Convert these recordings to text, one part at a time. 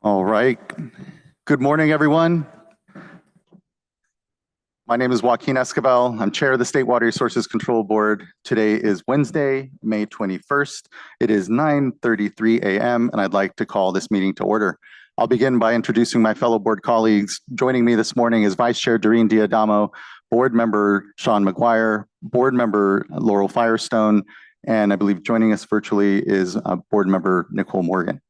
All right. Good morning, everyone. My name is Joaquin Escobar. I'm chair of the State Water Resources Control Board. Today is Wednesday, May 21st. It is 9:33 a.m., and I'd like to call this meeting to order. I'll begin by introducing my fellow board colleagues. Joining me this morning is Vice Chair Doreen Diadamo, Board Member Sean McGuire, Board Member Laurel Firestone, and I believe joining us virtually is Board Member Nicole Morgan.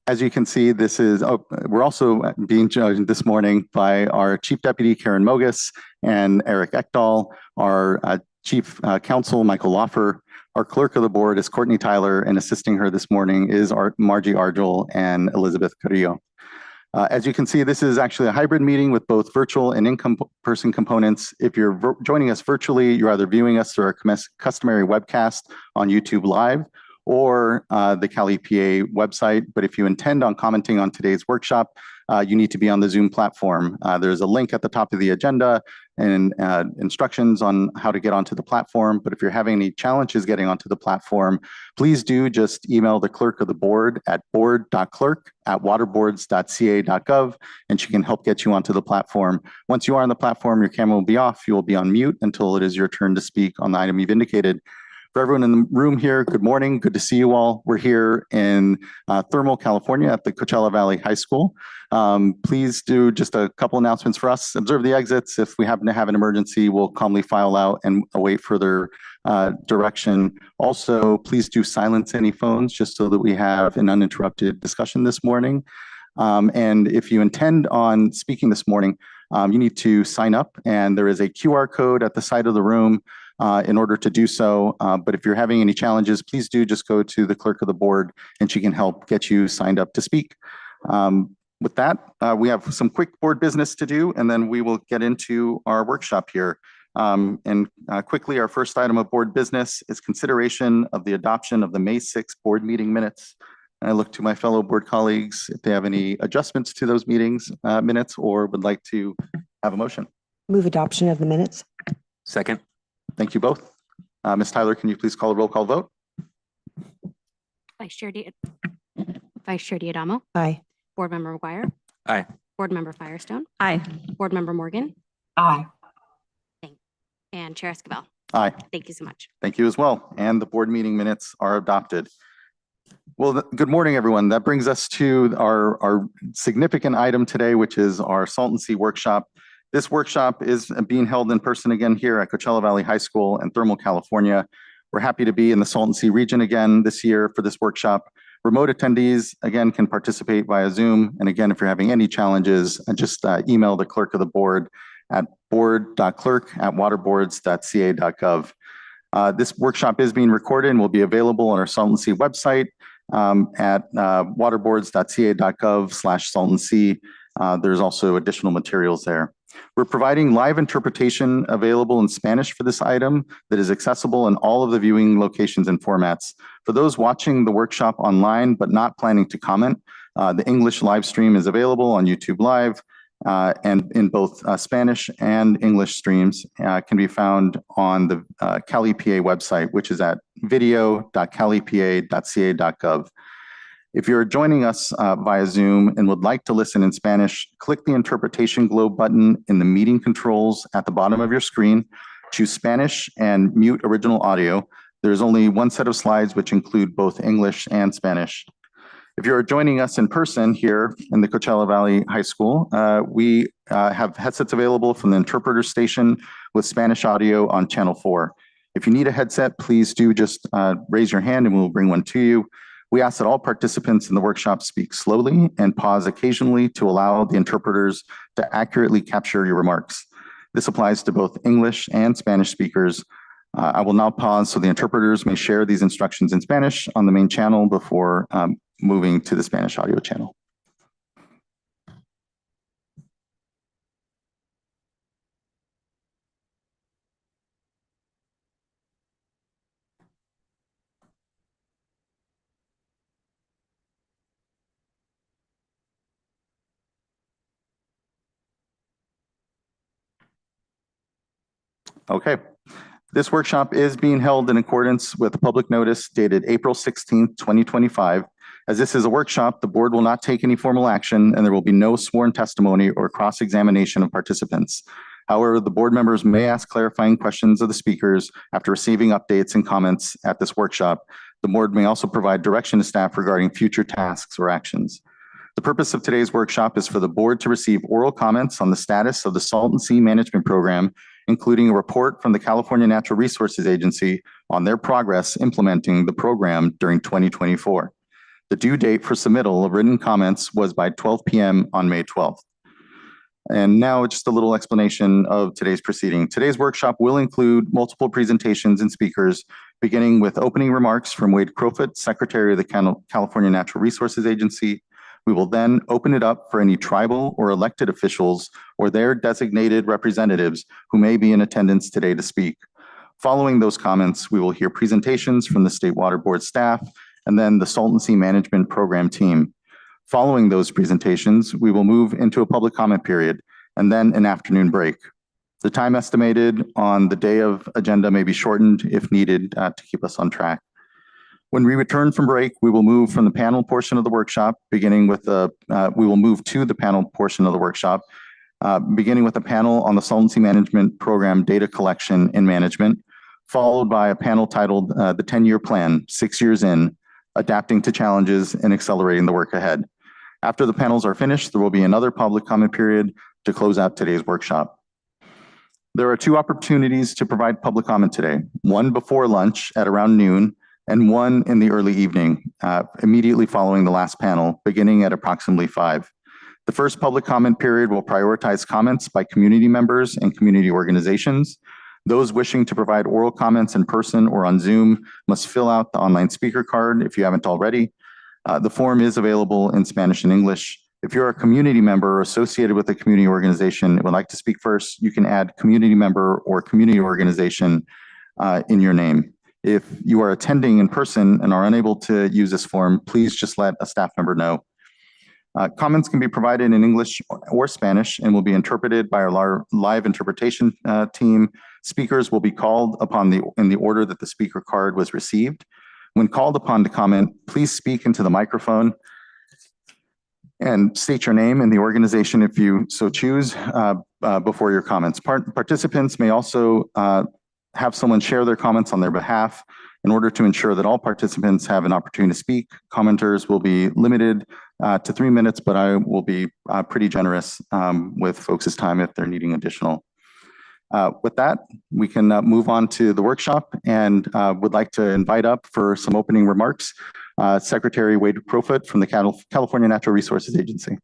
As you can see, we're also being joined this morning by our Chief Deputy Karen Mogus and Eric Ekdahl, our Chief Counsel Michael Loffer, our Clerk of the Board is Courtney Tyler, and assisting her this morning is Margie Argel and Elizabeth Carrillo. As you can see, this is actually a hybrid meeting with both virtual and in-person components. If you're joining us virtually, you're either viewing us through our customary webcast on YouTube Live, or the Cal EPA website. But if you intend on commenting on today's workshop, you need to be on the Zoom platform. There's a link at the top of the agenda and instructions on how to get onto the platform. But if you're having any challenges getting onto the platform, please do just email the clerk of the board at board.clerk@waterboards.ca.gov, and she can help get you onto the platform. Once you are on the platform, your camera will be off. You will be on mute until it is your turn to speak on the item you've indicated. For everyone in the room here, good morning. Good to see you all. We're here in Thermal, California at the Coachella Valley High School. Please do just a couple announcements for us. Observe the exits. If we happen to have an emergency, we'll calmly file out and await further direction. Also, please do silence any phones just so that we have an uninterrupted discussion this morning. And if you intend on speaking this morning, you need to sign up, and there is a QR code at the side of the room in order to do so. But if you're having any challenges, please do just go to the clerk of the board and she can help get you signed up to speak. With that, we have some quick board business to do, and then we will get into our workshop here. Quickly, our first item of board business is consideration of the adoption of the May 6th board meeting minutes. And I look to my fellow board colleagues if they have any adjustments to those meetings minutes or would like to have a motion. Move adoption of the minutes. Second. Thank you both. Ms. Tyler, can you please call a roll call vote? Vice Chair Diadamo. Aye. Board Member McGuire. Aye. Board Member Firestone. Aye. Board Member Morgan. Aye. And Chair Escobar. Aye. Thank you so much. Thank you as well. And the board meeting minutes are adopted. Well, good morning, everyone. That brings us to our significant item today, which is our Salton Sea workshop. This workshop is being held in person again here at Coachella Valley High School in Thermal, California. We're happy to be in the Salton Sea region again this year for this workshop. Remote attendees, again, can participate via Zoom. And again, if you're having any challenges, just email the clerk of the board at board.clerk@waterboards.ca.gov. This workshop is being recorded and will be available on our Salton Sea website at waterboards.ca.gov/Salton Sea. There's also additional materials there. We're providing live interpretation available in Spanish for this item that is accessible in all of the viewing locations and formats. For those watching the workshop online but not planning to comment, the English live stream is available on YouTube Live, and in both Spanish and English streams can be found on the Cal EPA website, which is at video.calepa.ca.gov. If you're joining us via Zoom and would like to listen in Spanish, click the interpretation globe button in the meeting controls at the bottom of your screen, choose Spanish and mute original audio. There's only one set of slides which include both English and Spanish. If you're joining us in person here in the Coachella Valley High School, we have headsets available from the interpreter station with Spanish audio on channel 4. If you need a headset, please do just raise your hand and we'll bring one to you. We ask that all participants in the workshop speak slowly and pause occasionally to allow the interpreters to accurately capture your remarks. This applies to both English and Spanish speakers. I will now pause so the interpreters may share these instructions in Spanish on the main channel before moving to the Spanish audio channel. Okay. This workshop is being held in accordance with a public notice dated April 16th, 2025, As this is a workshop, the board will not take any formal action and there will be no sworn testimony or cross-examination of participants. However, the board members may ask clarifying questions of the speakers after receiving updates and comments at this workshop. The board may also provide direction to staff regarding future tasks or actions. The purpose of today's workshop is for the board to receive oral comments on the status of the Salton Sea Management Program, including a report from the California Natural Resources Agency on their progress implementing the program during 2024. The due date for submittal of written comments was by 12 p.m. on May 12th. And now just a little explanation of today's proceeding. Today's workshop will include multiple presentations and speakers, beginning with opening remarks from Wade Crowfoot, Secretary of the California Natural Resources Agency. We will then open it up for any tribal or elected officials or their designated representatives who may be in attendance today to speak. Following those comments, we will hear presentations from the State Water Board staff and then the Salton Sea Management Program team. Following those presentations, we will move into a public comment period and then an afternoon break. The time estimated on the day of agenda may be shortened if needed to keep us on track. When we return from break, we will move from the panel portion of the workshop, beginning with we will move to the panel portion of the workshop, beginning with a panel on the Salton Sea Management Program data collection and management, followed by a panel titled The 10-Year Plan, 6 Years In, Adapting to Challenges and Accelerating the Work Ahead. After the panels are finished, there will be another public comment period to close out today's workshop. There are 2 opportunities to provide public comment today, one before lunch at around noon and one in the early evening, immediately following the last panel, beginning at approximately 5. The first public comment period will prioritize comments by community members and community organizations. Those wishing to provide oral comments in person or on Zoom must fill out the online speaker card if you haven't already. The form is available in Spanish and English. If you're a community member or associated with a community organization and would like to speak first, you can add community member or community organization in your name. If you are attending in person and are unable to use this form, please just let a staff member know. Comments can be provided in English or Spanish and will be interpreted by our live interpretation team. Speakers will be called upon in the order that the speaker card was received. When called upon to comment, please speak into the microphone and state your name and the organization if you so choose before your comments. Participants may also have someone share their comments on their behalf. In order to ensure that all participants have an opportunity to speak, commenters will be limited to 3 minutes, but I will be pretty generous with folks' time if they're needing additional. With that, we can move on to the workshop and would like to invite up for some opening remarks, Secretary Wade Crowfoot from the California Natural Resources Agency.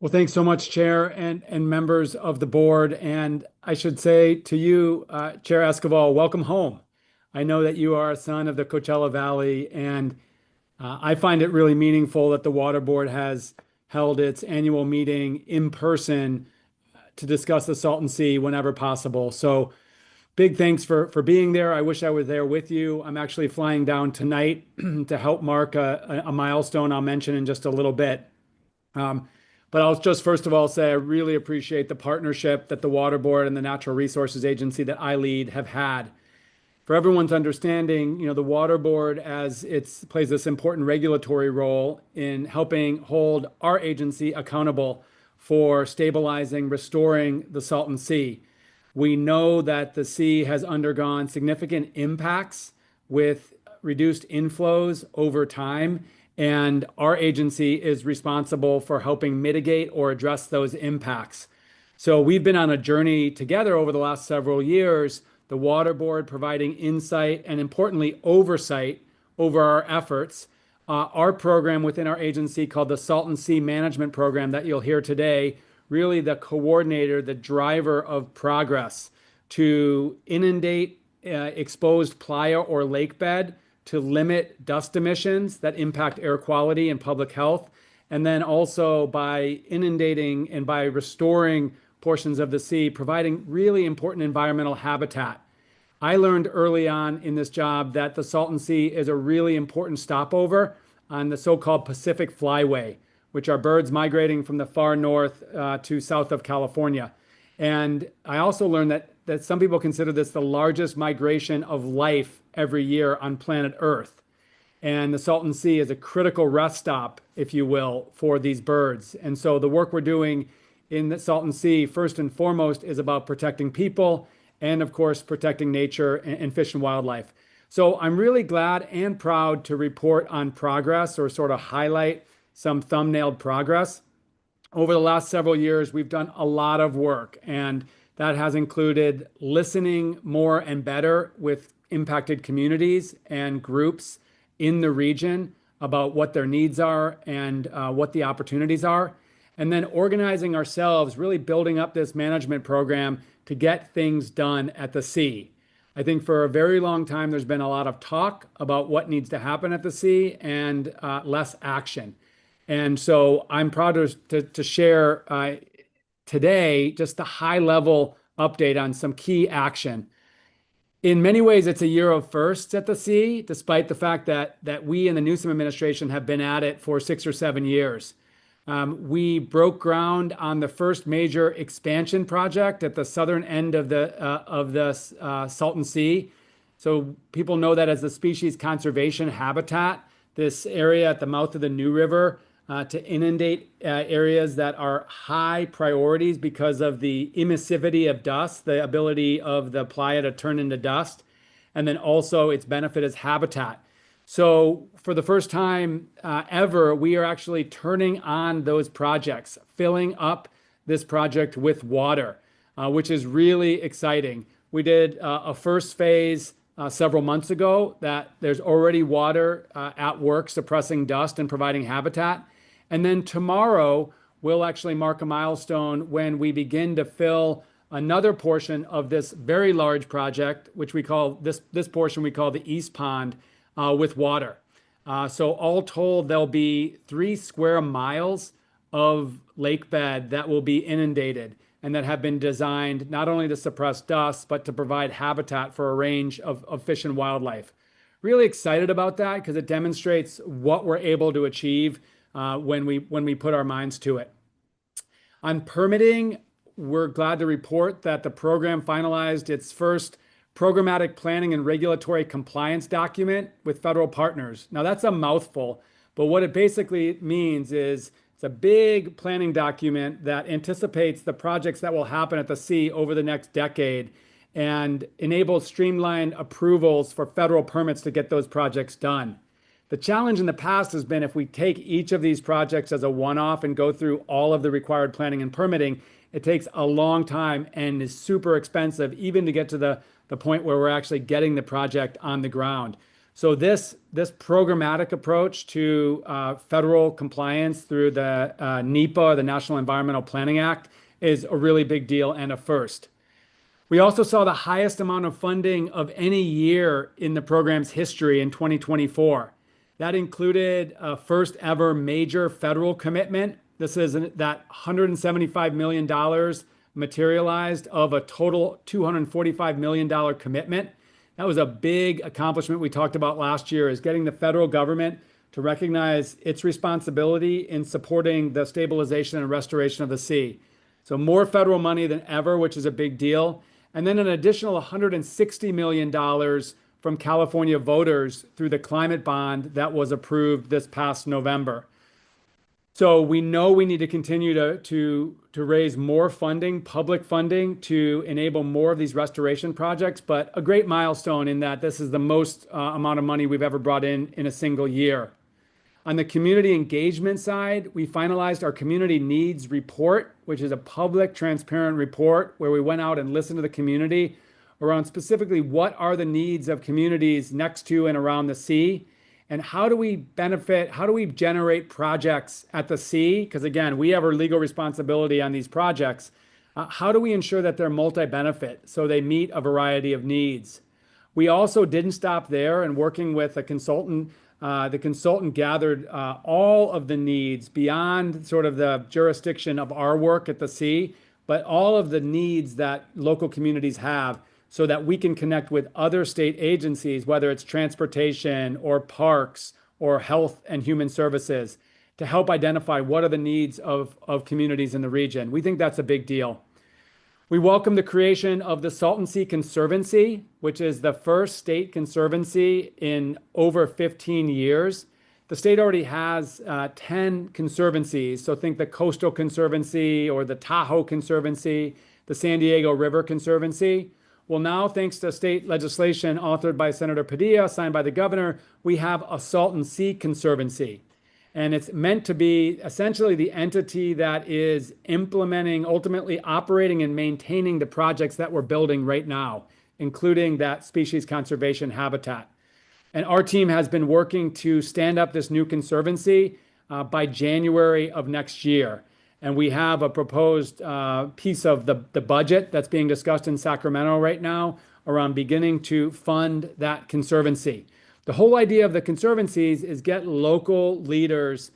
Well, thanks so much, Chair and members of the board. And I should say to you, Chair Esquivel, welcome home. I know that you are a son of the Coachella Valley, and I find it really meaningful that the Water Board has held its annual meeting in person to discuss the Salton Sea whenever possible. So big thanks for being there. I wish I was there with you. I'm actually flying down tonight to help mark a milestone I'll mention in just a little bit. But I'll just first of all say I really appreciate the partnership that the Water Board and the Natural Resources Agency that I lead have had. For everyone's understanding, the Water Board plays this important regulatory role in helping hold our agency accountable for stabilizing, restoring the Salton Sea. We know that the sea has undergone significant impacts with reduced inflows over time, and our agency is responsible for helping mitigate or address those impacts. So we've been on a journey together over the last several years, the Water Board providing insight and importantly, oversight over our efforts. Our program within our agency called the Salton Sea Management Program that you'll hear today, really the coordinator, the driver of progress to inundate exposed playa or lake bed, to limit dust emissions that impact air quality and public health, and then also by inundating and by restoring portions of the sea, providing really important environmental habitat. I learned early on in this job that the Salton Sea is a really important stopover on the so-called Pacific Flyway, which are birds migrating from the far north to south of California. And I also learned that some people consider this the largest migration of life every year on planet Earth. And the Salton Sea is a critical rest stop, if you will, for these birds. And so the work we're doing in the Salton Sea, first and foremost, is about protecting people and, of course, protecting nature and fish and wildlife. So I'm really glad and proud to report on progress, or sort of highlight some thumbnailed progress. Over the last several years, we've done a lot of work, and that has included listening more and better with impacted communities and groups in the region about what their needs are and what the opportunities are. And then organizing ourselves, really building up this management program to get things done at the sea. I think for a very long time, there's been a lot of talk about what needs to happen at the sea and less action. And so I'm proud to share today just the high level update on some key action. In many ways, it's a year of firsts at the sea, despite the fact that we in the Newsom administration have been at it for 6 or 7 years. We broke ground on the first major expansion project at the southern end of the Salton Sea. So people know that as the species conservation habitat, this area at the mouth of the New River to inundate areas that are high priorities because of the emissivity of dust, the ability of the playa to turn into dust, and then also its benefit as habitat. So for the first time ever, we are actually turning on those projects, filling up this project with water, which is really exciting. We did a first phase several months ago that there's already water at work suppressing dust and providing habitat. And then tomorrow, we'll actually mark a milestone when we begin to fill another portion of this very large project, which we call this portion we call the East Pond, with water. So all told, there'll be 3 square miles of lake bed that will be inundated and that have been designed not only to suppress dust, but to provide habitat for a range of fish and wildlife. Really excited about that because it demonstrates what we're able to achieve when we put our minds to it. On permitting, we're glad to report that the program finalized its first programmatic planning and regulatory compliance document with federal partners. Now that's a mouthful, but what it basically means is it's a big planning document that anticipates the projects that will happen at the sea over the next decade and enables streamlined approvals for federal permits to get those projects done. The challenge in the past has been if we take each of these projects as a one-off and go through all of the required planning and permitting, it takes a long time and is super expensive even to get to the point where we're actually getting the project on the ground. So this programmatic approach to federal compliance through the NEPA, the National Environmental Planning Act, is a really big deal and a first. We also saw the highest amount of funding of any year in the program's history in 2024. That included a first ever major federal commitment. This is that $175 million materialized of a total $245 million commitment. That was a big accomplishment we talked about last year, is getting the federal government to recognize its responsibility in supporting the stabilization and restoration of the sea. So more federal money than ever, which is a big deal. And then an additional $160 million from California voters through the climate bond that was approved this past November. So we know we need to continue to raise more funding, public funding, to enable more of these restoration projects, but a great milestone in that this is the most amount of money we've ever brought in a single year. On the community engagement side, we finalized our community needs report, which is a public, transparent report where we went out and listened to the community around specifically what are the needs of communities next to and around the sea, and how do we generate projects at the sea? Because again, we have our legal responsibility on these projects. How do we ensure that they're multi-benefit so they meet a variety of needs? We also didn't stop there, and working with a consultant, the consultant gathered all of the needs beyond sort of the jurisdiction of our work at the sea, but all of the needs that local communities have, so that we can connect with other state agencies, whether it's transportation or parks or health and human services, to help identify what are the needs of communities in the region. We think that's a big deal. We welcome the creation of the Salton Sea Conservancy, which is the first state conservancy in over 15 years. The state already has 10 conservancies. So think the Coastal Conservancy or the Tahoe Conservancy, the San Diego River Conservancy. Well, now, thanks to state legislation authored by Senator Padilla, signed by the governor, we have a Salton Sea Conservancy. And it's meant to be essentially the entity that is implementing, ultimately operating and maintaining the projects that we're building right now, including that species conservation habitat. And our team has been working to stand up this new conservancy by January of next year. And we have a proposed piece of the budget that's being discussed in Sacramento right now around beginning to fund that conservancy. The whole idea of the conservancies is get local leaders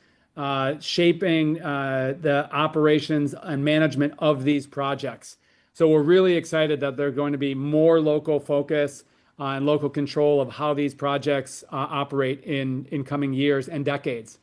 shaping the operations and management of these projects. So we're really excited that there's going to be more local focus and local control of how these projects operate in coming years and decades.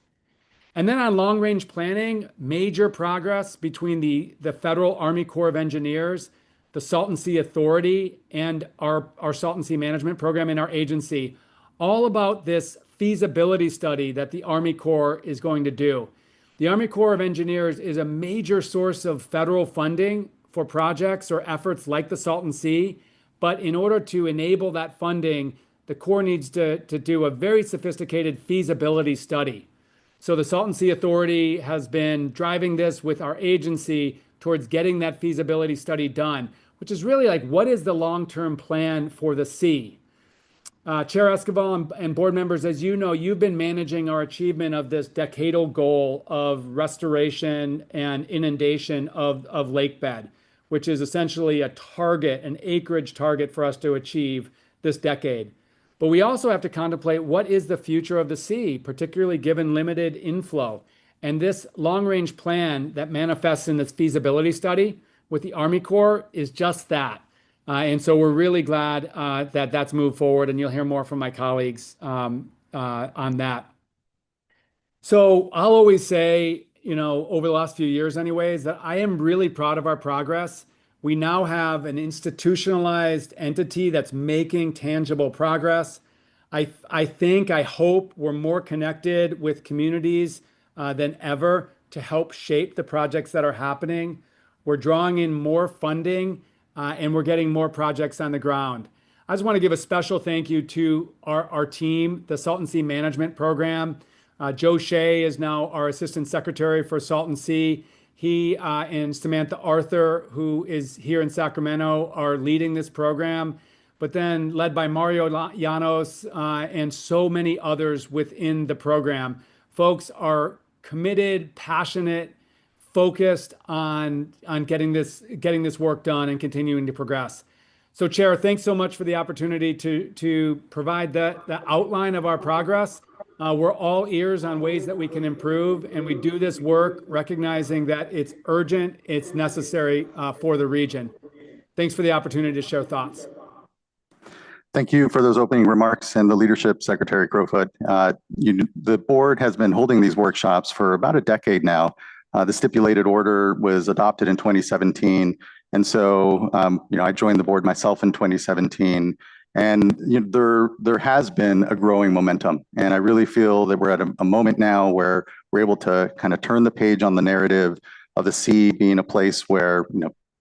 And then on long-range planning, major progress between the Federal Army Corps of Engineers, the Salton Sea Authority, and our Salton Sea Management Program in our agency, all about this feasibility study that the Army Corps is going to do. The Army Corps of Engineers is a major source of federal funding for projects or efforts like the Salton Sea. But in order to enable that funding, the Corps needs to do a very sophisticated feasibility study. So the Salton Sea Authority has been driving this with our agency towards getting that feasibility study done, which is really like, what is the long-term plan for the sea? Chair Escobar and board members, as you know, you've been managing our achievement of this decadal goal of restoration and inundation of lake bed, which is essentially a target, an acreage target for us to achieve this decade. But we also have to contemplate what is the future of the sea, particularly given limited inflow. And this long-range plan that manifests in this feasibility study with the Army Corps is just that. And so we're really glad that that's moved forward, and you'll hear more from my colleagues on that. So I'll always say, over the last few years anyways, that I am really proud of our progress. We now have an institutionalized entity that's making tangible progress. I hope we're more connected with communities than ever to help shape the projects that are happening. We're drawing in more funding and we're getting more projects on the ground. I just want to give a special thank you to our team, the Salton Sea Management Program. Joe Shea is now our Assistant Secretary for Salton Sea. He and Samantha Arthur, who is here in Sacramento, are leading this program, but then led by Mario Llanos and so many others within the program. Folks are committed, passionate, focused on getting this work done and continuing to progress. So, Chair, thanks so much for the opportunity to provide the outline of our progress. We're all ears on ways that we can improve, and we do this work recognizing that it's urgent, it's necessary for the region. Thanks for the opportunity to share thoughts. Thank you for those opening remarks and the leadership, Secretary Crowfoot. The board has been holding these workshops for about a decade now. The stipulated order was adopted in 2017. And so, I joined the board myself in 2017. And there has been a growing momentum. And I really feel that we're at a moment now where we're able to kind of turn the page on the narrative of the sea being a place where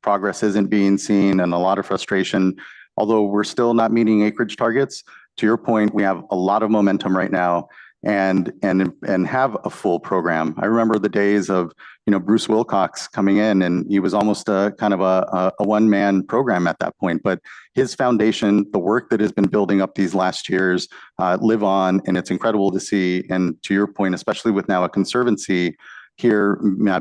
progress isn't being seen and a lot of frustration. Although we're still not meeting acreage targets, to your point, we have a lot of momentum right now and have a full program. I remember the days of Bruce Wilcox coming in, and he was almost a kind of a one-man program at that point. But his foundation, the work that has been building up these last years, live on, and it's incredible to see. And to your point, especially with now a conservancy here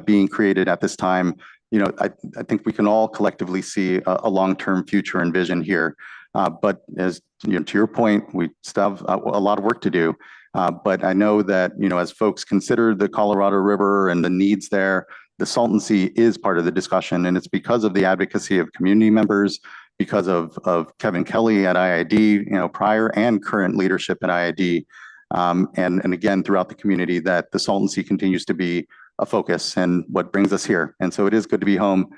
being created at this time, I think we can all collectively see a long-term future and vision here. But as to your point, we still have a lot of work to do. But I know that, as folks consider the Colorado River and the needs there, the Salton Sea is part of the discussion. And it's because of the advocacy of community members, because of Kevin Kelly at IID, prior and current leadership at IID, and again, throughout the community, that the Salton Sea continues to be a focus and what brings us here. And so it is good to be home.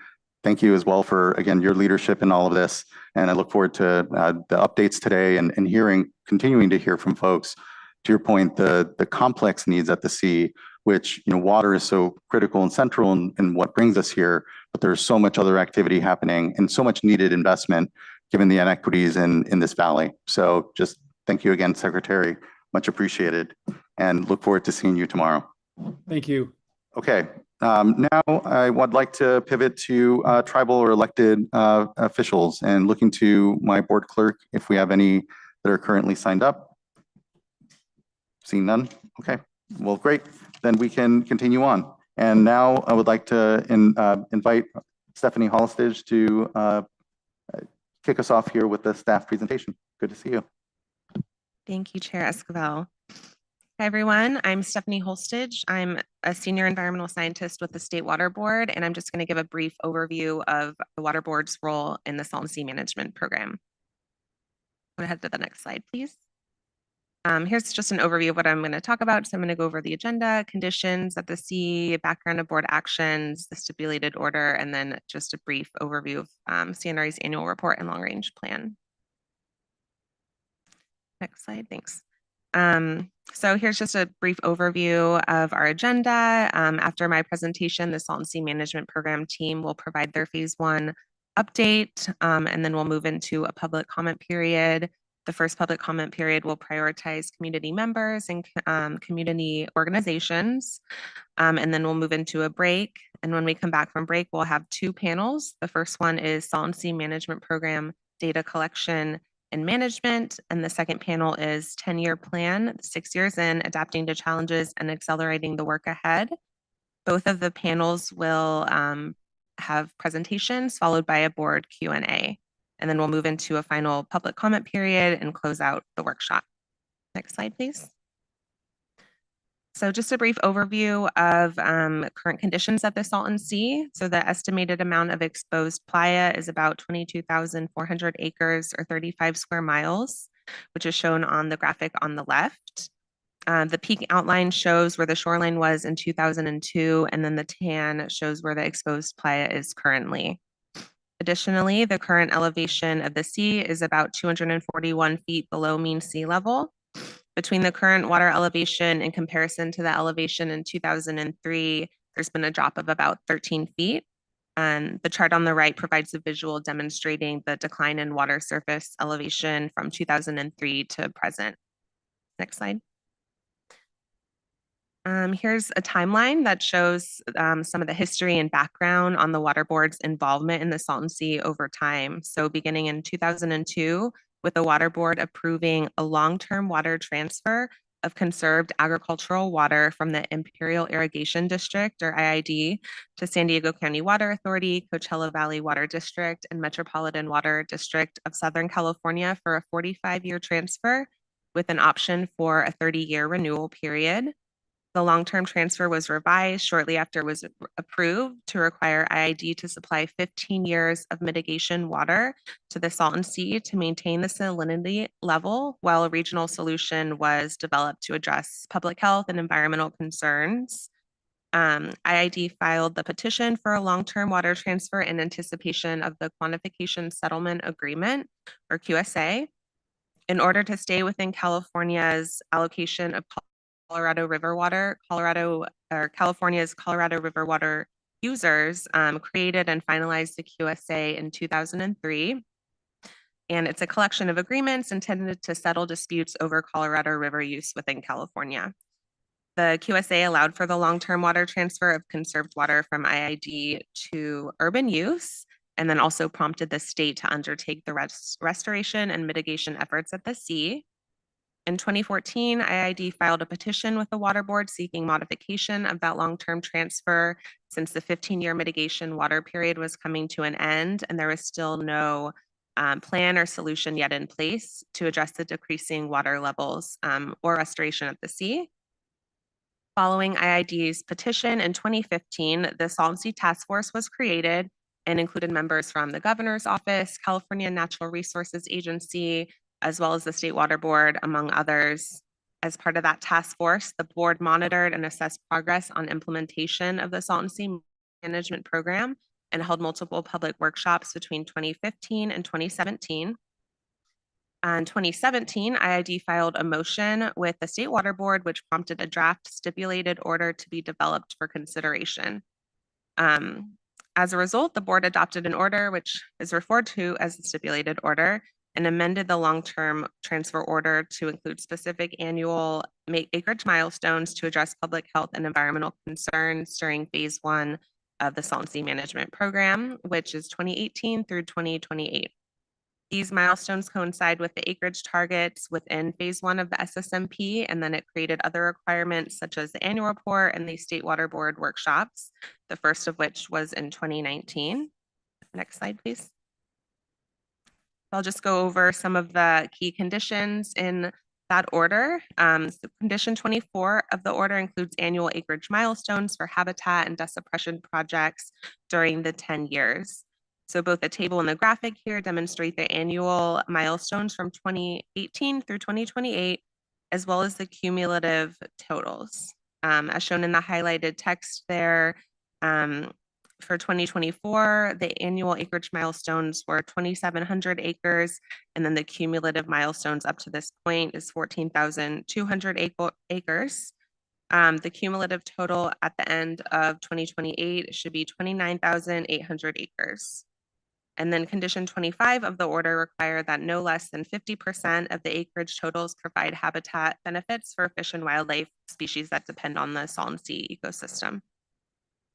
thank you as well for, again, your leadership in all of this. And I look forward to the updates today and continuing to hear from folks. To your point, the complex needs at the sea, which, water is so critical and central in what brings us here, but there's so much other activity happening and so much needed investment given the inequities in this valley. So just thank you again, Secretary. Much appreciated, and look forward to seeing you tomorrow. Thank you. Okay. Now I would like to pivot to tribal or elected officials, and looking to my board clerk if we have any that are currently signed up. Seeing none. Okay. Well, great. Then we can continue on. And now I would like to invite Stephanie Holstage to kick us off here with the staff presentation. Good to see you. Thank you, Chair Esquivel. Hi, everyone. I'm Stephanie Holstage. I'm a senior environmental scientist with the State Water Board, and I'm just going to give a brief overview of the Water Board's role in the Salton Sea Management Program. Go ahead to the next slide, please. Here's just an overview of what I'm going to talk about. So I'm going to go over the agenda, conditions at the sea, background of board actions, the stipulated order, and then just a brief overview of CNRE's annual report and long-range plan. Next slide, thanks. So here's just a brief overview of our agenda. After my presentation, the Salton Sea Management Program team will provide their phase 1 update, and then we'll move into a public comment period. The first public comment period will prioritize community members and community organizations, and then we'll move into a break. And when we come back from break, we'll have 2 panels. The first one is Salton Sea Management Program data collection and management, and the second panel is 10-year plan, 6 years in, adapting to challenges and accelerating the work ahead. Both of the panels will have presentations followed by a board Q&A, and then we'll move into a final public comment period and close out the workshop. Next slide, please. So just a brief overview of current conditions at the Salton Sea. So the estimated amount of exposed playa is about 22,400 acres or 35 square miles, which is shown on the graphic on the left. The peak outline shows where the shoreline was in 2002, and then the tan shows where the exposed playa is currently. Additionally, the current elevation of the sea is about 241 feet below mean sea level. Between the current water elevation in comparison to the elevation in 2003, there's been a drop of about 13 feet. And the chart on the right provides a visual demonstrating the decline in water surface elevation from 2003 to present. Next slide. Here's a timeline that shows some of the history and background on the Water Board's involvement in the Salton Sea over time. So beginning in 2002, with the Water Board approving a long-term water transfer of conserved agricultural water from the Imperial Irrigation District, or IID, to San Diego County Water Authority, Coachella Valley Water District, and Metropolitan Water District of Southern California for a 45-year transfer with an option for a 30-year renewal period. The long-term transfer was revised shortly after it was approved to require IID to supply 15 years of mitigation water to the Salton Sea to maintain the salinity level, while a regional solution was developed to address public health and environmental concerns. IID filed the petition for a long-term water transfer in anticipation of the Quantification Settlement Agreement, or QSA, in order to stay within California's allocation of Colorado River water. California's Colorado River water users created and finalized the QSA in 2003. And it's a collection of agreements intended to settle disputes over Colorado River use within California. The QSA allowed for the long-term water transfer of conserved water from IID to urban use, and then also prompted the state to undertake the restoration and mitigation efforts at the sea. In 2014, IID filed a petition with the Water Board seeking modification of that long-term transfer since the 15-year mitigation water period was coming to an end, and there was still no plan or solution yet in place to address the decreasing water levels or restoration of the sea. Following IID's petition in 2015, the Salton Sea Task Force was created and included members from the Governor's Office, California Natural Resources Agency, as well as the State Water Board, among others. As part of that task force, the board monitored and assessed progress on implementation of the Salton Sea Management Program and held multiple public workshops between 2015 and 2017. In 2017, IID filed a motion with the State Water Board, which prompted a draft stipulated order to be developed for consideration. As a result, the board adopted an order, which is referred to as the stipulated order, and amended the long-term transfer order to include specific annual acreage milestones to address public health and environmental concerns during phase 1 of the Salton Sea Management Program, which is 2018 through 2028. These milestones coincide with the acreage targets within phase 1 of the SSMP, and then it created other requirements such as the annual report and the State Water Board workshops, the first of which was in 2019. Next slide, please. I'll just go over some of the key conditions in that order. So condition 24 of the order includes annual acreage milestones for habitat and dust suppression projects during the 10 years. So both the table and the graphic here demonstrate the annual milestones from 2018 through 2028, as well as the cumulative totals. As shown in the highlighted text there, for 2024, the annual acreage milestones were 2,700 acres, and then the cumulative milestones up to this point is 14,200 acres. The cumulative total at the end of 2028 should be 29,800 acres. And then condition 25 of the order require that no less than 50% of the acreage totals provide habitat benefits for fish and wildlife species that depend on the Salton Sea ecosystem.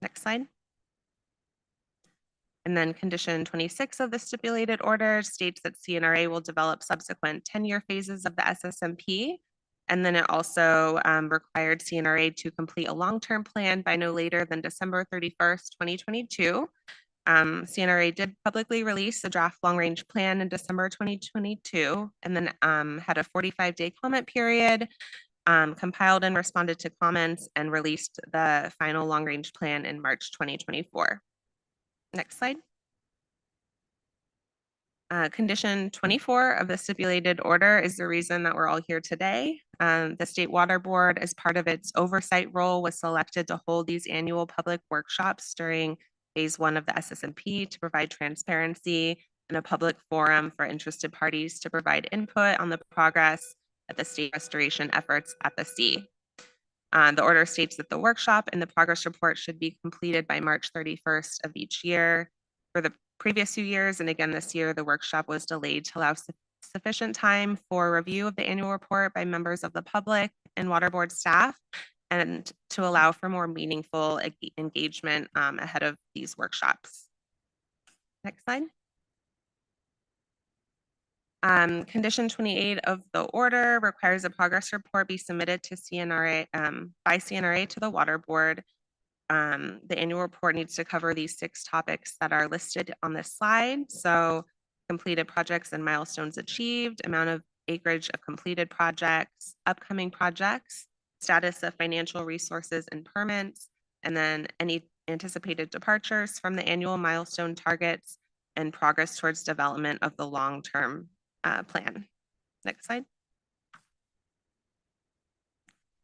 Next slide. And then condition 26 of the stipulated order states that CNRA will develop subsequent 10-year phases of the SSMP. And then it also required CNRA to complete a long-term plan by no later than December 31st, 2022. CNRA did publicly release a draft long-range plan in December 2022, and then had a 45-day comment period, compiled and responded to comments, and released the final long-range plan in March 2024. Next slide. Condition 24 of the stipulated order is the reason that we're all here today. The State Water Board, as part of its oversight role, was selected to hold these annual public workshops during phase 1 of the SSMP to provide transparency and a public forum for interested parties to provide input on the progress of the state restoration efforts at the sea. The order states that the workshop and the progress report should be completed by March 31st of each year. For the previous few years, and again this year, the workshop was delayed to allow sufficient time for review of the annual report by members of the public and water board staff, and to allow for more meaningful engagement ahead of these workshops. Next slide. Condition 28 of the order requires a progress report be submitted to CNRA by CNRA to the water board. The annual report needs to cover these 6 topics that are listed on this slide. So completed projects and milestones achieved, amount of acreage of completed projects, upcoming projects, status of financial resources and permits, and then any anticipated departures from the annual milestone targets, and progress towards development of the long-term plan. Next slide.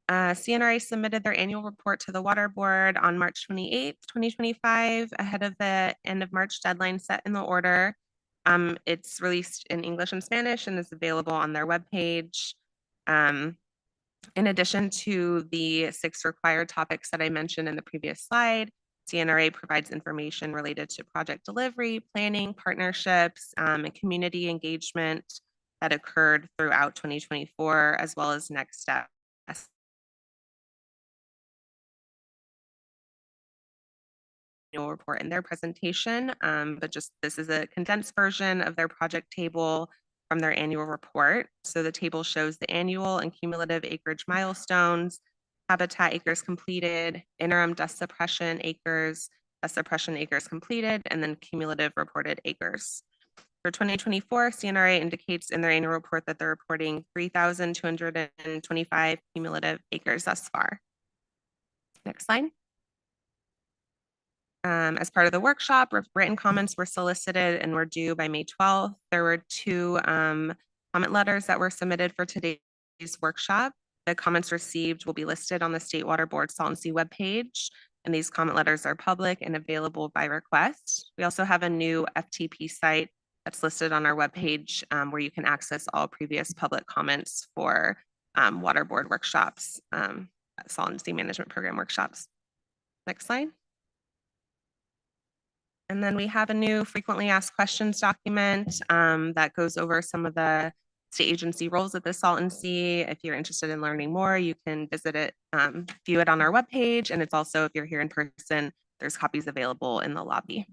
CNRA submitted their annual report to the Water Board on March 28th, 2025, ahead of the end of March deadline set in the order. It's released in English and Spanish and is available on their webpage. In addition to the 6 required topics that I mentioned in the previous slide, CNRA provides information related to project delivery, planning, partnerships, and community engagement that occurred throughout 2024, as well as next steps. Annual report in their presentation, but just this is a condensed version of their project table from their annual report. So the table shows the annual and cumulative acreage milestones, habitat acres completed, interim dust suppression acres completed, and then cumulative reported acres. For 2024, CNRA indicates in their annual report that they're reporting 3,225 cumulative acres thus far. Next slide. As part of the workshop, written comments were solicited and were due by May 12th. There were 2 comment letters that were submitted for today's workshop. The comments received will be listed on the State Water Board Salton Sea webpage. and these comment letters are public and available by request. We also have a new FTP site that's listed on our webpage where you can access all previous public comments for water board workshops, Salton Sea Management Program workshops. Next slide. And then we have a new frequently asked questions document that goes over some of the state agency roles at the Salton Sea. If you're interested in learning more, you can visit it, view it on our webpage. And it's also, if you're here in person, there's copies available in the lobby.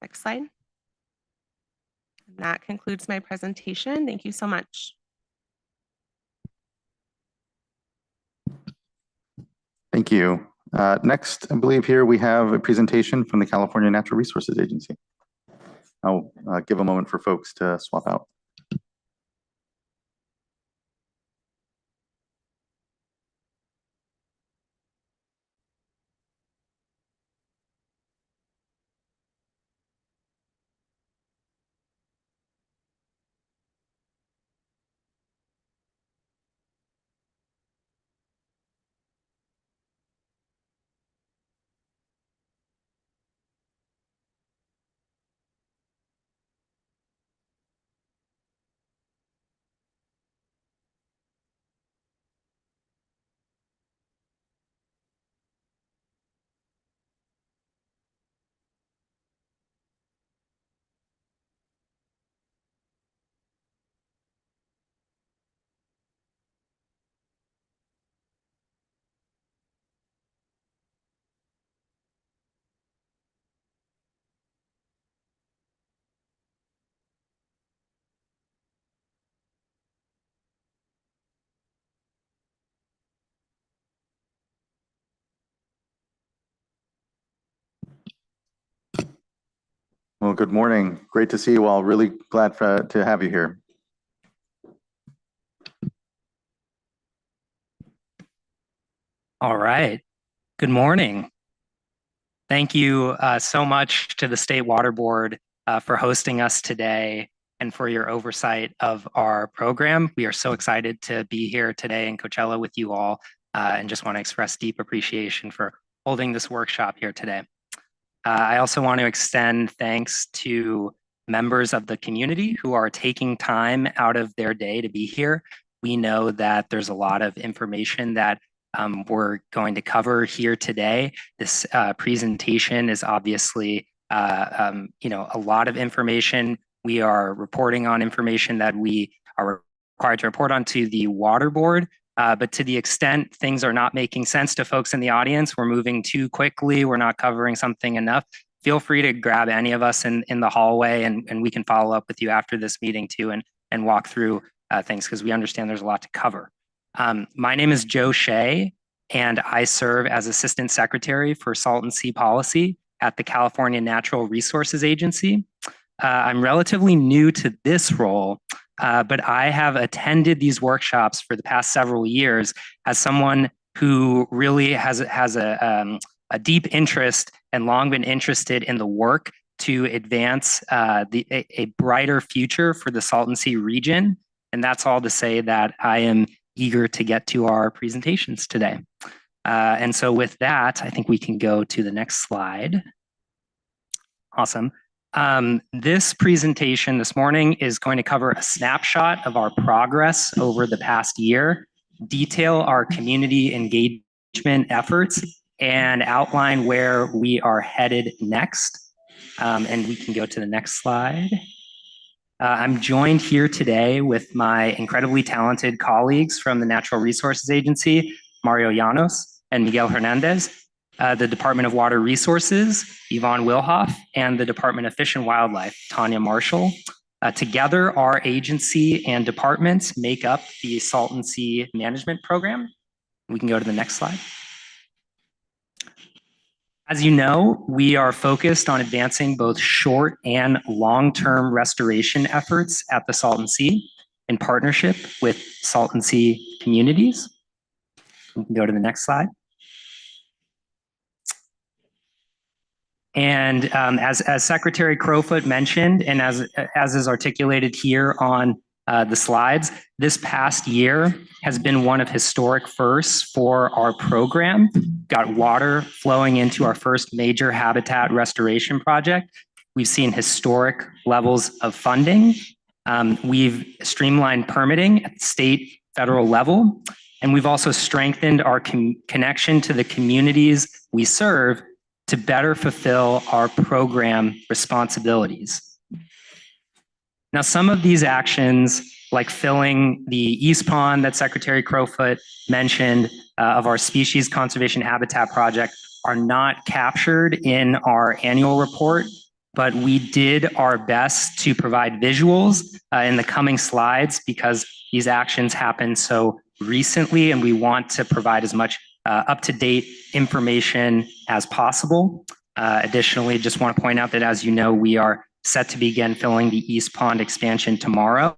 Next slide. And that concludes my presentation. Thank you so much. Thank you. Next, I believe here we have a presentation from the California Natural Resources Agency. I'll give a moment for folks to swap out. Well, good morning. Great to see you all. Really glad to have you here. All right. Good morning. Thank you so much to the State Water Board for hosting us today and for your oversight of our program. We are so excited to be here today in Coachella with you all and just want to express deep appreciation for holding this workshop here today. I also want to extend thanks to members of the community who are taking time out of their day to be here. We know that there's a lot of information that we're going to cover here today. This presentation is obviously, a lot of information. We are reporting on information that we are required to report on to the Water Board. But to the extent things are not making sense to folks in the audience, we're moving too quickly, we're not covering something enough, feel free to grab any of us in the hallway and we can follow up with you after this meeting too and walk through things because we understand there's a lot to cover. My name is Joe Shea and I serve as Assistant Secretary for Salton Sea Policy at the California Natural Resources Agency. I'm relatively new to this role, but I have attended these workshops for the past several years as someone who really has a deep interest and long been interested in the work to advance a brighter future for the Salton Sea region. And that's all to say that I am eager to get to our presentations today. And so with that, I think we can go to the next slide. Awesome. This presentation this morning is going to cover a snapshot of our progress over the past year, detail our community engagement efforts, and outline where we are headed next. And we can go to the next slide. I'm joined here today with my incredibly talented colleagues from the Natural Resources Agency, Mario Llanos and Miguel Hernandez, the Department of Water Resources, Yvonne Wilhoff, and the Department of Fish and Wildlife, Tanya Marshall. Together, our agency and departments make up the Salton Sea Management Program. We can go to the next slide. As you know, we are focused on advancing both short and long-term restoration efforts at the Salton Sea in partnership with Salton Sea communities. We can go to the next slide. And as Secretary Crowfoot mentioned, and as is articulated here on the slides. This past year has been one of historic firsts for our program. Got water flowing into our first major habitat restoration project. We've seen historic levels of funding. We've streamlined permitting at the state, federal level, and we've also strengthened our connection to the communities we serve to better fulfill our program responsibilities. Now, some of these actions, like filling the East Pond that Secretary Crowfoot mentioned of our species conservation habitat project, are not captured in our annual report, but we did our best to provide visuals in the coming slides because these actions happened so recently and we want to provide as much up-to-date information as possible. Additionally, just want to point out that, as you know, we are set to begin filling the East Pond expansion tomorrow.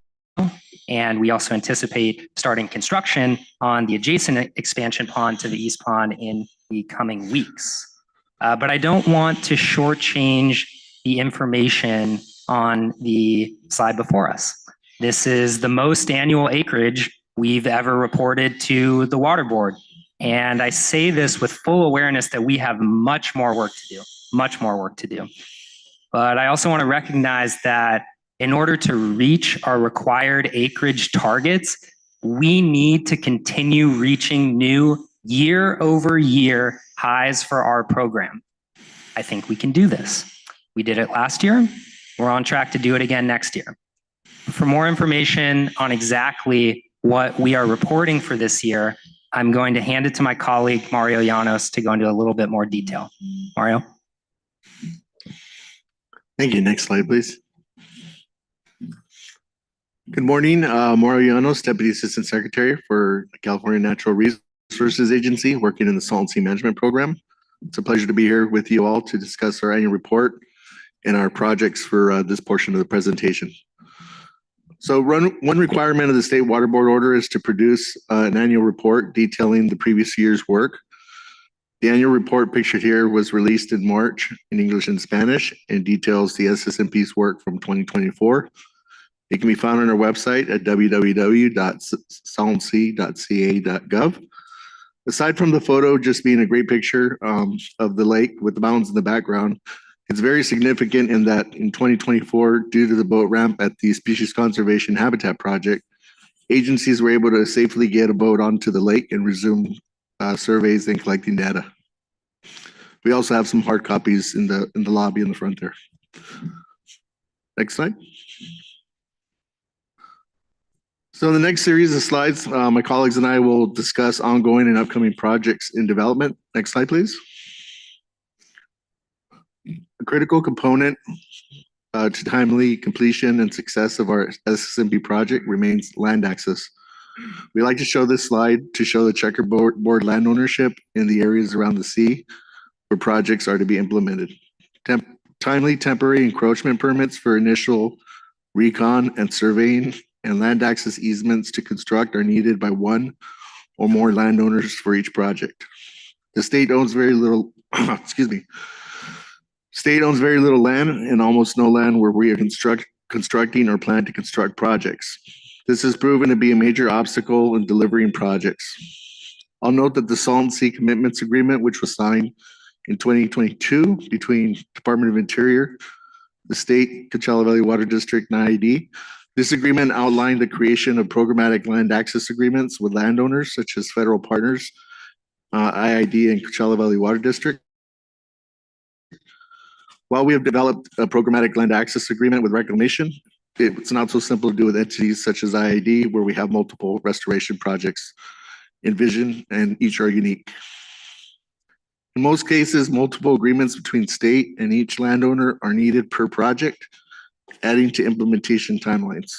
And we also anticipate starting construction on the adjacent expansion pond to the East Pond in the coming weeks. But I don't want to shortchange the information on the slide before us. This is the most annual acreage we've ever reported to the Water Board. And I say this with full awareness that we have much more work to do, much more work to do. But I also want to recognize that in order to reach our required acreage targets, we need to continue reaching new year-over-year highs for our program. I think we can do this. We did it last year. We're on track to do it again next year. For more information on exactly what we are reporting for this year, I'm going to hand it to my colleague, Mario Llanos, to go into a little bit more detail. Mario? Thank you. Next slide, please. Good morning. Mario Llanos, Deputy Assistant Secretary for the California Natural Resources Agency, working in the Salton Sea Management Program. It's a pleasure to be here with you all to discuss our annual report and our projects for this portion of the presentation. So one requirement of the State Water Board order is to produce an annual report detailing the previous year's work. The annual report pictured here was released in March in English and Spanish and details the SSMP's work from 2024. It can be found on our website at www.saltonsea.ca.gov. Aside from the photo just being a great picture of the lake with the mountains in the background, it's very significant in that in 2024, due to the boat ramp at the Species Conservation Habitat Project, agencies were able to safely get a boat onto the lake and resume surveys and collecting data. We also have some hard copies in the lobby in the front there. Next slide. So in the next series of slides, my colleagues and I will discuss ongoing and upcoming projects in development. Next slide, please. A critical component to timely completion and success of our SSMP project remains land access. We like to show this slide to show the checkerboard land ownership in the areas around the sea where projects are to be implemented. Timely temporary encroachment permits for initial recon and surveying and land access easements to construct are needed by one or more landowners for each project. The state owns very little, State owns very little land and almost no land where we are constructing or plan to construct projects. This has proven to be a major obstacle in delivering projects. I'll note that the Salton Sea Commitments Agreement, which was signed in 2022 between Department of Interior, the state, Coachella Valley Water District, and IID. This agreement outlined the creation of programmatic land access agreements with landowners such as federal partners, IID and Coachella Valley Water District. While we have developed a programmatic land access agreement with reclamation, it's not so simple to do with entities such as IID, where we have multiple restoration projects envisioned and each are unique. In most cases, multiple agreements between state and each landowner are needed per project, adding to implementation timelines.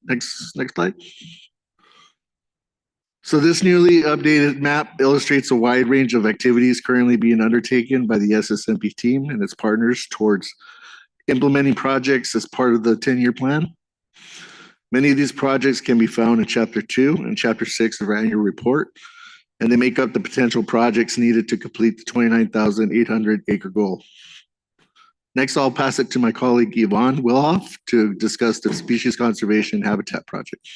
Next slide. So this newly updated map illustrates a wide range of activities currently being undertaken by the SSMP team and its partners towards implementing projects as part of the 10-year plan. Many of these projects can be found in Chapter 2 and Chapter 6 of our annual report, and they make up the potential projects needed to complete the 29,800 acre goal. Next, I'll pass it to my colleague Yvonne Wilhoff to discuss the Species Conservation Habitat Project.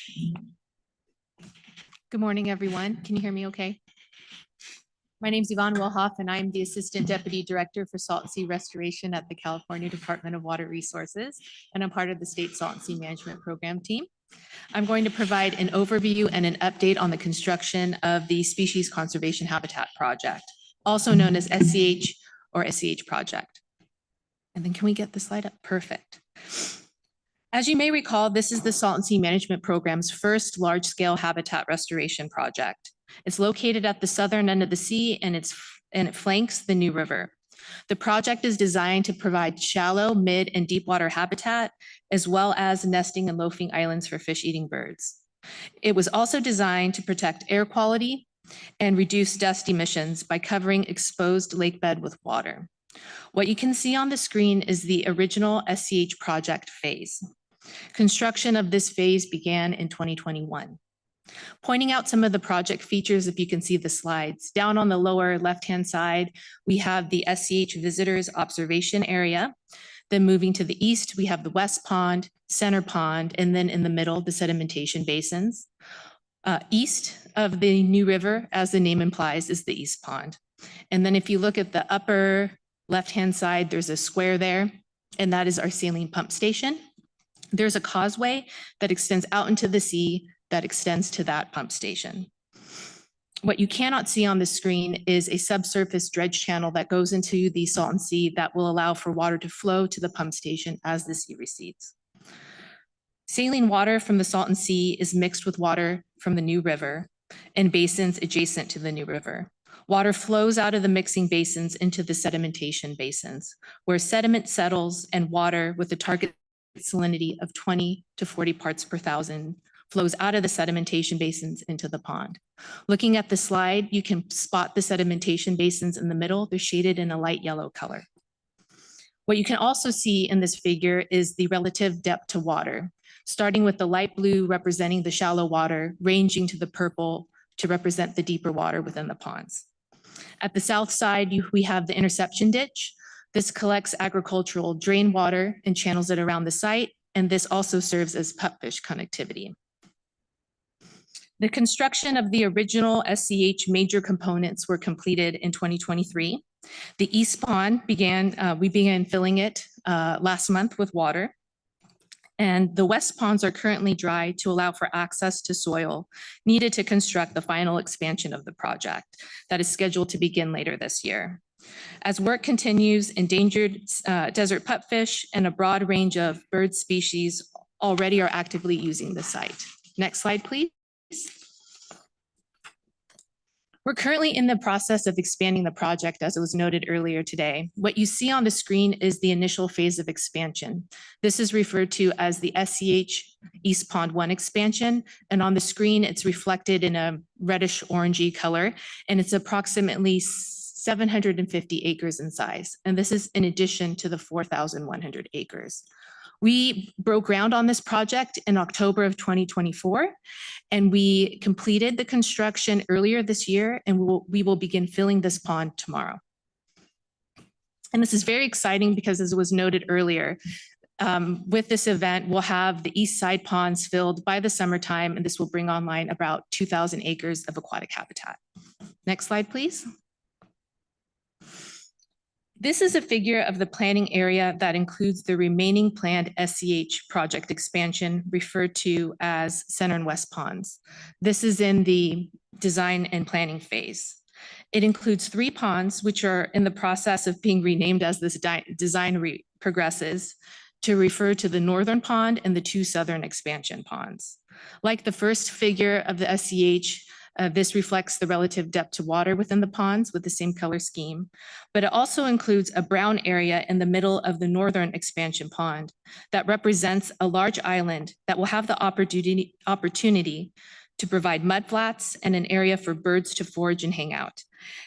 Good morning, everyone. Can you hear me okay? My name is Yvonne Wilhoff, and I'm the Assistant Deputy Director for Salton Sea Restoration at the California Department of Water Resources, and I'm part of the State Salton Sea Management Program team. I'm going to provide an overview and an update on the construction of the Species Conservation Habitat Project, also known as SCH or SCH Project. And then can we get the slide up? Perfect. As you may recall, this is the Salton Sea Management Program's first large-scale habitat restoration project. It's located at the southern end of the sea and it flanks the New River. The project is designed to provide shallow, mid, and deep water habitat, as well as nesting and loafing islands for fish-eating birds. It was also designed to protect air quality and reduce dust emissions by covering exposed lake bed with water. What you can see on the screen is the original SCH project phase. Construction of this phase began in 2021. Pointing out some of the project features, if you can see the slides, down on the lower left-hand side, we have the SCH Visitors Observation Area. Then moving to the east, we have the West Pond, Center Pond, and then in the middle, the sedimentation basins. East of the New River, as the name implies, is the East Pond. And then if you look at the upper left-hand side, there's a square there, and that is our saline pump station. There's a causeway that extends out into the sea that extends to that pump station. What you cannot see on the screen is a subsurface dredge channel that goes into the Salton Sea that will allow for water to flow to the pump station as the sea recedes. Saline water from the Salton Sea is mixed with water from the New River and basins adjacent to the New River. Water flows out of the mixing basins into the sedimentation basins, where sediment settles and water with a target salinity of 20 to 40 parts per thousand flows out of the sedimentation basins into the pond. Looking at the slide, you can spot the sedimentation basins in the middle. They're shaded in a light yellow color. What you can also see in this figure is the relative depth to water, starting with the light blue representing the shallow water, ranging to the purple to represent the deeper water within the ponds. At the south side, we have the interception ditch. This collects agricultural drain water and channels it around the site, and this also serves as pupfish connectivity. The construction of the original SCH major components were completed in 2023. The East Pond we began filling it last month with water. And the West Ponds are currently dry to allow for access to soil needed to construct the final expansion of the project that is scheduled to begin later this year. As work continues, endangered desert pupfish and a broad range of bird species already are actively using the site. Next slide, please. We're currently in the process of expanding the project, as it was noted earlier today. What you see on the screen is the initial phase of expansion. This is referred to as the SCH East Pond 1 expansion, and on the screen, it's reflected in a reddish orangey color, and it's approximately 750 acres in size. And this is in addition to the 4,100 acres. We broke ground on this project in October of 2024, and we completed the construction earlier this year, and we will begin filling this pond tomorrow. And this is very exciting because, as was noted earlier, with this event, we'll have the east side ponds filled by the summertime, and this will bring online about 2,000 acres of aquatic habitat. Next slide, please. This is a figure of the planning area that includes the remaining planned SCH project expansion, referred to as Center and West Ponds. This is in the design and planning phase. It includes 3 ponds, which are in the process of being renamed as this design progresses, to refer to the northern pond and the 2 southern expansion ponds. Like the first figure of the SCH, this reflects the relative depth to water within the ponds with the same color scheme, but it also includes a brown area in the middle of the northern expansion pond that represents a large island that will have the opportunity to provide mudflats and an area for birds to forage and hang out.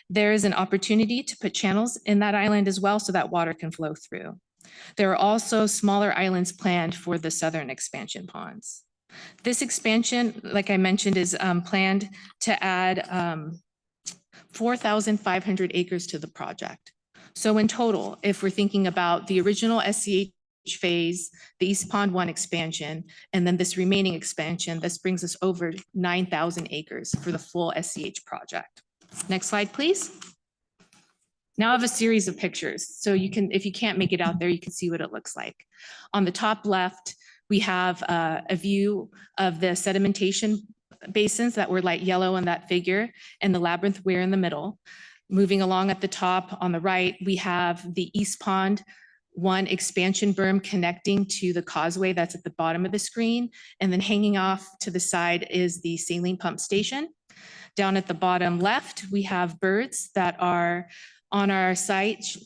There is an opportunity to put channels in that island as well so that water can flow through. There are also smaller islands planned for the southern expansion ponds. This expansion, like I mentioned, is planned to add 4,500 acres to the project. So in total, if we're thinking about the original SCH phase, the East Pond 1 expansion, and then this remaining expansion, this brings us over 9,000 acres for the full SCH project. Next slide, please. Now I have a series of pictures. So you can, if you can't make it out there, you can see what it looks like. On the top left, we have a view of the sedimentation basins that were light yellow in that figure and the labyrinth weir in the middle. Moving along at the top on the right, we have the East Pond 1 expansion berm connecting to the causeway that's at the bottom of the screen. And then hanging off to the side is the saline pump station. Down at the bottom left, we have birds that are on our site,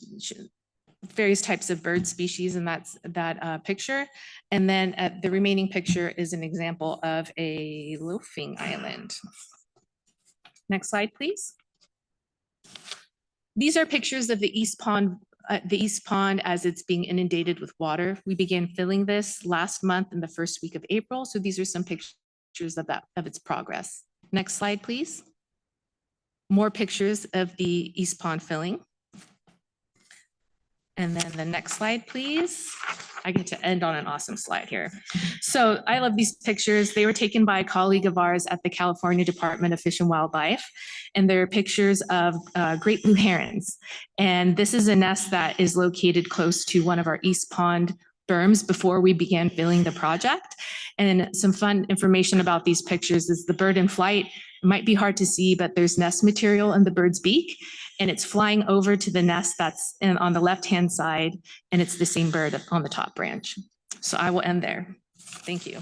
various types of bird species, and that's that picture. And then the remaining picture is an example of a loafing island. Next slide, please. These are pictures of the East Pond as it's being inundated with water. We began filling this last month in the first week of April. So these are some pictures of its progress. Next slide, please. More pictures of the East Pond filling. And then the next slide, please. I get to end on an awesome slide here. So I love these pictures. They were taken by a colleague of ours at the California Department of Fish and Wildlife. And they're pictures of great blue herons. And this is a nest that is located close to one of our East Pond berms before we began filling the project. And some fun information about these pictures is the bird in flight. It might be hard to see, but there's nest material in the bird's beak. And it's flying over to the nest that's on the left-hand side, and it's the same bird on the top branch. So I will end there. Thank you.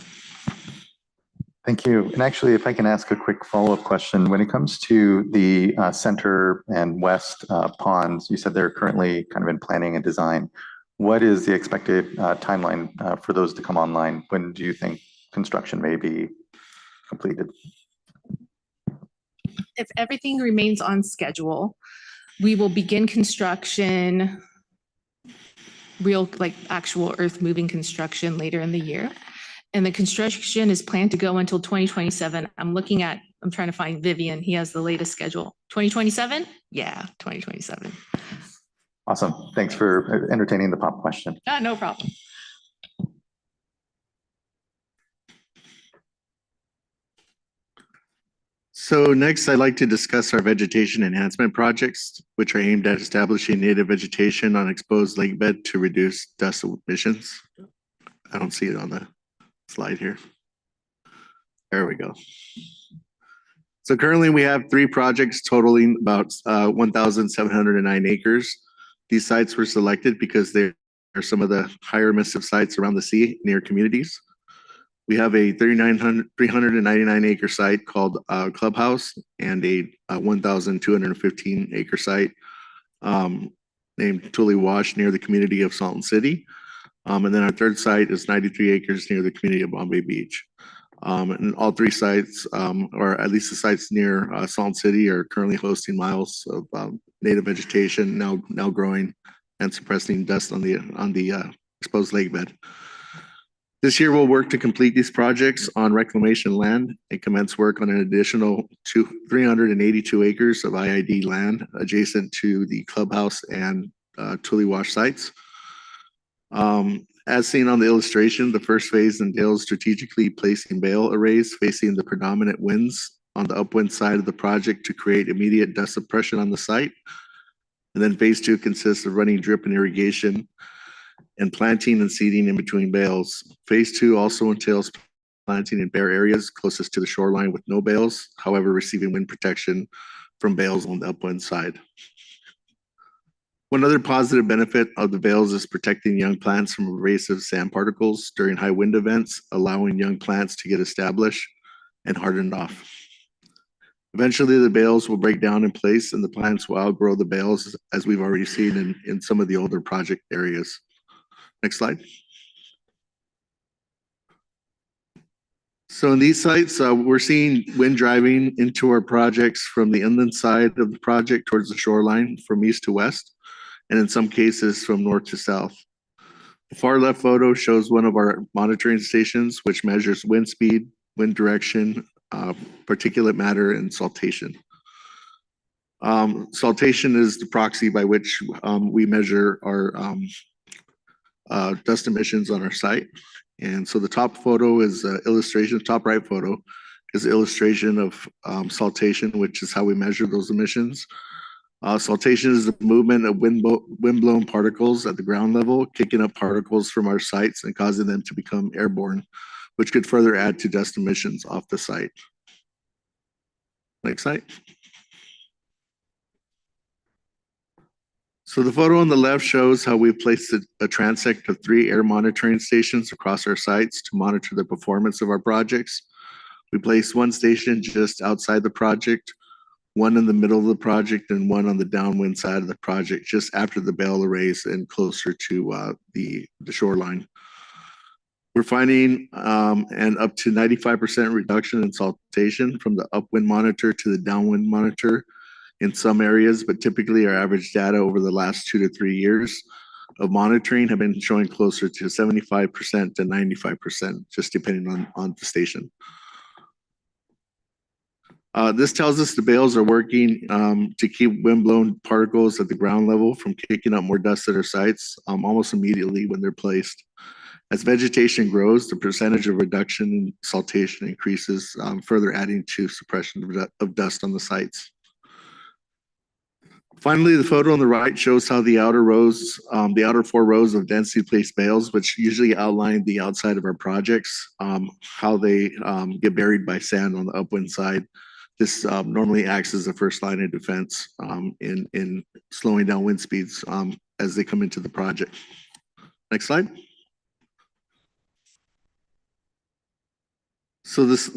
Thank you. And actually, if I can ask a quick follow-up question, when it comes to the center and west ponds, you said they're currently kind of in planning and design. What is the expected timeline for those to come online? When do you think construction may be completed? If everything remains on schedule, we will begin construction, real like actual earth moving construction later in the year. And the construction is planned to go until 2027. I'm trying to find Vivian. He has the latest schedule. 2027? Yeah, 2027. Awesome. Thanks for entertaining the pop question. No problem. So next, I'd like to discuss our vegetation enhancement projects, which are aimed at establishing native vegetation on exposed lake bed to reduce dust emissions. I don't see it on the slide here. There we go. So currently we have 3 projects totaling about 1,709 acres. These sites were selected because they are some of the higher emissive sites around the sea near communities. We have a 399 acre site called Clubhouse and a 1,215 acre site named Tully Wash near the community of Salton City. And then our third site is 93 acres near the community of Bombay Beach. And all 3 sites, or at least the sites near Salton City, are currently hosting miles of native vegetation now growing and suppressing dust on the exposed lake bed. This year, we'll work to complete these projects on reclamation land and commence work on an additional 382 acres of IID land adjacent to the Clubhouse and Tully Wash sites. As seen on the illustration, the first phase entails strategically placing bale arrays facing the predominant winds on the upwind side of the project to create immediate dust suppression on the site. And then phase 2 consists of running drip and irrigation and planting and seeding in between bales. Phase 2 also entails planting in bare areas closest to the shoreline with no bales, however, receiving wind protection from bales on the upwind side. One other positive benefit of the bales is protecting young plants from abrasive sand particles during high wind events, allowing young plants to get established and hardened off. Eventually, the bales will break down in place and the plants will outgrow the bales, as we've already seen in some of the older project areas. Next slide. So in these sites, we're seeing wind driving into our projects from the inland side of the project towards the shoreline from east to west, and in some cases from north to south. The far left photo shows one of our monitoring stations, which measures wind speed, wind direction, particulate matter, and saltation. Saltation is the proxy by which we measure our dust emissions on our site. And so the top photo is illustration, top right photo is illustration of saltation, which is how we measure those emissions. Saltation is the movement of wind-blown particles at the ground level, kicking up particles from our sites and causing them to become airborne, which could further add to dust emissions off the site. Next slide. So the photo on the left shows how we've placed a transect of 3 air monitoring stations across our sites to monitor the performance of our projects. We placed 1 station just outside the project, 1 in the middle of the project, and 1 on the downwind side of the project, just after the bale arrays and closer to the shoreline. We're finding an up to 95% reduction in saltation from the upwind monitor to the downwind monitor in some areas, but typically our average data over the last 2 to 3 years of monitoring have been showing closer to 75% to 95%, just depending on the station. This tells us the bales are working to keep windblown particles at the ground level from kicking up more dust at our sites almost immediately when they're placed. As vegetation grows, the percentage of reduction in saltation increases, further adding to suppression of dust on the sites. Finally, the photo on the right shows how the outer 4 rows of densely placed bales, which usually outline the outside of our projects, how they get buried by sand on the upwind side. This normally acts as a first line of defense in slowing down wind speeds as they come into the project. Next slide. So this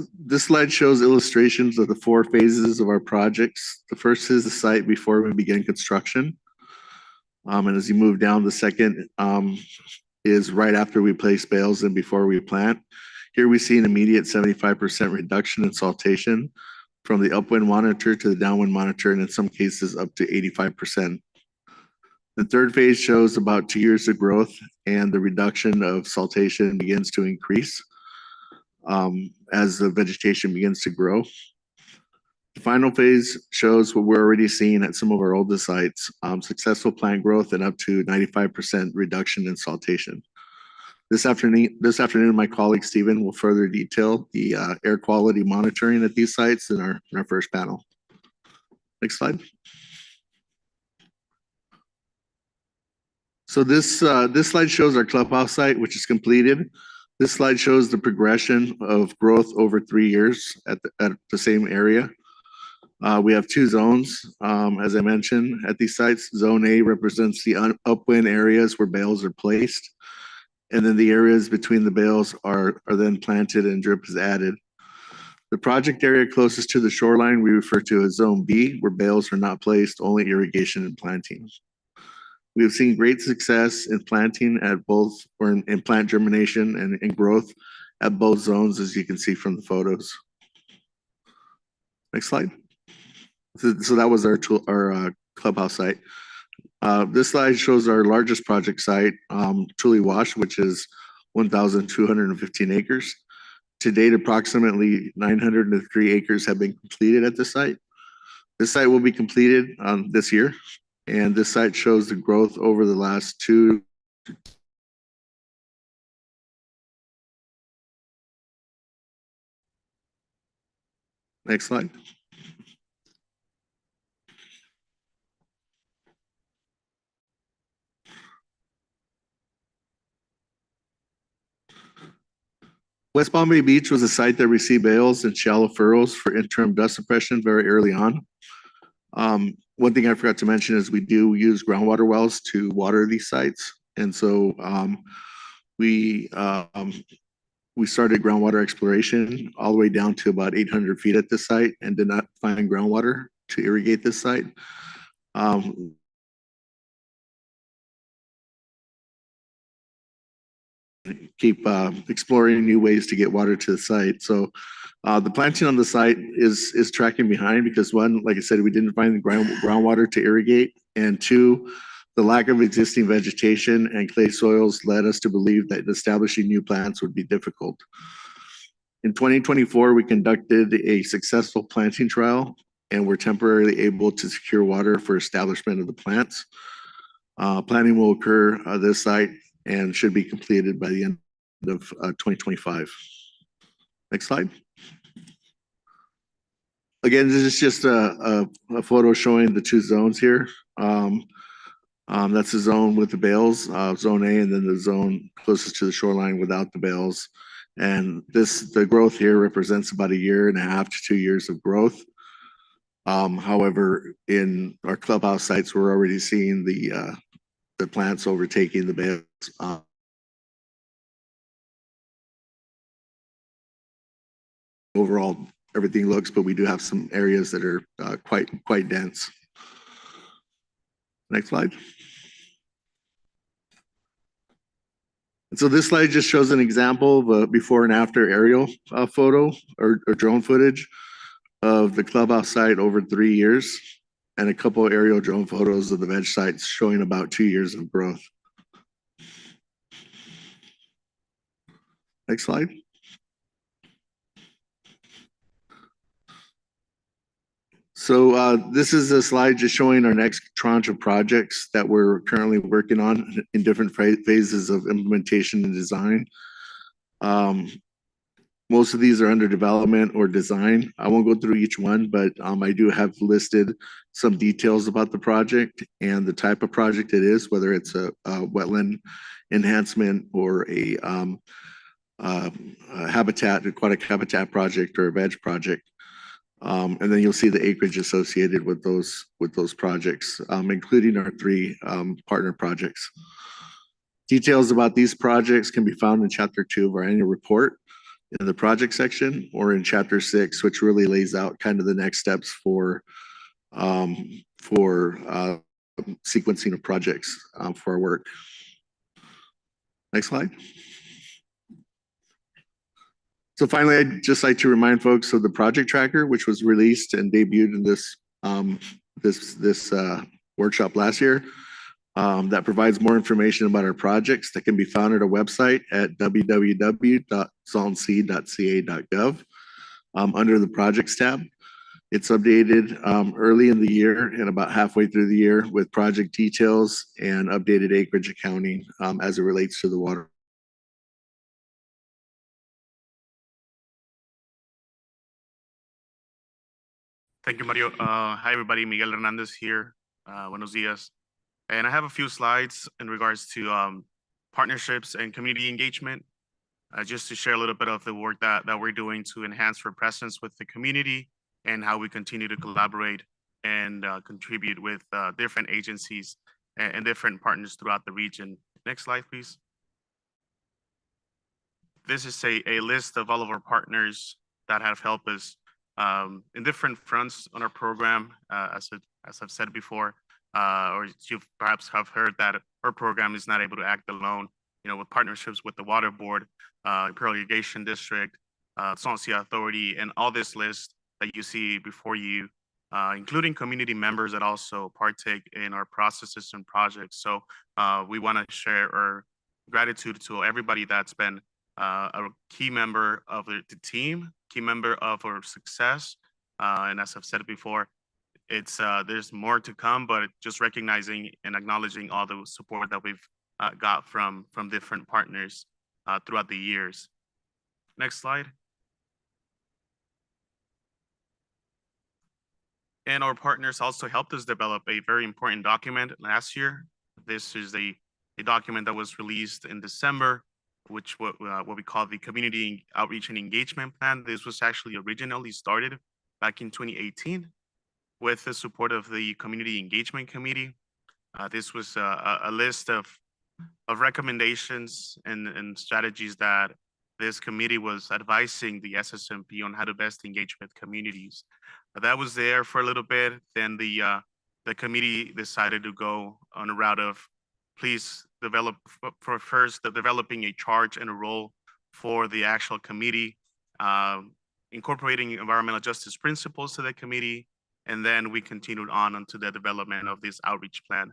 slide shows illustrations of the 4 phases of our projects. The first is the site before we begin construction. And as you move down, the second is right after we place bales and before we plant. Here we see an immediate 75% reduction in saltation from the upwind monitor to the downwind monitor, and in some cases up to 85%. The third phase shows about 2 years of growth, and the reduction of saltation begins to increase as the vegetation begins to grow. The final phase shows what we're already seeing at some of our oldest sites, successful plant growth and up to 95% reduction in saltation. This afternoon, my colleague Stephen will further detail the air quality monitoring at these sites in our first panel. Next slide. So this slide shows our clubhouse site, which is completed. This slide shows the progression of growth over 3 years at the same area. We have 2 zones, as I mentioned, at these sites. Zone A represents the upwind areas where bales are placed, and then the areas between the bales are then planted and drip is added. The project area closest to the shoreline we refer to as Zone B, where bales are not placed, only irrigation and planting. We have seen great success in planting at both, or in plant germination and growth at both zones, as you can see from the photos. Next slide. So that was our clubhouse site. This slide shows our largest project site, Truly Wash, which is 1,215 acres. To date, approximately 903 acres have been completed at this site. This site will be completed this year. And this site shows the growth over the last 2. Next slide. West Palm Bay Beach was a site that received bales and shallow furrows for interim dust suppression very early on. One thing I forgot to mention is we do use groundwater wells to water these sites. And so we started groundwater exploration all the way down to about 800 feet at this site and did not find groundwater to irrigate this site. Keep exploring new ways to get water to the site. So the planting on the site is tracking behind because 1, like I said, we didn't find the groundwater to irrigate, and 2, the lack of existing vegetation and clay soils led us to believe that establishing new plants would be difficult. In 2024, we conducted a successful planting trial and we're temporarily able to secure water for establishment of the plants. Planning will occur this site and should be completed by the end of 2025. Next slide. Again, this is just a photo showing the two zones here. That's the zone with the bales, zone A, and then the zone closest to the shoreline without the bales. And the growth here represents about 1.5 to 2 years of growth. However, in our clubhouse sites, we're already seeing the plants overtaking the bales. Overall, everything looks, but we do have some areas that are quite dense. Next slide. And so this slide just shows an example of a before and after aerial photo or drone footage of the clubhouse site over 3 years, and a couple of aerial drone photos of the veg sites showing about 2 years of growth. Next slide. So this is a slide just showing our next tranche of projects that we're currently working on in different phases of implementation and design. Most of these are under development or design. I won't go through each one, but I do have listed some details about the project and the type of project it is, whether it's a wetland enhancement or a aquatic habitat project or a veg project. And then you'll see the acreage associated with those projects, including our 3 partner projects. Details about these projects can be found in Chapter 2 of our annual report in the project section, or in Chapter 6, which really lays out kind of the next steps for sequencing of projects for our work. Next slide. So finally, I'd just like to remind folks of the project tracker, which was released and debuted in this workshop last year. That provides more information about our projects that can be found at our website at www.saltonsea.ca.gov under the projects tab. It's updated early in the year and about halfway through the year with project details and updated acreage accounting as it relates to the water. Thank you, Mario. Hi, everybody. Miguel Hernandez here. Buenos dias. And I have a few slides in regards to partnerships and community engagement, just to share a little bit of the work that we're doing to enhance our presence with the community and how we continue to collaborate and contribute with different agencies and different partners throughout the region. Next slide, please. This is a list of all of our partners that have helped us in different fronts on our program. As I've said before, or you perhaps have heard that our program is not able to act alone, with partnerships with the Water Board, Imperial Irrigation District, Salton Sea Authority, and all this list that you see before you, including community members that also partake in our processes and projects. So we want to share our gratitude to everybody that's been a key member of the team, key member of our success. And as I've said before, it's there's more to come, but just recognizing and acknowledging all the support that we've got from different partners throughout the years. Next slide. And our partners also helped us develop a very important document last year. This is a document that was released in December, which what we call the Community Outreach and Engagement Plan. This was actually originally started back in 2018 with the support of the Community Engagement Committee. This was a list of recommendations and strategies that this committee was advising the SSMP on how to best engage with communities. That was there for a little bit. Then the committee decided to go on a route of please develop developing a charge and a role for the actual committee, incorporating environmental justice principles to the committee, and then we continued on into the development of this outreach plan.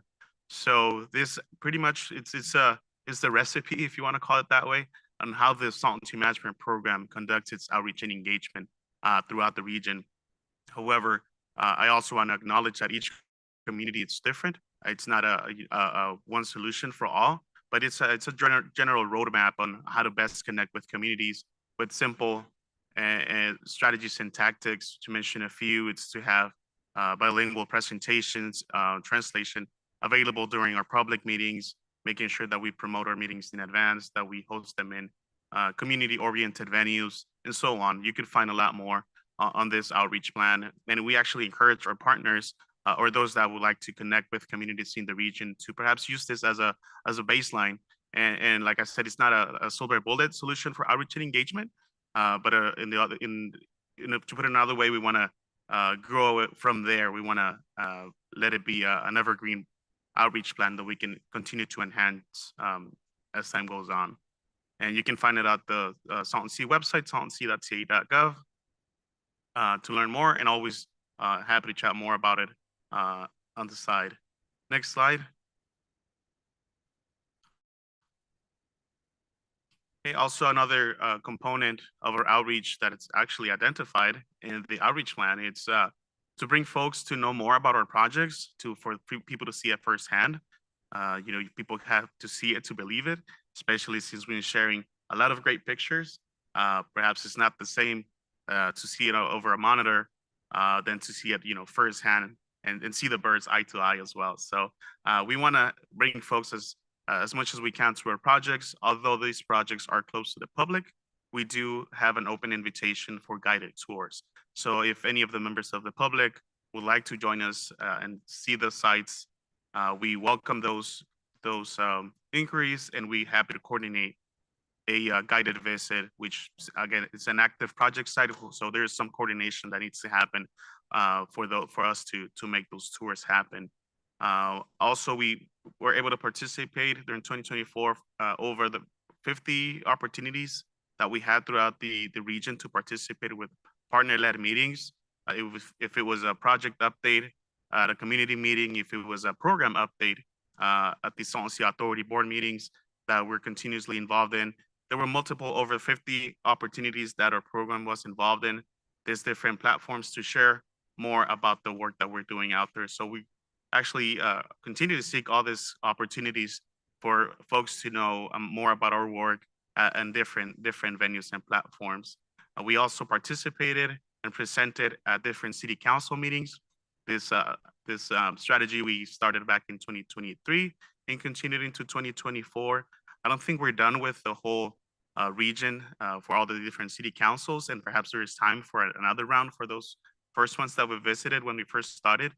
So this pretty much it's the recipe, if you want to call it that way, on how the Salton Sea Management Program conducts its outreach and engagement throughout the region. However, I also want to acknowledge that each community is different. It's not a one solution for all, but it's a general roadmap on how to best connect with communities with simple and strategies and tactics. To mention a few, it's to have bilingual presentations, translation available during our public meetings, making sure that we promote our meetings in advance, that we host them in community-oriented venues, and so on. You can find a lot more on this outreach plan. And we actually encourage our partners or those that would like to connect with communities in the region to perhaps use this as a baseline. And like I said, it's not a silver bullet solution for outreach and engagement, but to put it another way, we want to grow it from there. We want to let it be an evergreen outreach plan that we can continue to enhance as time goes on. And you can find it at the Salton Sea website, saltonsea.ca.gov, to learn more, and always happy to chat more about it on the side. Next slide. Okay, also another component of our outreach that it's actually identified in the outreach plan, it's to bring folks to know more about our projects, for people to see it firsthand. People have to see it to believe it, especially since we're sharing a lot of great pictures. Perhaps it's not the same to see it over a monitor than to see it, firsthand and see the birds eye to eye as well. So we want to bring folks as much as we can to our projects. Although these projects are close to the public, we do have an open invitation for guided tours. So if any of the members of the public would like to join us and see the sites, we welcome those inquiries, and we're happy to coordinate a guided visit, which again, it's an active project site. So there's some coordination that needs to happen for us to make those tours happen. Also, we were able to participate during 2024 over the 50 opportunities that we had throughout the region to participate with partner-led meetings. If it was a project update at a community meeting, if it was a program update at the Salton Sea Authority board meetings that we're continuously involved in, there were over 50 opportunities that our program was involved in. There's different platforms to share more about the work that we're doing out there. So we actually continue to seek all these opportunities for folks to know more about our work and different venues and platforms. We also participated and presented at different city council meetings. This strategy we started back in 2023 and continued into 2024. I don't think we're done with the whole region for all the different city councils, and perhaps there is time for another round for those first ones that we visited when we first started.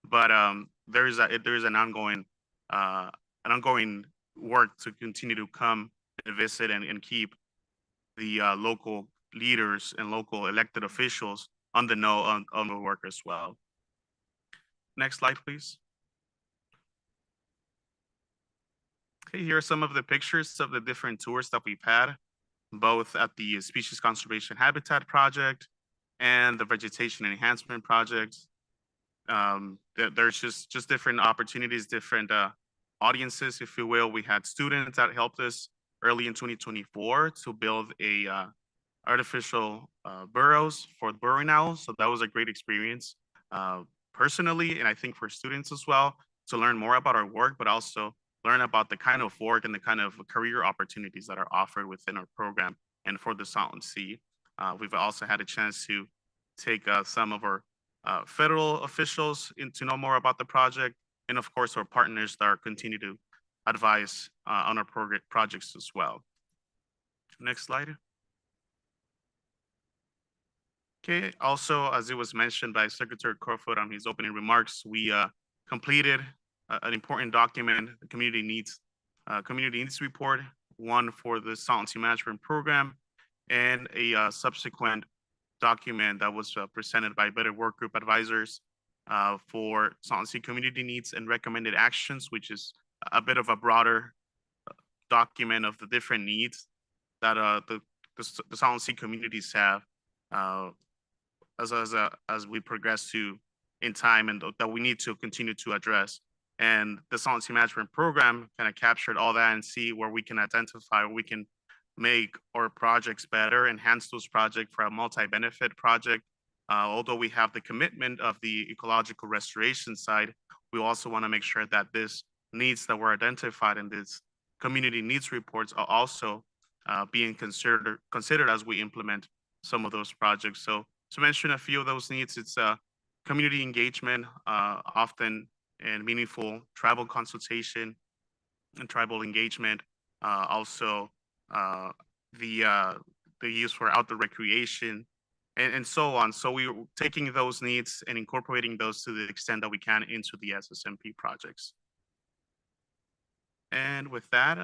But there is an ongoing work to continue to come and visit and keep the local leaders and local elected officials on the know on the work as well. Next slide, please. Okay, here are some of the pictures of the different tours that we've had, both at the Species Conservation Habitat Project and the Vegetation Enhancement Project. There's just different opportunities, different audiences, if you will. We had students that helped us early in 2024 to build a artificial burrows for the burrowing owls. So that was a great experience personally, and I think for students as well, to learn more about our work, but also learn about the kind of work and the kind of career opportunities that are offered within our program and for the Salton Sea. We've also had a chance to take some of our federal officials to know more about the project, and of course our partners that are continue to advise on our projects as well. Next slide. Okay, also, as it was mentioned by Secretary Corfoot on his opening remarks, we completed an important document, the community needs report, one for the Salton Sea Management Program, and a subsequent document that was presented by Better Work Group advisors for Salton Sea community needs and recommended actions, which is a bit of a broader document of the different needs that the Salton Sea communities have as we progress in time, and that we need to continue to address. And the Salton Sea Management Program kind of captured all that and see where we can identify, where we can make our projects better, enhance those projects for a multi-benefit project Although we have the commitment of the ecological restoration side, we also want to make sure that this needs that were identified in this community needs reports are also being considered as we implement some of those projects. So to mention a few of those needs, it's community engagement, often and meaningful tribal consultation and tribal engagement. Also, the use for outdoor recreation, and so on. So we're taking those needs and incorporating those to the extent that we can into the SSMP projects. And with that,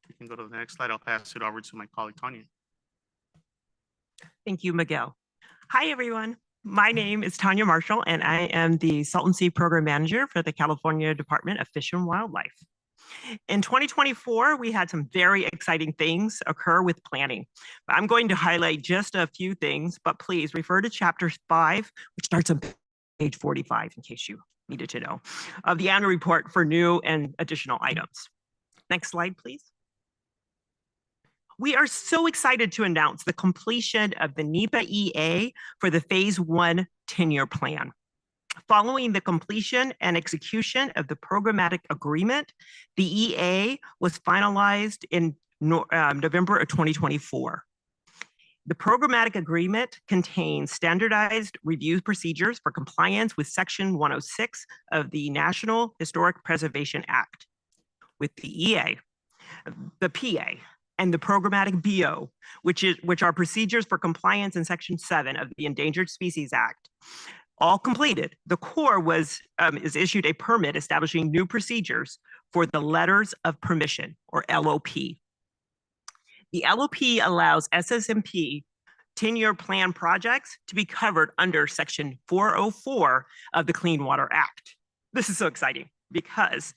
we can go to the next slide. I'll pass it over to my colleague, Tanya. Thank you, Miguel. Hi, everyone. My name is Tanya Marshall, and I am the Salton Sea Program Manager for the California Department of Fish and Wildlife. In 2024, we had some very exciting things occur with planning. I'm going to highlight just a few things, but please refer to Chapter 5, which starts on page 45, in case you needed to know, of the annual report for new and additional items. Next slide, please. We are so excited to announce the completion of the NEPA EA for the Phase 1 10-year plan. Following the completion and execution of the programmatic agreement, the EA was finalized in November of 2024. The programmatic agreement contains standardized review procedures for compliance with Section 106 of the National Historic Preservation Act. With the EA, the PA, and the programmatic BO, which are procedures for compliance in Section 7 of the Endangered Species Act, all completed, the Corps is issued a permit establishing new procedures for the letters of permission, or LOP. The LOP allows SSMP 10-year plan projects to be covered under Section 404 of the Clean Water Act. This is so exciting because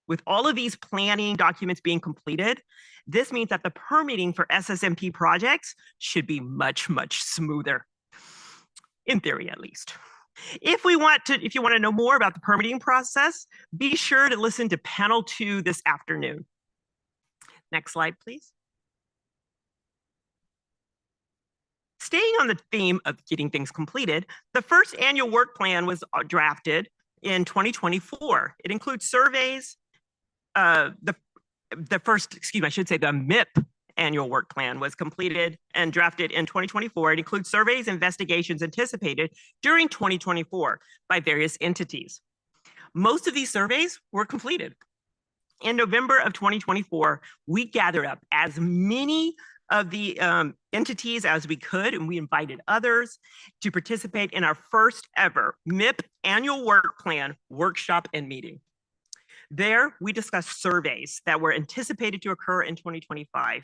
with all of these planning documents being completed, this means that the permitting for SSMP projects should be much, much smoother, in theory at least. If you want to know more about the permitting process, be sure to listen to panel 2 this afternoon. Next slide, please. Staying on the theme of getting things completed, the first annual work plan was drafted in 2024. It includes surveys. The MIP annual work plan was completed and drafted in 2024. It includes surveys, investigations anticipated during 2024 by various entities. Most of these surveys were completed. In November of 2024, we gathered up as many of the entities as we could, and we invited others to participate in our first ever MIP annual work plan workshop and meeting. There, we discussed surveys that were anticipated to occur in 2025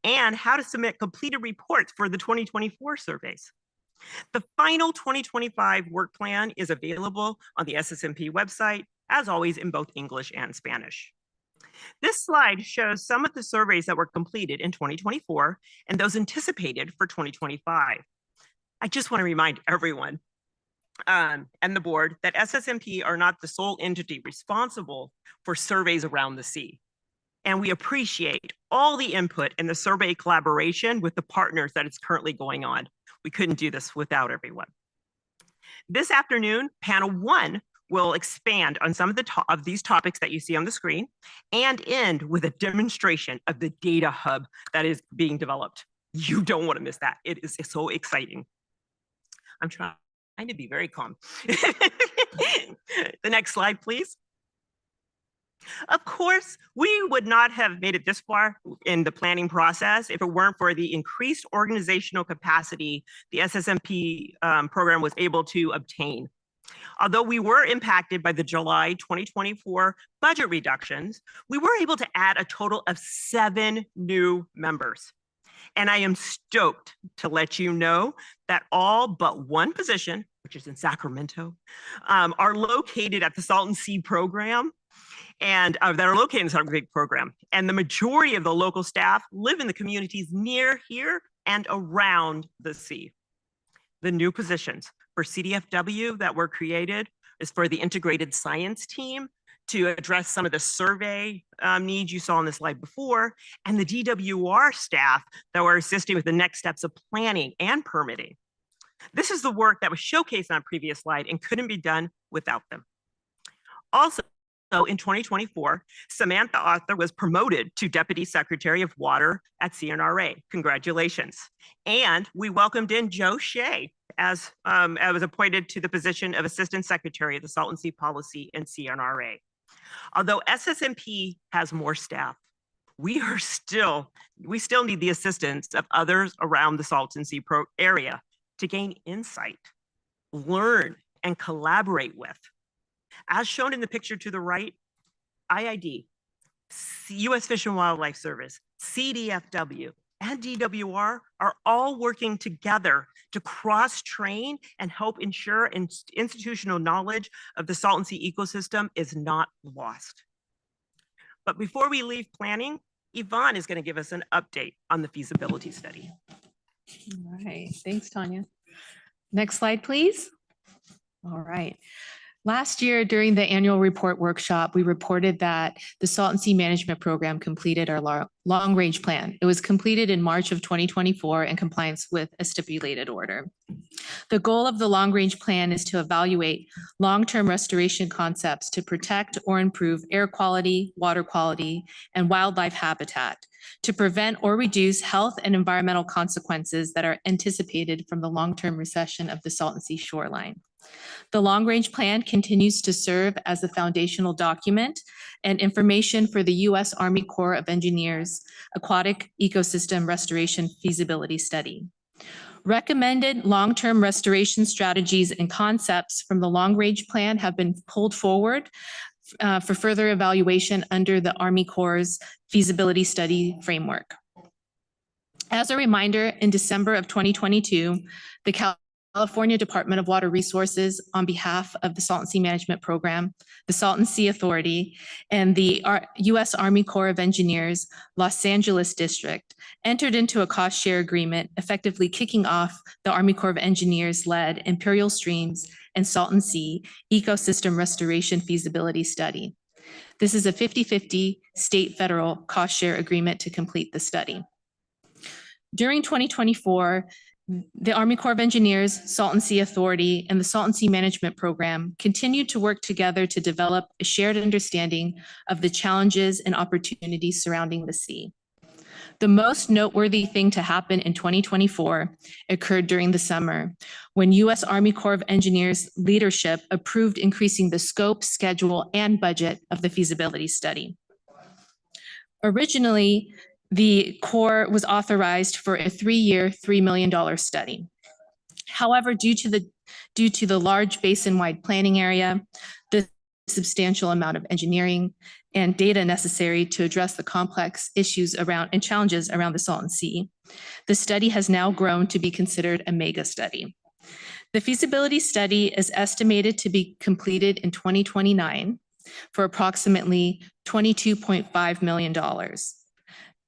and how to submit completed reports for the 2024 surveys. The final 2025 work plan is available on the SSMP website, as always, in both English and Spanish. This slide shows some of the surveys that were completed in 2024 and those anticipated for 2025. I just want to remind everyone and the board that SSMP are not the sole entity responsible for surveys around the sea. And we appreciate all the input and the survey collaboration with the partners that is currently going on. We couldn't do this without everyone. This afternoon, panel 1 will expand on some of these topics that you see on the screen and end with a demonstration of the data hub that is being developed. You don't want to miss that. It is so exciting. I'm trying to be very calm. The next slide, please. Of course, we would not have made it this far in the planning process if it weren't for the increased organizational capacity the SSMP program was able to obtain. Although we were impacted by the July 2024 budget reductions, we were able to add a total of 7 new members. And I am stoked to let you know that all but one position, which is in Sacramento, are located at the Salton Sea program and that are located in the Salton Sea program. And the majority of the local staff live in the communities near here and around the sea. The new positions for CDFW that were created is for the integrated science team to address some of the survey needs you saw on the slide before, and the DWR staff that were assisting with the next steps of planning and permitting. This is the work that was showcased on a previous slide and couldn't be done without them. Also, in 2024, Samantha Arthur was promoted to Deputy Secretary of Water at CNRA. Congratulations. And we welcomed in Joe Shea as was appointed to the position of Assistant Secretary of the Salton Sea Policy and CNRA. Although SSMP has more staff, we still need the assistance of others around the Salton Sea area to gain insight, learn, and collaborate with. As shown in the picture to the right, IID, U.S. Fish and Wildlife Service, CDFW, and DWR are all working together to cross-train and help ensure institutional knowledge of the Salton Sea ecosystem is not lost. But before we leave planning, Yvonne is going to give us an update on the feasibility study. All right, thanks, Tanya. Next slide, please. All right. Last year, during the annual report workshop, we reported that the Salton Sea Management Program completed our long-range plan. It was completed in March of 2024 in compliance with a stipulated order. The goal of the long-range plan is to evaluate long-term restoration concepts to protect or improve air quality, water quality, and wildlife habitat, to prevent or reduce health and environmental consequences that are anticipated from the long-term recession of the Salton Sea shoreline. The long-range plan continues to serve as the foundational document and information for the U.S. Army Corps of Engineers Aquatic Ecosystem Restoration Feasibility Study. Recommended long-term restoration strategies and concepts from the long-range plan have been pulled forward for further evaluation under the Army Corps' feasibility study framework. As a reminder, in December of 2022, the California Department of Water Resources, on behalf of the Salton Sea Management Program, the Salton Sea Authority, and the U.S. Army Corps of Engineers Los Angeles District, entered into a cost-share agreement, effectively kicking off the Army Corps of Engineers-led Imperial Streams and Salton Sea Ecosystem Restoration Feasibility Study. This is a 50-50 state-federal cost-share agreement to complete the study. During 2024, the Army Corps of Engineers, Salton Sea Authority, and the Salton Sea Management Program continued to work together to develop a shared understanding of the challenges and opportunities surrounding the sea. The most noteworthy thing to happen in 2024 occurred during the summer, when U.S. Army Corps of Engineers leadership approved increasing the scope, schedule, and budget of the feasibility study. Originally, the Corps was authorized for a 3-year, $3 million study. However, due to the large basin-wide planning area, the substantial amount of engineering and data necessary to address the complex issues around and challenges around the Salton Sea, the study has now grown to be considered a mega study. The feasibility study is estimated to be completed in 2029 for approximately $22.5 million.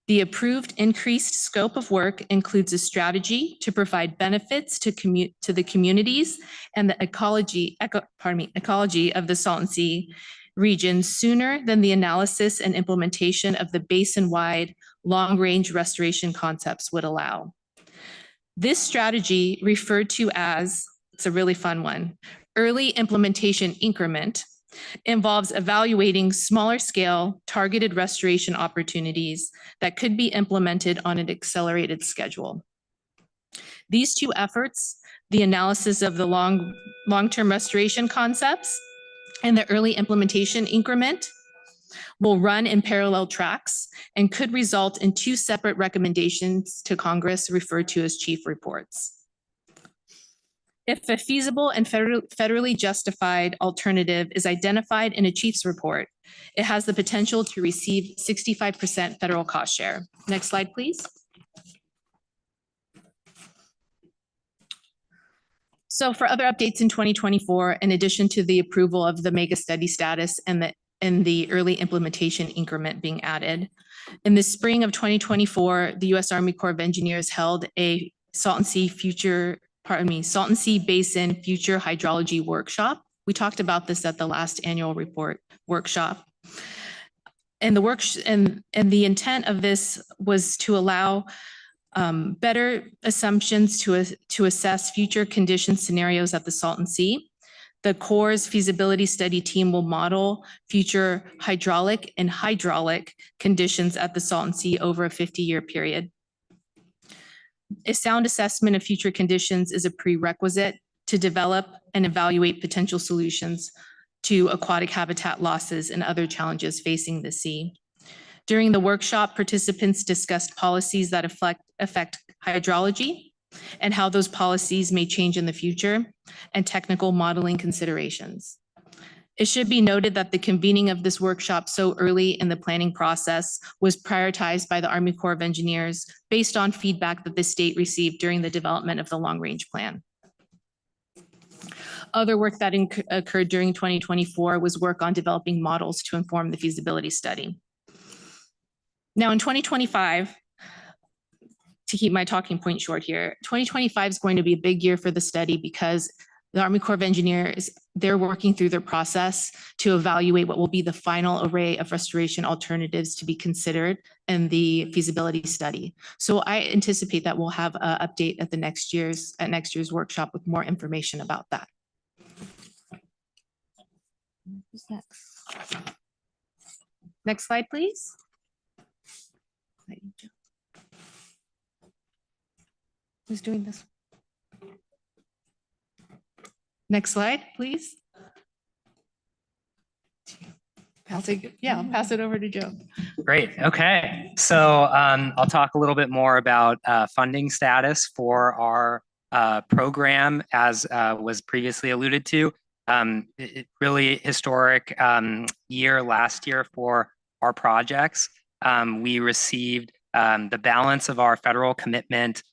The approved increased scope of work includes a strategy to provide benefits to the communities and the ecology of the Salton Sea region sooner than the analysis and implementation of the basin-wide long-range restoration concepts would allow. This strategy, referred to as, it's a really fun one, early implementation increment, involves evaluating smaller scale targeted restoration opportunities that could be implemented on an accelerated schedule. These two efforts, the analysis of the long-term restoration concepts and the early implementation increment, will run in parallel tracks and could result in 2 separate recommendations to Congress referred to as chief reports. If a feasible and federally justified alternative is identified in a chief's report, it has the potential to receive 65% federal cost share. Next slide, please. So for other updates in 2024, in addition to the approval of the mega study status and the early implementation increment being added, in the spring of 2024, the U.S. Army Corps of Engineers held a Salton Sea Basin Future Hydrology Workshop. We talked about this at the last annual report workshop. And the intent of this was to allow better assumptions to assess future condition scenarios at the Salton Sea. The Corps' feasibility study team will model future hydraulic and hydraulic conditions at the Salton Sea over a 50-year period. A sound assessment of future conditions is a prerequisite to develop and evaluate potential solutions to aquatic habitat losses and other challenges facing the sea. During the workshop, participants discussed policies that affect hydrology and how those policies may change in the future, and technical modeling considerations. It should be noted that the convening of this workshop so early in the planning process was prioritized by the Army Corps of Engineers based on feedback that the state received during the development of the long-range plan. Other work that occurred during 2024 was work on developing models to inform the feasibility study. Now in 2025, to keep my talking point short here, 2025 is going to be a big year for the study because the Army Corps of Engineers, they're working through their process to evaluate what will be the final array of restoration alternatives to be considered in the feasibility study. So I anticipate that we'll have an update at next year's workshop with more information about that. Who's next? Next slide, please. Who's doing this? Next slide, please. I'll pass it over to Joe. Great. Okay. So I'll talk a little bit more about funding status for our program, as was previously alluded to. Really historic year last year for our projects. We received the balance of our federal commitment,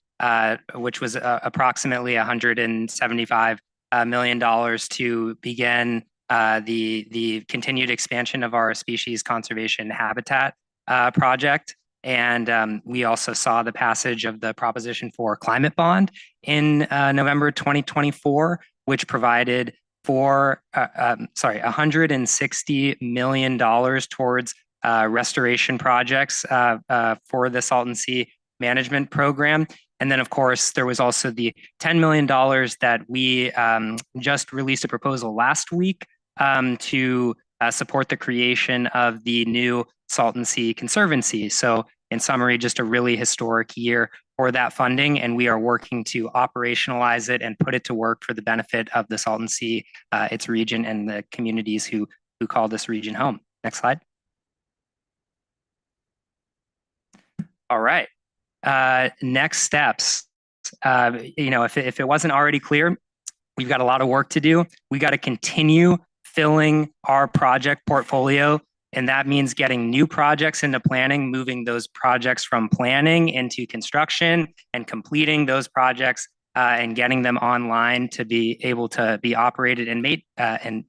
which was approximately $175 million to begin the continued expansion of our species conservation habitat project. And we also saw the passage of the Proposition 4 Climate Bond in November 2024, which provided $160 million towards restoration projects for the Salton Sea Management Program. And then, of course, there was also the $10 million that we just released a proposal last week to support the creation of the new Salton Sea Conservancy. So in summary, just a really historic year for that funding, and we are working to operationalize it and put it to work for the benefit of the Salton Sea, its region, and the communities who call this region home. Next slide. All right. Next steps. If it wasn't already clear, we've got a lot of work to do. We got to continue filling our project portfolio, and that means getting new projects into planning, moving those projects from planning into construction, and completing those projects and getting them online to be able to be operated and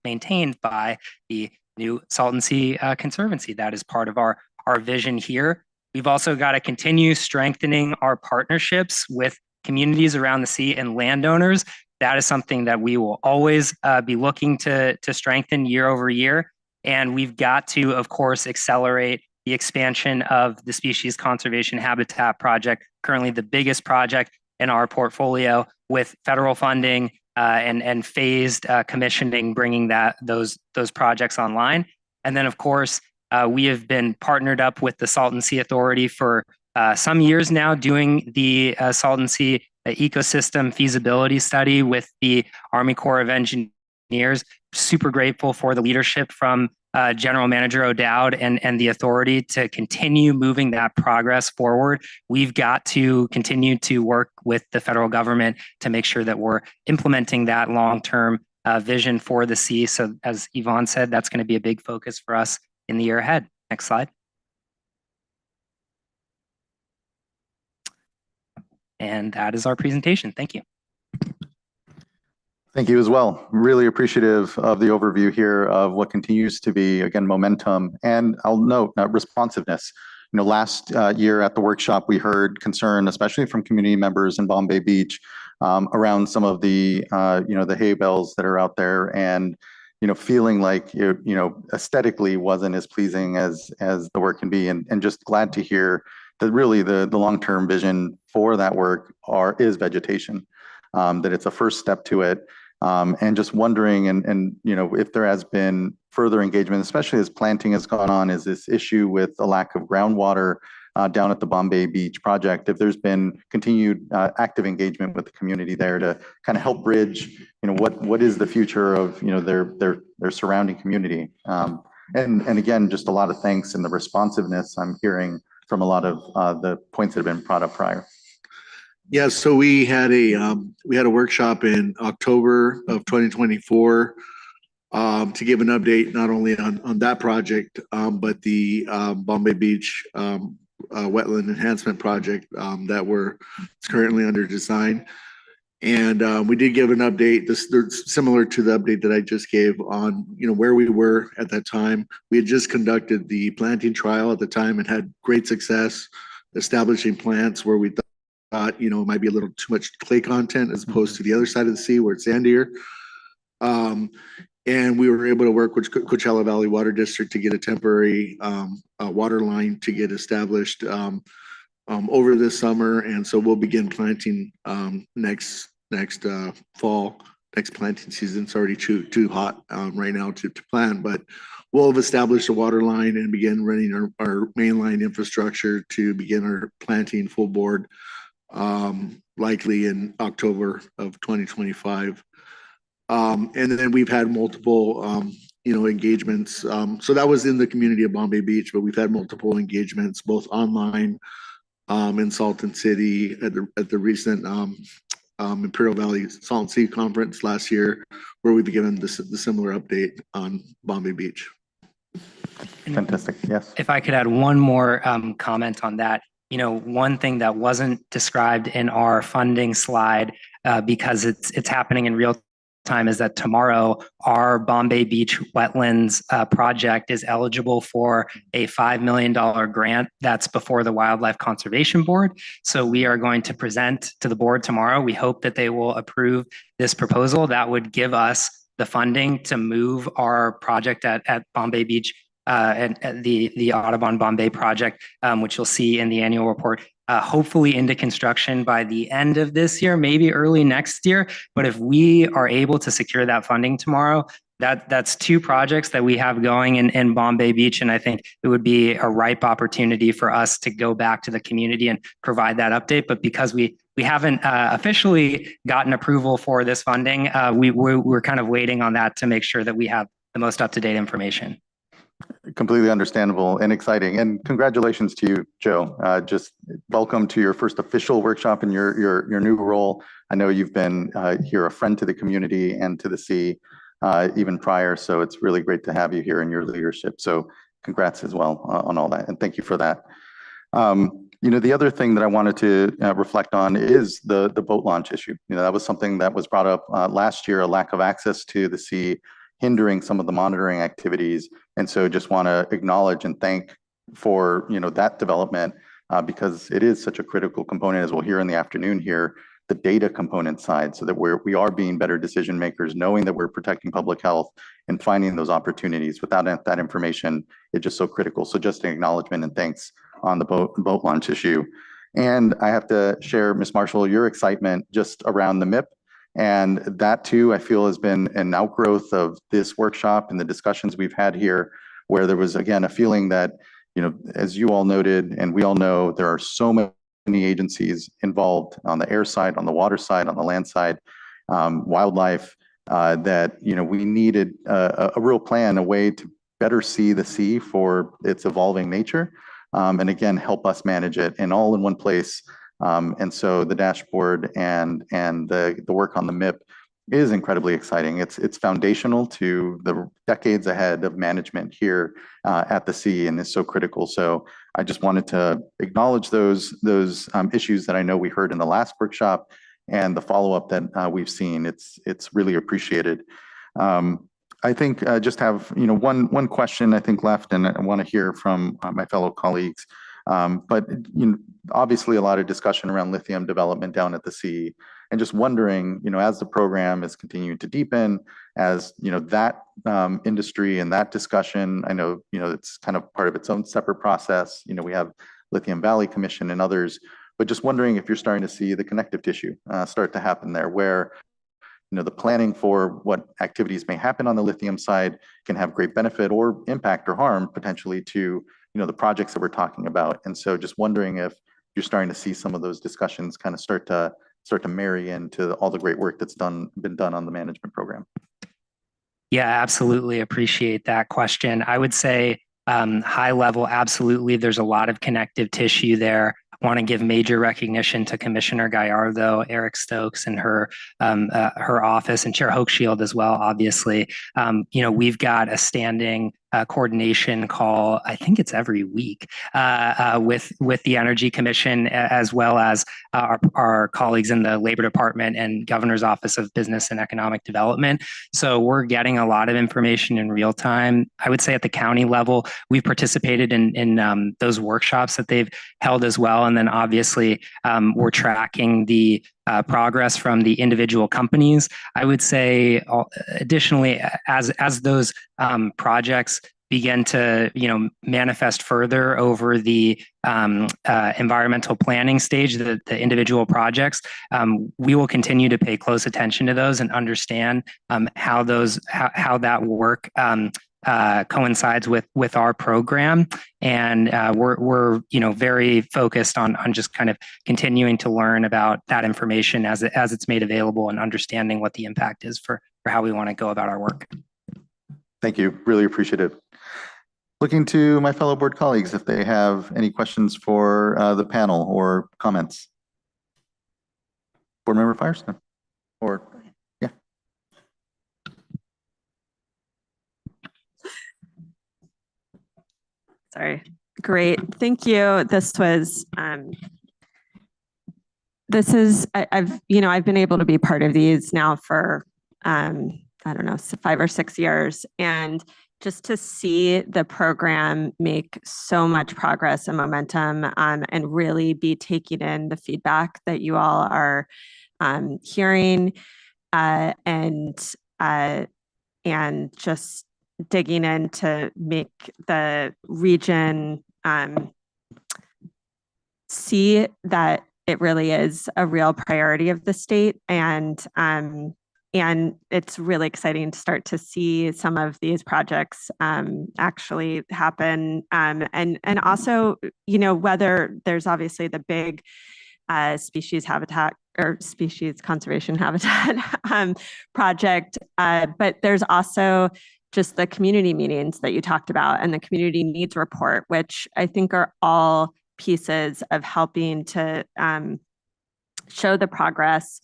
maintained by the new Salton Sea Conservancy. That is part of our vision here. We've also got to continue strengthening our partnerships with communities around the sea and landowners. That is something that we will always be looking to strengthen year over year. And we've got to, of course, accelerate the expansion of the Species Conservation Habitat Project, currently the biggest project in our portfolio, with federal funding and phased commissioning, bringing those projects online. And then, of course, we have been partnered up with the Salton Sea Authority for some years now, doing the Salton Sea ecosystem feasibility study with the Army Corps of Engineers. Super grateful for the leadership from General Manager O'Dowd and the authority to continue moving that progress forward. We've got to continue to work with the federal government to make sure that we're implementing that long-term vision for the sea. So as Yvonne said, that's going to be a big focus for us in the year ahead. Next slide. And that is our presentation. Thank you. Thank you as well. Really appreciative of the overview here of what continues to be, again, momentum. And I'll note responsiveness. Last year at the workshop, we heard concern, especially from community members in Bombay Beach, around some of the, the hay bales that are out there, and feeling like aesthetically wasn't as pleasing as the work can be, and just glad to hear really the long-term vision for that work is vegetation, that it's a first step to it. And just wondering, and if there has been further engagement, especially as planting has gone on, is this issue with the lack of groundwater down at the Bombay Beach project, if there's been continued active engagement with the community there to kind of help bridge, what is the future of, their surrounding community. And again, just a lot of thanks and the responsiveness I'm hearing from a lot of the points that have been brought up prior. Yeah, so we had a workshop in October of 2024 to give an update not only on that project, but the Bombay Beach wetland enhancement project it's currently under design. And we did give an update. There's similar to the update that I just gave on where we were at that time. We had just conducted the planting trial at the time and had great success establishing plants where we thought it might be a little too much clay content as opposed to the other side of the sea where it's sandier. And we were able to work with Coachella Valley Water District to get a temporary water line to get established over this summer. And so we'll begin planting next fall. Next planting season. It's already too hot right now to plant, but we'll have established a water line and begin running our mainline infrastructure to begin our planting full board, likely in October of 2025. And then we've had multiple, engagements. So that was in the community of Bombay Beach, but we've had multiple engagements, both online in Salton City at the recent Imperial Valley Salton Sea Conference last year, where we've given the similar update on Bombay Beach. Fantastic. Yes. If I could add one more comment on that. One thing that wasn't described in our funding slide because it's happening in real time is that tomorrow our Bombay Beach wetlands project is eligible for a $5 million grant that's before the Wildlife Conservation Board. So we are going to present to the board tomorrow. We hope that they will approve this proposal. That would give us the funding to move our project at Bombay Beach and the Audubon Bombay project, which you'll see in the annual report, hopefully into construction by the end of this year, maybe early next year. But if we are able to secure that funding tomorrow, that's two projects that we have going in Bombay Beach. And I think it would be a ripe opportunity for us to go back to the community and provide that update. But because we haven't officially gotten approval for this funding, we're kind of waiting on that to make sure that we have the most up-to-date information. Completely understandable and exciting. And congratulations to you, Joe. Just welcome to your first official workshop in your new role. I know you've been here a friend to the community and to the sea even prior. So it's really great to have you here in your leadership. So congrats as well on all that. And thank you for that. The other thing that I wanted to reflect on is the boat launch issue. That was something that was brought up last year, a lack of access to the sea hindering some of the monitoring activities. And so just want to acknowledge and thank for that development because it is such a critical component, as we'll hear in the afternoon here, the data component side, so that we are being better decision makers, knowing that we're protecting public health and finding those opportunities. Without that information, it's just so critical. So just an acknowledgement and thanks on the boat launch issue. And I have to share, Ms. Marshall, your excitement just around the MIP. And that too, I feel, has been an outgrowth of this workshop and the discussions we've had here, where there was, again, a feeling that, as you all noted, and we all know, there are so many agencies involved on the air side, on the water side, on the land side, wildlife, that, we needed a real plan, a way to better see the sea for its evolving nature, and again, help us manage it, and all in one place. And so the dashboard and the work on the MIP is incredibly exciting. It's foundational to the decades ahead of management here at the sea, and is so critical. So I just wanted to acknowledge those issues that I know we heard in the last workshop and the follow-up that we've seen. It's really appreciated. I think just have one question I think left, and I want to hear from my fellow colleagues. But obviously a lot of discussion around lithium development down at the sea, and just wondering, as the program is continuing to deepen, as that industry and that discussion, I know it's kind of part of its own separate process. We have Lithium Valley Commission and others, but just wondering if you're starting to see the connective tissue start to happen there, where the planning for what activities may happen on the lithium side can have great benefit or impact or harm potentially to the projects that we're talking about. And so just wondering if you're starting to see some of those discussions kind of start to marry into all the great work that's been done on the management program. Yeah, absolutely appreciate that question. I would say high level, absolutely. There's a lot of connective tissue there. Want to give major recognition to Commissioner Gallardo, Eric Stokes, and her office, and Chair Hochschild as well. Obviously, we've got a standing coordination call. I think it's every week with the Energy Commission, as well as our colleagues in the Labor Department and Governor's Office of Business and Economic Development. So we're getting a lot of information in real time. I would say at the county level, we've participated in those workshops that they've held as well. And then obviously we're tracking the progress from the individual companies. I would say additionally, as those projects begin to manifest further over the environmental planning stage, the individual projects, we will continue to pay close attention to those and understand how that work coincides with our program. And we're very focused on just kind of continuing to learn about that information as it's made available and understanding what the impact is for how we want to go about our work. Thank you. Really appreciate it. Looking to my fellow board colleagues if they have any questions for the panel or comments. Board Member Firestone, or yeah. Sorry. Great. Thank you. I've been able to be part of these now for, I don't know, 5 or 6 years. And just to see the program make so much progress and momentum and really be taking in the feedback that you all are hearing and just digging in to make the region see that it really is a real priority of the state. And it's really exciting to start to see some of these projects actually happen. And also, whether there's obviously the big species habitat or species conservation habitat project, but there's also just the community meetings that you talked about and the community needs report, which I think are all pieces of helping to show the progress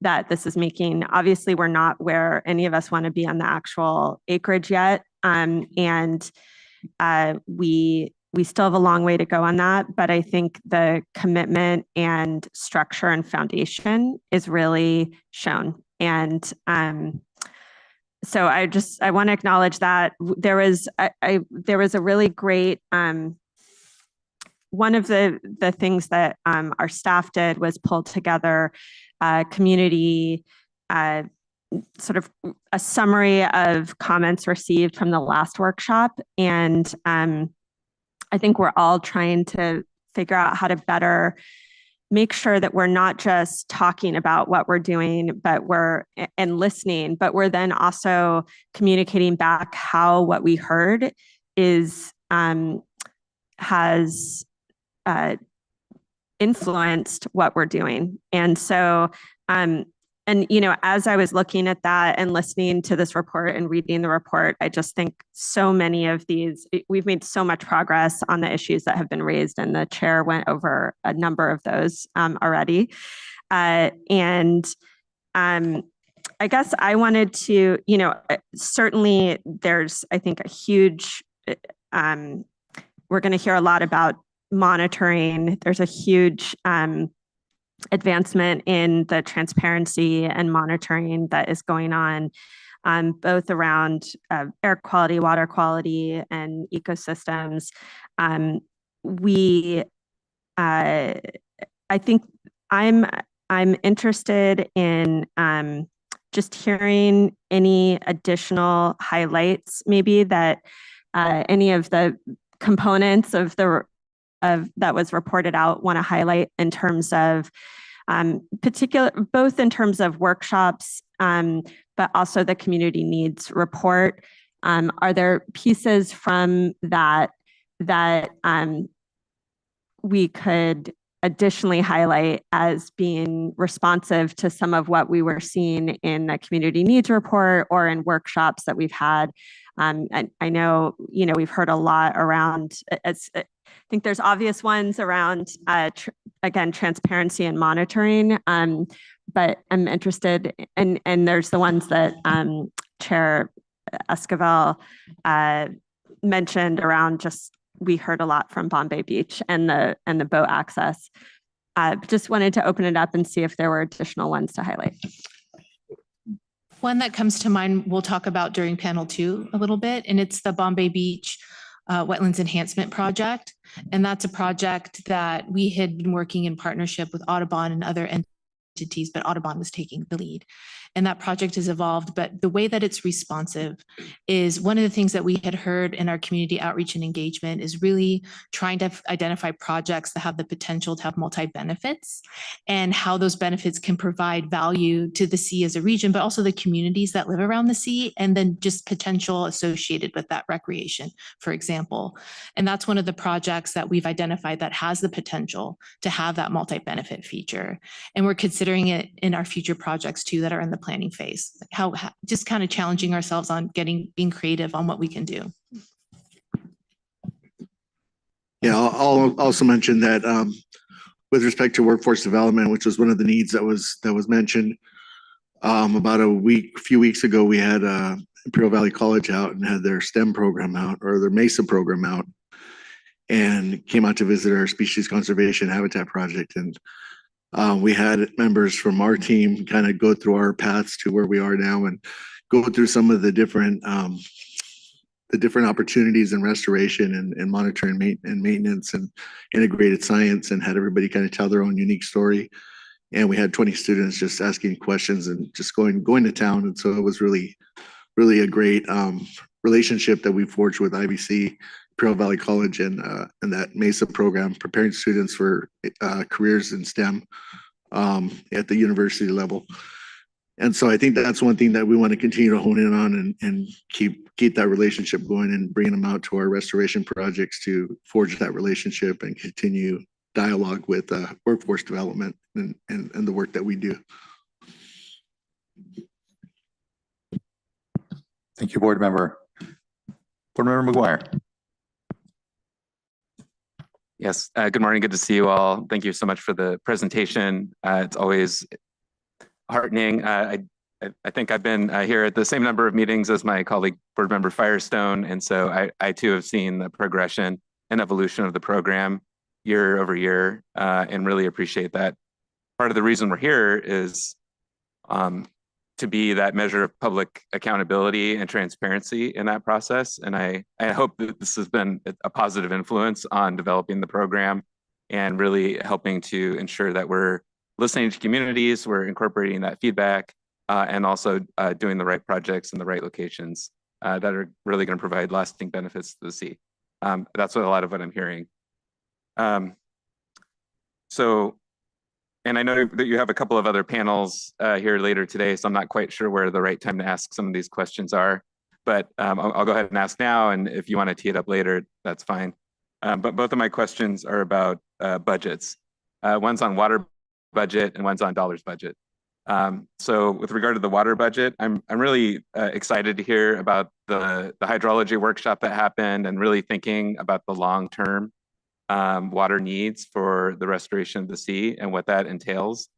that this is making. Obviously, we're not where any of us want to be on the actual acreage yet. And we still have a long way to go on that, but I think the commitment and structure and foundation is really shown. And so I want to acknowledge that there was a really great, one of the things that our staff did was pull together community, sort of a summary of comments received from the last workshop. And I think we're all trying to figure out how to better make sure that we're not just talking about what we're doing, and listening, but we're then also communicating back how what we heard has influenced what we're doing. And so, as I was looking at that and listening to this report and reading the report, I just think so many of these, we've made so much progress on the issues that have been raised, and the chair went over a number of those already. I guess I wanted to, certainly there's, I think, a huge, we're going to hear a lot about monitoring. There's a huge advancement in the transparency and monitoring that is going on, both around air quality, water quality, and ecosystems. I think I'm interested in just hearing any additional highlights, maybe that any of the components of the that was reported out want to highlight in terms of both in terms of workshops, but also the community needs report. Are there pieces from that we could additionally highlight as being responsive to some of what we were seeing in the community needs report or in workshops that we've had? And I know, we've heard a lot around, I think there's obvious ones around, again, transparency and monitoring, but I'm interested, and there's the ones that Chair Esquivel mentioned around just, we heard a lot from Bombay Beach and the boat access. Just wanted to open it up and see if there were additional ones to highlight. One that comes to mind, we'll talk about during panel 2 a little bit, and it's the Bombay Beach Wetlands Enhancement Project. And that's a project that we had been working in partnership with Audubon and other entities, but Audubon was taking the lead. And that project has evolved, but the way that it's responsive is one of the things that we had heard in our community outreach and engagement is really trying to identify projects that have the potential to have multi-benefits and how those benefits can provide value to the sea as a region, but also the communities that live around the sea, and then just potential associated with that recreation, for example. And that's one of the projects that we've identified that has the potential to have that multi-benefit feature. And we're considering it in our future projects too that are in the planning phase. How just kind of challenging ourselves on being creative on what we can do. Yeah, I'll also mention that with respect to workforce development, which was one of the needs that was mentioned, about a few weeks ago, we had Imperial Valley College out and had their STEM program out, or their MESA program out, and came out to visit our species conservation habitat project. And we had members from our team kind of go through our paths to where we are now and go through some of the different opportunities in restoration and monitoring and maintenance and integrated science, and had everybody kind of tell their own unique story. And we had 20 students just asking questions and just going to town. And so it was really, really a great relationship that we forged with IVC, Imperial Valley College, and that MESA program, preparing students for careers in STEM at the university level. And so I think that's one thing that we want to continue to hone in on and keep that relationship going, and bringing them out to our restoration projects to forge that relationship and continue dialogue with workforce development and the work that we do. Thank you, Board Member. Board Member McGuire. Yes, good morning. Good to see you all. Thank you so much for the presentation. It's always heartening. I think I've been here at the same number of meetings as my colleague, Board Member Firestone. And so I too have seen the progression and evolution of the program year over year, and really appreciate that. Part of the reason we're here is to be that measure of public accountability and transparency in that process. And I hope that this has been a positive influence on developing the program and really helping to ensure that we're listening to communities, we're incorporating that feedback, and also doing the right projects in the right locations that are really going to provide lasting benefits to the sea. That's what a lot of what I'm hearing. And I know that you have a couple of other panels here later today, so I'm not quite sure where the right time to ask some of these questions are, but I'll go ahead and ask now, and if you want to tee it up later, that's fine. But both of my questions are about budgets. One's on water budget and one's on dollars budget. So with regard to the water budget, I'm really excited to hear about the hydrology workshop that happened, and really thinking about the long-term water needs for the restoration of the sea and what that entails.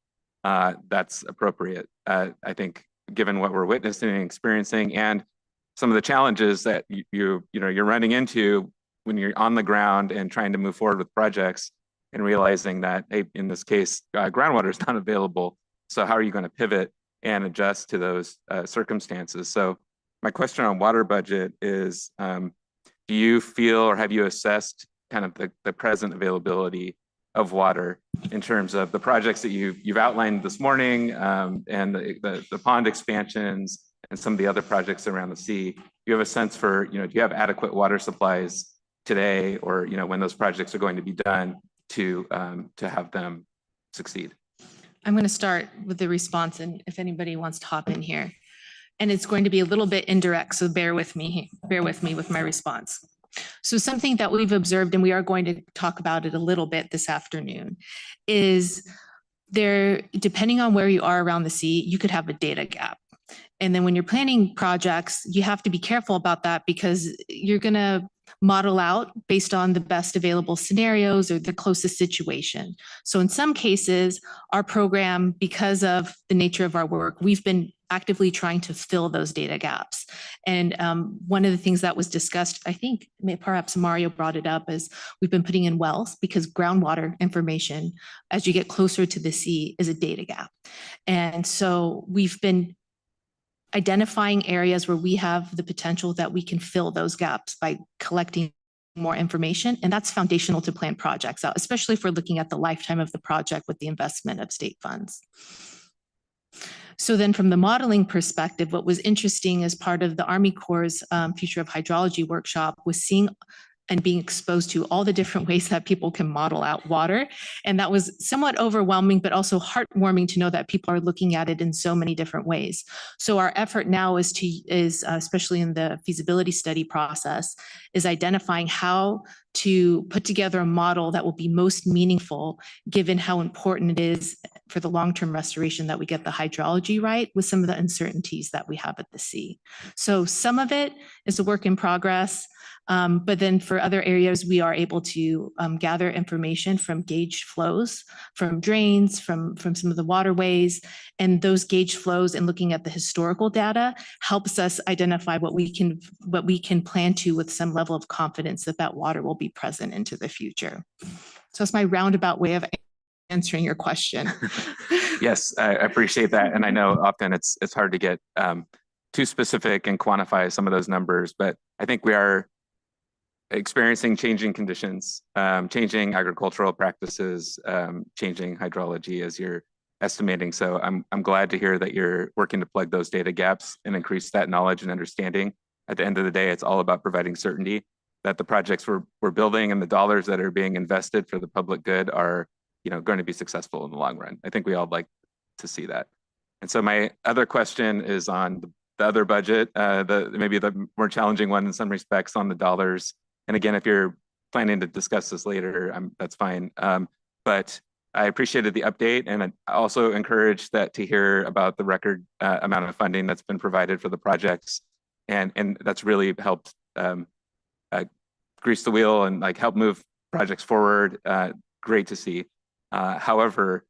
That's appropriate. I think given what we're witnessing and experiencing, and some of the challenges that you're running into when you're on the ground and trying to move forward with projects, and realizing that, hey, in this case, groundwater is not available. So how are you going to pivot and adjust to those circumstances? So my question on water budget is, do you feel, or have you assessed kind of the present availability of water in terms of the projects that you've outlined this morning, and the pond expansions and some of the other projects around the sea? Do you have a sense for, do you have adequate water supplies today, or when those projects are going to be done to have them succeed? I'm going to start with the response, and if anybody wants to hop in here. And it's going to be a little bit indirect, so bear with me with my response. So something that we've observed, and we are going to talk about it a little bit this afternoon, is there, depending on where you are around the sea, you could have a data gap. And then when you're planning projects, you have to be careful about that, because you're going to model out based on the best available scenarios or the closest situation. So in some cases, our program, because of the nature of our work, we've been actively trying to fill those data gaps. And one of the things that was discussed, I think perhaps Mario brought it up, is we've been putting in wells, because groundwater information, as you get closer to the sea, is a data gap. And so we've been identifying areas where we have the potential that we can fill those gaps by collecting more information. And that's foundational to plan projects out, especially if we're looking at the lifetime of the project with the investment of state funds. So then from the modeling perspective, what was interesting as part of the Army Corps' Future of Hydrology workshop was seeing and being exposed to all the different ways that people can model out water. And that was somewhat overwhelming, but also heartwarming to know that people are looking at it in so many different ways. So our effort now is especially in the feasibility study process, is identifying how to put together a model that will be most meaningful, given how important it is for the long-term restoration that we get the hydrology right, with some of the uncertainties that we have at the sea. So some of it is a work in progress. But then for other areas, we are able to gather information from gauged flows, from drains, from some of the waterways, and those gauged flows and looking at the historical data helps us identify what we can plan to with some level of confidence that that water will be present into the future. So that's my roundabout way of answering your question. Yes, I appreciate that. And I know often it's hard to get too specific and quantify some of those numbers, but I think we are experiencing changing conditions, changing agricultural practices, changing hydrology as you're estimating. So I'm glad to hear that you're working to plug those data gaps and increase that knowledge and understanding. At the end of the day, it's all about providing certainty that the projects we're building and the dollars that are being invested for the public good are going to be successful in the long run. I think we all like to see that. And so my other question is on the other budget, maybe the more challenging one in some respects, on the dollars. And again, if you're planning to discuss this later, that's fine. But I appreciated the update, and I also encouraged that to hear about the record amount of funding that's been provided for the projects, and that's really helped grease the wheel and help move projects forward. Great to see. However,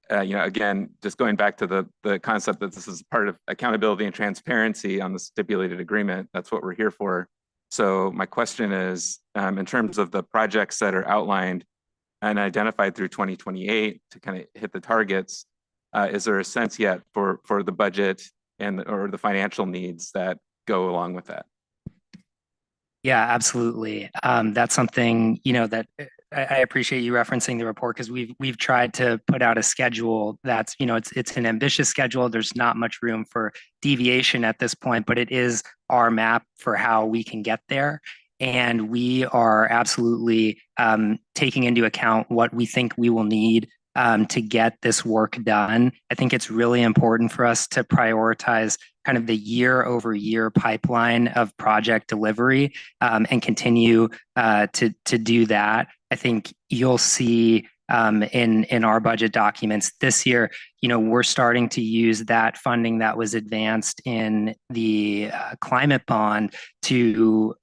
again, just going back to the concept that this is part of accountability and transparency on the stipulated agreement, that's what we're here for. So my question is, in terms of the projects that are outlined and identified through 2028 to kind of hit the targets, is there a sense yet for the budget or the financial needs that go along with that? Yeah, absolutely. That's something, that I appreciate you referencing the report, because we've tried to put out a schedule that's, it's an ambitious schedule. There's not much room for deviation at this point, but it is our map for how we can get there. And we are absolutely taking into account what we think we will need to get this work done. I think it's really important for us to prioritize kind of the year-over-year pipeline of project delivery and continue to do that. I think you'll see in our budget documents this year, we're starting to use that funding that was advanced in the climate bond to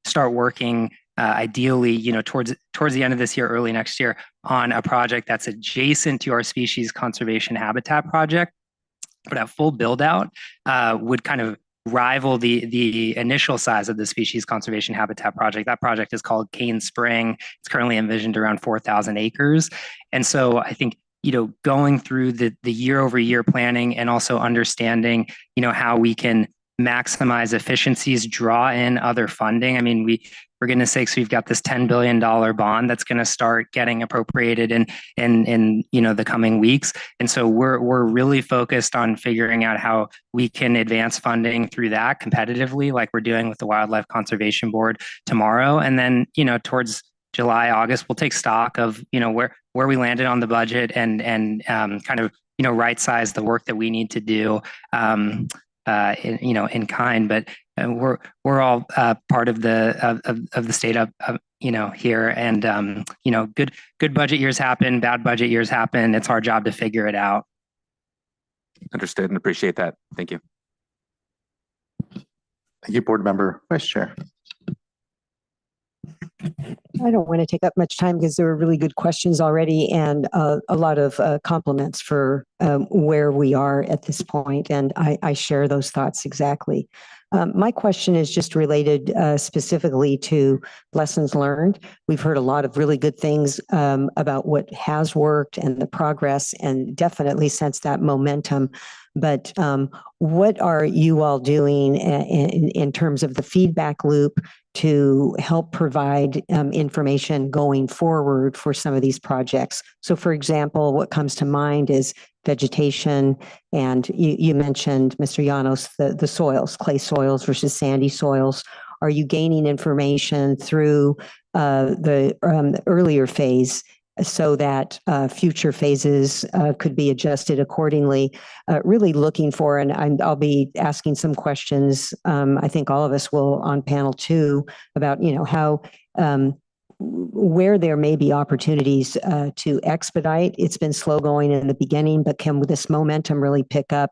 start working ideally, towards the end of this year, early next year, on a project that's adjacent to our species conservation habitat project. But at full build out would kind of rival the initial size of the species conservation habitat project. That project is called Cane Spring. It's currently envisioned around 4,000 acres. And so I think, going through the year-over-year planning and also understanding, how we can maximize efficiencies, draw in other funding. I mean, for goodness sakes, we've got this $10 billion bond that's going to start getting appropriated in the coming weeks. And so we're really focused on figuring out how we can advance funding through that competitively, like we're doing with the Wildlife Conservation Board tomorrow. And then, towards July, August, we'll take stock of, where we landed on the budget and kind of, right size the work that we need to do, in kind. But we're all part of the state of here, and good budget years happen, bad budget years happen. It's our job to figure it out. Understood and appreciate that. Thank you. Thank you, Board Member Vice Chair. I don't want to take up much time because there were really good questions already and a lot of compliments for where we are at this point. And I share those thoughts exactly. My question is just related specifically to lessons learned. We've heard a lot of really good things about what has worked and the progress, and definitely sense that momentum. But what are you all doing in terms of the feedback loop to help provide information going forward for some of these projects? So for example, what comes to mind is vegetation, and you mentioned, Mr. Llanos, the soils, clay soils versus sandy soils. Are you gaining information through the earlier phase so that future phases could be adjusted accordingly? Really looking for, and I'll be asking some questions, I think all of us will on panel 2, about how where there may be opportunities to expedite. It's been slow going in the beginning, but can this momentum really pick up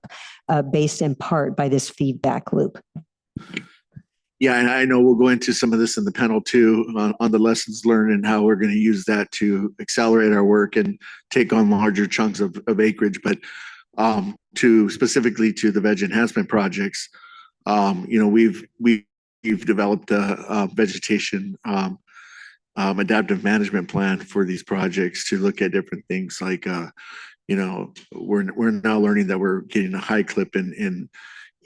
based in part by this feedback loop? Yeah, and I know we'll go into some of this in the panel too, on the lessons learned and how we're going to use that to accelerate our work and take on larger chunks of acreage. But specifically to the veg enhancement projects, we've developed a vegetation adaptive management plan for these projects to look at different things like, we're now learning that we're getting a high clip in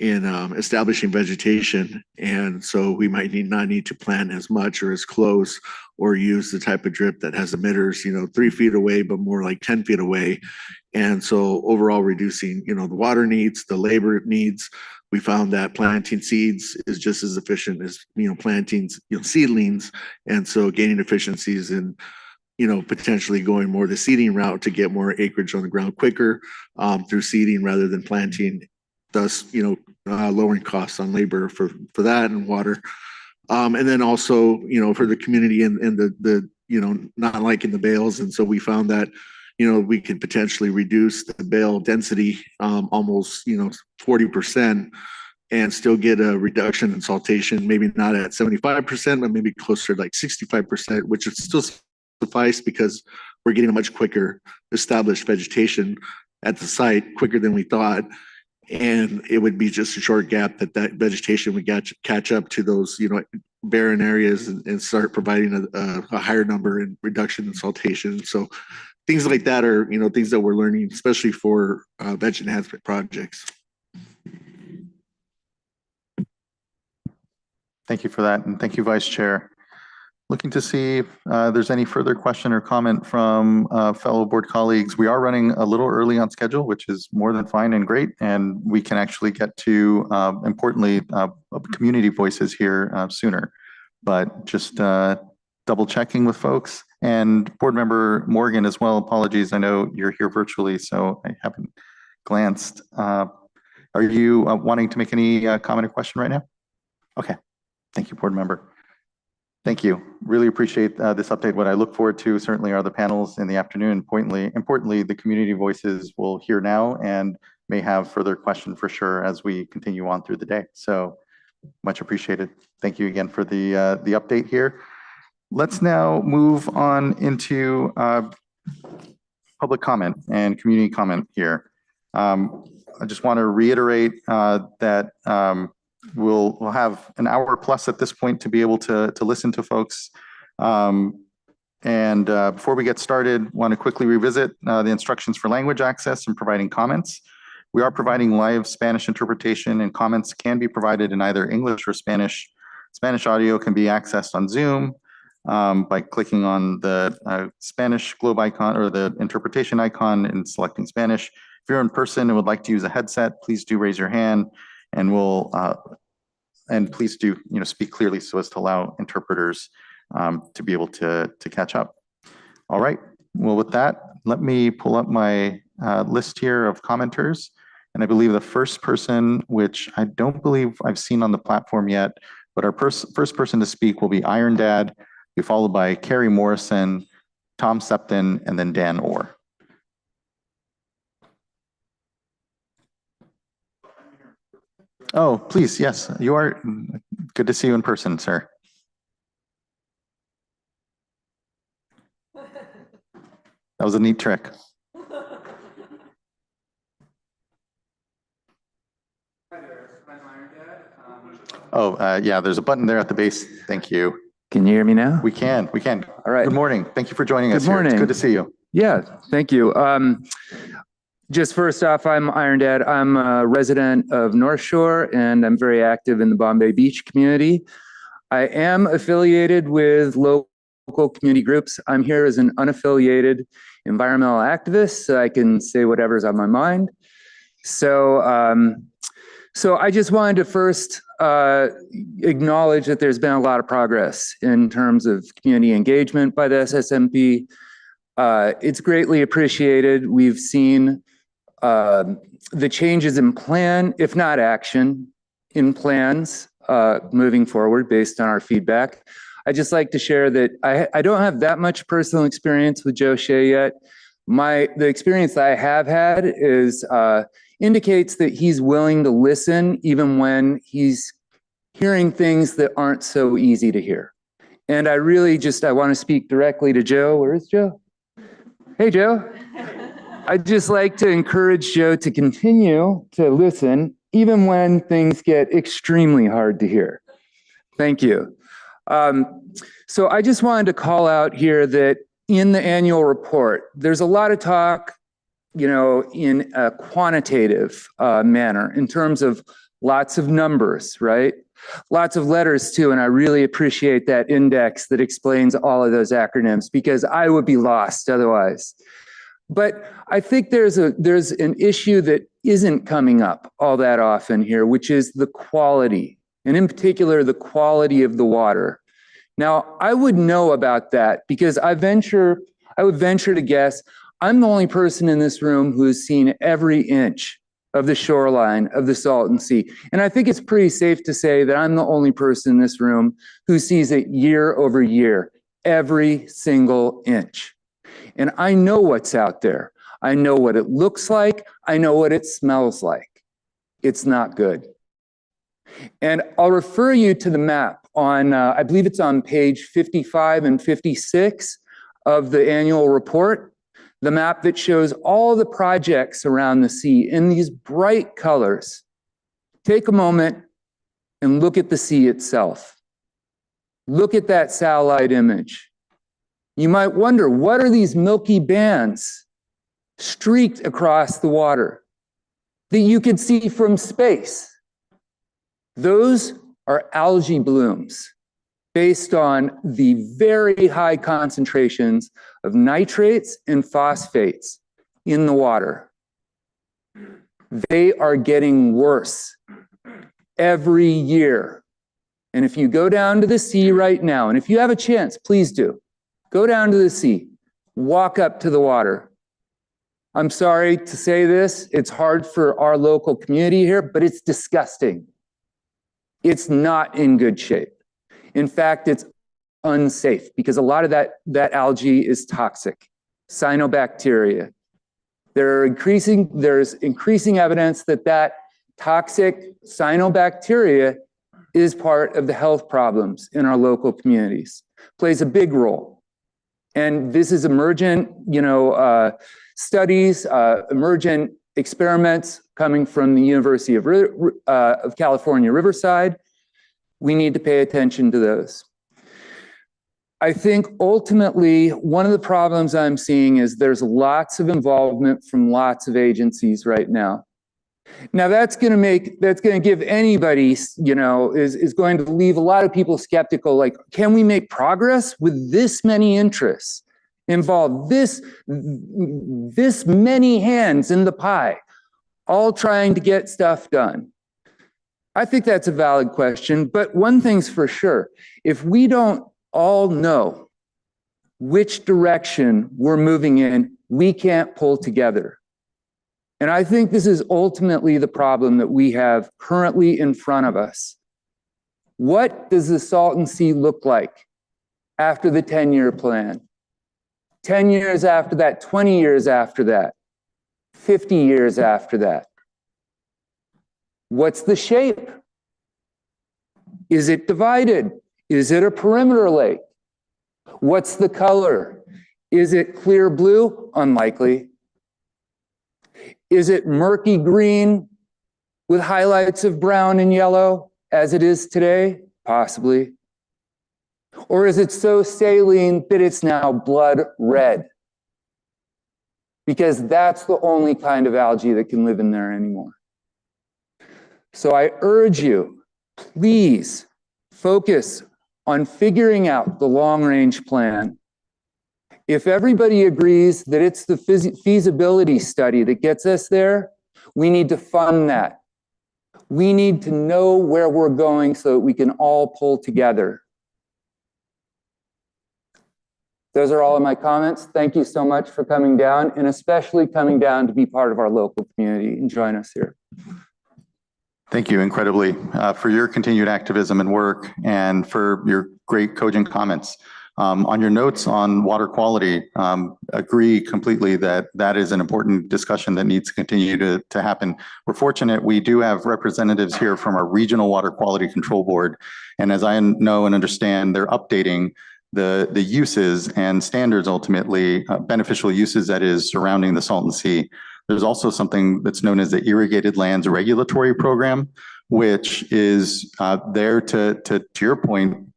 establishing vegetation, and so we might not need to plant as much or as close, or use the type of drip that has emitters 3 feet away but more like 10 feet away. And so overall reducing the water needs, the labor needs. We found that planting seeds is just as efficient as planting seedlings, and so gaining efficiencies in potentially going more the seeding route to get more acreage on the ground quicker through seeding rather than planting, thus lowering costs on labor for that and water. And then also for the community and the not liking the bales. And so we found that we could potentially reduce the bale density almost 40% and still get a reduction in saltation, maybe not at 75%, but maybe closer to like 65%, which would still suffice because we're getting a much quicker established vegetation at the site, quicker than we thought. And it would be just a short gap that vegetation would catch up to those barren areas and start providing a higher number in reduction in saltation. So things like that are things that we're learning, especially for veg enhancement projects. Thank you for that, and thank you, Vice Chair. Looking to see if there's any further question or comment from fellow board colleagues. We are running a little early on schedule, which is more than fine and great, and we can actually get to, importantly, community voices here sooner. But just double checking with folks. And Board Member Morgan as well, apologies, I know you're here virtually, so I haven't glanced. Are you wanting to make any comment or question right now? Okay, thank you, Board Member. Thank you. Really appreciate this update. What I look forward to certainly are the panels in the afternoon. Importantly, the community voices will hear now and may have further question for sure as we continue on through the day. So much appreciated. Thank you again for the update here. Let's now move on into public comment and community comment here. I just want to reiterate that we'll have an hour plus at this point to be able to listen to folks. Before we get started, want to quickly revisit the instructions for language access and providing comments. We are providing live Spanish interpretation, and comments can be provided in either English or Spanish Spanish audio can be accessed on Zoom by clicking on the Spanish globe icon or the interpretation icon and selecting Spanish. If you're in person and would like to use a headset, please do raise your hand, and and please do speak clearly so as to allow interpreters to be able to catch up. All right. Well, with that, let me pull up my list here of commenters. And I believe the first person, which I don't believe I've seen on the platform yet, but our first person to speak will be Iron Dad, be followed by Carrie Morrison, Tom Septon, and then Dan Orr. Oh, please, yes, you are. Good to see you in person, sir. That was a neat trick. Oh, yeah, there's a button there at the base. Thank you. Can you hear me now? We can. All right. Good morning. Thank you for joining us Good morning. here. It's good to see you. Yeah, thank you. Just first off, I'm Iron Dad. I'm a resident of North Shore, and I'm very active in the Bombay Beach community. I am affiliated with local community groups. I'm here as an unaffiliated environmental activist, so I can say whatever's on my mind. So I just wanted to first acknowledge that there's been a lot of progress in terms of community engagement by the SSMP. It's greatly appreciated. We've seen the changes in plan, if not action, in plans moving forward based on our feedback. I'd just like to share that I don't have that much personal experience with Joe Shea yet. The experience that I have had is indicates that he's willing to listen even when he's hearing things that aren't so easy to hear. And I really I want to speak directly to Joe. Where is Joe? Hey, Joe. I'd just like to encourage Joe to continue to listen even when things get extremely hard to hear. Thank you. So I just wanted to call out here that in the annual report, there's a lot of talk, in a quantitative manner in terms of lots of numbers, right? Lots of letters too, and I really appreciate that index that explains all of those acronyms because I would be lost otherwise. But I think there's an issue that isn't coming up all that often here, which is the quality, and in particular, the quality of the water. Now, I would know about that because I would venture to guess I'm the only person in this room who has seen every inch of the shoreline of the Salton Sea. And I think it's pretty safe to say that I'm the only person in this room who sees it year over year, every single inch. And I know what's out there. I know what it looks like. I know what it smells like. It's not good. And I'll refer you to the map on, I believe it's on page 55 and 56 of the annual report, the map that shows all the projects around the sea in these bright colors. Take a moment and look at the sea itself. Look at that satellite image. You might wonder, what are these milky bands streaked across the water that you could see from space? Those are algae blooms based on the very high concentrations of nitrates and phosphates in the water. They are getting worse every year. And if you go down to the sea right now, and if you have a chance, please do, go down to the sea, walk up to the water. I'm sorry to say this, it's hard for our local community here, but it's disgusting. It's not in good shape. In fact, it's unsafe because a lot of that algae is toxic, cyanobacteria. There's increasing evidence that toxic cyanobacteria is part of the health problems in our local communities, plays a big role. And this is emergent, studies, emergent experiments coming from the University of California, Riverside. We need to pay attention to those. I think ultimately, one of the problems I'm seeing is there's lots of involvement from lots of agencies right now. Now that's going to give anybody, is going to leave a lot of people skeptical. Like, can we make progress with this many interests involved, this many hands in the pie, all trying to get stuff done? I think that's a valid question, but one thing's for sure. If we don't all know which direction we're moving in, we can't pull together. And I think this is ultimately the problem that we have currently in front of us. What does the Salton Sea look like after the 10-year plan? 10 years after that, 20 years after that, 50 years after that? What's the shape? Is it divided? Is it a perimeter lake? What's the color? Is it clear blue? Unlikely. Is it murky green with highlights of brown and yellow as it is today? Possibly. Or is it so saline that it's now blood red? Because that's the only kind of algae that can live in there anymore. So I urge you, please focus on figuring out the long-range plan. If everybody agrees that it's the feasibility study that gets us there, we need to fund that. We need to know where we're going so that we can all pull together. Those are all of my comments. Thank you so much for coming down, and especially coming down to be part of our local community and join us here. Thank you incredibly for your continued activism and work, and for your great cogent comments. On your notes on water quality, agree completely that that is an important discussion that needs to continue to happen. We're fortunate we do have representatives here from our Regional Water Quality Control Board, and as I know and understand, they're updating the uses and standards, ultimately beneficial uses that is surrounding the Salton Sea. There's also something that's known as the Irrigated Lands Regulatory Program, which is there to your point,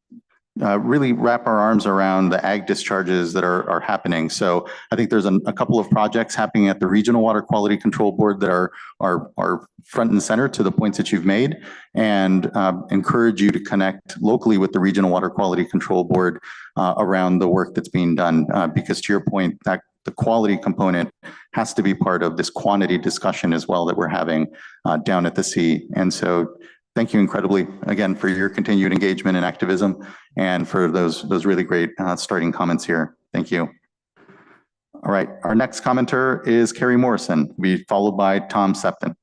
really wrap our arms around the ag discharges that are happening. So I think there's a couple of projects happening at the Regional Water Quality Control Board that are front and center to the points that you've made, and encourage you to connect locally with the Regional Water Quality Control Board around the work that's being done, because to your point, that the quality component has to be part of this quantity discussion as well that we're having down at the sea. And so thank you incredibly again for your continued engagement and activism, and for those really great starting comments here. Thank you. All right, our next commenter is Carrie Morrison, be followed by Tom Septon.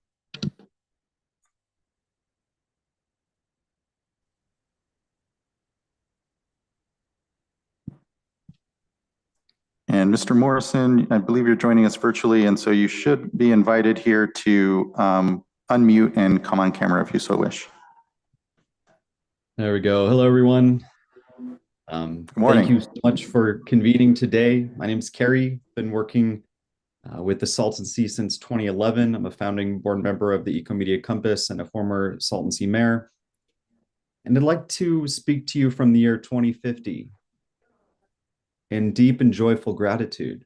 And Mr. Morrison, I believe you're joining us virtually, and so you should be invited here to unmute and come on camera if you so wish. There we go. Hello, everyone. Good morning. Thank you so much for convening today. My name is Kerry. Been working with the Salton Sea since 2011. I'm a founding board member of the Ecomedia Compass and a former Salton Sea mayor. And I'd like to speak to you from the year 2050 in deep and joyful gratitude,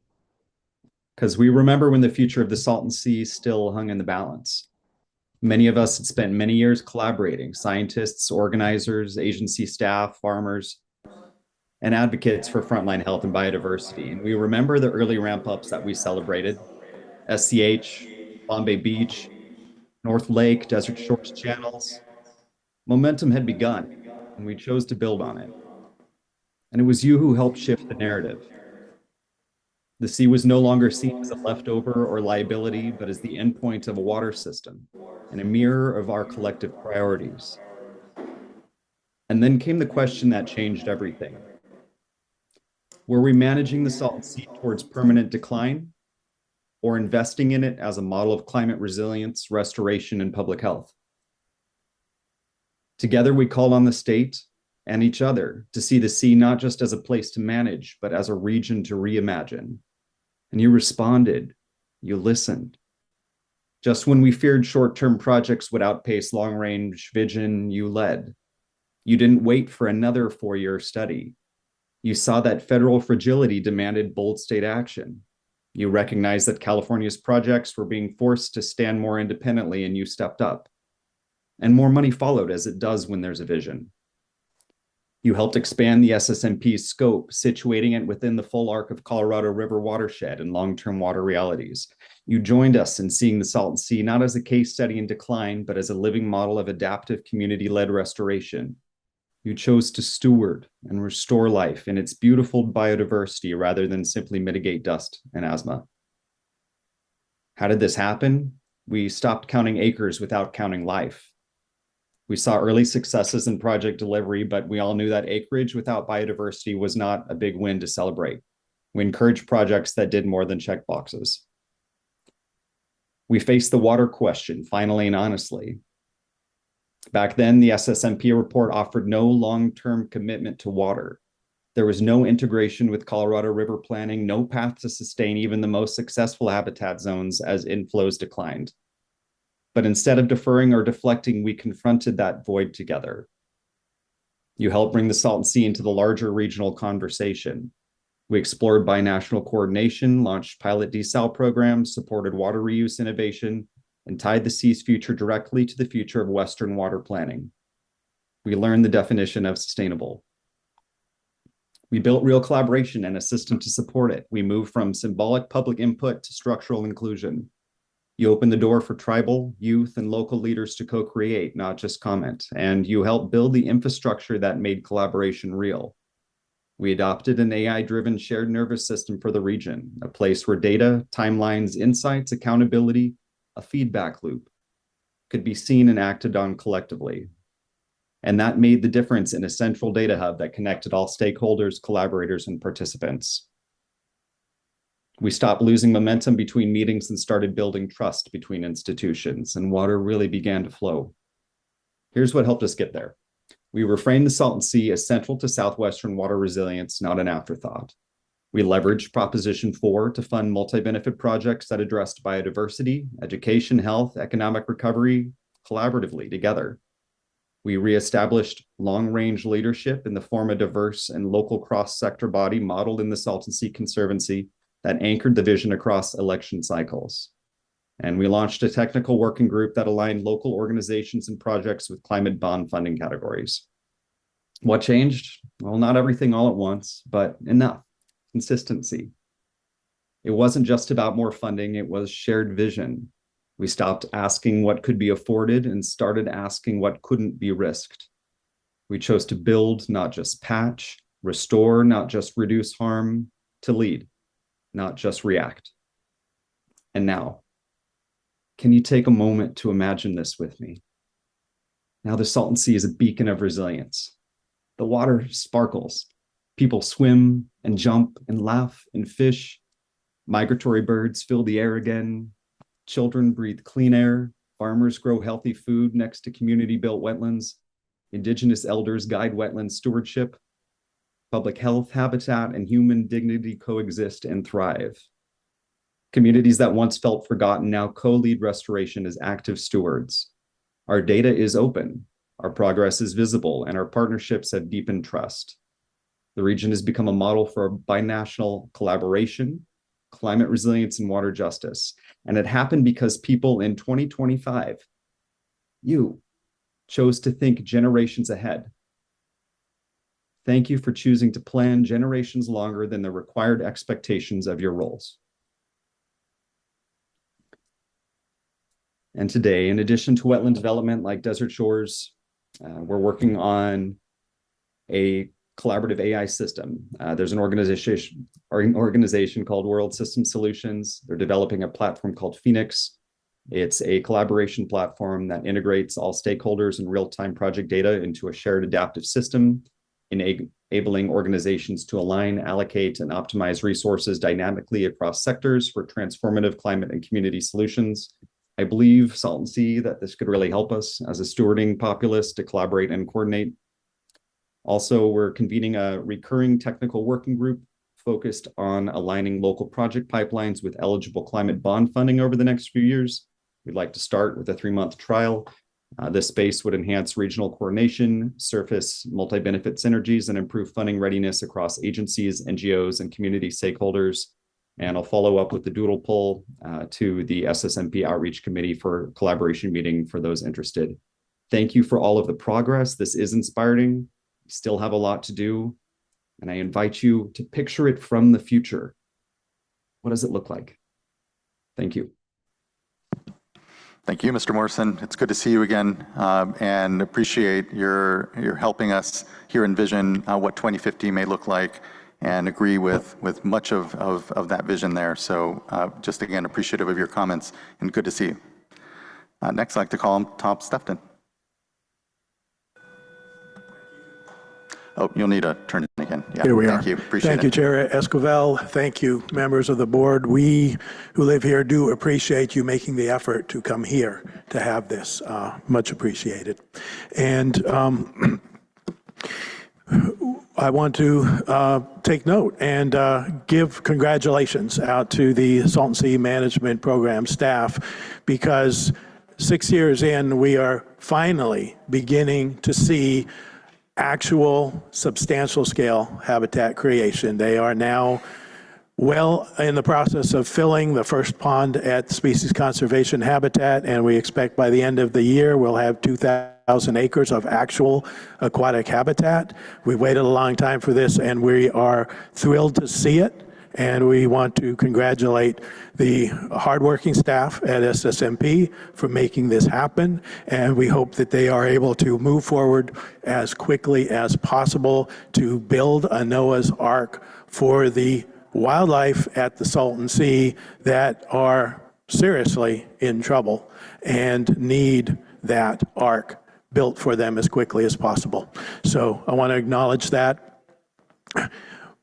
because we remember when the future of the Salton Sea still hung in the balance. Many of us had spent many years collaborating, scientists, organizers, agency staff, farmers, and advocates for frontline health and biodiversity. And we remember the early ramp-ups that we celebrated: SCH, Bombay Beach, North Lake, Desert Shores channels. Momentum had begun, and we chose to build on it. And it was you who helped shift the narrative. The sea was no longer seen as a leftover or liability, but as the endpoint of a water system and a mirror of our collective priorities. And then came the question that changed everything. Were we managing the Salton Sea towards permanent decline, or investing in it as a model of climate resilience, restoration, and public health? Together, we called on the state and each other to see the sea not just as a place to manage, but as a region to reimagine. And you responded, you listened. Just when we feared short-term projects would outpace long-range vision, you led. You didn't wait for another 4-year study. You saw that federal fragility demanded bold state action. You recognized that California's projects were being forced to stand more independently, and you stepped up. And more money followed, as it does when there's a vision. You helped expand the SSMP's scope, situating it within the full arc of Colorado River watershed and long-term water realities. You joined us in seeing the Salton Sea not as a case study in decline, but as a living model of adaptive community-led restoration. You chose to steward and restore life in its beautiful biodiversity rather than simply mitigate dust and asthma. How did this happen? We stopped counting acres without counting life. We saw early successes in project delivery, but we all knew that acreage without biodiversity was not a big win to celebrate. We encouraged projects that did more than check boxes. We faced the water question finally and honestly. Back then, the SSMP report offered no long-term commitment to water. There was no integration with Colorado River planning, no path to sustain even the most successful habitat zones as inflows declined. But instead of deferring or deflecting, we confronted that void together. You helped bring the Salton Sea into the larger regional conversation. We explored binational coordination, launched pilot desal programs, supported water reuse innovation, and tied the sea's future directly to the future of Western water planning. We learned the definition of sustainable. We built real collaboration and a system to support it. We moved from symbolic public input to structural inclusion. You opened the door for tribal, youth, and local leaders to co-create, not just comment. And you helped build the infrastructure that made collaboration real. We adopted an AI-driven shared nervous system for the region, a place where data, timelines, insights, accountability, a feedback loop could be seen and acted on collectively. And that made the difference in a central data hub that connected all stakeholders, collaborators, and participants. We stopped losing momentum between meetings and started building trust between institutions, and water really began to flow. Here's what helped us get there. We reframed the Salton Sea as central to Southwestern water resilience, not an afterthought. We leveraged Proposition 4 to fund multi-benefit projects that addressed biodiversity, education, health, economic recovery, collaboratively together. We reestablished long-range leadership in the form of a diverse and local cross-sector body modeled in the Salton Sea Conservancy that anchored the vision across election cycles. And we launched a technical working group that aligned local organizations and projects with climate bond funding categories. What changed? Well, not everything all at once, but enough. Consistency. It wasn't just about more funding, it was shared vision. We stopped asking what could be afforded and started asking what couldn't be risked. We chose to build, not just patch, restore, not just reduce harm, to lead, not just react. And now, can you take a moment to imagine this with me? Now the Salton Sea is a beacon of resilience. The water sparkles. People swim and jump and laugh and fish. Migratory birds fill the air again. Children breathe clean air. Farmers grow healthy food next to community-built wetlands. Indigenous elders guide wetland stewardship. Public health, habitat, and human dignity coexist and thrive. Communities that once felt forgotten now co-lead restoration as active stewards. Our data is open, our progress is visible, and our partnerships have deepened trust. The region has become a model for binational collaboration, climate resilience, and water justice. And it happened because people in 2025, you chose to think generations ahead. Thank you for choosing to plan generations longer than the required expectations of your roles. And today, in addition to wetland development like Desert Shores, we're working on a collaborative AI system. There's an organization called World System Solutions. They're developing a platform called Phoenix. It's a collaboration platform that integrates all stakeholders and real-time project data into a shared adaptive system, enabling organizations to align, allocate, and optimize resources dynamically across sectors for transformative climate and community solutions. I believe, Salton Sea, that this could really help us as a stewarding populace to collaborate and coordinate. Also, we're convening a recurring technical working group focused on aligning local project pipelines with eligible climate bond funding over the next few years. We'd like to start with a 3-month trial. This space would enhance regional coordination, surface multi-benefit synergies, and improve funding readiness across agencies, NGOs, and community stakeholders. And I'll follow up with the doodle poll to the SSMP Outreach Committee for collaboration meeting for those interested. Thank you for all of the progress. This is inspiring. We still have a lot to do. And I invite you to picture it from the future. What does it look like? Thank you. Thank you, Mr. Morrison. It's good to see you again, and appreciate your helping us here envision what 2050 may look like, and agree with much of that vision there. So just again, appreciative of your comments, and good to see you. Next, I'd like to call him Tom Stefton. Oh, you'll need to turn it again. Yeah, here we are. Thank you. Appreciate it. Thank you, Chair Esquivel. Thank you, members of the board. We who live here do appreciate you making the effort to come here to have this. Much appreciated. And I want to take note and give congratulations out to the Salton Sea Management Program staff, because 6 years in, we are finally beginning to see actual substantial scale habitat creation. They are now well in the process of filling the first pond at Species Conservation Habitat, and we expect by the end of the year we'll have 2,000 acres of actual aquatic habitat. We waited a long time for this, and we are thrilled to see it. And we want to congratulate the hardworking staff at SSMP for making this happen. And we hope that they are able to move forward as quickly as possible to build a Noah's Ark for the wildlife at the Salton Sea that are seriously in trouble and need that ark built for them as quickly as possible. So I want to acknowledge that.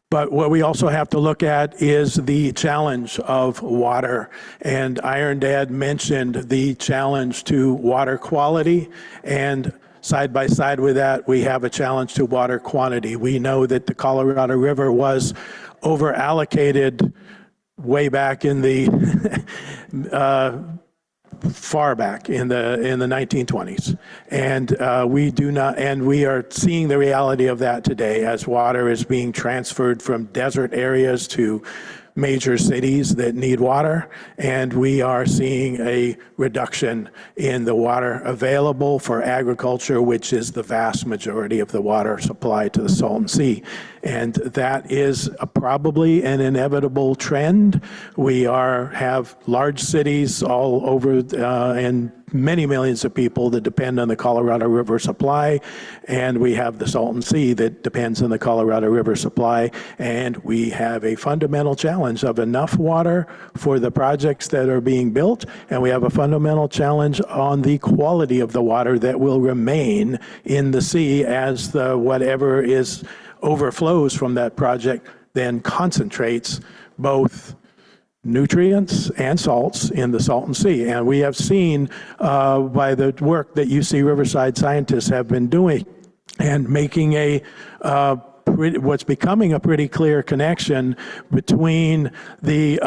But what we also have to look at is the challenge of water. And Iron Dad mentioned the challenge to water quality, and side by side with that, we have a challenge to water quantity. We know that the Colorado River was over allocated way back in the far back in the 1920s, and we are seeing the reality of that today as water is being transferred from desert areas to major cities that need water, and we are seeing a reduction in the water available for agriculture, which is the vast majority of the water supply to the Salton Sea. And that is probably an inevitable trend. We have large cities all over and many millions of people that depend on the Colorado River supply, and we have the Salton Sea that depends on the Colorado River supply, and we have a fundamental challenge of enough water for the projects that are being built, and we have a fundamental challenge on the quality of the water that will remain in the sea as whatever is overflows from that project then concentrates both nutrients and salts in the Salton Sea. And we have seen by the work that UC Riverside scientists have been doing and making what's becoming a pretty clear connection between the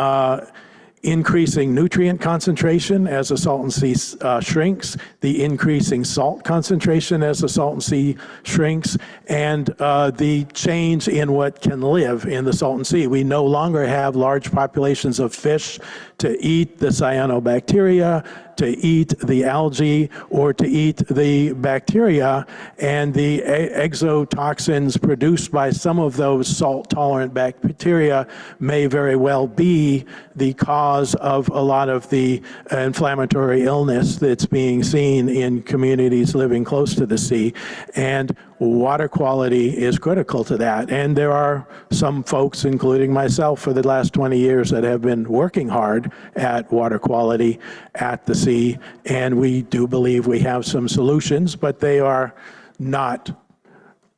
increasing nutrient concentration as the Salton Sea shrinks, the increasing salt concentration as the Salton Sea shrinks, and the change in what can live in the Salton Sea. We no longer have large populations of fish to eat the cyanobacteria, to eat the algae, or to eat the bacteria, and the exotoxins produced by some of those salt-tolerant bacteria may very well be the cause of a lot of the inflammatory illness that's being seen in communities living close to the sea. And water quality is critical to that. And there are some folks, including myself, for the last 20 years that have been working hard at water quality at the sea. And we do believe we have some solutions, but they are not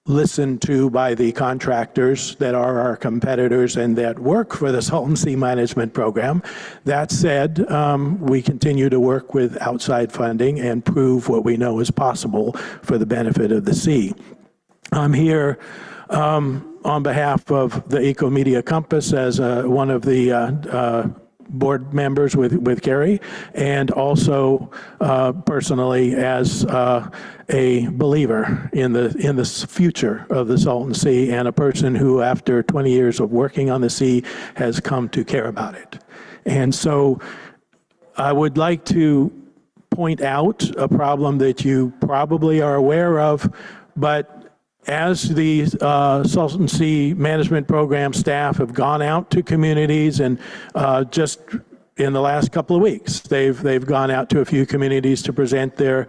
listened to by the contractors that are our competitors and that work for the Salton Sea Management Program. That said, we continue to work with outside funding and prove what we know is possible for the benefit of the sea. I'm here on behalf of the Ecomedia Compass as one of the board members with Carrie, and also personally as a believer in the future of the Salton Sea, and a person who, after 20 years of working on the sea, has come to care about it. And so I would like to point out a problem that you probably are aware of, but as the Salton Sea Management Program staff have gone out to communities, and just in the last couple of weeks, they've gone out to a few communities to present the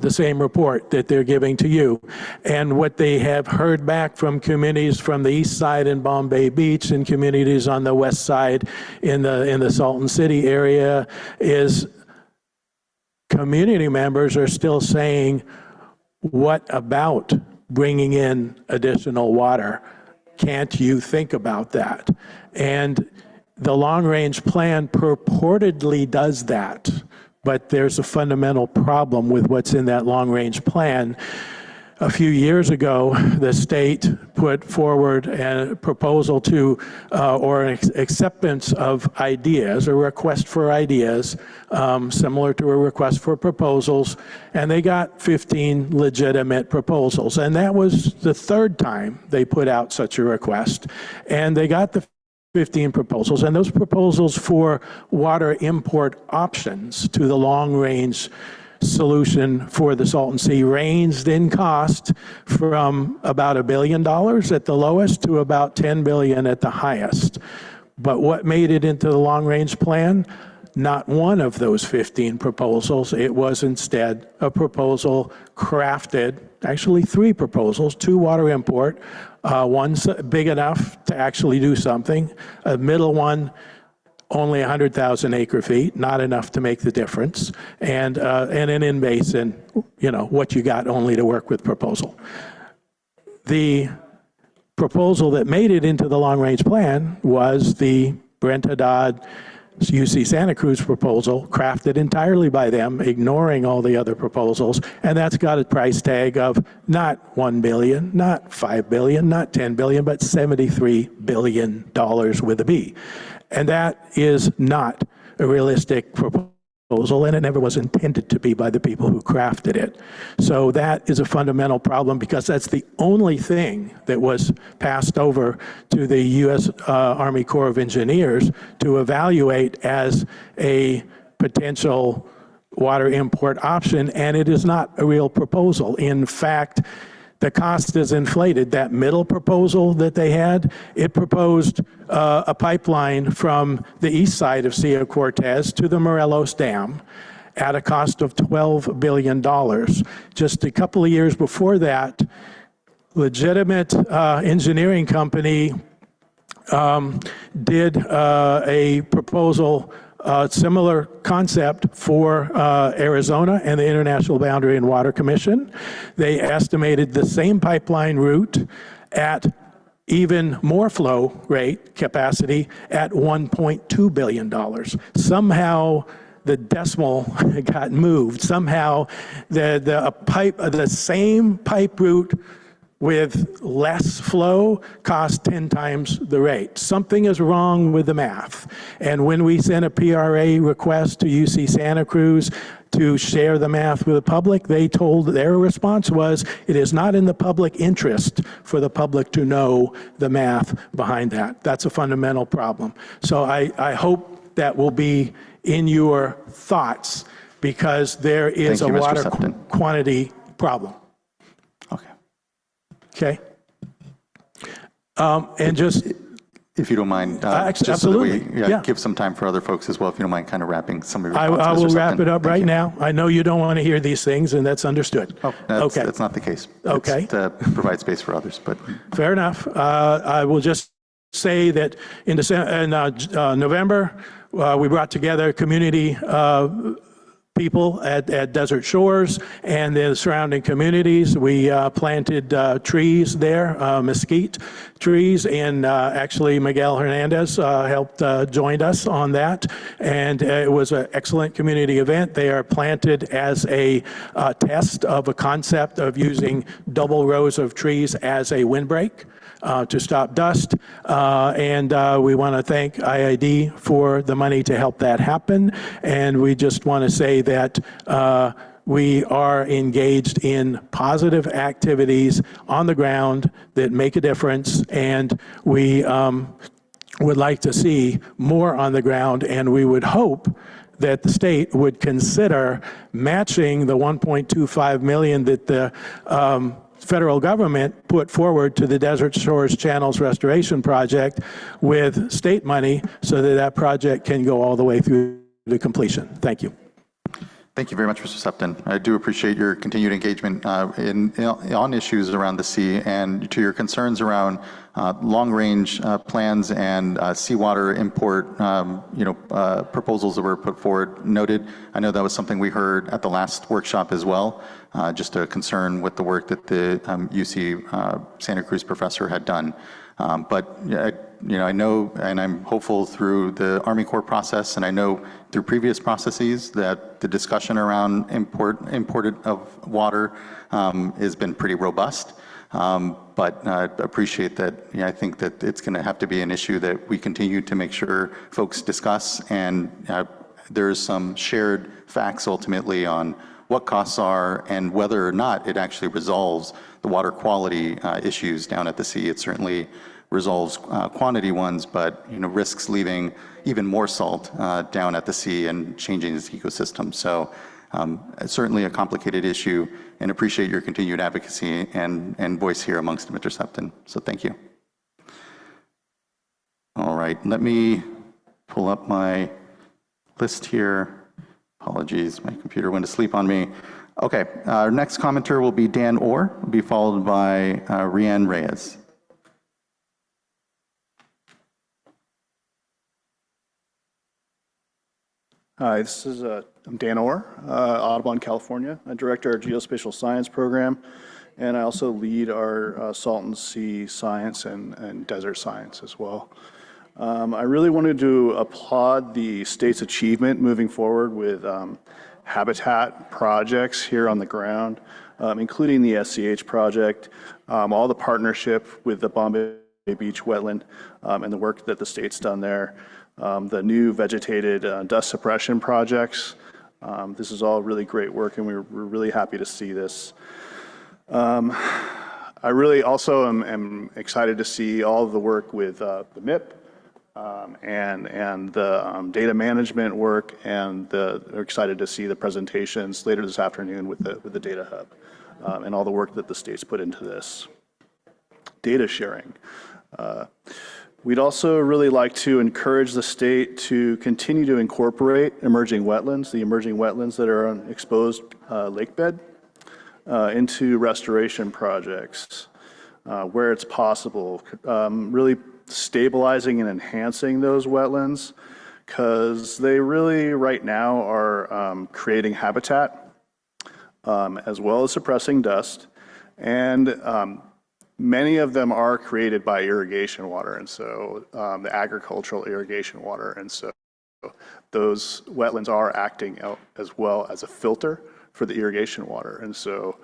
same report that they're giving to you. And what they have heard back from communities from the east side in Bombay Beach and communities on the west side in the Salton City area is community members are still saying, what about bringing in additional water? Can't you think about that? And the long-range plan purportedly does that, but there's a fundamental problem with what's in that long-range plan. A few years ago, the state put forward a proposal to, or an acceptance of ideas, a request for ideas, similar to a request for proposals, and they got 15 legitimate proposals. And that was the third time they put out such a request. And they got the 15 proposals, and those proposals for water import options to the long-range solution for the Salton Sea ranged in cost from about $1 billion at the lowest to about $10 billion at the highest. But what made it into the long-range plan? Not one of those 15 proposals. It was instead a proposal crafted, actually 3 proposals, 2 water import, one's big enough to actually do something, a middle one only 100,000 acre feet, not enough to make the difference, and an in-basin, what you got only to work with proposal. The proposal that made it into the long-range plan was the Brent Haddad UC Santa Cruz proposal, crafted entirely by them, ignoring all the other proposals, and that's got a price tag of not $1 billion, not $5 billion, not $10 billion, but $73 billion with a B. And that is not a realistic proposal, and it never was intended to be by the people who crafted it. So that is a fundamental problem, because that's the only thing that was passed over to the U.S. Army Corps of Engineers to evaluate as a potential water import option, and it is not a real proposal. In fact, the cost is inflated. That middle proposal that they had, it proposed a pipeline from the east side of Cio Cortez to the Morelos Dam at a cost of $12 billion. Just a couple of years before that, legitimate engineering company did a proposal, similar concept for Arizona and the International Boundary and Water Commission. They estimated the same pipeline route at even more flow rate capacity at $1.2 billion. Somehow the decimal got moved. Somehow the same pipe route with less flow cost 10 times the rate. Something is wrong with the math. And when we sent a PRA request to UC Santa Cruz to share the math with the public, their response was, it is not in the public interest for the public to know the math behind that. That's a fundamental problem. So I hope that will be in your thoughts, because there is a water quantity problem. Okay. And just, if you don't mind, just so that we give some time for other folks as well, if you don't mind kind of wrapping some of your responses. I will wrap it up right now. I know you don't want to hear these things, and that's understood. Oh, that's not the case. Okay. It's to provide space for others, but. Fair enough. I will just say that in November, we brought together community people at Desert Shores and the surrounding communities. We planted trees there, mesquite trees, and actually Miguel Hernandez helped join us on that. And it was an excellent community event. They are planted as a test of a concept of using double rows of trees as a windbreak to stop dust. And we want to thank IID for the money to help that happen. And we just want to say that we are engaged in positive activities on the ground that make a difference. And we would like to see more on the ground. And we would hope that the state would consider matching the 1.25 million that the federal government put forward to the Desert Shores Channels Restoration Project with state money so that that project can go all the way through to completion. Thank you. Thank you very much, Mr. Supton. I do appreciate your continued engagement on issues around the sea, and to your concerns around long-range plans and seawater import, proposals that were put forward. Noted. I know that was something we heard at the last workshop as well. Just a concern with the work that the UC Santa Cruz professor had done. But I know, and I'm hopeful through the Army Corps process, and I know through previous processes that the discussion around imported of water has been pretty robust. But I appreciate that. I think that it's going to have to be an issue that we continue to make sure folks discuss, and there's some shared facts ultimately on what costs are and whether or not it actually resolves the water quality issues down at the sea. It certainly resolves quantity ones, but risks leaving even more salt down at the sea and changing its ecosystem. So it's certainly a complicated issue, and appreciate your continued advocacy and voice here amongst Mr. Supton. So thank you. All right, let me pull up my list here. Apologies, my computer went to sleep on me. Okay, our next commenter will be Dan Orr, will be followed by Rianne Reyes. Hi, I'm Dan Orr, Audubon, California. I'm director of our Geospatial Science program, and I also lead our Salton Sea Science and Desert Science as well. I really wanted to applaud the state's achievement moving forward with habitat projects here on the ground, including the SCH project, all the partnership with the Bombay Beach wetland, and the work that the state's done there. The new vegetated dust suppression projects. This is all really great work, and we're really happy to see this. I really also am excited to see all of the work with the MIP and the data management work, and we're excited to see the presentations later this afternoon with the Data Hub and all the work that the state's put into this. Data sharing. We'd also really like to encourage the state to continue to incorporate emerging wetlands, the emerging wetlands that are on exposed lake bed, into restoration projects where it's possible. Really stabilizing and enhancing those wetlands, because they really right now are creating habitat as well as suppressing dust, and many of them are created by irrigation water, and so the agricultural irrigation water, and so those wetlands are acting out as well as a filter for the irrigation water, and so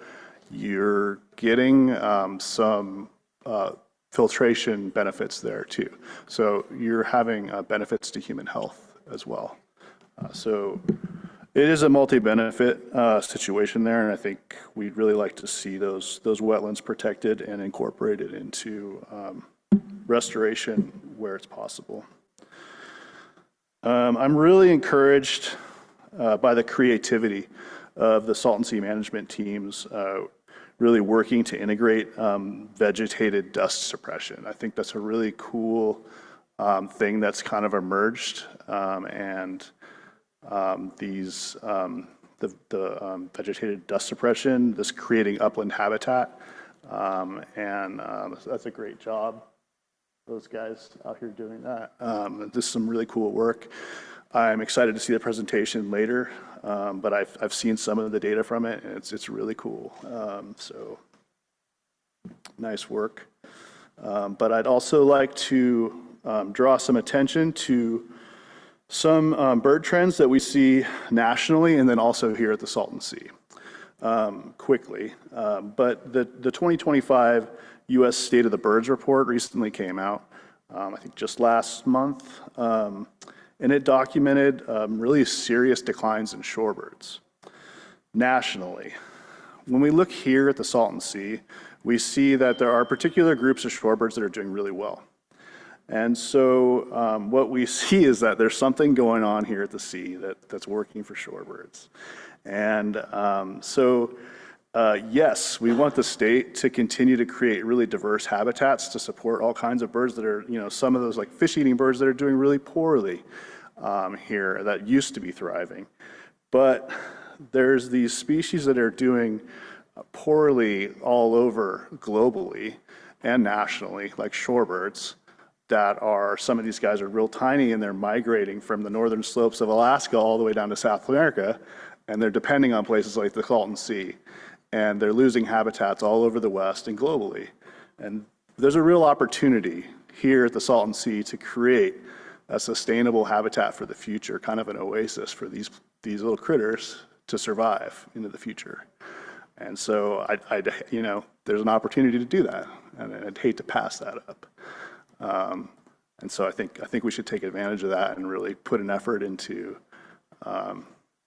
you're getting some filtration benefits there too. So you're having benefits to human health as well. So it is a multi-benefit situation there, and I think we'd really like to see those wetlands protected and incorporated into restoration where it's possible. I'm really encouraged by the creativity of the Salton Sea management teams really working to integrate vegetated dust suppression. I think that's a really cool thing that's kind of emerged, and these the vegetated dust suppression, this creating upland habitat, and that's a great job. Those guys out here doing that. This is some really cool work. I'm excited to see the presentation later, but I've seen some of the data from it, and it's really cool. So nice work. But I'd also like to draw some attention to some bird trends that we see nationally and then also here at the Salton Sea quickly. But the 2025 U.S. State of the Birds report recently came out, I think just last month, and it documented really serious declines in shorebirds nationally. When we look here at the Salton Sea, we see that there are particular groups of shorebirds that are doing really well. And so what we see is that there's something going on here at the sea that's working for shorebirds. And yes, we want the state to continue to create really diverse habitats to support all kinds of birds that are, some of those like fish-eating birds that are doing really poorly here that used to be thriving. But there's these species that are doing poorly all over globally and nationally, like shorebirds, that are, some of these guys are real tiny and they're migrating from the northern slopes of Alaska all the way down to South America, and they're depending on places like the Salton Sea, and they're losing habitats all over the West and globally. And there's a real opportunity here at the Salton Sea to create a sustainable habitat for the future, kind of an oasis for these little critters to survive into the future. And so there's an opportunity to do that, and I'd hate to pass that up. And so I think we should take advantage of that and really put an effort into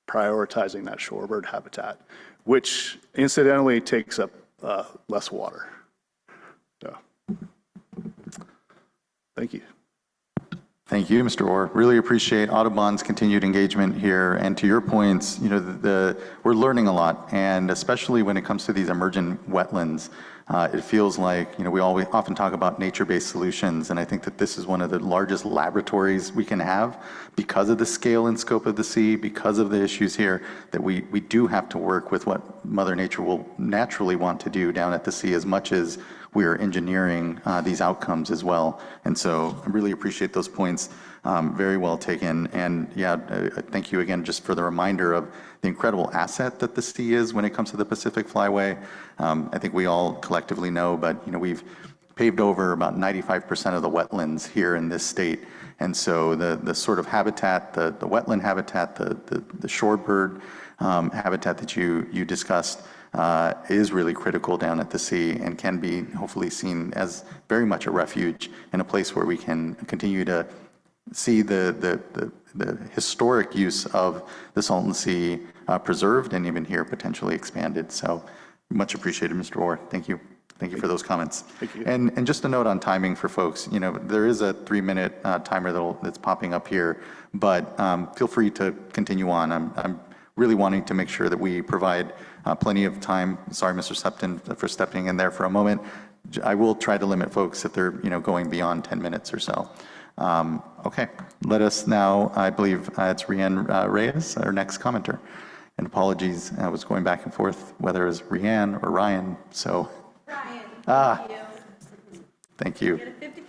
prioritizing that shorebird habitat, which incidentally takes up less water. So, thank you. Thank you, Mr. Orr. Really appreciate Audubon's continued engagement here. And to your points, we're learning a lot, and especially when it comes to these emergent wetlands, it feels like, we always often talk about nature-based solutions, and I think that this is one of the largest laboratories we can have because of the scale and scope of the sea, because of the issues here, that we do have to work with what Mother Nature will naturally want to do down at the sea as much as we are engineering these outcomes as well. And so I really appreciate those points. Very well taken. And yeah, thank you again just for the reminder of the incredible asset that the sea is when it comes to the Pacific Flyway. I think we all collectively know, but we've paved over about 95% of the wetlands here in this state. And so the sort of habitat, the wetland habitat, the shorebird habitat that you discussed is really critical down at the sea and can be hopefully seen as very much a refuge and a place where we can continue to see the historic use of the Salton Sea preserved and even here potentially expanded. So much appreciated, Mr. Orr. Thank you. Thank you for those comments. Thank you. And just a note on timing for folks, there is a 3-minute timer that's popping up here, but feel free to continue on. I'm really wanting to make sure that we provide plenty of time. Sorry, Mr. Septon, for stepping in there for a moment. I will try to limit folks if they're going beyond 10 minutes or so. Okay, let us now, I believe it's Rianne Reyes, our next commenter. And apologies, I was going back and forth whether it was Rianne or Ryan, so. Ryan, thank you.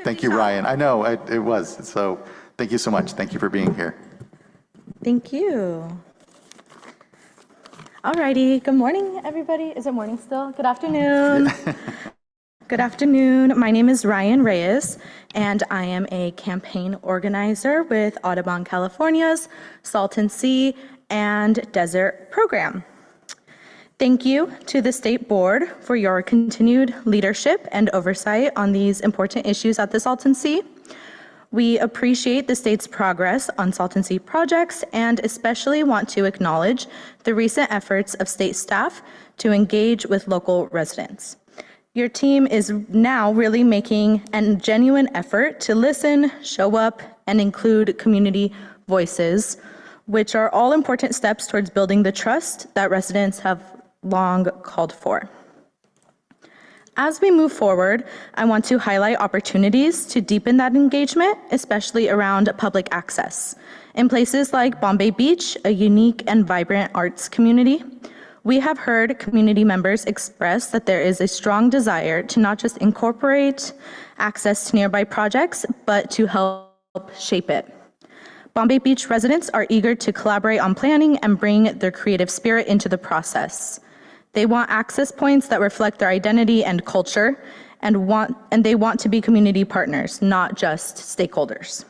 Thank you, Ryan. I know, it was. So thank you so much. Thank you for being here. Thank you. Alrighty, good morning, everybody. Is it morning still? Good afternoon. Good afternoon. My name is Ryan Reyes, and I am a campaign organizer with Audubon California's Salton Sea and Desert Program. Thank you to the State Board for your continued leadership and oversight on these important issues at the Salton Sea. We appreciate the state's progress on Salton Sea projects and especially want to acknowledge the recent efforts of state staff to engage with local residents. Your team is now really making a genuine effort to listen, show up, and include community voices, which are all important steps towards building the trust that residents have long called for. As we move forward, I want to highlight opportunities to deepen that engagement, especially around public access. In places like Bombay Beach, a unique and vibrant arts community, we have heard community members express that there is a strong desire to not just incorporate access to nearby projects, but to help shape it. Bombay Beach residents are eager to collaborate on planning and bring their creative spirit into the process. They want access points that reflect their identity and culture, and they want to be community partners, not just stakeholders.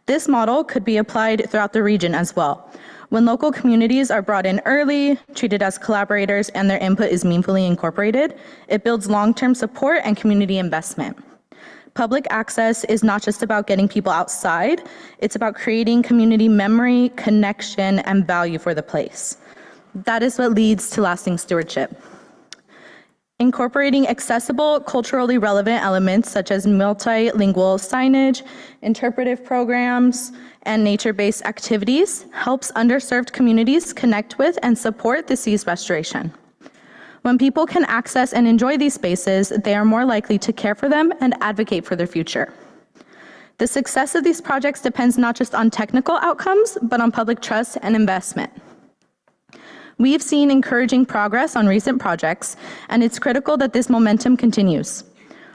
This model could be applied throughout the region as well. When local communities are brought in early, treated as collaborators, and their input is meaningfully incorporated, it builds long-term support and community investment. Public access is not just about getting people outside, it's about creating community memory, connection, and value for the place. That is what leads to lasting stewardship. Incorporating accessible, culturally relevant elements such as multilingual signage, interpretive programs, and nature-based activities helps underserved communities connect with and support the sea's restoration. When people can access and enjoy these spaces, they are more likely to care for them and advocate for their future. The success of these projects depends not just on technical outcomes, but on public trust and investment. We have seen encouraging progress on recent projects, and it's critical that this momentum continues.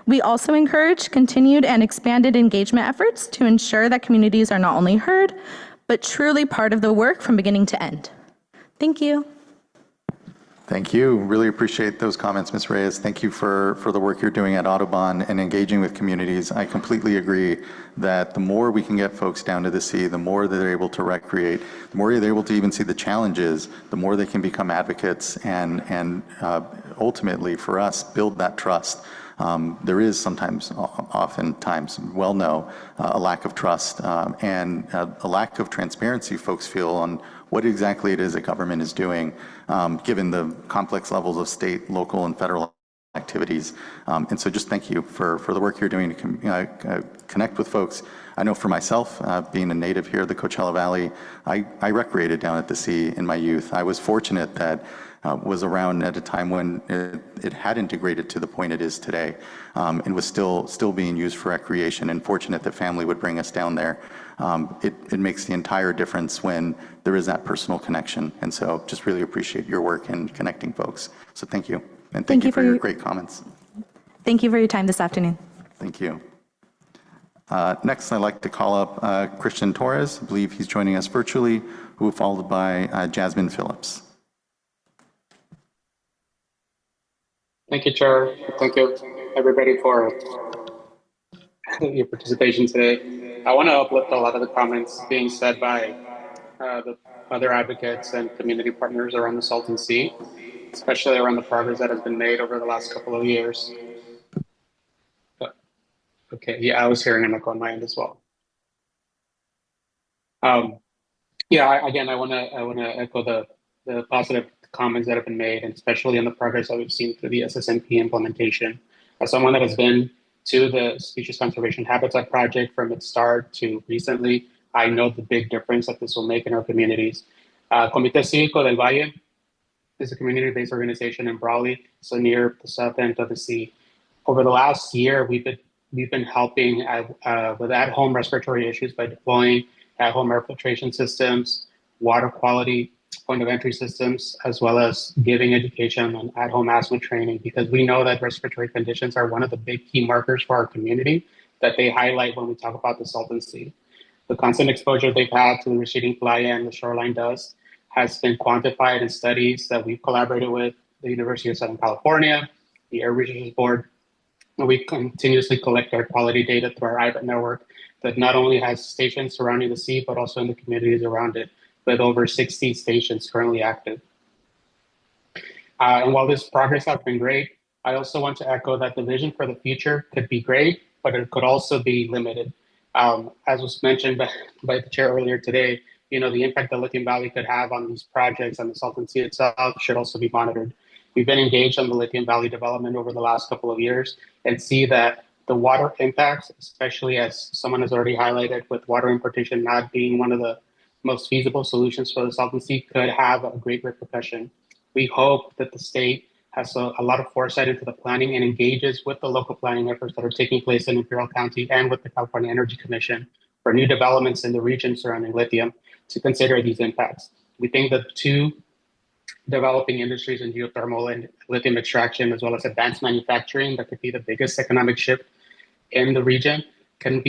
We also encourage continued and expanded engagement efforts to ensure that communities are not only heard, but truly part of the work from beginning to end. Thank you. Thank you. Really appreciate those comments, Ms. Reyes. Thank you for the work you're doing at Audubon and engaging with communities. I completely agree that the more we can get folks down to the sea, the more that they're able to recreate, the more they're able to even see the challenges, the more they can become advocates and ultimately for us build that trust. There is sometimes, oftentimes, well know, a lack of trust and a lack of transparency folks feel on what exactly it is that government is doing, given the complex levels of state, local, and federal activities. And so just thank you for the work you're doing to connect with folks. I know for myself, being a native here of the Coachella Valley, I recreated down at the sea in my youth. I was fortunate that was around at a time when it had integrated to the point it is today, and was still being used for recreation, and fortunate that family would bring us down there. It makes the entire difference when there is that personal connection. And so just really appreciate your work in connecting folks. So thank you. And thank you for your great comments. Thank you for your time this afternoon. Thank you. Next, I'd like to call up Christian Torres. I believe he's joining us virtually, who followed by Jasmine Phillips. Thank you, Chair. Thank you, everybody, for your participation today. I want to uplift a lot of the comments being said by the other advocates and community partners around the Salton Sea, especially around the progress that has been made over the last couple of years. Okay, yeah, I was hearing an echo on my end as well. Again, I want to echo the positive comments that have been made, and especially on the progress that we've seen through the SSMP implementation. As someone that has been to the Species Conservation Habitat Project from its start to recently, I know the big difference that this will make in our communities. Comité Cívico del Valle is a community-based organization in Brawley, so near the south end of the sea. Over the last year, we've been helping with at-home respiratory issues by deploying at-home air filtration systems, water quality, point of entry systems, as well as giving education on at-home asthma training, because we know that respiratory conditions are one of the big key markers for our community that they highlight when we talk about the Salton Sea. The constant exposure they've had to the receding playa and the shoreline dust has been quantified in studies that we've collaborated with the University of Southern California, the Air Research Board, and we continuously collect air quality data through our IBET network that not only has stations surrounding the sea, but also in the communities around it, with over 60 stations currently active. And while this progress has been great, I also want to echo that the vision for the future could be great, but it could also be limited. As was mentioned by the chair earlier today, the impact that Lithium Valley could have on these projects and the Salton Sea itself should also be monitored. We've been engaged on the Lithium Valley development over the last couple of years and see that the water impacts, especially as someone has already highlighted, with water importation not being one of the most feasible solutions for the Salton Sea, could have a great repercussion. We hope that the state has a lot of foresight into the planning and engages with the local planning efforts that are taking place in Imperial County and with the California Energy Commission for new developments in the region surrounding lithium to consider these impacts. We think that two developing industries in geothermal and lithium extraction, as well as advanced manufacturing, that could be the biggest economic shift in the region, can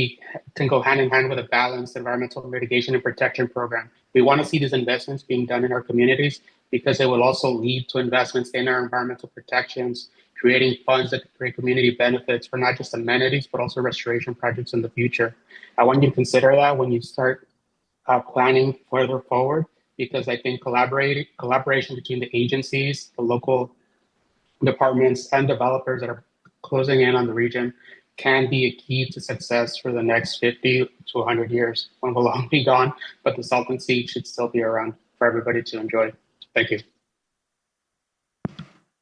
go hand in hand with a balanced environmental mitigation and protection program. We want to see these investments being done in our communities because it will also lead to investments in our environmental protections, creating funds that create community benefits for not just amenities, but also restoration projects in the future. I want you to consider that when you start planning further forward, because I think collaboration between the agencies, the local departments, and developers that are closing in on the region can be a key to success for the next 50 to 100 years when we'll long be gone, but the Salton Sea should still be around for everybody to enjoy. Thank you.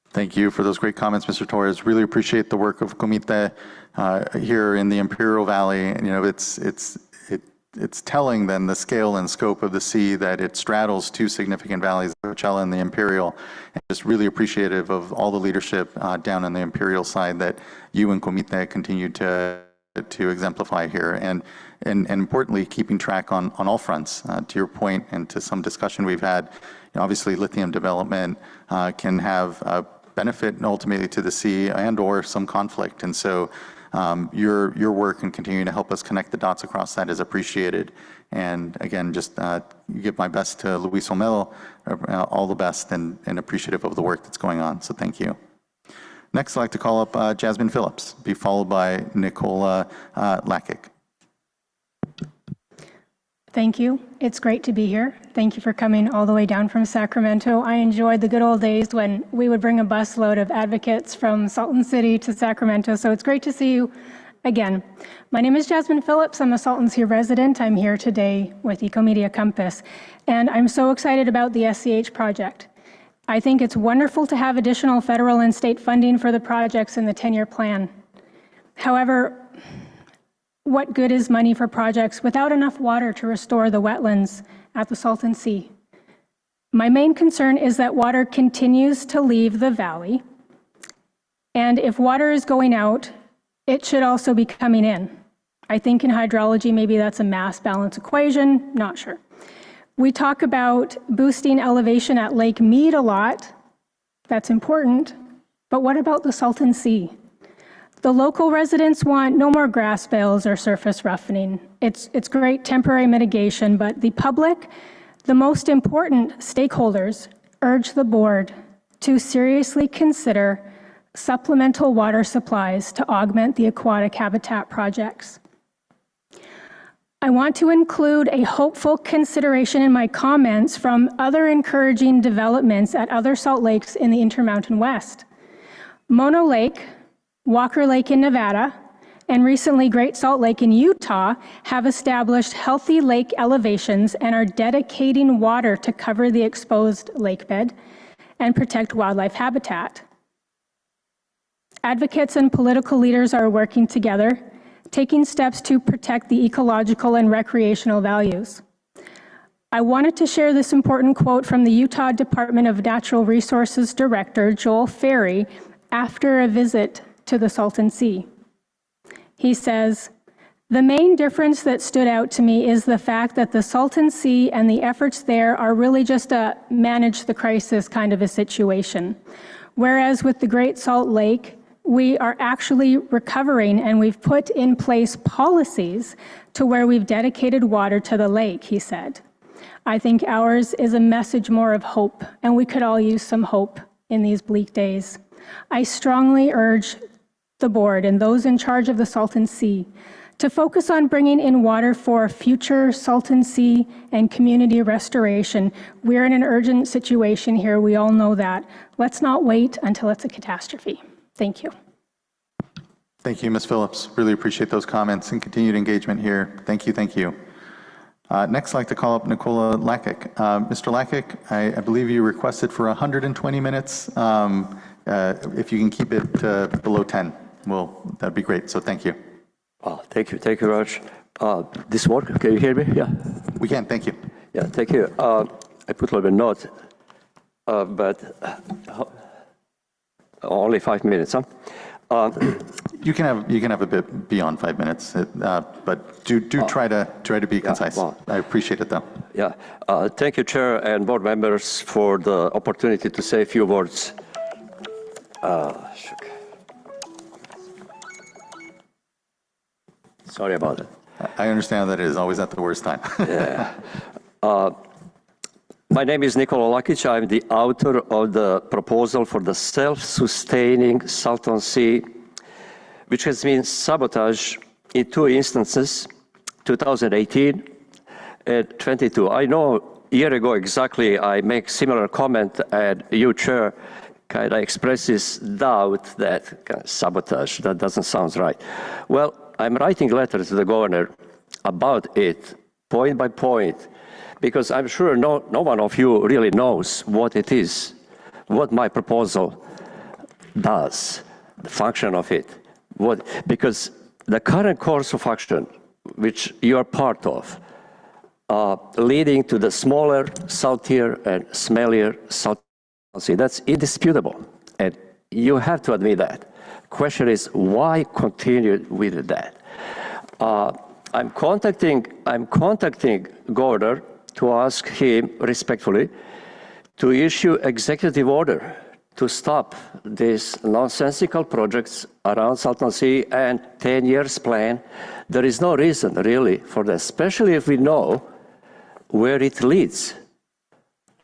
Thank you for those great comments, Mr. Torres. Really appreciate the work of Comite here in the Imperial Valley. And, you know, it's telling then the scale and scope of the sea that it straddles two significant valleys, the Coachella and the Imperial. And just really appreciative of all the leadership down on the Imperial side that you and Comite continue to exemplify here. And importantly, keeping track on all fronts. To your point and to some discussion we've had, you know, obviously lithium development can have benefit ultimately to the sea and or some conflict. And so your work and continuing to help us connect the dots across that is appreciated. And again, just give my best to Luis Omel, all the best and appreciative of the work that's going on. So thank you. Next, I'd like to call up Jasmine Phillips, be followed by Nicola Lakic. Thank you. It's great to be here. Thank you for coming all the way down from Sacramento. I enjoyed the good old days when we would bring a busload of advocates from Salton City to Sacramento, so it's great to see you again. My name is Jasmine Phillips. I'm a Salton Sea resident. I'm here today with Ecomedia Compass, and I'm so excited about the SCH project. I think it's wonderful to have additional federal and state funding for the projects in the 10-year plan. However, what good is money for projects without enough water to restore the wetlands at the Salton Sea? My main concern is that water continues to leave the valley, and if water is going out, it should also be coming in. I think in hydrology, maybe that's a mass balance equation, not sure. We talk about boosting elevation at Lake Mead a lot. That's important, but what about the Salton Sea? The local residents want no more grass bales or surface roughening. It's great temporary mitigation, but the public, the most important stakeholders, urge the board to seriously consider supplemental water supplies to augment the aquatic habitat projects. I want to include a hopeful consideration in my comments from other encouraging developments at other salt lakes in the Intermountain West. Mono Lake, Walker Lake in Nevada, and recently Great Salt Lake in Utah have established healthy lake elevations and are dedicating water to cover the exposed lake bed and protect wildlife habitat. Advocates and political leaders are working together, taking steps to protect the ecological and recreational values. I wanted to share this important quote from the Utah Department of Natural Resources Director, Joel Ferry, after a visit to the Salton Sea. He says, "The main difference that stood out to me is the fact that the Salton Sea and the efforts there are really just a manage the crisis kind of a situation. Whereas with the Great Salt Lake, we are actually recovering and we've put in place policies to where we've dedicated water to the lake," he said. I think ours is a message more of hope, and we could all use some hope in these bleak days. I strongly urge the board and those in charge of the Salton Sea to focus on bringing in water for future Salton Sea and community restoration. We're in an urgent situation here. We all know that. Let's not wait until it's a catastrophe. Thank you. Thank you, Ms. Phillips. Really appreciate those comments and continued engagement here. Thank you, thank you. Next, I'd like to call up Nicola Lakic. Mr. Lakic, I believe you requested for 120 minutes. If you can keep it below 10, that'd be great. So thank you. Thank you very much. This work, can you hear me? Yeah. We can, thank you. Yeah, thank you. I put a little bit note, but only 5 minutes, huh? You can have a bit beyond 5 minutes, but do try to be concise. Well, I appreciate it though. Yeah. Thank you, Chair and board members, for the opportunity to say a few words. Sorry about it. I understand that it is always at the worst time. Yeah. My name is Nikola Lakic. I'm the author of the proposal for the self-sustaining Salton Sea, which has been sabotaged in 2 instances, 2018 and 22. I know a year ago exactly I make similar comment, and you, Chair, kind of expresses doubt that kind of sabotage, that doesn't sound right. Well, I'm writing letters to the governor about it, point by point, because I'm sure no one of you really knows what it is, what my proposal does, the function of it. Because the current course of action, which you are part of, leading to the smaller, saltier, and smellier Salton Sea, that's indisputable, and you have to admit that. Question is, why continue with that? I'm contacting governor to ask him respectfully to issue executive order to stop these nonsensical projects around Salton Sea and 10 years plan. There is no reason really for that, especially if we know where it leads.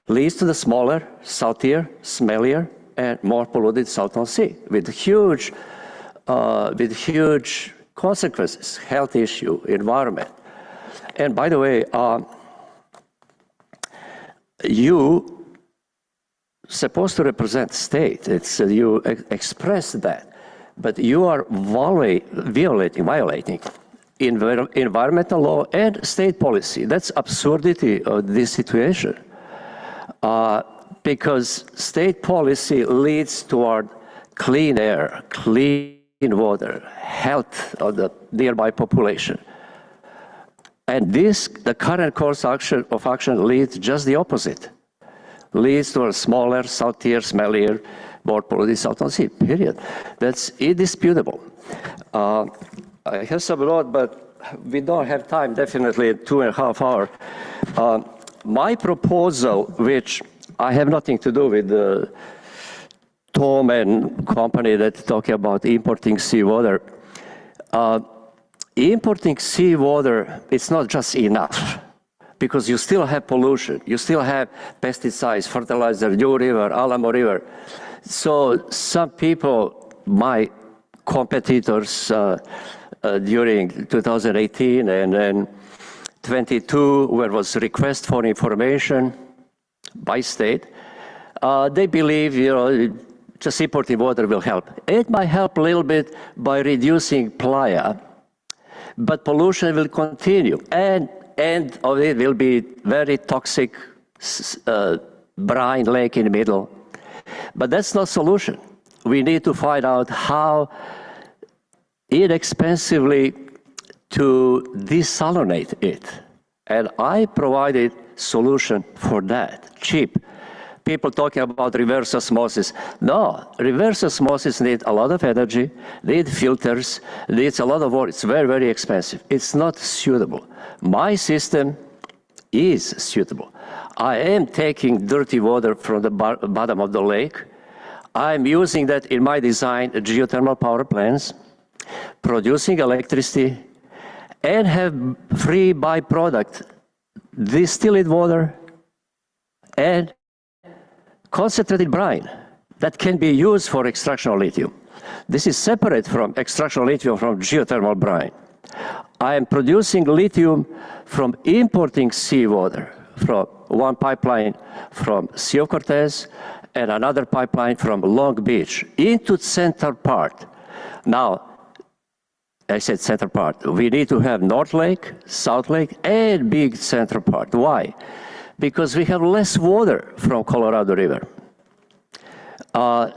Leads to the smaller, saltier, smellier, and more polluted Salton Sea with huge consequences, health issue, environment. And by the way, you supposed to represent state. It's you express that, but you are violating environmental law and state policy. That's absurdity of this situation, because state policy leads toward clean air, clean water, health of the nearby population. And the current course of action leads just the opposite. Leads to a smaller, saltier, smellier, more polluted Salton Sea, period. That's indisputable. I have some note, but we don't have time, definitely 2.5 hours. My proposal, which I have nothing to do with the Tom and company that talking about importing seawater. Importing seawater, it's not just enough, because you still have pollution, you still have pesticides, fertilizer, New River, Alamo River. So some people, my competitors during 2018 and then 22, where was request for information by state, they believe, just importing water will help. It might help a little bit by reducing playa, but pollution will continue. And end of it will be very toxic brine lake in the middle. But that's not solution. We need to find out how inexpensively to desalinate it. And I provided solution for that, cheap. People talking about reverse osmosis. No, reverse osmosis needs a lot of energy, needs filters, needs a lot of water. It's very, very expensive. It's not suitable. My system is suitable. I am taking dirty water from the bottom of the lake. I'm using that in my design, geothermal power plants, producing electricity, and have free byproduct, distilled water, and concentrated brine that can be used for extraction of lithium. This is separate from extraction of lithium from geothermal brine. I am producing lithium from importing seawater, from one pipeline from Sea of Cortez and another pipeline from Long Beach into center part. Now, I said center part. We need to have North Lake, South Lake, and big center part. Why? Because we have less water from Colorado River.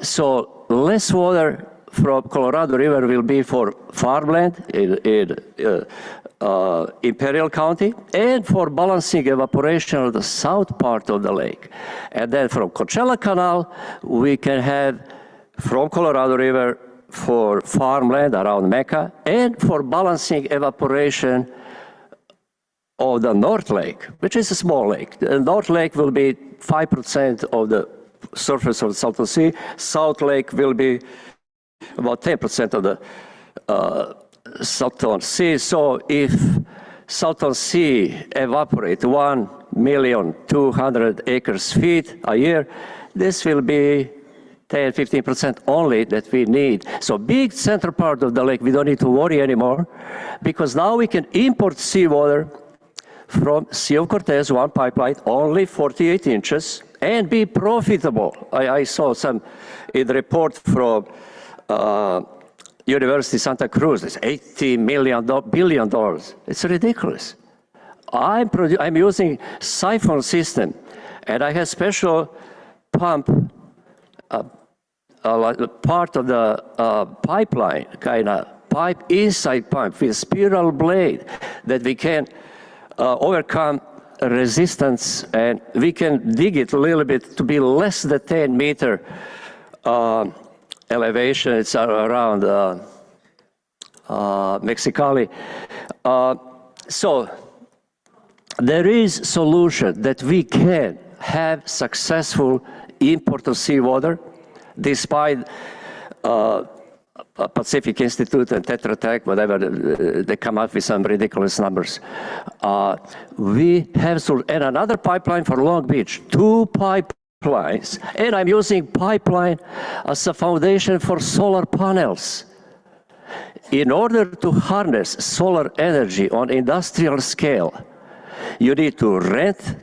So less water from Colorado River will be for farmland in Imperial County and for balancing evaporation of the south part of the lake. And then from Coachella Canal, we can have from Colorado River for farmland around Mecca and for balancing evaporation of the North Lake, which is a small lake. The North Lake will be 5% of the surface of the Salton Sea. South Lake will be about 10% of the Salton Sea. So if Salton Sea evaporate 1,200,000 acres feet a year, this will be 10-15% only that we need. So big central part of the lake, we don't need to worry anymore, because now we can import seawater from Sea of Cortez, one pipeline, only 48 inches, and be profitable. I saw some in the report from University Santa Cruz, it's $80 billion. It's ridiculous. I'm using siphon system, and I have special pump, part of the pipeline, kind of pipe inside pump with spiral blade that we can overcome resistance, and we can dig it a little bit to be less than 10-meter elevation. It's around Mexicali. So there is solution that we can have successful import of seawater, despite Pacific Institute and Tetra Tech, whatever, they come up with some ridiculous numbers. We have, and another pipeline for Long Beach, 2 pipelines, and I'm using pipeline as a foundation for solar panels. In order to harness solar energy on industrial scale, you need to rent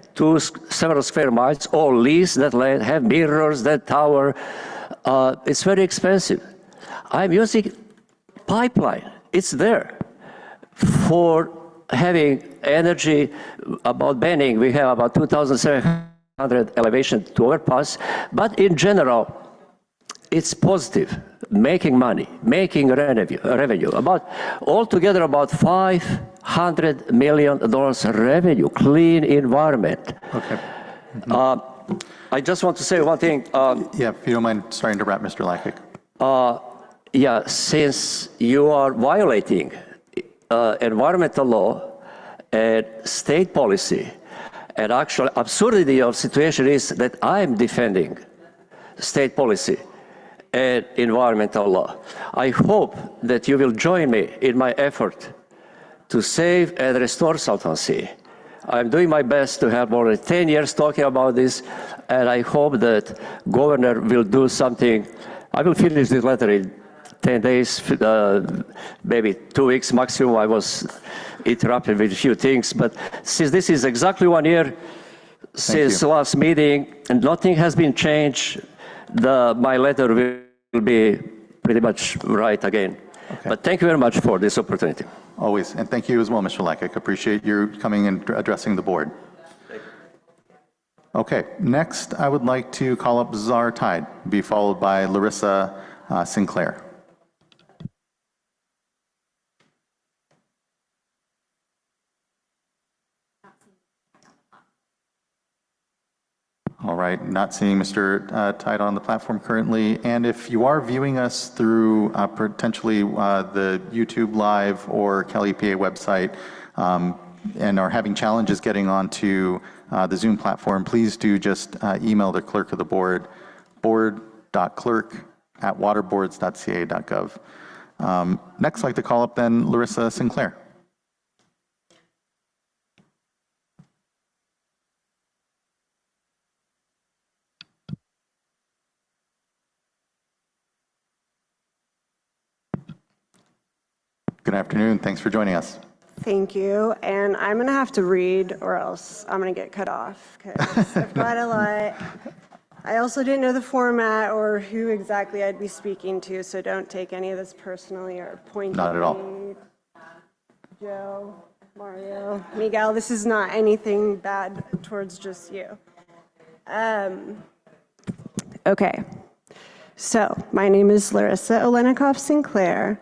several square miles or lease that land, have mirrors, that tower. It's very expensive. I'm using pipeline. It's there. For having energy about Benning, we have about 2,700 elevation to overpass, but in general, it's positive, making money, making revenue. About altogether about $500 million revenue, clean environment. Okay. I just want to say one thing. Yeah, if you don't mind starting to wrap, Mr. Lakic. Yeah, since you are violating environmental law and state policy, and actual absurdity of situation is that I'm defending state policy and environmental law. I hope that you will join me in my effort to save and restore Salton Sea. I'm doing my best to have more than 10 years talking about this, and I hope that Governor will do something. I will finish this letter in 10 days, maybe 2 weeks maximum. I was interrupted with a few things, but since this is exactly 1 year since last meeting, and nothing has been changed, my letter will be pretty much right again. Okay. But thank you very much for this opportunity. Always, and thank you as well, Mr. Lakic. Appreciate you coming and addressing the board. Okay, next I would like to call up Czar Tide, be followed by Larissa Sinclair. All right, not seeing Mr. Tide on the platform currently. And if you are viewing us through potentially the YouTube Live or Cal EPA website and are having challenges getting onto the Zoom platform, please do just email the clerk of the board, board.clerk@waterboards.ca.gov. Next, I'd like to call up then Larissa Sinclair. Good afternoon. Thanks for joining us. Thank you. And I'm going to have to read or else I'm going to get cut off because I've got a lot. I also didn't know the format or who exactly I'd be speaking to, so don't take any of this personally or point Not at all. me. Joe, Mario, Miguel, this is not anything bad towards just you. Okay. So my name is Larissa Olenikoff Sinclair.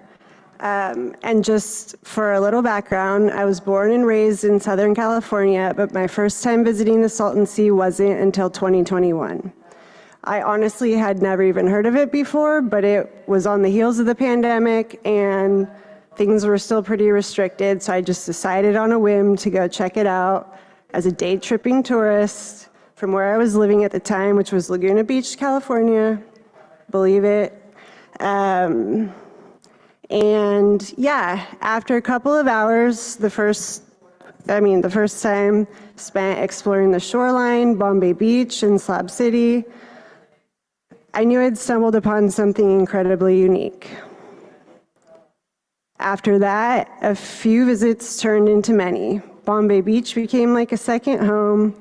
And just for a little background, I was born and raised in Southern California, but my first time visiting the Salton Sea wasn't until 2021. I honestly had never even heard of it before, but it was on the heels of the pandemic and things were still pretty restricted, so I just decided on a whim to go check it out as a day tripping tourist from where I was living at the time, which was Laguna Beach, California, believe it. And yeah, after a couple of hours, the first time spent exploring the shoreline, Bombay Beach, and Slab City, I knew I'd stumbled upon something incredibly unique. After that, a few visits turned into many. Bombay Beach became like a second home.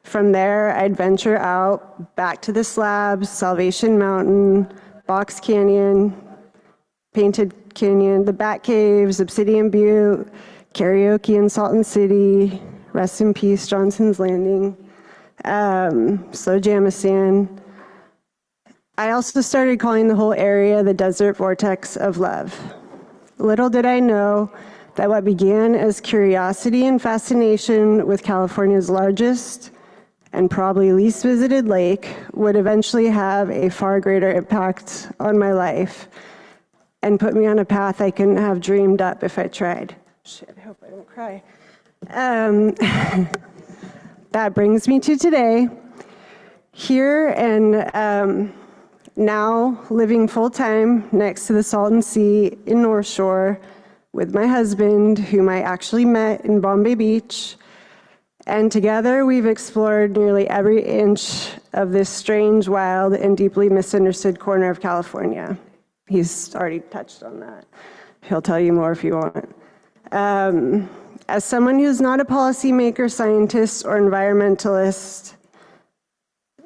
From there, I'd venture out, back to the slabs, Salvation Mountain, Box Canyon, Painted Canyon, the Bat Caves, Obsidian Butte, karaoke in Salton City, rest in peace, Johnson's Landing, Slow Jamison. I also started calling the whole area the Desert Vortex of Love. Little did I know that what began as curiosity and fascination with California's largest and probably least visited lake would eventually have a far greater impact on my life and put me on a path I couldn't have dreamed up if I tried. Shit, I hope I don't cry. That brings me to today, here and now living full-time next to the Salton Sea in North Shore with my husband, whom I actually met in Bombay Beach. And together we've explored nearly every inch of this strange, wild, and deeply misunderstood corner of California. He's already touched on that. He'll tell you more if you want. As someone who's not a policymaker, scientist, or environmentalist,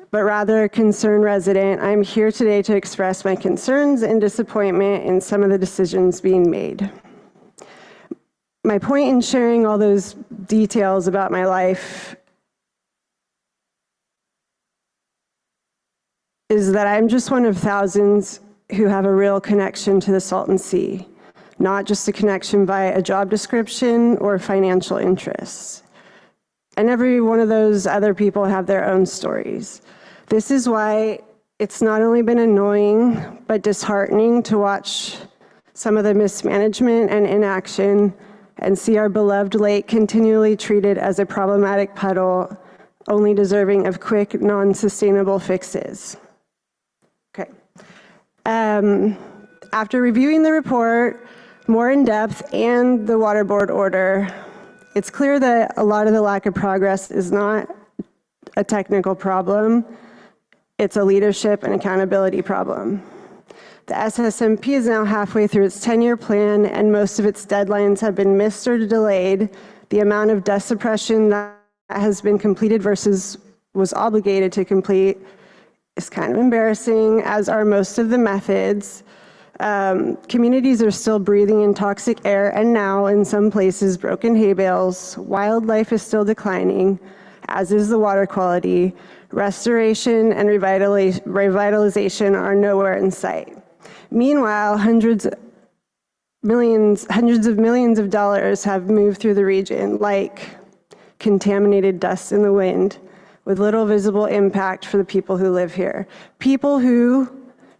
but rather a concerned resident, I'm here today to express my concerns and disappointment in some of the decisions being made. My point in sharing all those details about my life is that I'm just one of thousands who have a real connection to the Salton Sea, not just a connection via a job description or financial interests. And every one of those other people have their own stories. This is why it's not only been annoying, but disheartening to watch some of the mismanagement and inaction and see our beloved lake continually treated as a problematic puddle, only deserving of quick, non-sustainable fixes. Okay. After reviewing the report more in depth and the water board order, it's clear that a lot of the lack of progress is not a technical problem. It's a leadership and accountability problem. The SSMP is now halfway through its 10-year plan, and most of its deadlines have been missed or delayed. The amount of dust suppression that has been completed versus was obligated to complete is kind of embarrassing, as are most of the methods. Communities are still breathing in toxic air, and now, in some places, broken hay bales. Wildlife is still declining, as is the water quality. Restoration and revitalization are nowhere in sight. Meanwhile, hundreds of millions of dollars have moved through the region like contaminated dust in the wind, with little visible impact for the people who live here. People who,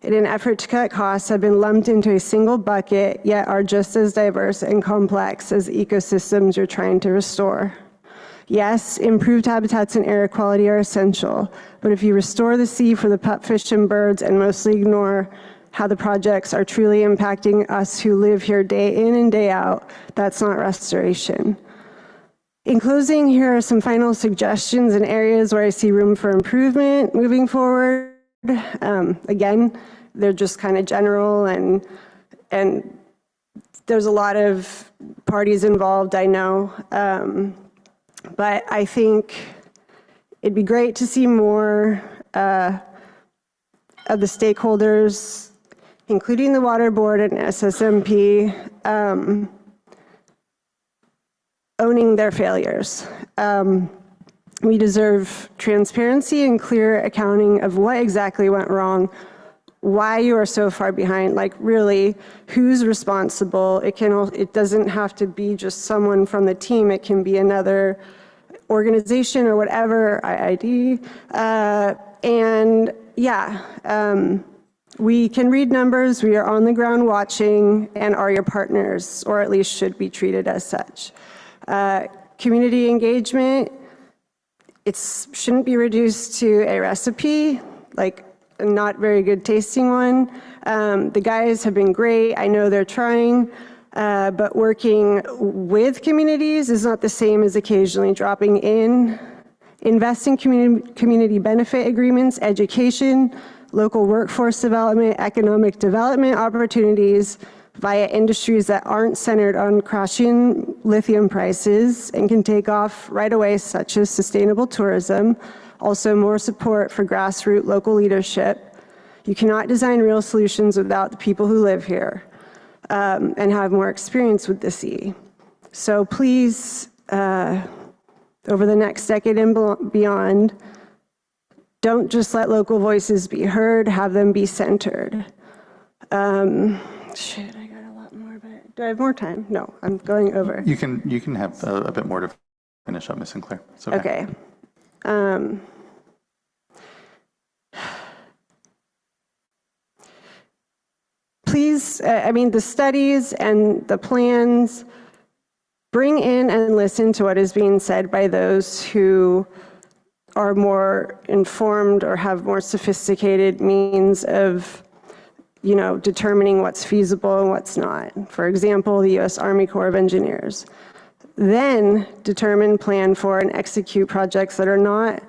in an effort to cut costs, have been lumped into a single bucket, yet are just as diverse and complex as the ecosystems you're trying to restore. Yes, improved habitats and air quality are essential, but if you restore the sea for the pupfish and birds and mostly ignore how the projects are truly impacting us who live here day in and day out, that's not restoration. In closing, here are some final suggestions in areas where I see room for improvement moving forward. Again, they're just kind of general, and there's a lot of parties involved, I know. But I think it'd be great to see more of the stakeholders, including the Water Board and SSMP, owning their failures. We deserve transparency and clear accounting of what exactly went wrong, why you are so far behind, like really, who's responsible? It doesn't have to be just someone from the team, it can be another organization or whatever, IID. And yeah, we can read numbers, we are on the ground watching, and are your partners, or at least should be treated as such. Community engagement, it shouldn't be reduced to a recipe. Like, not very good tasting one. The guys have been great. I know they're trying, but working with communities is not the same as occasionally dropping in. Invest in community benefit agreements, education, local workforce development, economic development opportunities via industries that aren't centered on crashing lithium prices and can take off right away, such as sustainable tourism. Also, more support for grassroots local leadership. You cannot design real solutions without the people who live here and have more experience with the sea. So please, over the next decade and beyond, don't just let local voices be heard, have them be centered. Shit, I got a lot more, but do I have more time? No, I'm going over. You can have a bit more to finish up, Ms. Sinclair. It's okay. Okay. Please, I mean, the studies and the plans, bring in and listen to what is being said by those who are more informed or have more sophisticated means of, you know, determining what's feasible and what's not. For example, the U.S. Army Corps of Engineers. Then determine, plan for, and execute projects that are not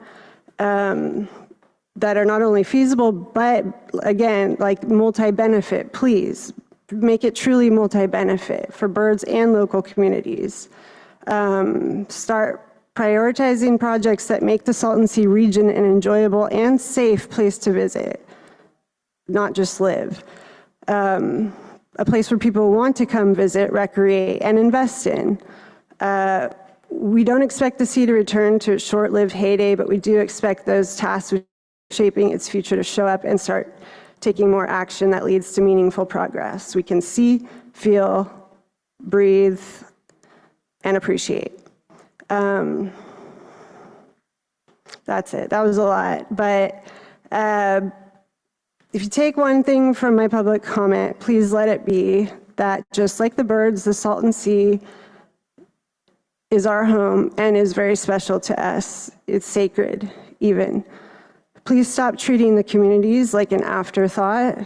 only feasible, but again, like multi-benefit. Please make it truly multi-benefit for birds and local communities. Start prioritizing projects that make the Salton Sea region an enjoyable and safe place to visit, not just live. A place where people want to come visit, recreate, and invest in. We don't expect the sea to return to its short-lived heyday, but we do expect those tasked with shaping its future to show up and start taking more action that leads to meaningful progress. We can see, feel, breathe, and appreciate. That's it. That was a lot. But if you take one thing from my public comment, please let it be that just like the birds, the Salton Sea is our home and is very special to us. It's sacred, even. Please stop treating the communities like an afterthought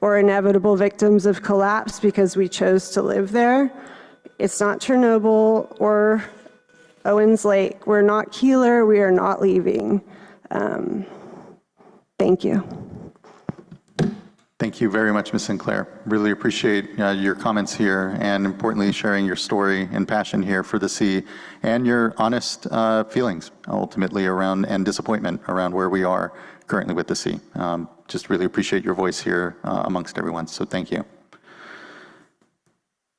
or inevitable victims of collapse because we chose to live there. It's not Chernobyl or Owens Lake. We're not Keeler. We are not leaving. Thank you. Thank you very much, Ms. Sinclair. Really appreciate your comments here and importantly sharing your story and passion here for the sea and your honest feelings ultimately around and disappointment around where we are currently with the sea. Just really appreciate your voice here amongst everyone, so thank you.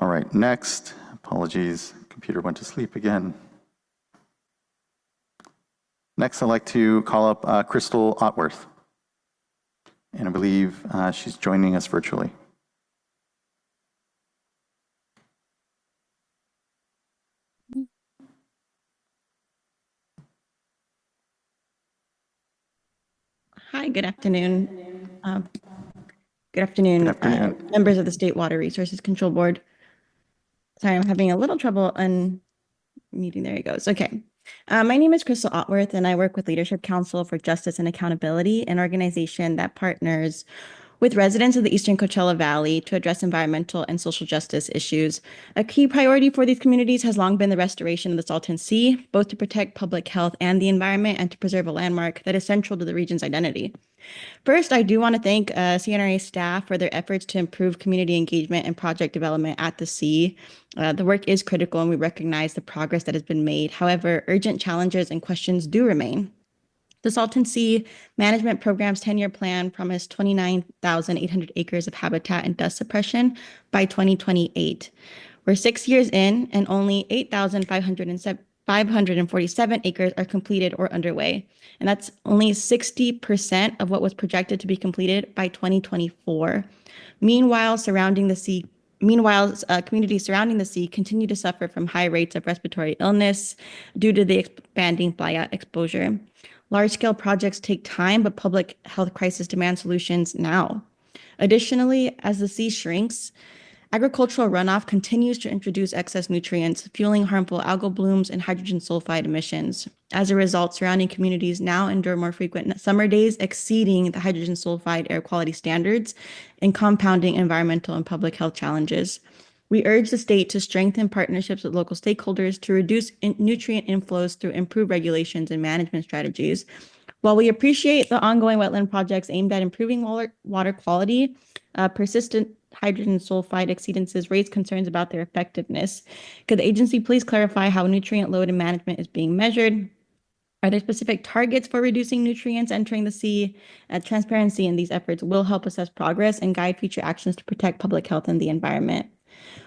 All right, next, apologies, computer went to sleep again. Next, I'd like to call up Crystal Otworth. And I believe she's joining us virtually. Hi, good afternoon. Good afternoon, members of the State Water Resources Control Board. Sorry, I'm having a little trouble unmuting. There it goes. Okay. My name is Crystal Otworth, and I work with Leadership Council for Justice and Accountability, an organization that partners with residents of the Eastern Coachella Valley to address environmental and social justice issues. A key priority for these communities has long been the restoration of the Salton Sea, both to protect public health and the environment and to preserve a landmark that is central to the region's identity. First, I do want to thank CNRA staff for their efforts to improve community engagement and project development at the sea. The work is critical and we recognize the progress that has been made. However, urgent challenges and questions do remain. The Salton Sea Management Program's 10-year plan promised 29,800 acres of habitat and dust suppression by 2028. We're 6 years in and only 8,547 acres are completed or underway. And that's only 60% of what was projected to be completed by 2024. Meanwhile, communities surrounding the sea continue to suffer from high rates of respiratory illness due to the expanding fly-out exposure. Large-scale projects take time, but public health crisis demand solutions now. Additionally, as the sea shrinks, Agricultural runoff continues to introduce excess nutrients, fueling harmful algal blooms and hydrogen sulfide emissions. As a result, surrounding communities now endure more frequent summer days exceeding the hydrogen sulfide air quality standards and compounding environmental and public health challenges. We urge the state to strengthen partnerships with local stakeholders to reduce nutrient inflows through improved regulations and management strategies. While we appreciate the ongoing wetland projects aimed at improving water quality, persistent hydrogen sulfide exceedances raise concerns about their effectiveness. Could the agency please clarify how nutrient load and management is being measured? Are there specific targets for reducing nutrients entering the sea? Transparency in these efforts will help assess progress and guide future actions to protect public health and the environment.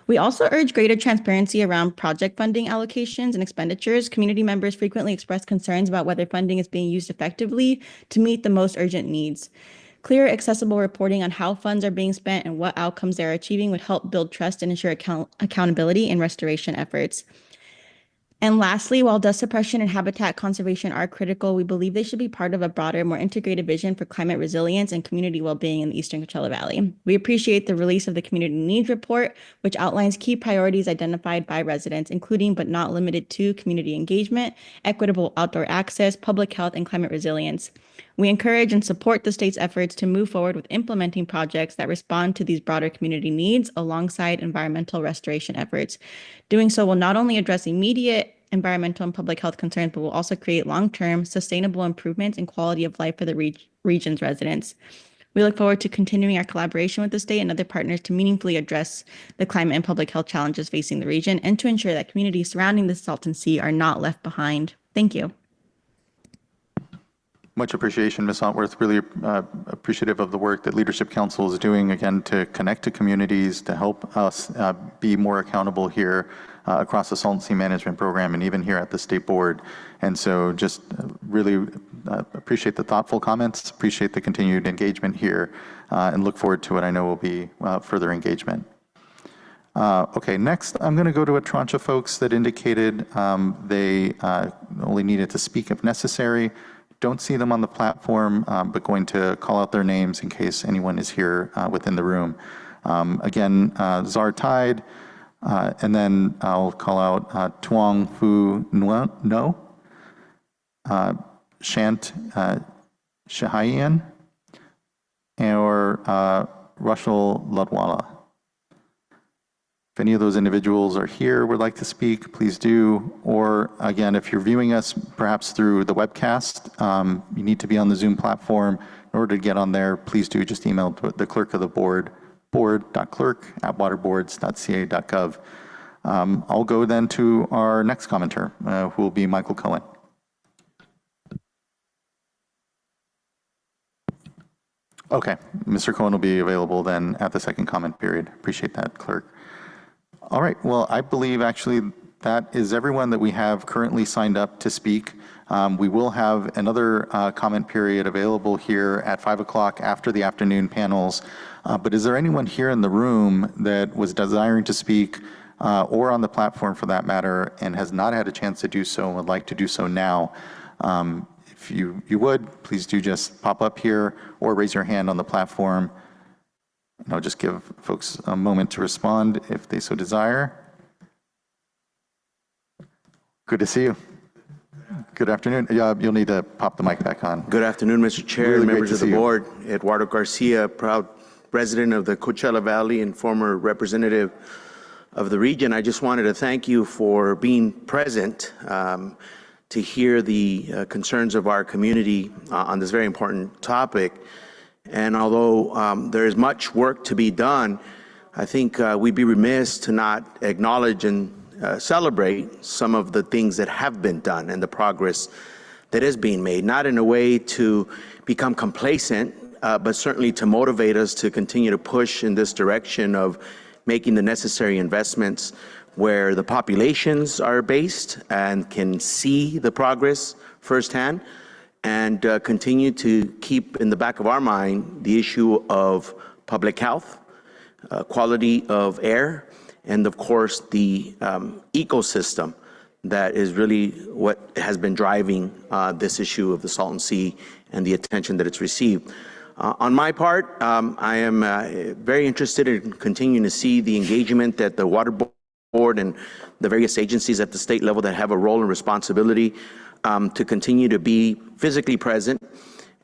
We also urge greater transparency around project funding allocations and expenditures. Community members frequently express concerns about whether funding is being used effectively to meet the most urgent needs. Clear, accessible reporting on how funds are being spent and what outcomes they're achieving would help build trust and ensure accountability in restoration efforts. And lastly, while dust suppression and habitat conservation are critical, we believe they should be part of a broader, more integrated vision for climate resilience and community well-being in the Eastern Coachella Valley. We appreciate the release of the Community Needs Report, which outlines key priorities identified by residents, including but not limited to community engagement, equitable outdoor access, public health, and climate resilience. We encourage and support the state's efforts to move forward with implementing projects that respond to these broader community needs alongside environmental restoration efforts. Doing so will not only address immediate environmental and public health concerns, but will also create long-term sustainable improvements in quality of life for the region's residents. We look forward to continuing our collaboration with the state and other partners to meaningfully address the climate and public health challenges facing the region and to ensure that communities surrounding the Salton Sea are not left behind. Thank you. Much appreciation, Ms. Otworth. Really appreciative of the work that Leadership Council is doing, again, to connect to communities, to help us be more accountable here across the Salton Sea Management Program and even here at the State Board. And so just really appreciate the thoughtful comments, appreciate the continued engagement here, and look forward to what I know will be further engagement. Okay, next I'm going to go to a tranche of folks that indicated they only needed to speak if necessary. Don't see them on the platform, but going to call out their names in case anyone is here within the room. Again, Czar Tide, and then I'll call out Tuong Phu No, Shant Shahayan, or Russell Ludwala. If any of those individuals are here, would like to speak, please do. Or again, if you're viewing us perhaps through the webcast, you need to be on the Zoom platform. In order to get on there, please do just email the clerk of the board, board.clerk@waterboards.ca.gov. I'll go then to our next commenter, who will be Michael Cohen. Okay, Mr. Cohen will be available then at the second comment period. Appreciate that, clerk. All right, well, I believe actually that is everyone that we have currently signed up to speak. We will have another comment period available here at 5 o'clock after the afternoon panels. But is there anyone here in the room that was desiring to speak or on the platform for that matter and has not had a chance to do so and would like to do so now? If you would, please do just pop up here or raise your hand on the platform. And I'll just give folks a moment to respond if they so desire. Good to see you. Good afternoon. You'll need to pop the mic back on. Good afternoon, Mr. Chair, Really members of the great to see you. board. Eduardo Garcia, proud resident of the Coachella Valley and former representative of the region. I just wanted to thank you for being present to hear the concerns of our community on this very important topic. And although there is much work to be done, I think we'd be remiss to not acknowledge and celebrate some of the things that have been done and the progress that is being made, not in a way to become complacent, but certainly to motivate us to continue to push in this direction of making the necessary investments where the populations are based and can see the progress firsthand, and continue to keep in the back of our mind the issue of public health, quality of air, and of course the ecosystem that is really what has been driving this issue of the Salton Sea and the attention that it's received. On my part, I am very interested in continuing to see the engagement that the Water Board and the various agencies at the state level that have a role and responsibility to continue to be physically present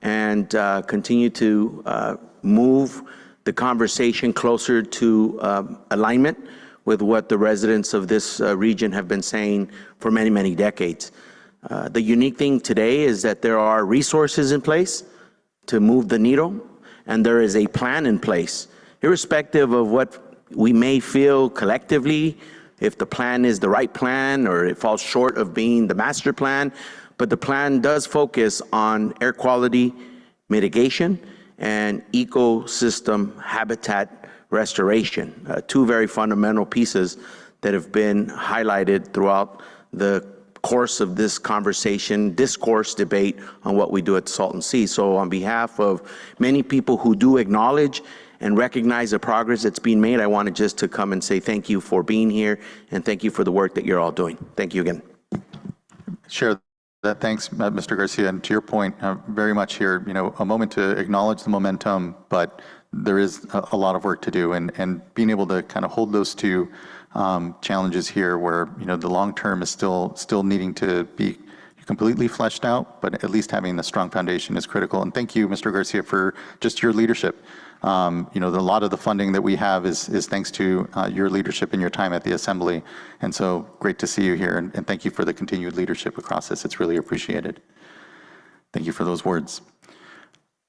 and continue to move the conversation closer to alignment with what the residents of this region have been saying for many, many decades. The unique thing today is that there are resources in place to move the needle, and there is a plan in place, irrespective of what we may feel collectively, if the plan is the right plan or it falls short of being the master plan. But the plan does focus on air quality mitigation and ecosystem habitat restoration, two very fundamental pieces that have been highlighted throughout the course of this conversation, discourse, debate on what we do at Salton Sea. So on behalf of many people who do acknowledge and recognize the progress that's being made, I wanted just to come and say thank you for being here and thank you for the work that you're all doing. Thank you again. Share that. Thanks, Mr. Garcia. And to your point, very much here, a moment to acknowledge the momentum, but there is a lot of work to do, and being able to kind of hold those two challenges here where, the long term is still needing to be completely fleshed out, but at least having the strong foundation is critical. And thank you, Mr. Garcia, for just your leadership. A lot of the funding that we have is thanks to your leadership and your time at the Assembly. And so great to see you here, and thank you for the continued leadership across this. It's really appreciated. Thank you for those words.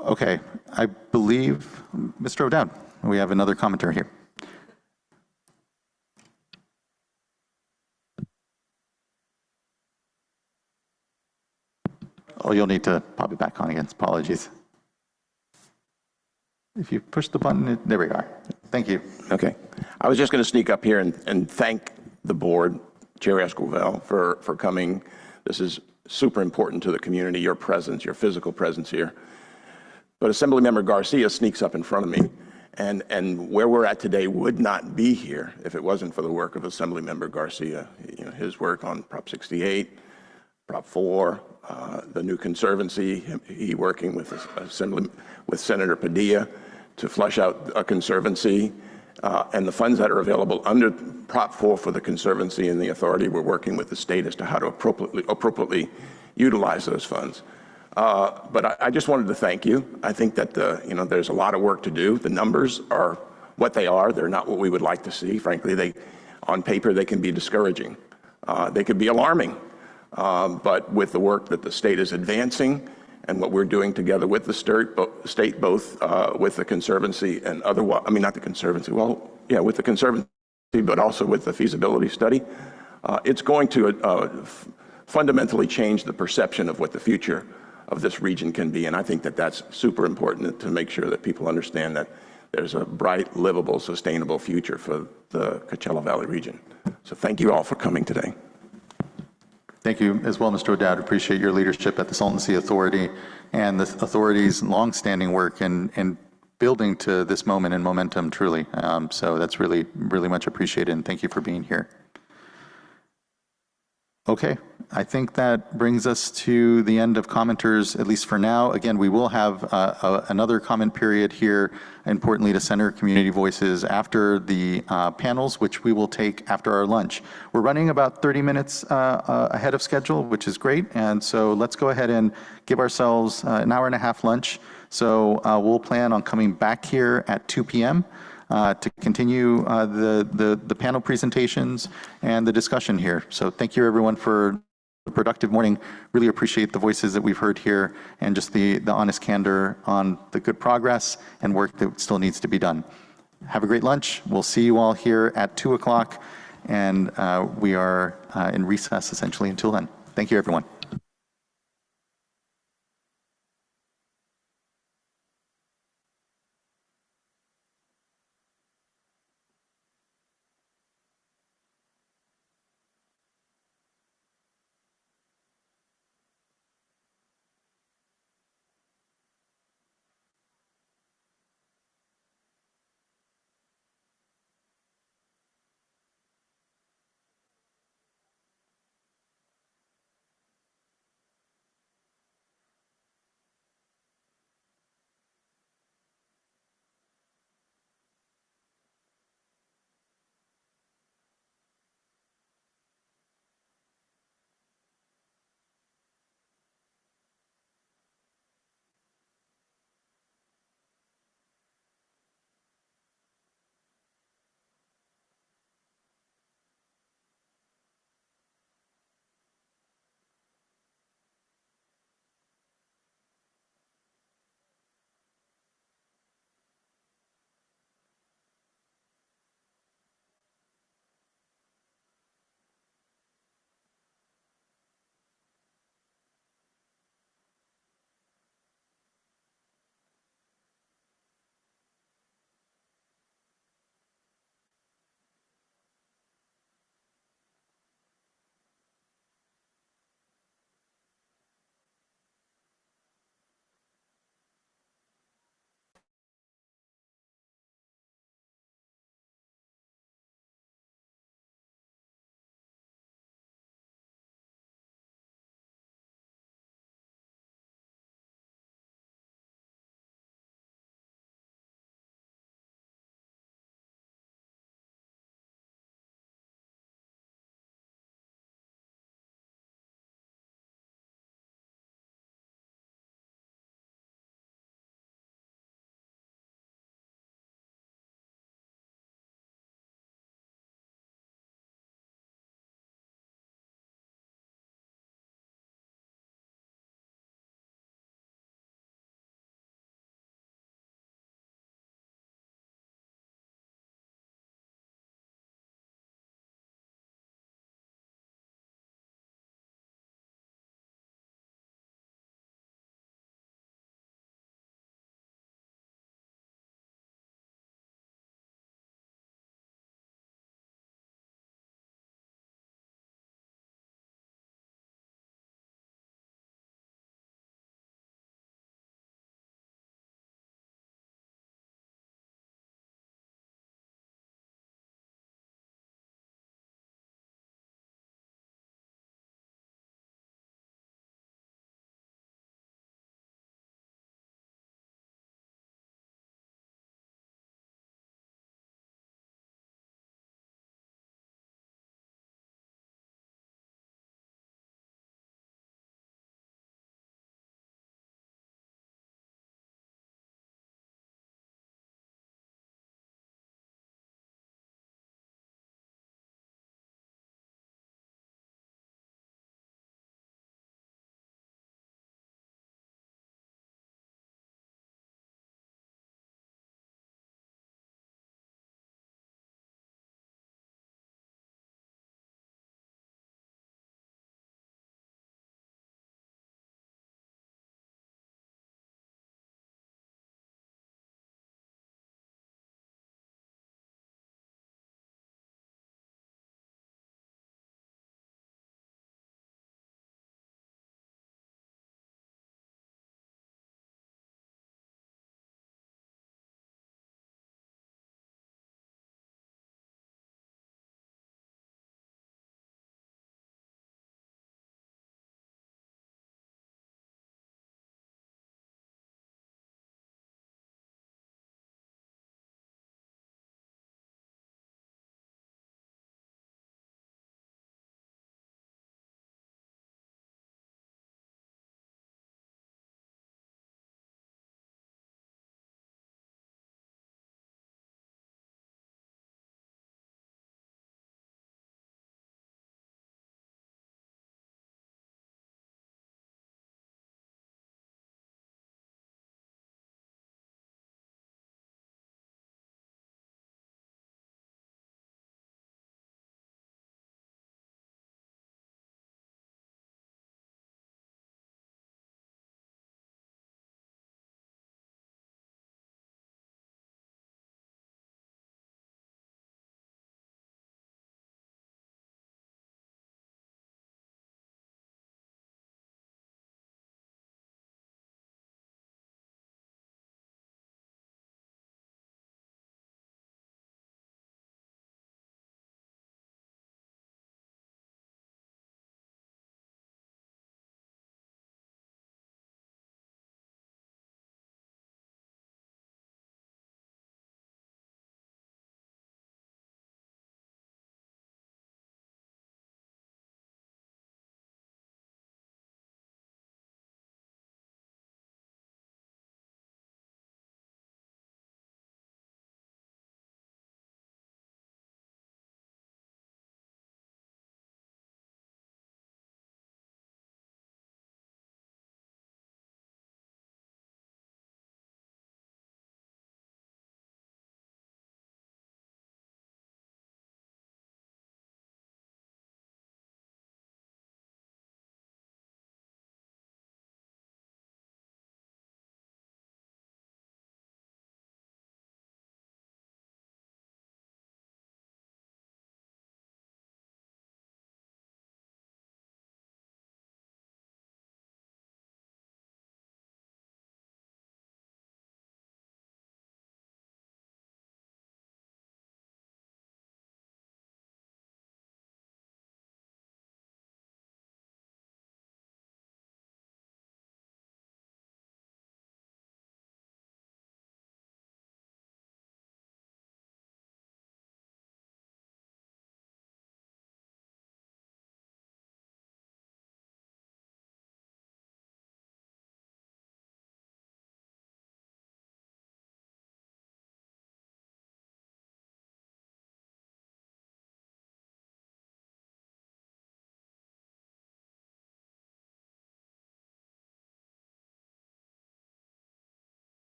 Okay, I believe, Mr. O'Dowd, we have another commenter here. Oh, you'll need to pop it back on again. Apologies. If you push the button, there we are. Thank you. Okay. I was just going to sneak up here and thank the board, Chair Esquivel, for coming. This is super important to the community, your presence, your physical presence here. But Assemblymember Garcia sneaks up in front of me, and where we're at today would not be here if it wasn't for the work of Assemblymember Garcia. His work on Prop 68, Prop 4, the new conservancy, he working with Senator Padilla to flush out a conservancy, and the funds that are available under Prop 4 for the conservancy and the authority. We're working with the state as to how to appropriately utilize those funds. But I just wanted to thank you. I think that there's a lot of work to do. The numbers are what they are. They're not what we would like to see. Frankly, on paper, they can be discouraging. They could be alarming. But with the work that the state is advancing and what we're doing together with the state, both with the conservancy and otherwise, not the conservancy, with the conservancy, but also with the feasibility study, it's going to fundamentally change the perception of what the future of this region can be. And I think that that's super important to make sure that people understand that there's a bright, livable, sustainable future for the Coachella Valley region. So thank you all for coming today. Thank you as well, Mr. O'Dowd. Appreciate your leadership at the Salton Sea Authority and the authority's longstanding work in building to this moment and momentum, truly. So that's really, really much appreciated, and thank you for being here. Okay, I think that brings us to the end of commenters, at least for now. Again, we will have another comment period here, importantly to center community voices after the panels, which we will take after our lunch. We're running about 30 minutes ahead of schedule, which is great. And so let's go ahead and give ourselves an hour and a half lunch. So we'll plan on coming back here at 2 p.m. To continue the panel presentations and the discussion here. So thank you everyone for a productive morning. Really appreciate the voices that we've heard here and just the honest candor on the good progress and work that still needs to be done. Have a great lunch. We'll see you all here at 2 o'clock, and we are in recess essentially until then. Thank you everyone.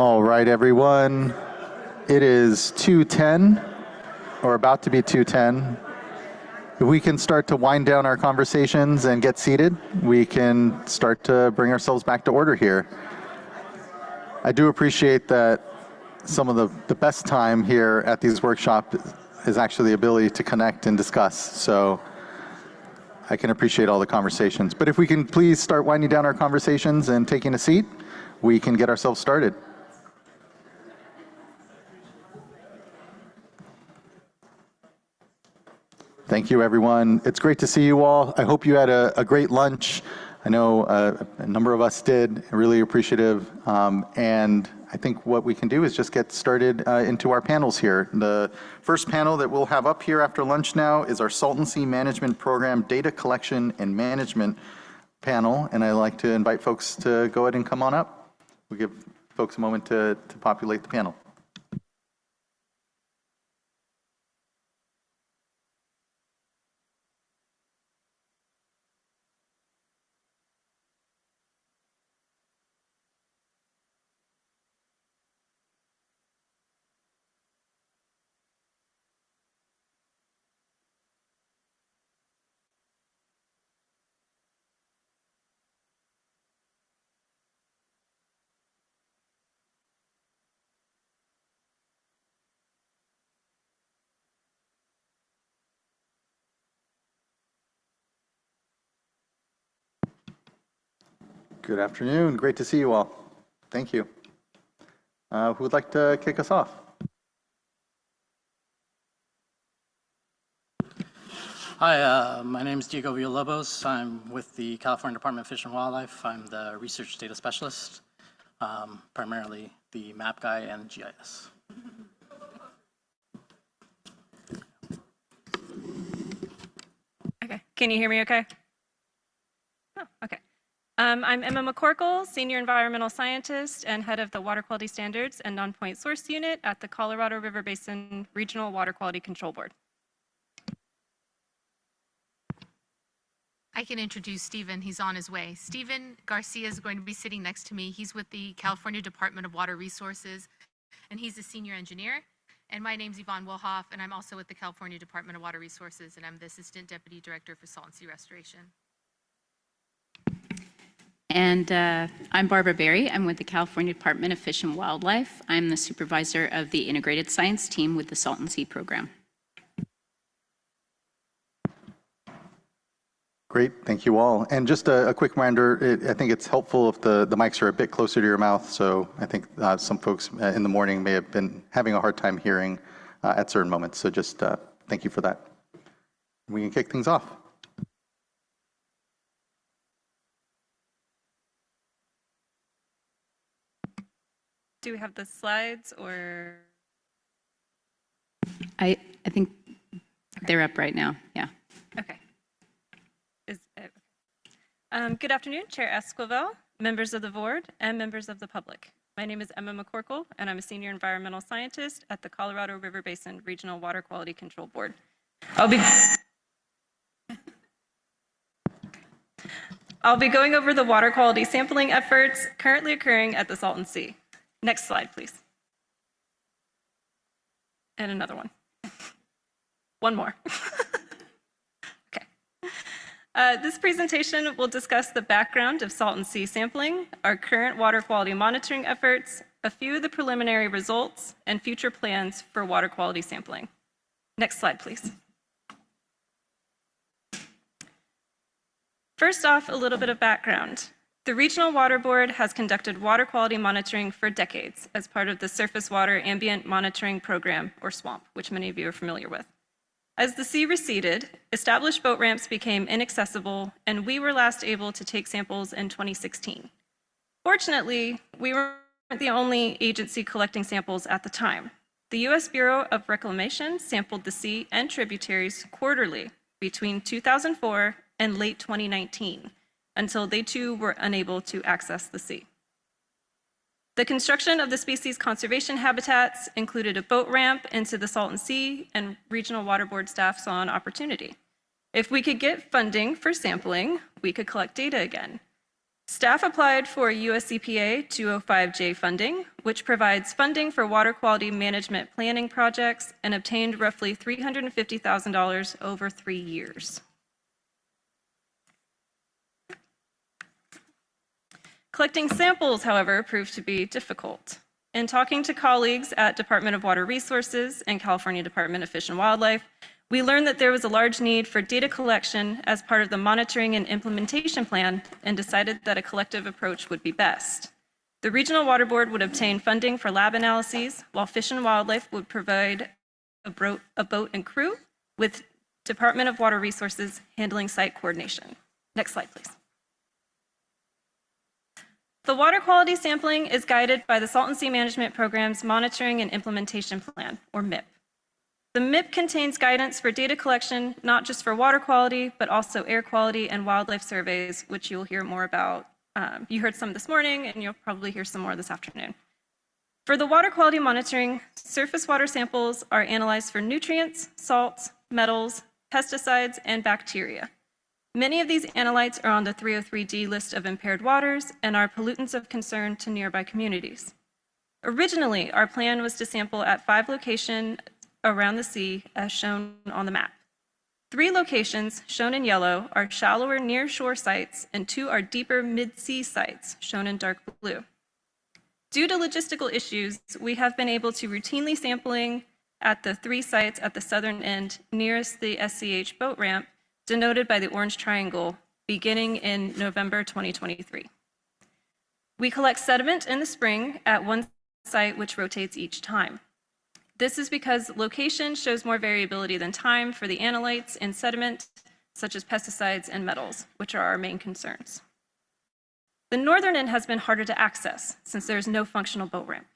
All right, everyone. It is 2:10, or about to be 2:10. If we can start to wind down our conversations and get seated, we can start to bring ourselves back to order here. I do appreciate that some of the best time here at these workshops is actually the ability to connect and discuss. So I can appreciate all the conversations. But if we can please start winding down our conversations and taking a seat, we can get ourselves started. Thank you, everyone. It's great to see you all. I hope you had a great lunch. I know a number of us did. Really appreciative. And I think what we can do is just get started into our panels here. The first panel that we'll have up here after lunch now is our Salton Sea Management Program Data Collection and Management panel. And I'd like to invite folks to go ahead and come on up. We'll give folks a moment to populate the panel. Good afternoon. Great to see you all. Thank you. Who would like to kick us off? Hi, my name is Diego Villalobos. I'm with the California Department of Fish and Wildlife. I'm the research data specialist, primarily the map guy and GIS. Okay, can you hear me okay? Oh, okay. I'm Emma McCorkle, Senior Environmental Scientist and Head of the Water Quality Standards and Non-Point Source Unit at the Colorado River Basin Regional Water Quality Control Board. I can introduce Stephen. He's on his way. Stephen Garcia is going to be sitting next to me. He's with the California Department of Water Resources, and he's a senior engineer. And my name's Yvonne Wilhoff, and I'm also with the California Department of Water Resources, and I'm the Assistant Deputy Director for Salton Sea Restoration. And I'm Barbara Berry. I'm with the California Department of Fish and Wildlife. I'm the supervisor of the Integrated Science Team with the Salton Sea Program. Great, thank you all. And just a quick reminder, I think it's helpful if the mics are a bit closer to your mouth. So I think some folks in the morning may have been having a hard time hearing at certain moments. So just thank you for that. We can kick things off. Do we have the slides or? I think they're up right now, yeah. Okay. Good afternoon, Chair Esquivel, members of the board, and members of the public. My name is Emma McCorkle, and I'm a Senior Environmental Scientist at the Colorado River Basin Regional Water Quality Control Board. I'll be going over the water quality sampling efforts currently occurring at the Salton Sea. Next slide, please. And another one. One more. Okay. This presentation will discuss the background of Salton Sea sampling, our current water quality monitoring efforts, a few of the preliminary results, and future plans for water quality sampling. Next slide, please. First off, a little bit of background. The Regional Water Board has conducted water quality monitoring for decades as part of the Surface Water Ambient Monitoring Program, or SWAMP, which many of you are familiar with. As the sea receded, established boat ramps became inaccessible, and we were last able to take samples in 2016. Fortunately, we weren't the only agency collecting samples at the time. The U.S. Bureau of Reclamation sampled the sea and tributaries quarterly between 2004 and late 2019, until they too were unable to access the sea. The construction of the species conservation habitats included a boat ramp into the Salton Sea, and Regional Water Board staff saw an opportunity. If we could get funding for sampling, we could collect data again. Staff applied for US EPA 205J funding, which provides funding for water quality management planning projects, and obtained roughly $350,000 over 3 years. Collecting samples, however, proved to be difficult. In talking to colleagues at Department of Water Resources and California Department of Fish and Wildlife, we learned that there was a large need for data collection as part of the monitoring and implementation plan, and decided that a collective approach would be best. The Regional Water Board would obtain funding for lab analyses, while Fish and Wildlife would provide a boat and crew, with Department of Water Resources handling site coordination. Next slide, please. The water quality sampling is guided by the Salton Sea Management Program's Monitoring and Implementation Plan, or MIP. The MIP contains guidance for data collection, not just for water quality, but also air quality and wildlife surveys, which you'll hear more about. You heard some this morning, and you'll probably hear some more this afternoon. For the water quality monitoring, surface water samples are analyzed for nutrients, salts, metals, pesticides, and bacteria. Many of these analytes are on the 303D list of impaired waters and are pollutants of concern to nearby communities. Originally, our plan was to sample at 5 locations around the sea, as shown on the map. 3 locations, shown in yellow, are shallower near-shore sites, and 2 are deeper mid-sea sites, shown in dark blue. Due to logistical issues, we have been able to routinely sampling at the 3 sites at the southern end nearest the SCH boat ramp, denoted by the orange triangle, beginning in November 2023. We collect sediment in the spring at one site, which rotates each time. This is because location shows more variability than time for the analytes in sediment, such as pesticides and metals, which are our main concerns. The northern end has been harder to access since there is no functional boat ramp.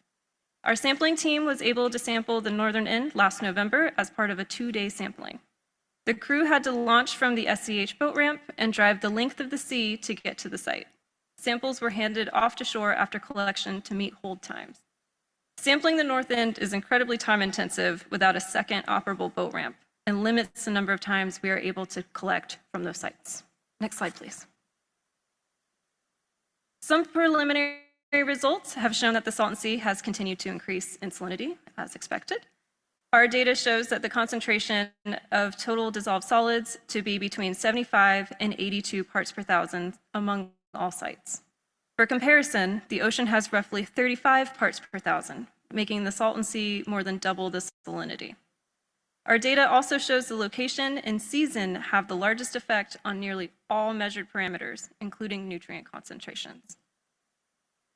Our sampling team was able to sample the northern end last November as part of a 2-day sampling. The crew had to launch from the SCH boat ramp and drive the length of the sea to get to the site. Samples were handed off to shore after collection to meet hold times. Sampling the north end is incredibly time-intensive without a second operable boat ramp, and limits the number of times we are able to collect from those sites. Next slide, please. Some preliminary results have shown that the Salton Sea has continued to increase in salinity, as expected. Our data shows that the concentration of total dissolved solids to be between 75 and 82 parts per thousand among all sites. For comparison, the ocean has roughly 35 parts per thousand, making the Salton Sea more than double the salinity. Our data also shows the location and season have the largest effect on nearly all measured parameters, including nutrient concentrations.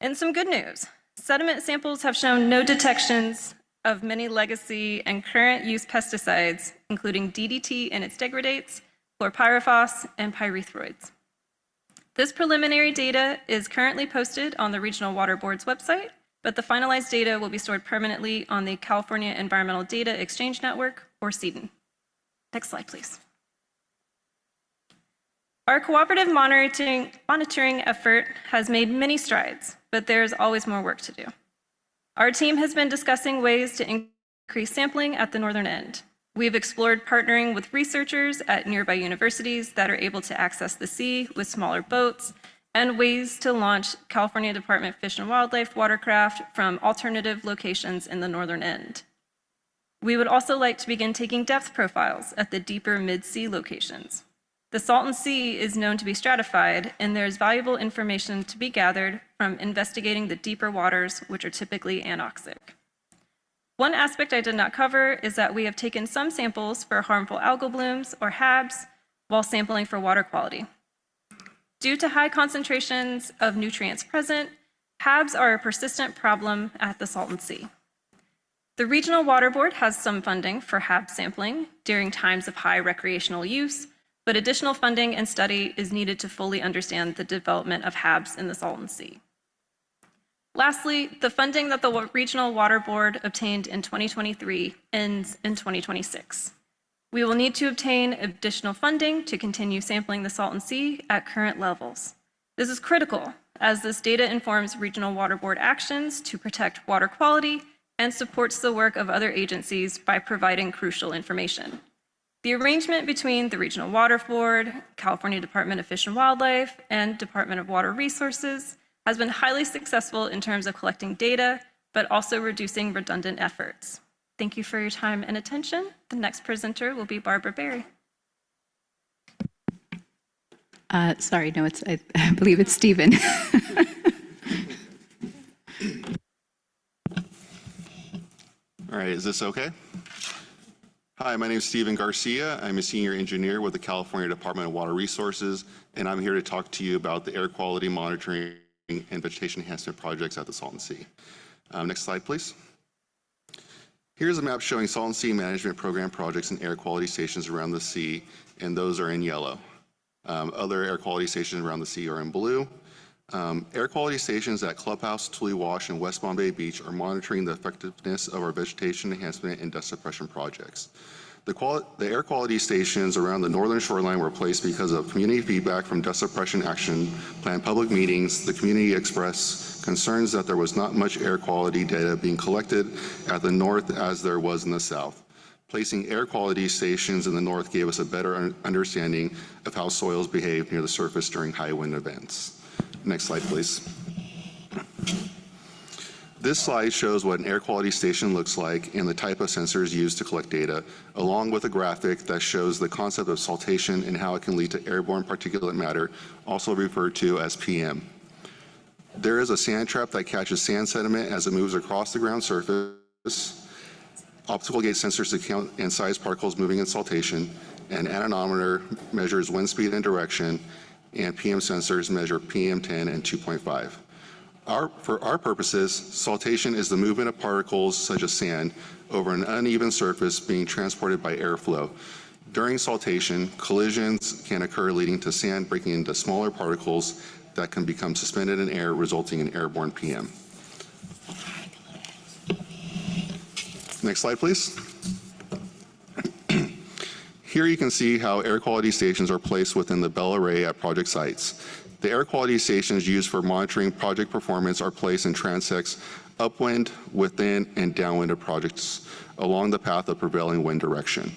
And some good news, sediment samples have shown no detections of many legacy and current use pesticides, including DDT and its degradates, chlorpyrifos, and pyrethroids. This preliminary data is currently posted on the Regional Water Board's website, but the finalized data will be stored permanently on the California Environmental Data Exchange Network, or CEDN. Next slide, please. Our cooperative monitoring effort has made many strides, but there's always more work to do. Our team has been discussing ways to increase sampling at the northern end. We've explored partnering with researchers at nearby universities that are able to access the sea with smaller boats, and ways to launch California Department of Fish and Wildlife watercraft from alternative locations in the northern end. We would also like to begin taking depth profiles at the deeper mid-sea locations. The Salton Sea is known to be stratified, and there's valuable information to be gathered from investigating the deeper waters, which are typically anoxic. One aspect I did not cover is that we have taken some samples for harmful algal blooms, or HABs, while sampling for water quality. Due to high concentrations of nutrients present, HABs are a persistent problem at the Salton Sea. The Regional Water Board has some funding for HAB sampling during times of high recreational use, but additional funding and study is needed to fully understand the development of HABs in the Salton Sea. Lastly, the funding that the Regional Water Board obtained in 2023 ends in 2026. We will need to obtain additional funding to continue sampling the Salton Sea at current levels. This is critical, as this data informs Regional Water Board actions to protect water quality and supports the work of other agencies by providing crucial information. The arrangement between the Regional Water Board, California Department of Fish and Wildlife, and Department of Water Resources has been highly successful in terms of collecting data, but also reducing redundant efforts. Thank you for your time and attention. The next presenter will be Barbara Berry. Sorry, no, I believe it's Stephen. All right, is this okay? Hi, my name is Stephen Garcia. I'm a senior engineer with the California Department of Water Resources, and I'm here to talk to you about the air quality monitoring and vegetation enhancement projects at the Salton Sea. Next slide, please. Here's a map showing Salton Sea Management Program projects and air quality stations around the sea, and those are in yellow. Other air quality stations around the sea are in blue. Air quality stations at Clubhouse, Tule Wash, and West Bombay Beach are monitoring the effectiveness of our vegetation enhancement and dust suppression projects. The air quality stations around the northern shoreline were placed because of community feedback from dust suppression action plan public meetings. The community expressed concerns that there was not much air quality data being collected at the north as there was in the south. Placing air quality stations in the north gave us a better understanding of how soils behave near the surface during high wind events. Next slide, please. This slide shows what an air quality station looks like and the type of sensors used to collect data, along with a graphic that shows the concept of saltation and how it can lead to airborne particulate matter, also referred to as PM. There is a sand trap that catches sand sediment as it moves across the ground surface, optical gauge sensors to count and size particles moving in saltation, an anemometer measures wind speed and direction, and PM sensors measure PM10 and 2.5. For our purposes, saltation is the movement of particles such as sand over an uneven surface being transported by airflow. During saltation, collisions can occur leading to sand breaking into smaller particles that can become suspended in air, resulting in airborne PM. Next slide, please. Here you can see how air quality stations are placed within the bell array at project sites. The air quality stations used for monitoring project performance are placed in transects upwind, within, and downwind of projects along the path of prevailing wind direction.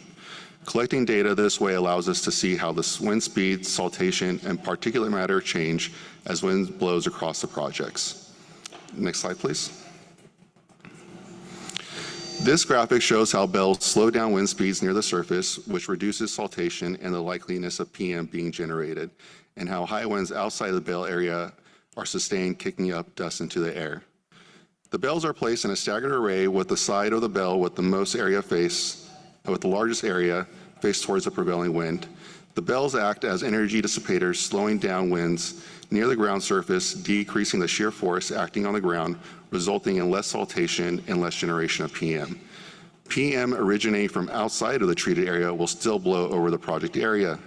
Collecting data this way allows us to see how the wind speed, saltation, and particulate matter change as wind blows across the projects. Next slide, please. This graphic shows how bells slow down wind speeds near the surface, which reduces saltation and the likeliness of PM being generated, and how high winds outside the bell area are sustained, kicking up dust into the air. The bells are placed in a staggered array with the side of the bell with the largest area faced towards the prevailing wind. The bells act as energy dissipators, slowing down winds near the ground surface, decreasing the shear force acting on the ground, resulting in less saltation and less generation of PM. PM originating from outside of the treated area will still blow over the project area.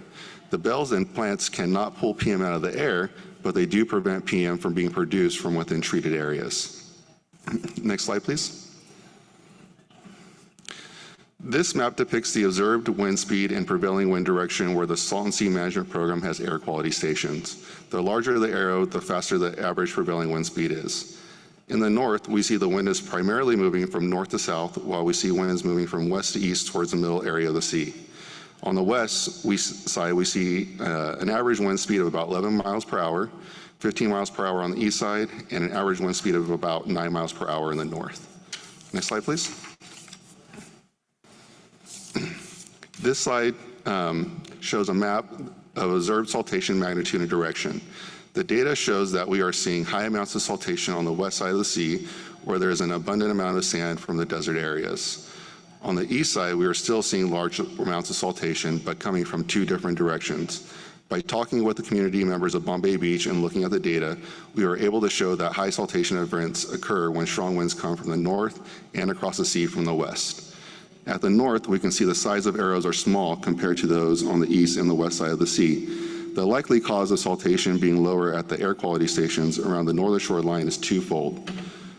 The bells and plants cannot pull PM out of the air, but they do prevent PM from being produced from within treated areas. Next slide, please. This map depicts the observed wind speed and prevailing wind direction where the Salton Sea Management Program has air quality stations. The larger the arrow, the faster the average prevailing wind speed is. In the north, we see the wind is primarily moving from north to south, while we see winds moving from west to east towards the middle area of the sea. On the west side, we see an average wind speed of about 11 miles per hour, 15 miles per hour on the east side, and an average wind speed of about 9 miles per hour in the north. Next slide, please. This slide shows a map of observed saltation magnitude and direction. The data shows that we are seeing high amounts of saltation on the west side of the sea, where there is an abundant amount of sand from the desert areas. On the east side, we are still seeing large amounts of saltation, but coming from two different directions. By talking with the community members of Bombay Beach and looking at the data, we were able to show that high saltation events occur when strong winds come from the north and across the sea from the west. At the north, we can see the size of arrows are small compared to those on the east and the west side of the sea. The likely cause of saltation being lower at the air quality stations around the northern shoreline is twofold.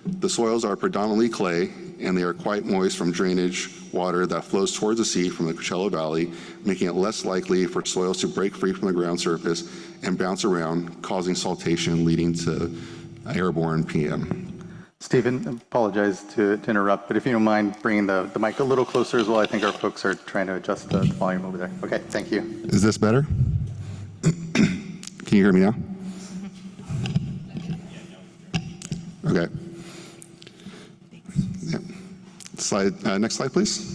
The soils are predominantly clay, and they are quite moist from drainage water that flows towards the sea from the Coachella Valley, making it less likely for soils to break free from the ground surface and bounce around, causing saltation leading to airborne PM. Stephen, apologize to interrupt, but if you don't mind bringing the mic a little closer as well, I think our folks are trying to adjust the volume over there. Okay, thank you. Is this better? Can you hear me now? Okay. Yeah. Next slide, please.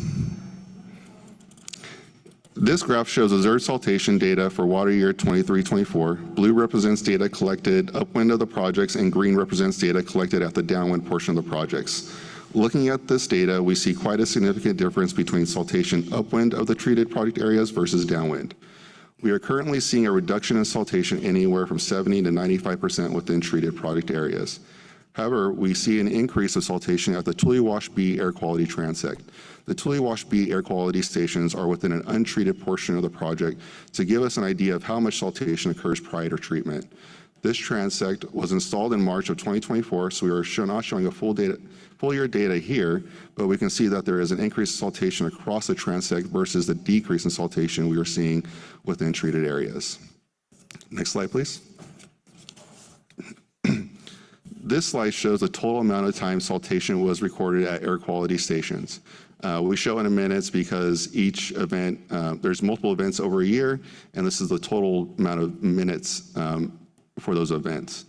This graph shows observed saltation data for water year 23-24. Blue represents data collected upwind of the projects, and green represents data collected at the downwind portion of the projects. Looking at this data, we see quite a significant difference between saltation upwind of the treated project areas versus downwind. We are currently seeing a reduction in saltation anywhere from 70 to 95% within treated project areas. However, we see an increase of saltation at the Tule Wash B air quality transect. The Tule Wash B air quality stations are within an untreated portion of the project to give us an idea of how much saltation occurs prior to treatment. This transect was installed in March of 2024, so we are not showing a full year data here, but we can see that there is an increase in saltation across the transect versus the decrease in saltation we are seeing within treated areas. Next slide, please. This slide shows the total amount of time saltation was recorded at air quality stations. We show in a minutes because each event, there's multiple events over a year, and this is the total amount of minutes for those events.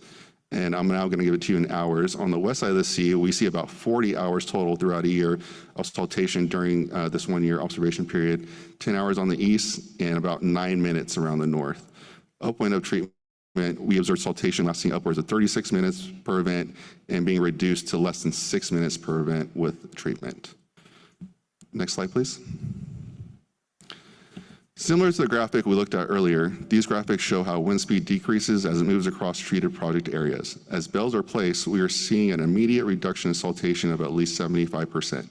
And I'm now going to give it to you in hours. On the west side of the sea, we see about 40 hours total throughout a year of saltation during this 1 year observation period, 10 hours on the east, and about 9 minutes around the north. Upwind of treatment, we observed saltation lasting upwards of 36 minutes per event and being reduced to less than 6 minutes per event with treatment. Next slide, please. Similar to the graphic we looked at earlier, these graphics show how wind speed decreases as it moves across treated project areas. As bells are placed, we are seeing an immediate reduction in saltation of at least 75%.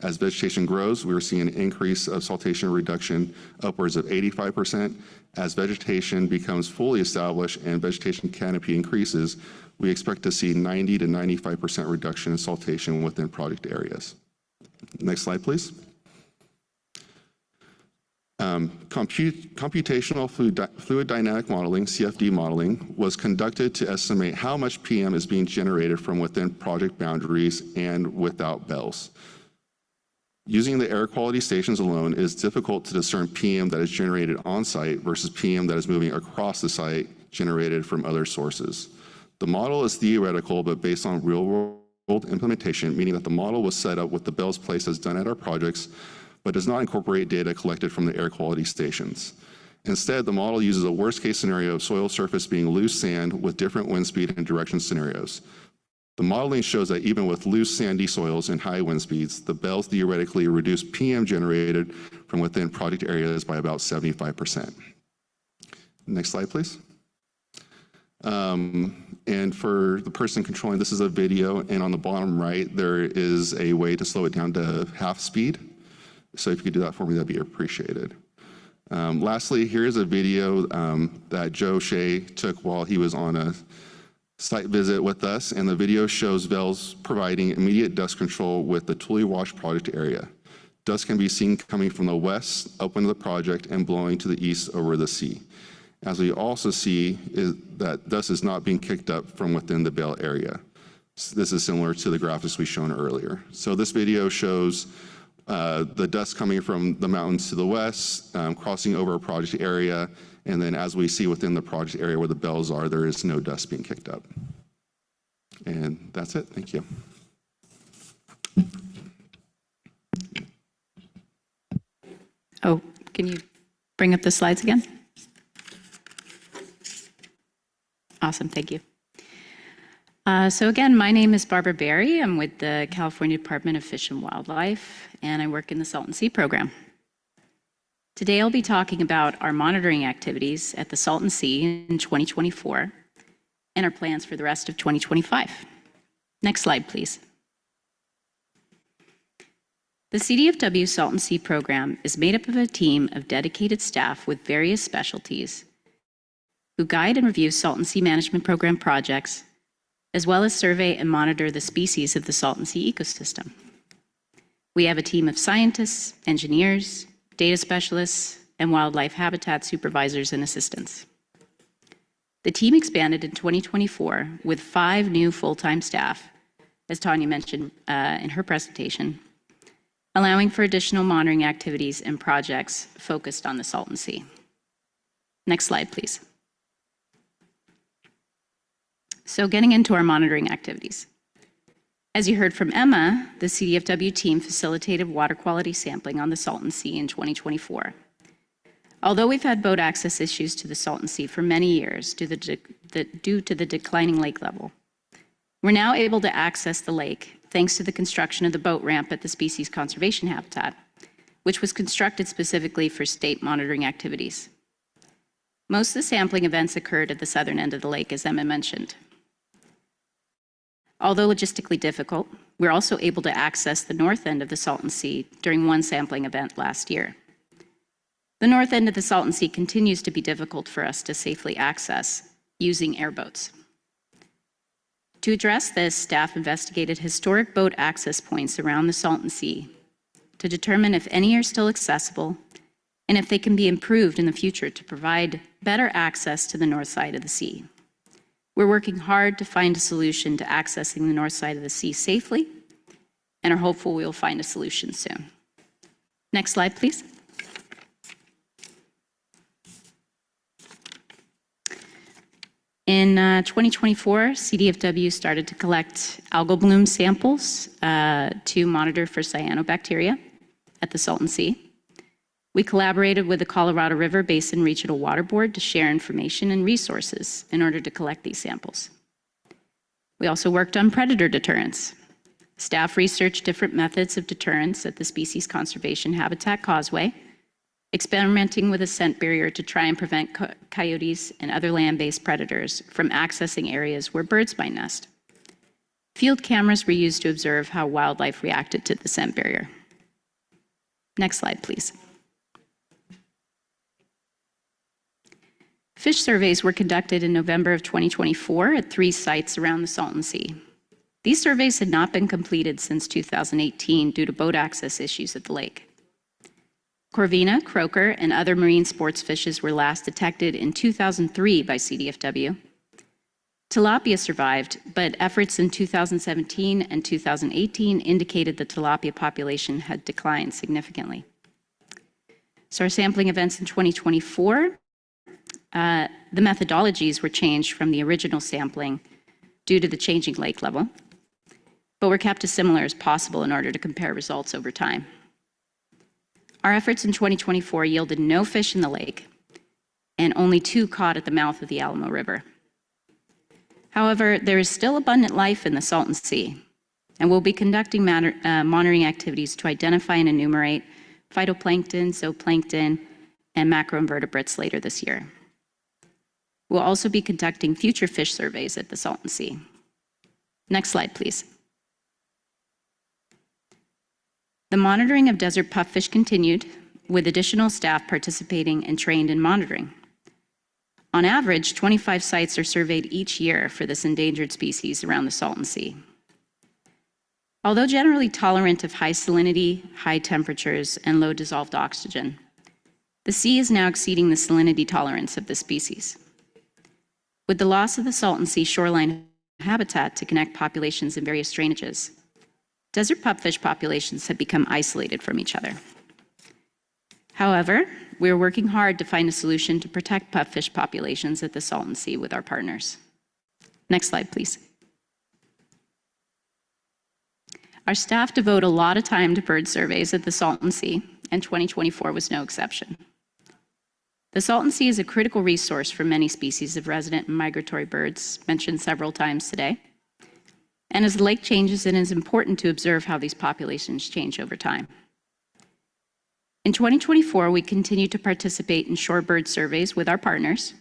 As vegetation grows, we are seeing an increase of saltation reduction upwards of 85%. As vegetation becomes fully established and vegetation canopy increases, we expect to see 90 to 95% reduction in saltation within project areas. Next slide, please. Computational fluid dynamic modeling, CFD modeling, was conducted to estimate how much PM is being generated from within project boundaries and without bells. Using the air quality stations alone, it is difficult to discern PM that is generated on site versus PM that is moving across the site generated from other sources. The model is theoretical, but based on real world implementation, meaning that the model was set up with the bells placed as done at our projects, but does not incorporate data collected from the air quality stations. Instead, the model uses a worst case scenario of soil surface being loose sand with different wind speed and direction scenarios. The modeling shows that even with loose sandy soils and high wind speeds, the bells theoretically reduce PM generated from within project areas by about 75%. Next slide, please. And for the person controlling, this is a video, and on the bottom right, there is a way to slow it down to half speed. So if you could do that for me, that'd be appreciated. Lastly, here's a video that Joe Shea took while he was on a site visit with us, and the video shows bells providing immediate dust control with the Tule Wash project area. Dust can be seen coming from the west upwind of the project and blowing to the east over the sea. As we also see is that dust is not being kicked up from within the bell area. So this is similar to the graphics we shown earlier. So this video shows the dust coming from the mountains to the west, crossing over a project area, and then as we see within the project area where the bells are, there is no dust being kicked up. And that's it. Thank you. Oh, can you bring up the slides again? Awesome, thank you. So again, my name is Barbara Berry. I'm with the California Department of Fish and Wildlife, and I work in the Salton Sea program. Today, I'll be talking about our monitoring activities at the Salton Sea in 2024 and our plans for the rest of 2025. Next slide, please. The CDFW Salton Sea program is made up of a team of dedicated staff with various specialties who guide and review Salton Sea Management Program projects, as well as survey and monitor the species of the Salton Sea ecosystem. We have a team of scientists, engineers, data specialists, and wildlife habitat supervisors and assistants. The team expanded in 2024 with 5 new full-time staff as Tanya mentioned in her presentation, allowing for additional monitoring activities and projects focused on the Salton Sea. Next slide, please. So getting into our monitoring activities. As you heard from Emma, the CDFW team facilitated water quality sampling on the Salton Sea in 2024. Although we've had boat access issues to the Salton Sea for many years due to the declining lake level, we're now able to access the lake thanks to the construction of the boat ramp at the species conservation habitat, which was constructed specifically for state monitoring activities. Most of the sampling events occurred at the southern end of the lake, as Emma mentioned. Although logistically difficult, we're also able to access the north end of the Salton Sea during one sampling event last year. The north end of the Salton Sea continues to be difficult for us to safely access using airboats. To address this, staff investigated historic boat access points around the Salton Sea to determine if any are still accessible and if they can be improved in the future to provide better access to the north side of the sea. We're working hard to find a solution to accessing the north side of the sea safely and are hopeful we will find a solution soon. Next slide, please. In 2024, CDFW started to collect algal bloom samples to monitor for cyanobacteria at the Salton Sea. We collaborated with the Colorado River Basin Regional Water Board to share information and resources in order to collect these samples. We also worked on predator deterrence. Staff researched different methods of deterrence at the Species Conservation Habitat Causeway, experimenting with a scent barrier to try and prevent coyotes and other land-based predators from accessing areas where birds might nest. Field cameras were used to observe how wildlife reacted to the scent barrier. Next slide, please. Fish surveys were conducted in November of 2024 at 3 sites around the Salton Sea. These surveys had not been completed since 2018 due to boat access issues at the lake. Corvina, croaker, and other marine sports fishes were last detected in 2003 by CDFW. Tilapia survived, but efforts in 2017 and 2018 indicated the tilapia population had declined significantly. So our sampling events in 2024, the methodologies were changed from the original sampling due to the changing lake level, but were kept as similar as possible in order to compare results over time. Our efforts in 2024 yielded no fish in the lake and only 2 caught at the mouth of the Alamo River. However, there is still abundant life in the Salton Sea, and we'll be conducting monitoring activities to identify and enumerate phytoplankton, zooplankton, and macroinvertebrates later this year. We'll also be conducting future fish surveys at the Salton Sea. Next slide, please. The monitoring of desert puffish continued, with additional staff participating and trained in monitoring. On average, 25 sites are surveyed each year for this endangered species around the Salton Sea. Although generally tolerant of high salinity, high temperatures, and low dissolved oxygen, the sea is now exceeding the salinity tolerance of the species. With the loss of the Salton Sea shoreline habitat to connect populations in various drainages, desert pupfish populations have become isolated from each other. However, we are working hard to find a solution to protect pupfish populations at the Salton Sea with our partners. Next slide, please. Our staff devote a lot of time to bird surveys at the Salton Sea, and 2024 was no exception. The Salton Sea is a critical resource for many species of resident and migratory birds, mentioned several times today. And as the lake changes, it is important to observe how these populations change over time. In 2024, we continued to participate in shorebird surveys with our partners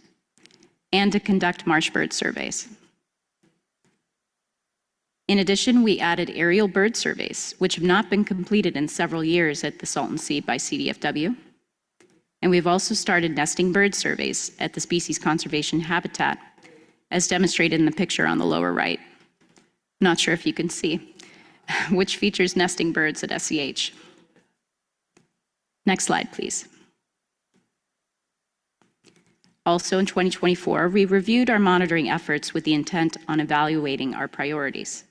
and to conduct marsh bird surveys. In addition, we added aerial bird surveys, which have not been completed in several years at the Salton Sea by CDFW. And we've also started nesting bird surveys at the species conservation habitat, as demonstrated in the picture on the lower right. Not sure if you can see, which features nesting birds at SCH. Next slide, please. Also in 2024, we reviewed our monitoring efforts with the intent on evaluating our priorities.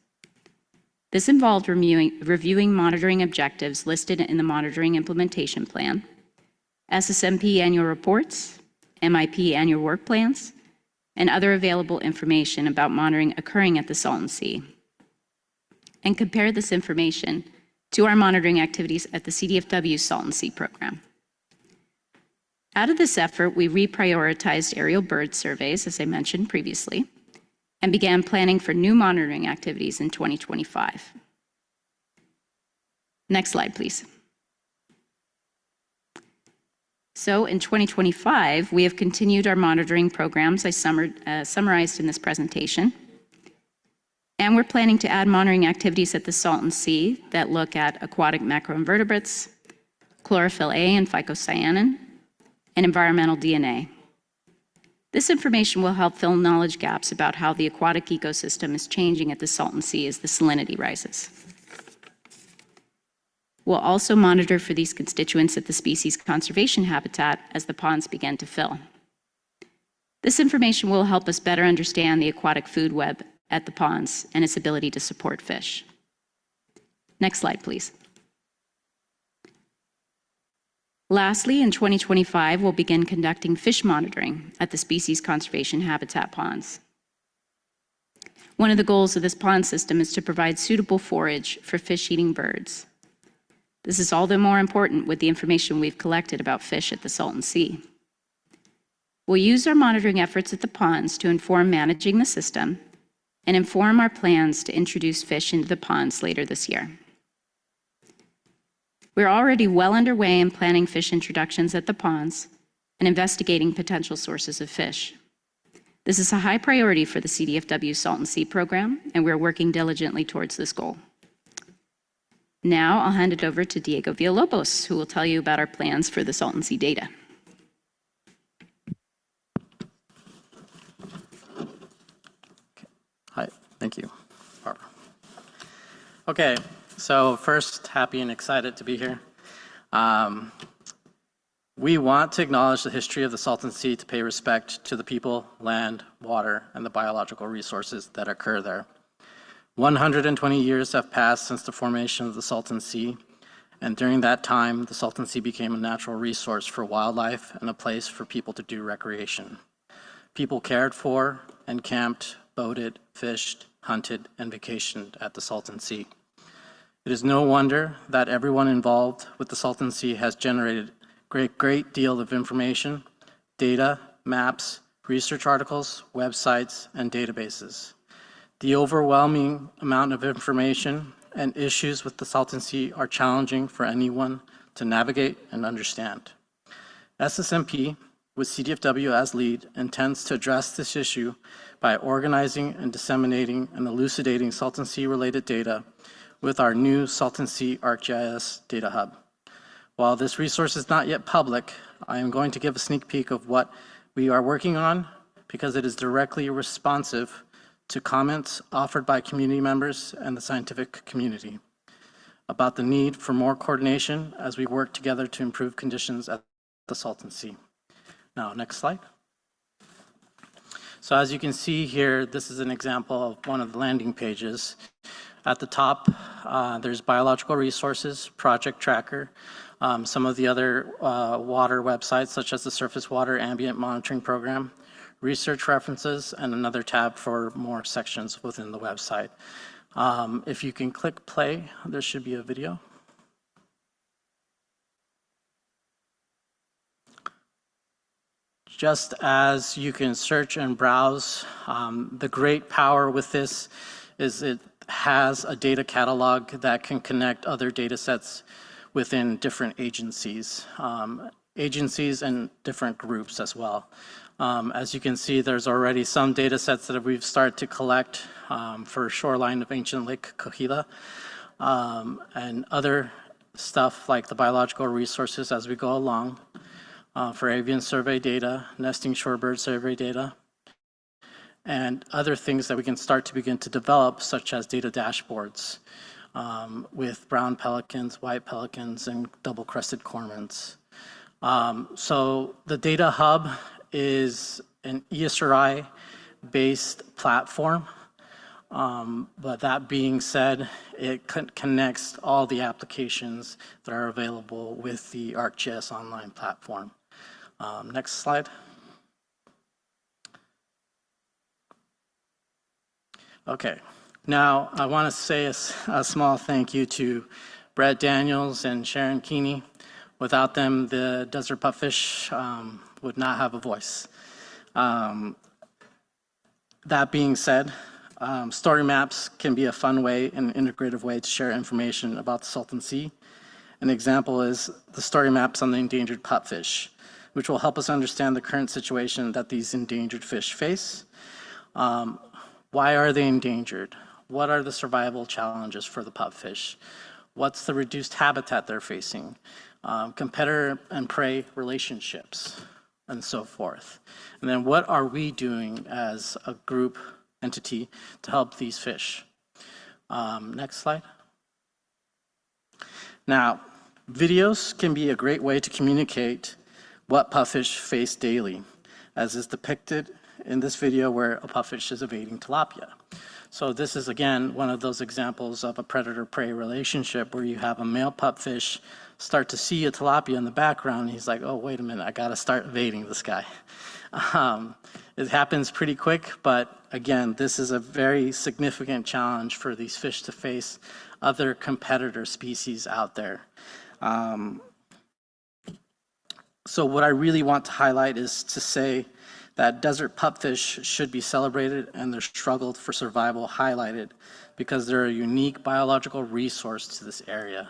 This involved reviewing monitoring objectives listed in the Monitoring Implementation Plan, SSMP annual reports, MIP annual work plans, and other available information about monitoring occurring at the Salton Sea, and compare this information to our monitoring activities at the CDFW Salton Sea program. Out of this effort, we reprioritized aerial bird surveys, as I mentioned previously, and began planning for new monitoring activities in 2025. Next slide, please. So in 2025, we have continued our monitoring programs I summarized in this presentation. And we're planning to add monitoring activities at the Salton Sea that look at aquatic macroinvertebrates, chlorophyll A and phycocyanin, and environmental DNA. This information will help fill knowledge gaps about how the aquatic ecosystem is changing at the Salton Sea as the salinity rises. We'll also monitor for these constituents at the species conservation habitat as the ponds begin to fill. This information will help us better understand the aquatic food web at the ponds and its ability to support fish. Next slide, please. Lastly, in 2025, we'll begin conducting fish monitoring at the species conservation habitat ponds. One of the goals of this pond system is to provide suitable forage for fish-eating birds. This is all the more important with the information we've collected about fish at the Salton Sea. We'll use our monitoring efforts at the ponds to inform managing the system and inform our plans to introduce fish into the ponds later this year. We're already well underway in planning fish introductions at the ponds and investigating potential sources of fish. This is a high priority for the CDFW Salton Sea program, and we're working diligently towards this goal. Now I'll hand it over to Diego Villalobos, who will tell you about our plans for the Salton Sea data. Hi, thank you, Barbara. Okay, so first, happy and excited to be here. We want to acknowledge the history of the Salton Sea to pay respect to the people, land, water, and the biological resources that occur there. 120 years have passed since the formation of the Salton Sea, and during that time, the Salton Sea became a natural resource for wildlife and a place for people to do recreation. People cared for and camped, boated, fished, hunted, and vacationed at the Salton Sea. It is no wonder that everyone involved with the Salton Sea has generated a great deal of information, data, maps, research articles, websites, and databases. The overwhelming amount of information and issues with the Salton Sea are challenging for anyone to navigate and understand. SSMP, with CDFW as lead, intends to address this issue by organizing and disseminating and elucidating Salton Sea-related data with our new Salton Sea ArcGIS Data Hub. While this resource is not yet public, I am going to give a sneak peek of what we are working on because it is directly responsive to comments offered by community members and the scientific community about the need for more coordination as we work together to improve conditions at the Salton Sea. Now, next slide. So as you can see here, this is an example of one of the landing pages. At the top, there's biological resources, project tracker, some of the other water websites, such as the Surface Water Ambient Monitoring Program, research references, and another tab for more sections within the website. If you can click play, there should be a video. Just as you can search and browse, the great power with this is it has a data catalog that can connect other data sets within different agencies and different groups as well. As you can see, there's already some data sets that we've started to collect for shoreline of ancient Lake Coahuila and other stuff like the biological resources as we go along for avian survey data, nesting shorebird survey data, and other things that we can start to begin to develop, such as data dashboards with brown pelicans, white pelicans, and double-crested cormorants. So the Data Hub is an ESRI-based platform But that being said, it connects all the applications that are available with the ArcGIS online platform. Next slide. Okay, now I want to say a small thank you to Brett Daniels and Sharon Keeney. Without them, the desert pupfish would not have a voice. That being said, story maps can be a fun way and integrative way to share information about the Salton Sea. An example is the story maps on the endangered pupfish, which will help us understand the current situation that these endangered fish face. Why are they endangered? What are the survival challenges for the pupfish? What's the reduced habitat they're facing? Competitor and prey relationships, and so forth. And then what are we doing as a group entity to help these fish? Next slide. Now, videos can be a great way to communicate what pupfish face daily, as is depicted in this video where a pupfish is evading tilapia. So this is, again, one of those examples of a predator-prey relationship where you have a male pupfish start to see a tilapia in the background. And he's like, oh, wait a minute, I got to start evading this guy. It happens pretty quick, but again, this is a very significant challenge for these fish to face other competitor species out there. So what I really want to highlight is to say that desert pupfish should be celebrated and their struggle for survival highlighted because they're a unique biological resource to this area.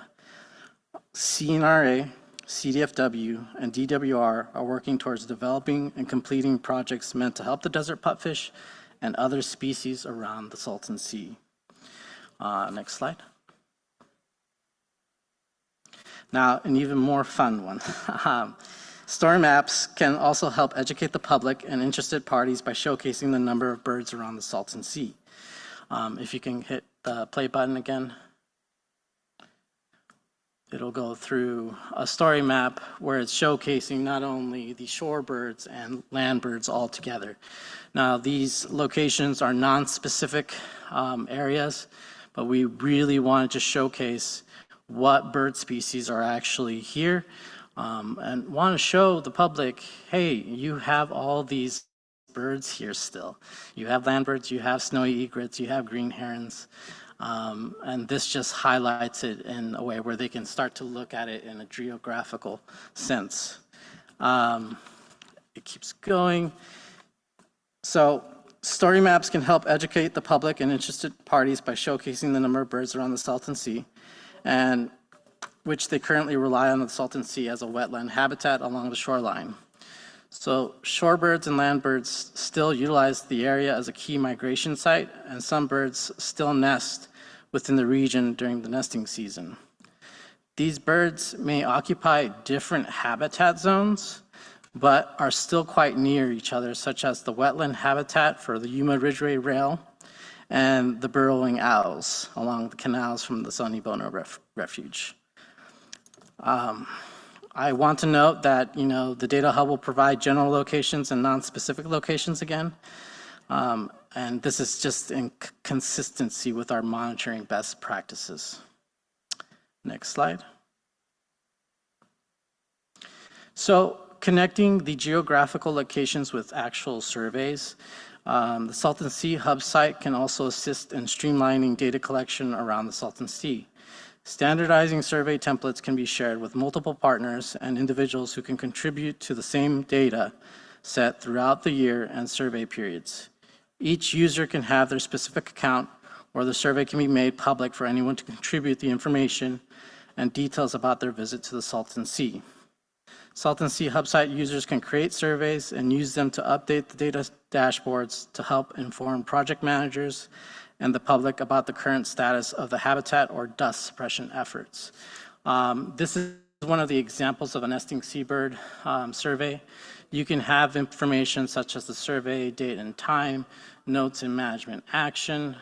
CNRA, CDFW, and DWR are working towards developing and completing projects meant to help the desert pupfish and other species around the Salton Sea. Next slide. Now, an even more fun one. Story maps can also help educate the public and interested parties by showcasing the number of birds around the Salton Sea. If you can hit the play button again. It'll go through a story map where it's showcasing not only the shore birds and land birds all together. Now, these locations are non-specific areas, but we really wanted to showcase what bird species are actually here and want to show the public, hey, you have all these birds here still. You have land birds, you have snowy egrets, you have green herons. And this just highlights it in a way where they can start to look at it in a geographical sense. It keeps going. So story maps can help educate the public and interested parties by showcasing the number of birds around the Salton Sea, and which they currently rely on the Salton Sea as a wetland habitat along the shoreline. So shorebirds and land birds still utilize the area as a key migration site, and some birds still nest within the region during the nesting season. These birds may occupy different habitat zones, but are still quite near each other, such as the wetland habitat for the Yuma Ridgeway rail and the burrowing owls along the canals from the Sonny Bono Refuge. I want to note that, the data hub will provide general locations and non-specific locations again. And this is just in consistency with our monitoring best practices. Next slide. So connecting the geographical locations with actual surveys, the Salton Sea Hub site can also assist in streamlining data collection around the Salton Sea. Standardizing survey templates can be shared with multiple partners and individuals who can contribute to the same data set throughout the year and survey periods. Each user can have their specific account, or the survey can be made public for anyone to contribute the information and details about their visit to the Salton Sea. Salton Sea Hub site users can create surveys and use them to update the data dashboards to help inform project managers and the public about the current status of the habitat or dust suppression efforts. This is one of the examples of a nesting seabird survey. You can have information such as the survey date and time, notes and management action,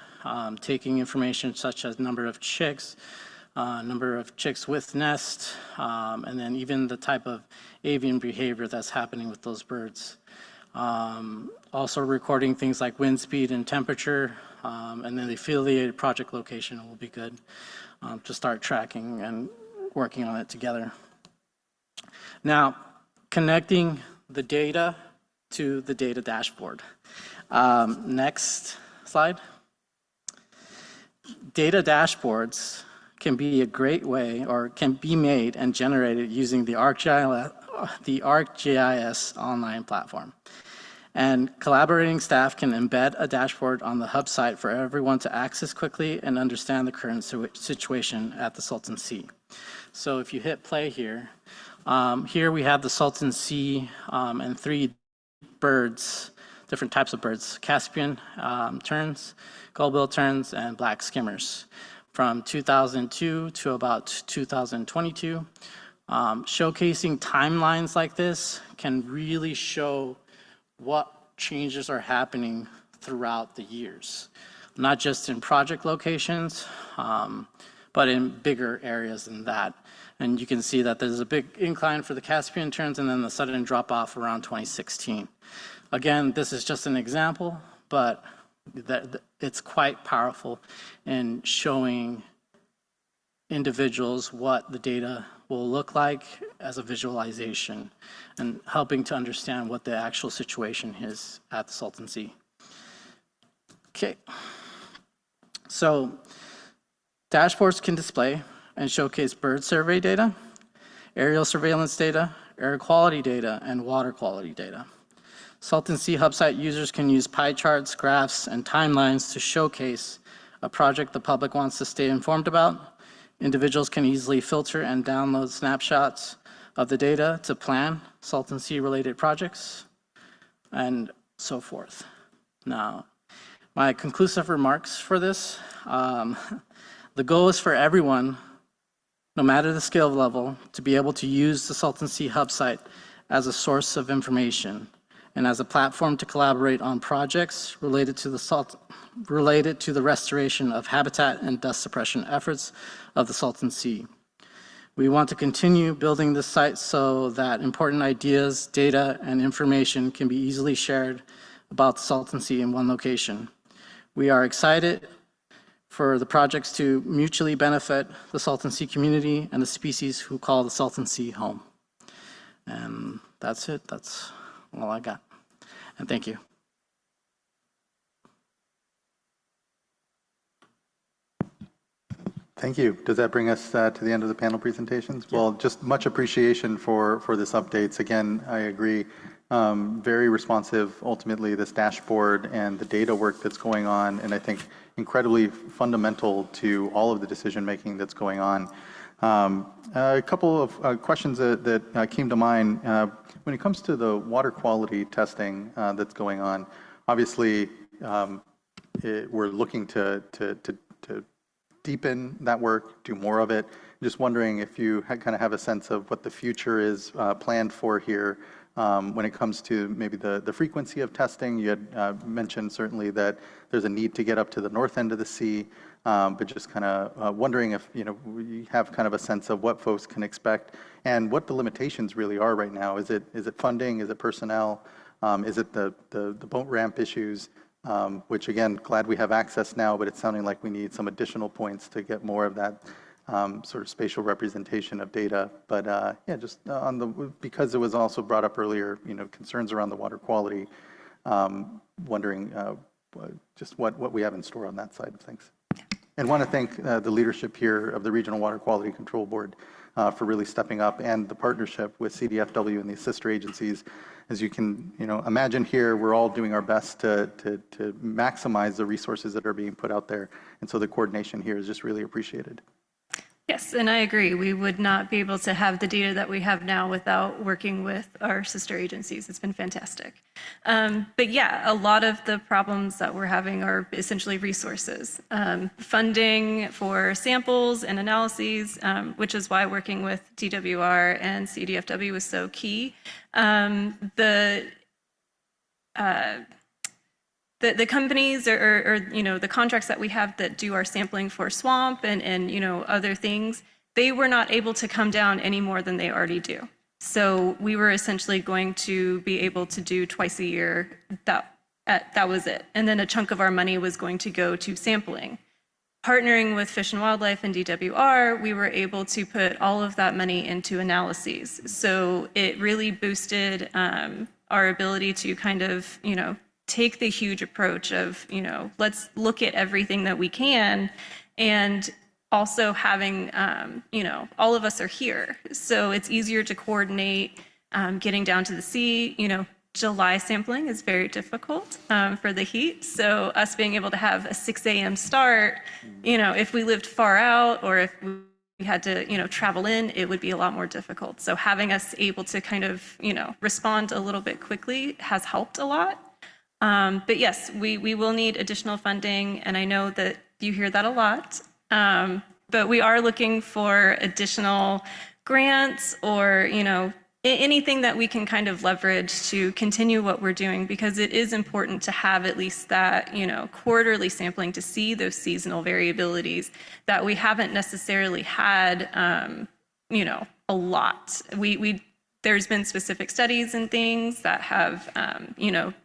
taking information such as number of chicks with nest, and then even the type of avian behavior that's happening with those birds. Also recording things like wind speed and temperature, and then the affiliated project location will be good to start tracking and working on it together. Now, connecting the data to the data dashboard. Next slide. Data dashboards can be a great way, or can be made and generated using the ArcGIS online platform. And collaborating staff can embed a dashboard on the hub site for everyone to access quickly and understand the current situation at the Salton Sea. So if you hit play here, here we have the Salton Sea and 3 birds, different types of birds, Caspian terns, gull-billed terns, and black skimmers from 2002 to about 2022. Showcasing timelines like this can really show what changes are happening throughout the years, not just in project locations, but in bigger areas than that. And you can see that there's a big incline for the Caspian terns and then the sudden drop off around 2016. Again, this is just an example, but it's quite powerful in showing individuals what the data will look like as a visualization and helping to understand what the actual situation is at the Salton Sea. Okay, so dashboards can display and showcase bird survey data, aerial surveillance data, air quality data, and water quality data. Salton Sea Hub site users can use pie charts, graphs, and timelines to showcase a project the public wants to stay informed about. Individuals can easily filter and download snapshots of the data to plan Salton Sea related projects and so forth. Now, my conclusive remarks for this, the goal is for everyone, no matter the skill level, to be able to use the Salton Sea Hub site as a source of information and as a platform to collaborate on projects related to the restoration of habitat and dust suppression efforts of the Salton Sea. We want to continue building this site so that important ideas, data, and information can be easily shared about the Salton Sea in one location. We are excited for the projects to mutually benefit the Salton Sea community and the species who call the Salton Sea home. And that's it. That's all I got. And thank you. Thank you. Does that bring us to the end of the panel presentations? Yeah. Well, just much appreciation for this updates. Again, I agree. Very responsive, ultimately, this dashboard and the data work that's going on, and I think incredibly fundamental to all of the decision-making that's going on. A couple of questions that came to mind. When it comes to the water quality testing that's going on, obviously, we're looking to deepen that work, do more of it. Just wondering if you kind of have a sense of what the future is planned for here when it comes to maybe the frequency of testing. You had mentioned certainly that there's a need to get up to the north end of the sea, but just kind of wondering if we have kind of a sense of what folks can expect and what the limitations really are right now. Is it funding? Is it personnel? Is it the boat ramp issues? Which again, glad we have access now, but it's sounding like we need some additional points to get more of that sort of spatial representation of data. But yeah, just because it was also brought up earlier, concerns around the water quality, wondering just what we have in store on that side of things. And want to thank the leadership here of the Regional Water Quality Control Board for really stepping up, and the partnership with CDFW and the sister agencies. As you can imagine here, we're all doing our best to maximize the resources that are being put out there. And so the coordination here is just really appreciated. Yes, and I agree. We would not be able to have the data that we have now without working with our sister agencies. It's been fantastic. But yeah, a lot of the problems that we're having are essentially resources. Funding for samples and analyses, which is why working with DWR and CDFW was so key. The companies or the contracts that we have that do our sampling for swamp and other things, they were not able to come down any more than they already do. So we were essentially going to be able to do twice a year. That was it. And then a chunk of our money was going to go to sampling. Partnering with Fish and Wildlife and DWR, we were able to put all of that money into analyses. So it really boosted our ability to kind of, take the huge approach of, let's look at everything that we can, and also having, all of us are here. So it's easier to coordinate getting down to the sea. July sampling is very difficult for the heat. So us being able to have a 6 a.m. start, if we lived far out or if we had to, travel in, it would be a lot more difficult. So having us able to kind of, respond a little bit quickly has helped a lot. But yes, we will need additional funding, and I know that you hear that a lot. But we are looking for additional grants or, anything that we can kind of leverage to continue what we're doing, because it is important to have at least that, quarterly sampling to see those seasonal variabilities that we haven't necessarily had, a lot. There's been specific studies and things that have,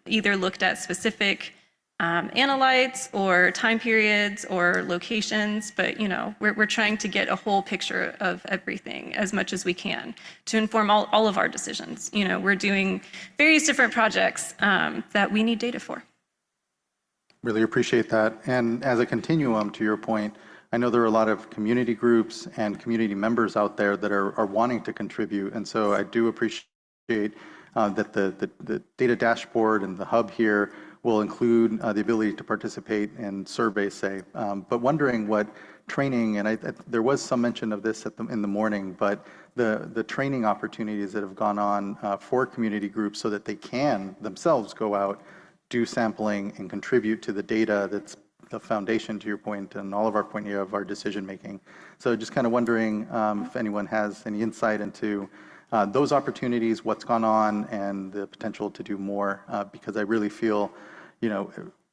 either looked at specific analytes or time periods or locations, but we're trying to get a whole picture of everything as much as we can to inform all of our decisions. We're doing various different projects that we need data for. Really appreciate that. And as a continuum to your point, I know there are a lot of community groups and community members out there that are wanting to contribute. And so I do appreciate that the data dashboard and the hub here will include the ability to participate in surveys, say, but wondering what training, and there was some mention of this in the morning, but the training opportunities that have gone on for community groups so that they can themselves go out, do sampling, and contribute to the data that's the foundation, to your point, and all of our point here of our decision making. So just kind of wondering if anyone has any insight into those opportunities, what's gone on, and the potential to do more, because I really feel,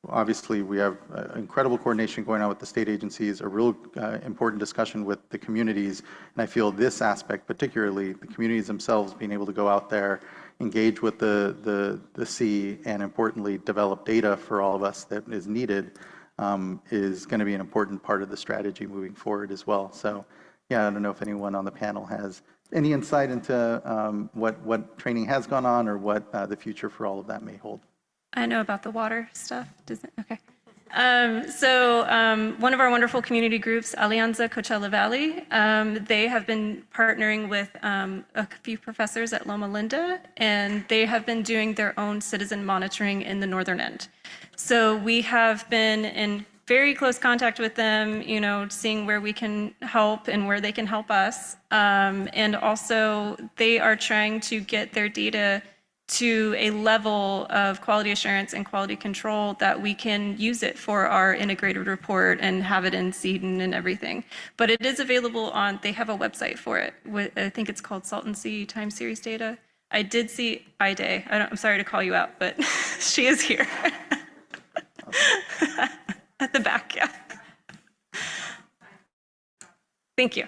obviously we have incredible coordination going on with the state agencies, a real important discussion with the communities, and I feel this aspect, particularly the communities themselves being able to go out there, engage with the sea, and importantly, develop data for all of us that is needed, is going to be an important part of the strategy moving forward as well. So yeah, I don't know if anyone on the panel has any insight into what training has gone on or what the future for all of that may hold. I know about the water stuff. Does it? Okay. So one of our wonderful community groups, Alianza Coachella Valley, they have been partnering with a few professors at Loma Linda, and they have been doing their own citizen monitoring in the northern end. So we have been in very close contact with them, seeing where we can help and where they can help us. And also they are trying to get their data to a level of quality assurance and quality control that we can use it for our integrated report and have it in Seedon and everything. But it is available they have a website for it. I think it's called Salton Sea Time Series Data. I did see Ide. I'm sorry to call you out, but she is here. At the back, yeah. Thank you.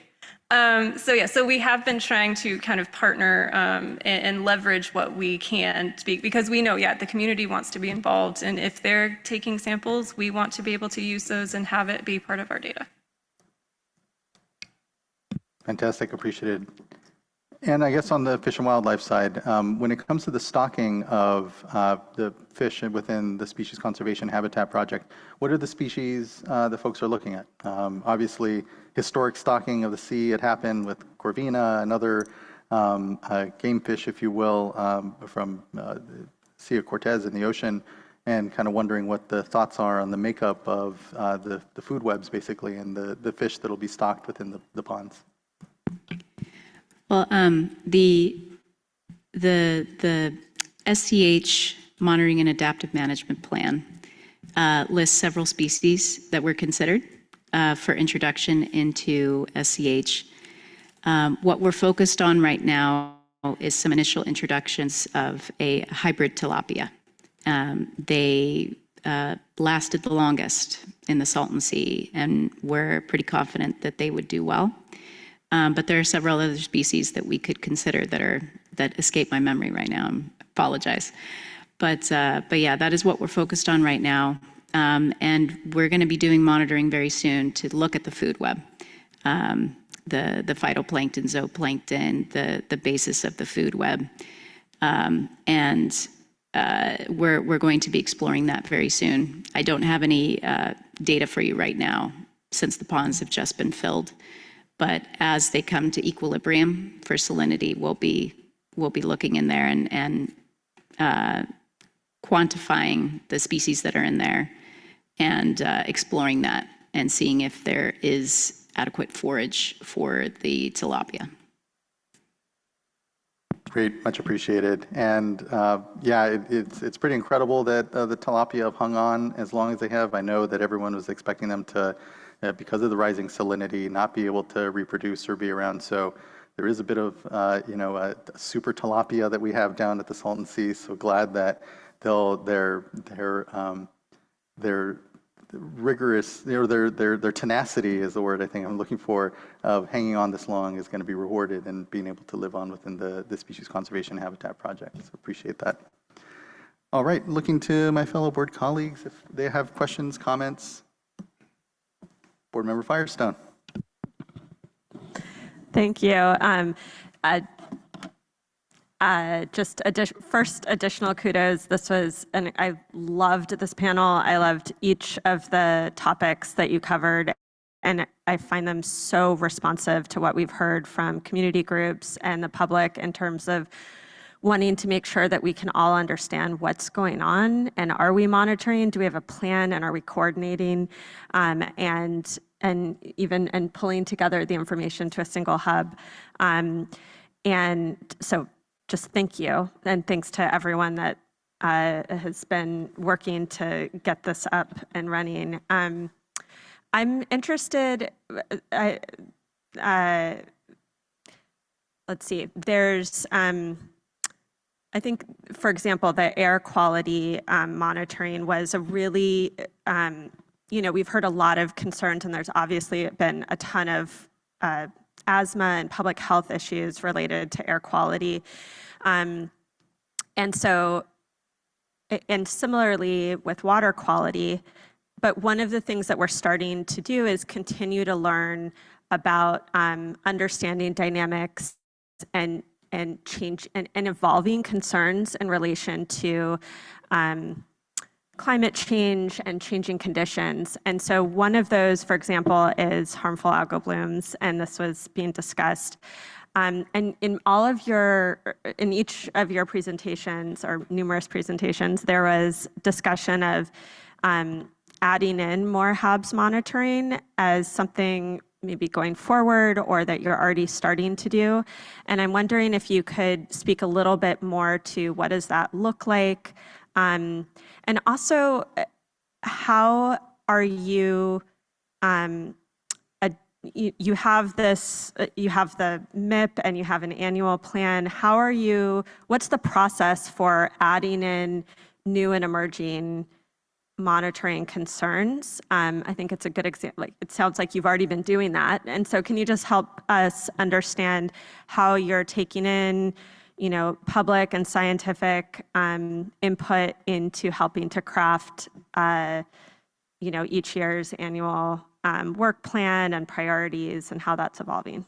So we have been trying to kind of partner and leverage what we can speak, because we know, the community wants to be involved, and if they're taking samples, we want to be able to use those and have it be part of our data. Fantastic, appreciated. And I guess on the fish and wildlife side, when it comes to the stocking of the fish within the Species Conservation Habitat Project, what are the species that folks are looking at? Obviously, historic stocking of the sea had happened with Corvina and other game fish, if you will, from the Sea of Cortez in the ocean, and kind of wondering what the thoughts are on the makeup of the food webs, basically, and the fish that will be stocked within the ponds. Well, the SCH Monitoring and Adaptive Management Plan lists several species that were considered for introduction into SCH. What we're focused on right now is some initial introductions of a hybrid tilapia. They lasted the longest in the Salton Sea, and we're pretty confident that they would do well. But there are several other species that we could consider that are that escape my memory right now. I apologize. But yeah, that is what we're focused on right now. And we're going to be doing monitoring very soon to look at the food web, the phytoplankton, zooplankton, the basis of the food web. And we're going to be exploring that very soon. I don't have any data for you right now since the ponds have just been filled. But as they come to equilibrium for salinity, we'll be looking in there and quantifying the species that are in there and exploring that and seeing if there is adequate forage for the tilapia. Great, much appreciated. And yeah, it's pretty incredible that the tilapia have hung on as long as they have. I know that everyone was expecting them to, because of the rising salinity, not be able to reproduce or be around. So there is a bit of, a super tilapia that we have down at the Salton Sea. So glad that their rigorous, their tenacity is the word I think I'm looking for, of hanging on this long is going to be rewarded and being able to live on within the Species Conservation Habitat Project. So appreciate that. All right, looking to my fellow board colleagues if they have questions, comments. Board Member Firestone. Thank you. Just first additional kudos. This was, and I loved this panel. I loved each of the topics that you covered, and I find them so responsive to what we've heard from community groups and the public in terms of wanting to make sure that we can all understand what's going on, and are we monitoring? Do we have a plan, and are we coordinating? And pulling together the information to a single hub. And so just thank you, and thanks to everyone that has been working to get this up and running. I'm interested, let's see, there's, I think, for example, the air quality monitoring was a really, we've heard a lot of concerns, and there's obviously been a ton of asthma and public health issues related to air quality. And similarly with water quality, but one of the things that we're starting to do is continue to learn about understanding dynamics and change and evolving concerns in relation to climate change and changing conditions. And so one of those, for example, is harmful algal blooms, and this was being discussed. And in each of your presentations, or numerous presentations, there was discussion of adding in more HABs monitoring as something maybe going forward, or that you're already starting to do. And I'm wondering if you could speak a little bit more to what does that look like? And also, how are you, you have this, you have the MIP and you have an annual plan. How are you, what's the process for adding in new and emerging monitoring concerns? I think it's a good example. It sounds like you've already been doing that. And so can you just help us understand how you're taking in, public and scientific input into helping to craft, each year's annual work plan and priorities, and how that's evolving?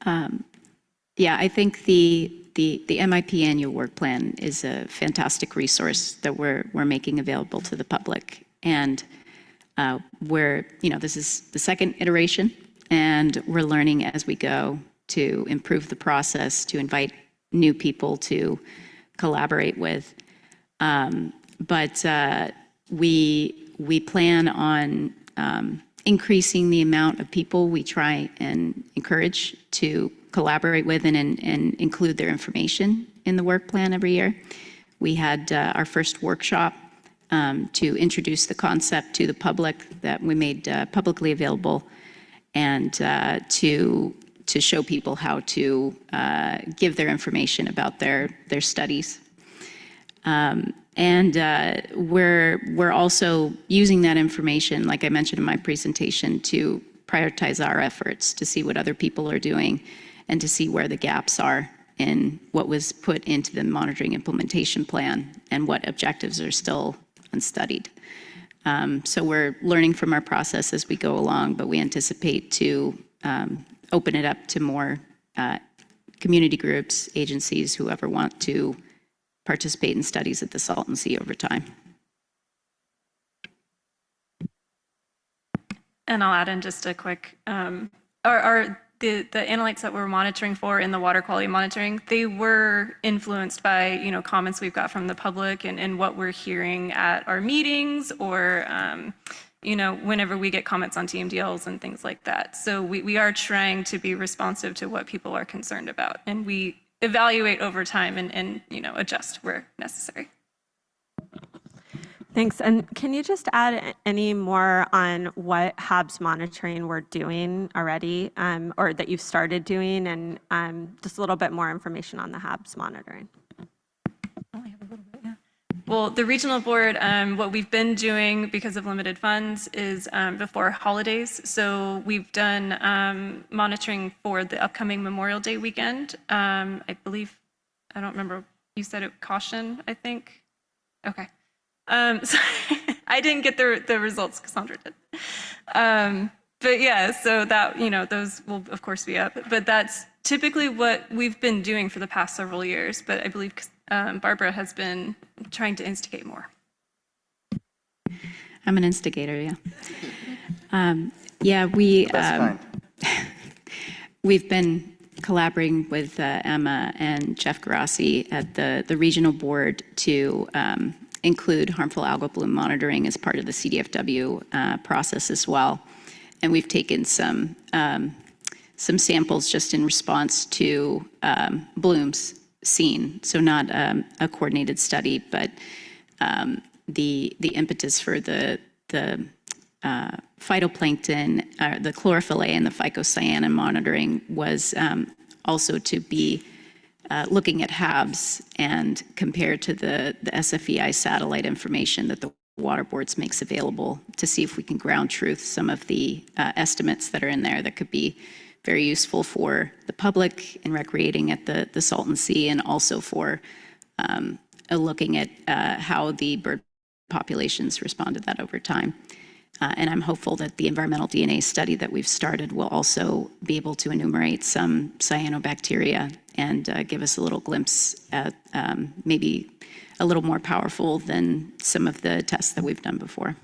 Yeah, I think the MIP annual work plan is a fantastic resource that we're making available to the public. And this is the second iteration, and we're learning as we go to improve the process, to invite new people to collaborate with. But we plan on increasing the amount of people we try and encourage to collaborate with and include their information in the work plan every year. We had our first workshop to introduce the concept to the public that we made publicly available, and to show people how to give their information about their studies. And we're also using that information, like I mentioned in my presentation, to prioritize our efforts, to see what other people are doing, and to see where the gaps are in what was put into the monitoring implementation plan and what objectives are still unstudied. So we're learning from our process as we go along, but we anticipate to open it up to more community groups, agencies, whoever want to participate in studies at the Salton Sea over time. And I'll add in just a quick, the analytes that we're monitoring for in the water quality monitoring, they were influenced by, comments we've got from the public and what we're hearing at our meetings or, whenever we get comments on TMDLs and things like that. So we are trying to be responsive to what people are concerned about, and we evaluate over time and adjust where necessary. Thanks. And can you just add any more on what HABs monitoring we're doing already, or that you've started doing, and just a little bit more information on the HABs monitoring? Well, the regional board, what we've been doing because of limited funds is before holidays. So we've done monitoring for the upcoming Memorial Day weekend. I believe, I don't remember, you said it caution, I think. Okay. So I didn't get the results, Cassandra did. But yeah, so that, those will of course be up, but that's typically what we've been doing for the past several years. But I believe Barbara has been trying to instigate more. I'm an instigator, yeah. We've been collaborating with Emma and Jeff Grassi at the regional board to include harmful algal bloom monitoring as part of the CDFW process as well. And we've taken some samples just in response to blooms seen. So not a coordinated study, but the impetus for the phytoplankton, the chlorophyll A and the phycocyanin monitoring was also to be looking at HABs and compared to the SFEI satellite information that the water boards makes available to see if we can ground truth some of the estimates that are in there that could be very useful for the public in recreating at the Salton Sea, and also for looking at how the bird populations respond to that over time. And I'm hopeful that the environmental DNA study that we've started will also be able to enumerate some cyanobacteria and give us a little glimpse at maybe a little more powerful than some of the tests that we've done before.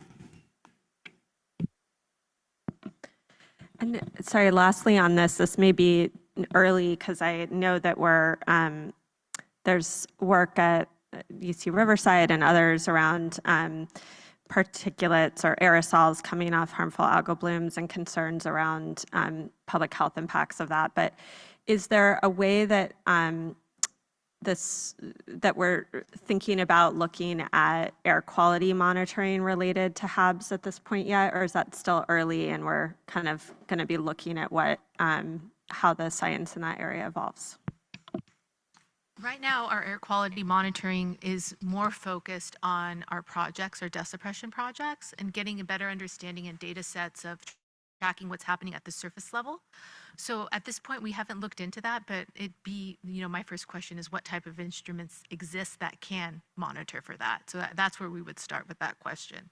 And sorry, lastly on this may be early because I know that there's work at UC Riverside and others around particulates or aerosols coming off harmful algal blooms and concerns around public health impacts of that. But is there a way that that we're thinking about looking at air quality monitoring related to HABs at this point yet, or is that still early and we're kind of going to be looking at how the science in that area evolves? Right now, our air quality monitoring is more focused on our projects, our dust suppression projects, and getting a better understanding and data sets of tracking what's happening at the surface level. So at this point, we haven't looked into that, but my first question is what type of instruments exist that can monitor for that? So that's where we would start with that question.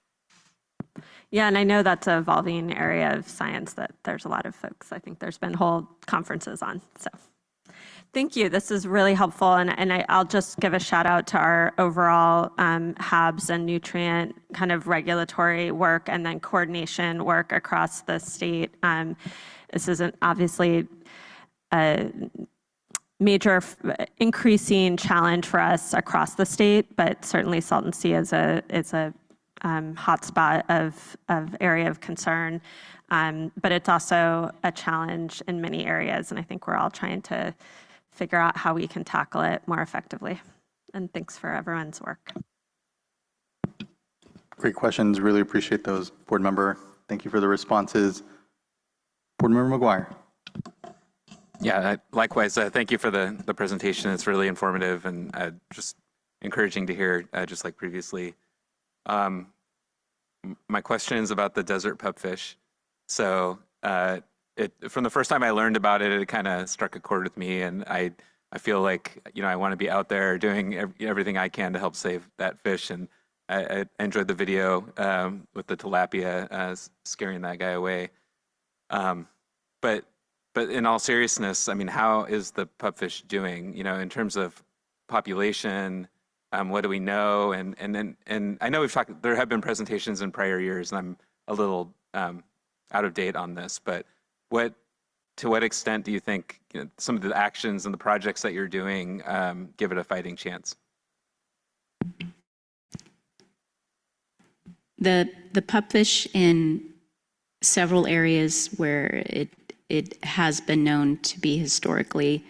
Yeah, and I know that's an evolving area of science that there's a lot of folks, I think there's been whole conferences on, so. Thank you. This is really helpful. And I'll just give a shout out to our overall HABs and nutrient kind of regulatory work and then coordination work across the state. This isn't obviously a major increasing challenge for us across the state, but certainly Salton Sea is a hotspot of area of concern. But it's also a challenge in many areas. And I think we're all trying to figure out how we can tackle it more effectively. And thanks for everyone's work. Great questions. Really appreciate those, board member. Thank you for the responses. Board member McGuire. Yeah, likewise. Thank you for the presentation. It's really informative and just encouraging to hear, just like previously. My question is about the desert pupfish. So from the first time I learned about it, it kind of struck a chord with me, and I feel like, you know, I want to be out there doing everything I can to help save that fish. And I enjoyed the video with the tilapia scaring that guy away. But in all seriousness, I mean, how is the pupfish doing? You know, in terms of population, what do we know? And I know we've talked. There have been presentations in prior years, and I'm a little out of date on this. But to what extent do you think, you know, some of the actions and the projects that you're doing give it a fighting chance? The pupfish in several areas where it has been known to be historically,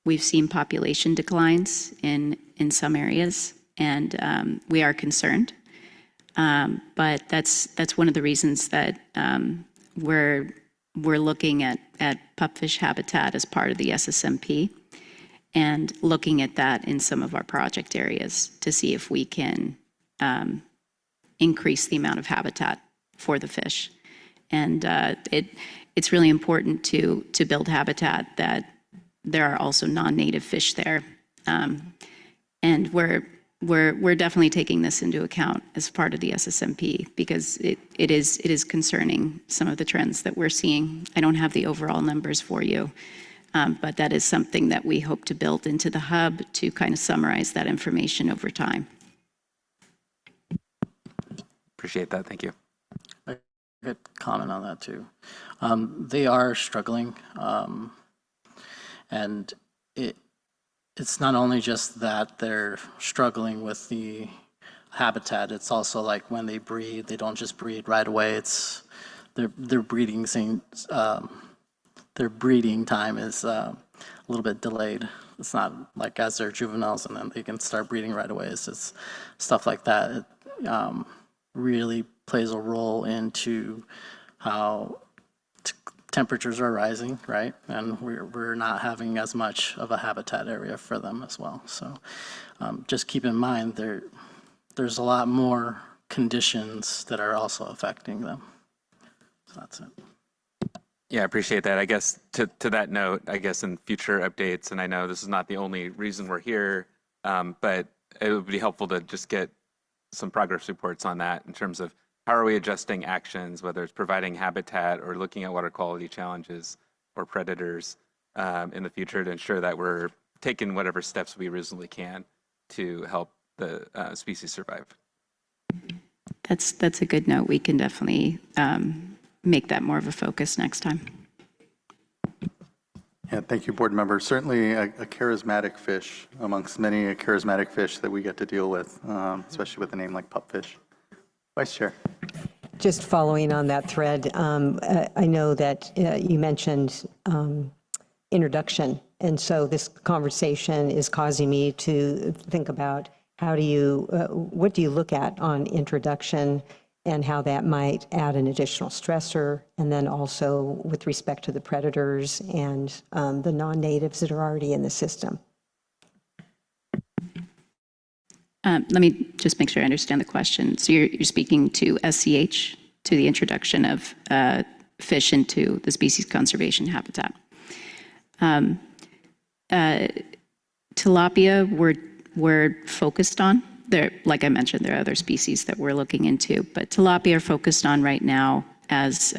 we've seen population declines in some areas, and we are concerned. But that's one of the reasons that we're looking at pupfish habitat as part of the SSMP, and looking at that in some of our project areas to see if we can increase the amount of habitat for the fish. And it's really important to build habitat that there are also non-native fish there. And we're definitely taking this into account as part of the SSMP, because it is concerning, some of the trends that we're seeing. I don't have the overall numbers for you, but that is something that we hope to build into the hub to kind of summarize that information over time. Appreciate that. Thank you. I could comment on that too. They are struggling, and it's not only just that they're struggling with the habitat. It's also like when they breed, they don't just breed right away. It's their breeding time is a little bit delayed. It's not like as they're juveniles and then they can start breeding right away. It's just stuff like that. It really plays a role into how temperatures are rising, right? And we're not having as much of a habitat area for them as well. So just keep in mind there's a lot more conditions that are also affecting them. So that's it. Yeah, I appreciate that. I guess to that note, I guess in future updates, and I know this is not the only reason we're here, but it would be helpful to just get some progress reports on that in terms of how are we adjusting actions, whether it's providing habitat or looking at water quality challenges or predators in the future, to ensure that we're taking whatever steps we reasonably can to help the species survive. That's a good note. We can definitely make that more of a focus next time. Yeah, thank you, board members. Certainly a charismatic fish amongst many charismatic fish that we get to deal with, especially with a name like pupfish. Vice Chair. Just following on that thread, I know that you mentioned introduction, and so this conversation is causing me to think about what do you look at on introduction and how that might add an additional stressor, and then also with respect to the predators and the non-natives that are already in the system. Let me just make sure I understand the question. So you're speaking to SCH, to the introduction of fish into the species conservation habitat. Tilapia, we're focused on. There, like I mentioned, there are other species that we're looking into, but tilapia are focused on right now as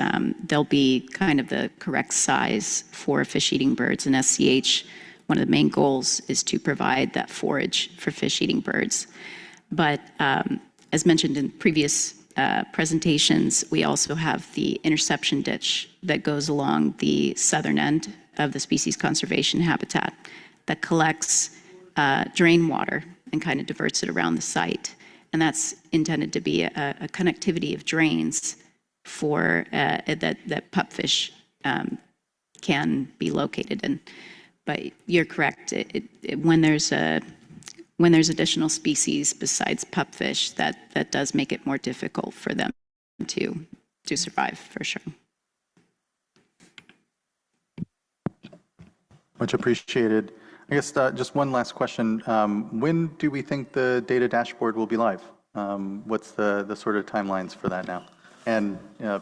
they'll be kind of the correct size for fish-eating birds. And SCH, one of the main goals is to provide that forage for fish-eating birds. But as mentioned in previous presentations, we also have the interception ditch that goes along the southern end of the species conservation habitat that collects drain water and kind of diverts it around the site. And that's intended to be a connectivity of drains for that pupfish can be located in. But you're correct. When there's additional species besides pupfish, that does make it more difficult for them to survive, for sure. Much appreciated. I guess just one last question. When do we think the data dashboard will be live? What's the sort of timelines for that now? And anyway.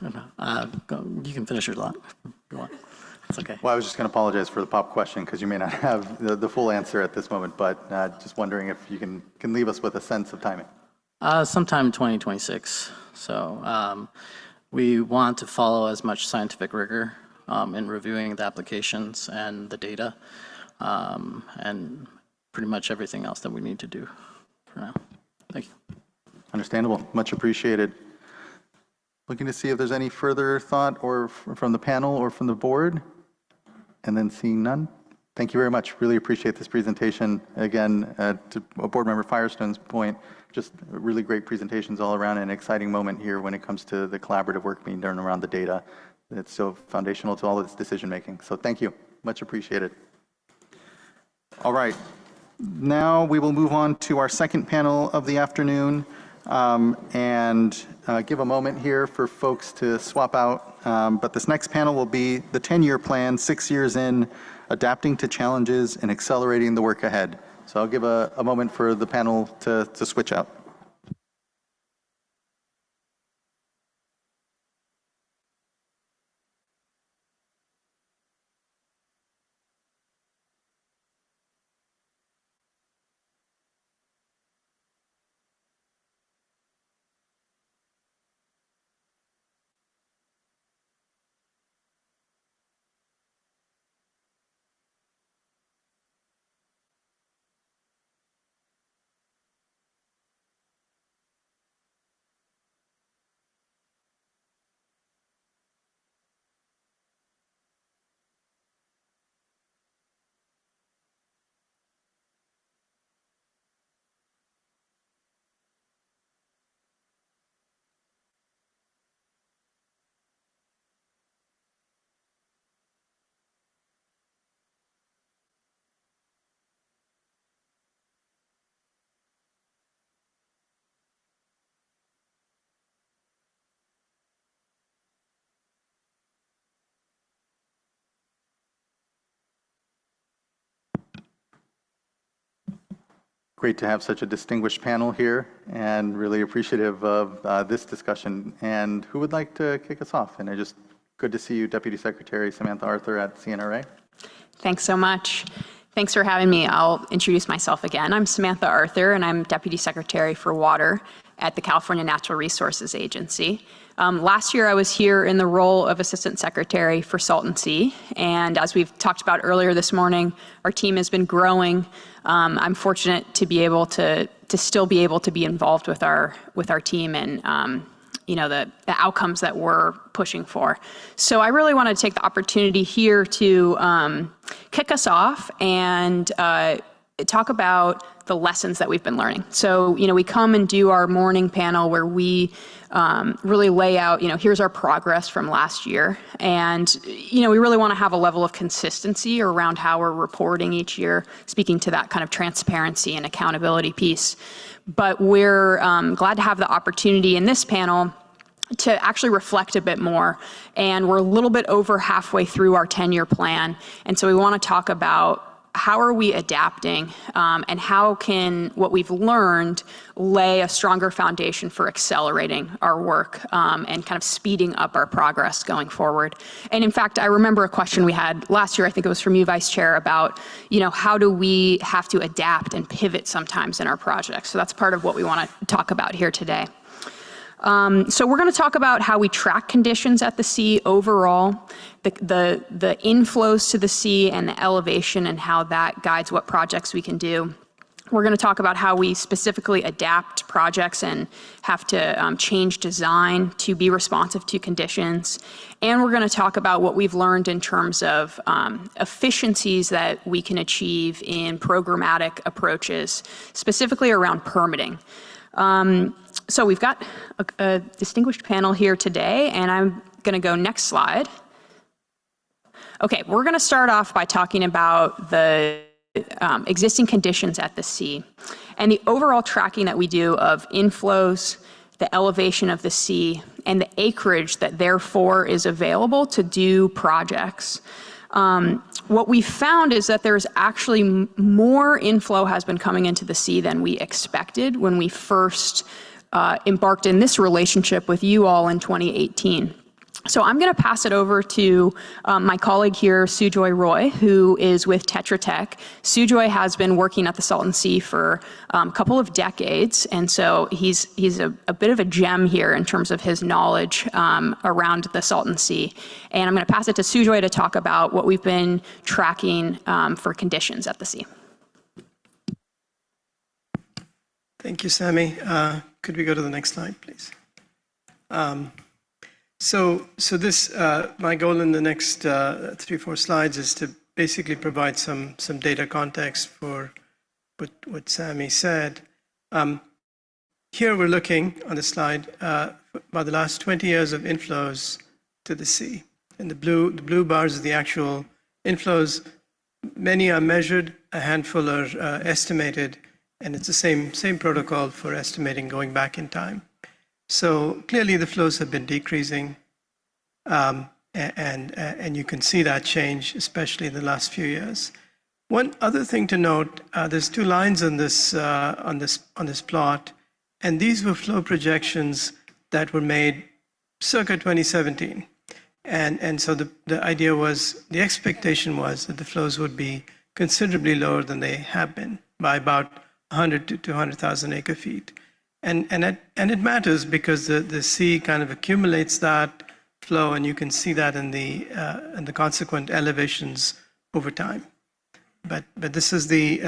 You can finish your thought if you want. It's okay. Well, I was just going to apologize for the pop question because you may not have the full answer at this moment, but just wondering if you can leave us with a sense of timing. Sometime 2026. So we want to follow as much scientific rigor in reviewing the applications and the data and pretty much everything else that we need to do for now. Thank you. Understandable. Much appreciated. Looking to see if there's any further thought or from the panel or from the board, and then seeing none. Thank you very much. Really appreciate this presentation. Again, to Board Member Firestone's point, just really great presentations all around, and an exciting moment here when it comes to the collaborative work being done around the data. It's so foundational to all of this decision making. So thank you. Much appreciated. All right. Now we will move on to our second panel of the afternoon. And give a moment here for folks to swap out. But this next panel will be the 10-year plan, 6 years in, adapting to challenges and accelerating the work ahead. So I'll give a moment for the panel to switch out. Great to have such a distinguished panel here, and really appreciative of this discussion. And who would like to kick us off? And just good to see you, Deputy Secretary Samantha Arthur at CNRA. Thanks so much. Thanks for having me. I'll introduce myself again. I'm Samantha Arthur, and I'm Deputy Secretary for Water at the California Natural Resources Agency. Last year, I was here in the role of Assistant Secretary for Salton Sea, and as we've talked about earlier this morning, our team has been growing. I'm fortunate to be able to still be able to be involved with our team and the outcomes that we're pushing for. So I really want to take the opportunity here to kick us off and talk about the lessons that we've been learning. So, we come and do our morning panel where we really lay out, here's our progress from last year. And, we really want to have a level of consistency around how we're reporting each year, speaking to that kind of transparency and accountability piece. But we're glad to have the opportunity in this panel to actually reflect a bit more. And we're a little bit over halfway through our 10-year plan. And so we want to talk about how are we adapting and how can what we've learned lay a stronger foundation for accelerating our work and kind of speeding up our progress going forward. And in fact, I remember a question we had last year, I think it was from you, Vice Chair, about, how do we have to adapt and pivot sometimes in our projects? So that's part of what we want to talk about here today. So we're going to talk about how we track conditions at the sea overall, the inflows to the sea and the elevation and how that guides what projects we can do. We're going to talk about how we specifically adapt projects and have to change design to be responsive to conditions. And we're going to talk about what we've learned in terms of efficiencies that we can achieve in programmatic approaches, specifically around permitting. So we've got a distinguished panel here today, and I'm going to go next slide. Okay, we're going to start off by talking about the existing conditions at the sea and the overall tracking that we do of inflows, the elevation of the sea, and the acreage that therefore is available to do projects. What we found is that there's actually more inflow has been coming into the sea than we expected when we first embarked in this relationship with you all in 2018. So I'm going to pass it over to my colleague here, Sujoy Roy, who is with Tetra Tech. Sujoy has been working at the Salton Sea for a couple of decades, and so he's a bit of a gem here in terms of his knowledge around the Salton Sea. And I'm going to pass it to Sujoy to talk about what we've been tracking for conditions at the sea. Thank you, Sammy. Could we go to the next slide, please? So this, my goal in the next 3-4 slides is to basically provide some data context for what Sammy said. Here we're looking on the slide about the last 20 years of inflows to the sea. And the blue bars are the actual inflows. Many are measured, a handful are estimated, and it's the same protocol for estimating going back in time. So clearly the flows have been decreasing, and you can see that change, especially in the last few years. One other thing to note, there's 2 lines on this plot, and these were flow projections that were made circa 2017. And so the idea was, the expectation was that the flows would be considerably lower than they have been by about 100 to 200,000 acre feet. And it matters because the sea kind of accumulates that flow, and you can see that in the consequent elevations over time. But this is the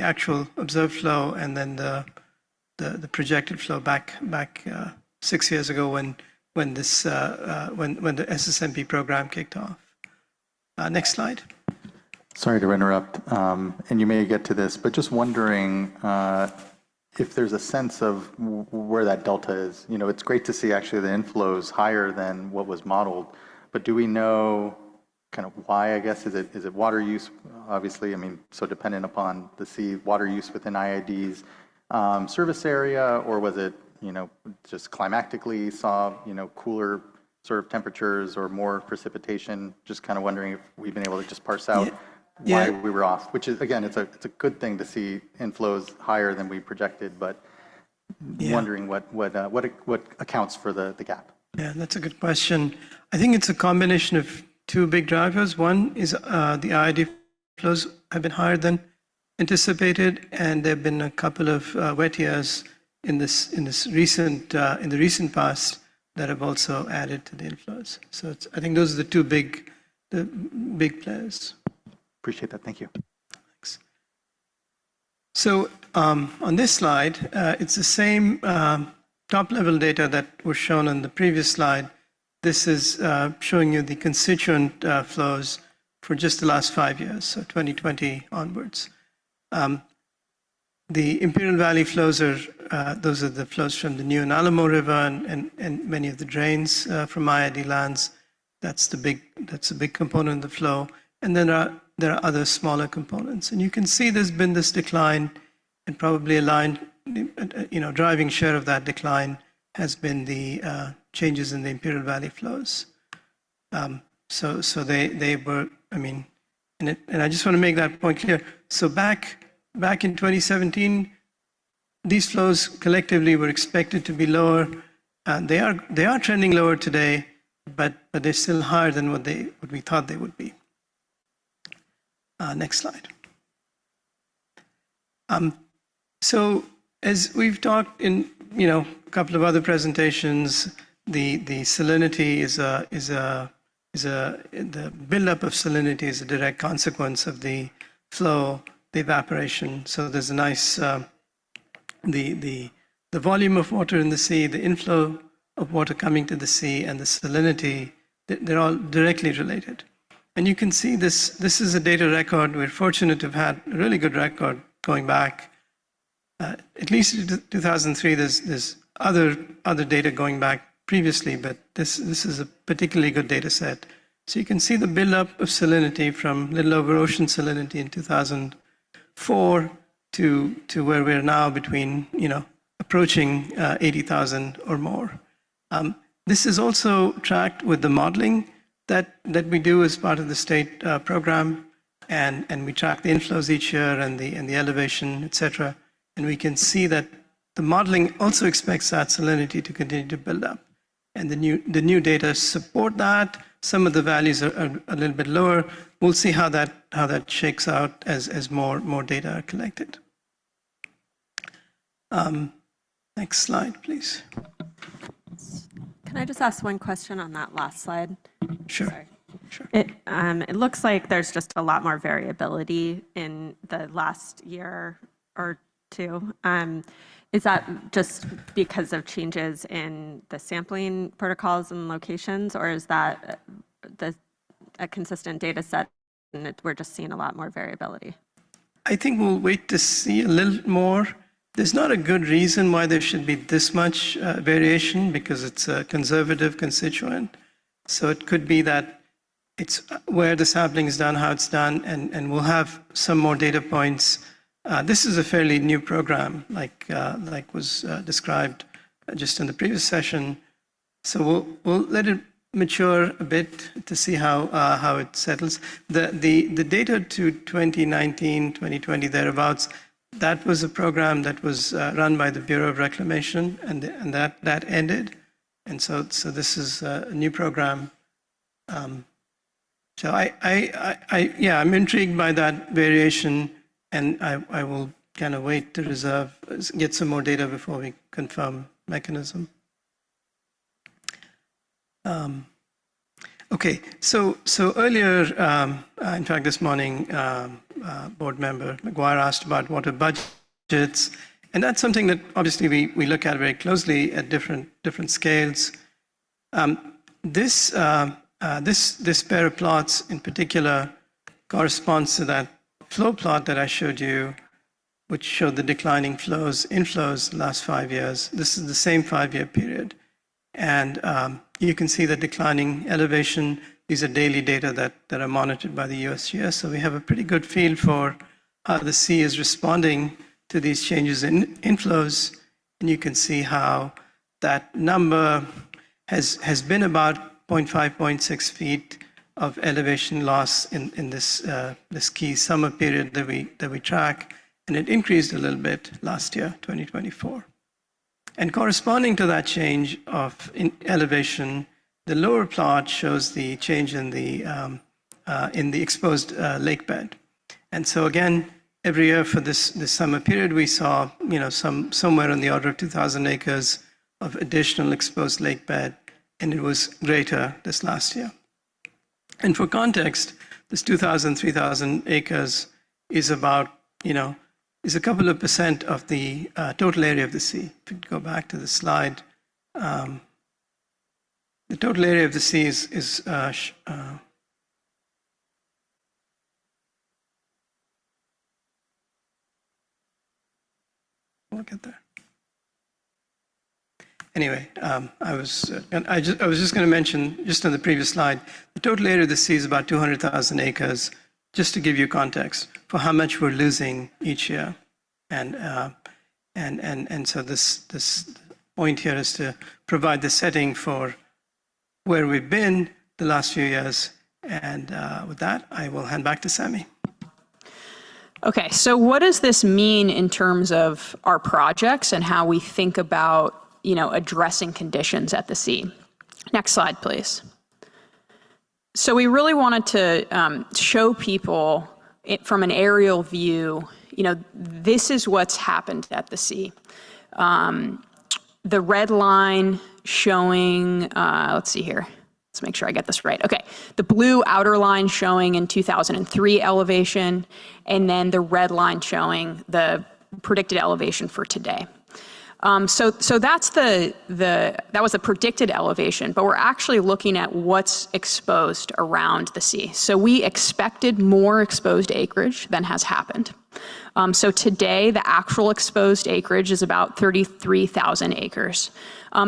actual observed flow, and then the projected flow back 6 years ago when the SSMP program kicked off. Next slide. Sorry to interrupt, and you may get to this, but just wondering if there's a sense of where that delta is. You know, it's great to see actually the inflows higher than what was modeled, but do we know kind of why, I guess? Is it water use? Obviously, I mean, so dependent upon the sea, water use within IID's service area, or was it, you know, just climatically saw, you know, cooler sort of temperatures or more precipitation? Just kind of wondering if we've been able to just parse out why we were off, which is, again, it's a good thing to see inflows higher than we projected, but wondering what accounts for the gap. Yeah, that's a good question. I think it's a combination of 2 big drivers. One is the IID flows have been higher than anticipated, and there have been a couple of wet years in the recent past that have also added to the inflows. So I think those are the big players. Appreciate that. Thank you. Thanks. So on this slide, it's the same top-level data that was shown on the previous slide. This is showing you the constituent flows for just the last 5 years, so 2020 onwards. The Imperial Valley flows are those are the flows from the New and Alamo River and many of the drains from IID lands. That's a big component of the flow. And then there are other smaller components. And you can see there's been this decline, and probably driving share of that decline has been the changes in the Imperial Valley flows. So they were, I mean, and I just want to make that point clear. So back in 2017, these flows collectively were expected to be lower. They are trending lower today, but they're still higher than what we thought they would be. Next slide. So as we've talked in a couple of other presentations, the salinity the buildup of salinity is a direct consequence of the flow, the evaporation. So there's a nice the volume of water in the sea, the inflow of water coming to the sea, and the salinity, they're all directly related. And you can see this is a data record. We're fortunate to have had a really good record going back at least to 2003. There's other data going back previously, but this is a particularly good data set. So you can see the buildup of salinity from little over ocean salinity in 2004 to where we're now between, approaching 80,000 or more. This is also tracked with the modeling that we do as part of the state program, and we track the inflows each year and the elevation, et cetera. And we can see that the modeling also expects that salinity to continue to build up. and the new data support that. Some of the values are a little bit lower. We'll see how that shakes out as more data are collected. Next slide, please. Can I just ask one question on that last slide? Sure. Sorry. Sure. It looks like there's just a lot more variability in the last year or two. Is that just because of changes in the sampling protocols and locations, or is that a consistent data set and we're just seeing a lot more variability? I think we'll wait to see a little more. There's not a good reason why there should be this much variation, because it's a conservative constituent. So it could be that it's where the sampling is done, how it's done, and we'll have some more data points. This is a fairly new program, like was described just in the previous session. So we'll let it mature a bit to see how it settles. The data to 2019, 2020 thereabouts, that was a program that was run by the Bureau of Reclamation, and that ended. And so this is a new program. So I'm intrigued by that variation, and I will kind of wait to get some more data before we confirm mechanism. Okay, so earlier, in fact, this morning, board member McGuire asked about water budgets, and that's something that obviously we look at very closely at different scales. This pair of plots in particular corresponds to that flow plot that I showed you, which showed the declining inflows the last 5 years. This is the same 5-year period. And you can see the declining elevation. These are daily data that are monitored by the USGS. So we have a pretty good feel for how the sea is responding to these changes in inflows. And you can see how that number has been about 0.5, 0.6 feet of elevation loss in this key summer period that we track. And it increased a little bit last year, 2024. And corresponding to that change in elevation, the lower plot shows the change in the exposed lake bed. And so again, every year for this summer period, we saw somewhere on the order of 2,000 acres of additional exposed lake bed, and it was greater this last year. And for context, this 2,000, 3,000 acres is about is a couple of % of the total area of the sea. If you go back to the slide, the total area of the sea is we'll get there. Anyway, I was just going to mention, just on the previous slide, the total area of the sea is about 200,000 acres, just to give you context for how much we're losing each year. And so this point here is to provide the setting for where we've been the last few years. And with that, I will hand back to Sammy. Okay, so what does this mean in terms of our projects and how we think about addressing conditions at the sea? Next slide, please. So we really wanted to show people from an aerial view, this is what's happened at the sea. The red line showing, let's see here. Let's make sure I get this right. Okay, the blue outer line showing in 2003 elevation, and then the red line showing the predicted elevation for today. So that's that was the predicted elevation, but we're actually looking at what's exposed around the sea. So we expected more exposed acreage than has happened. So today, the actual exposed acreage is about 33,000 acres.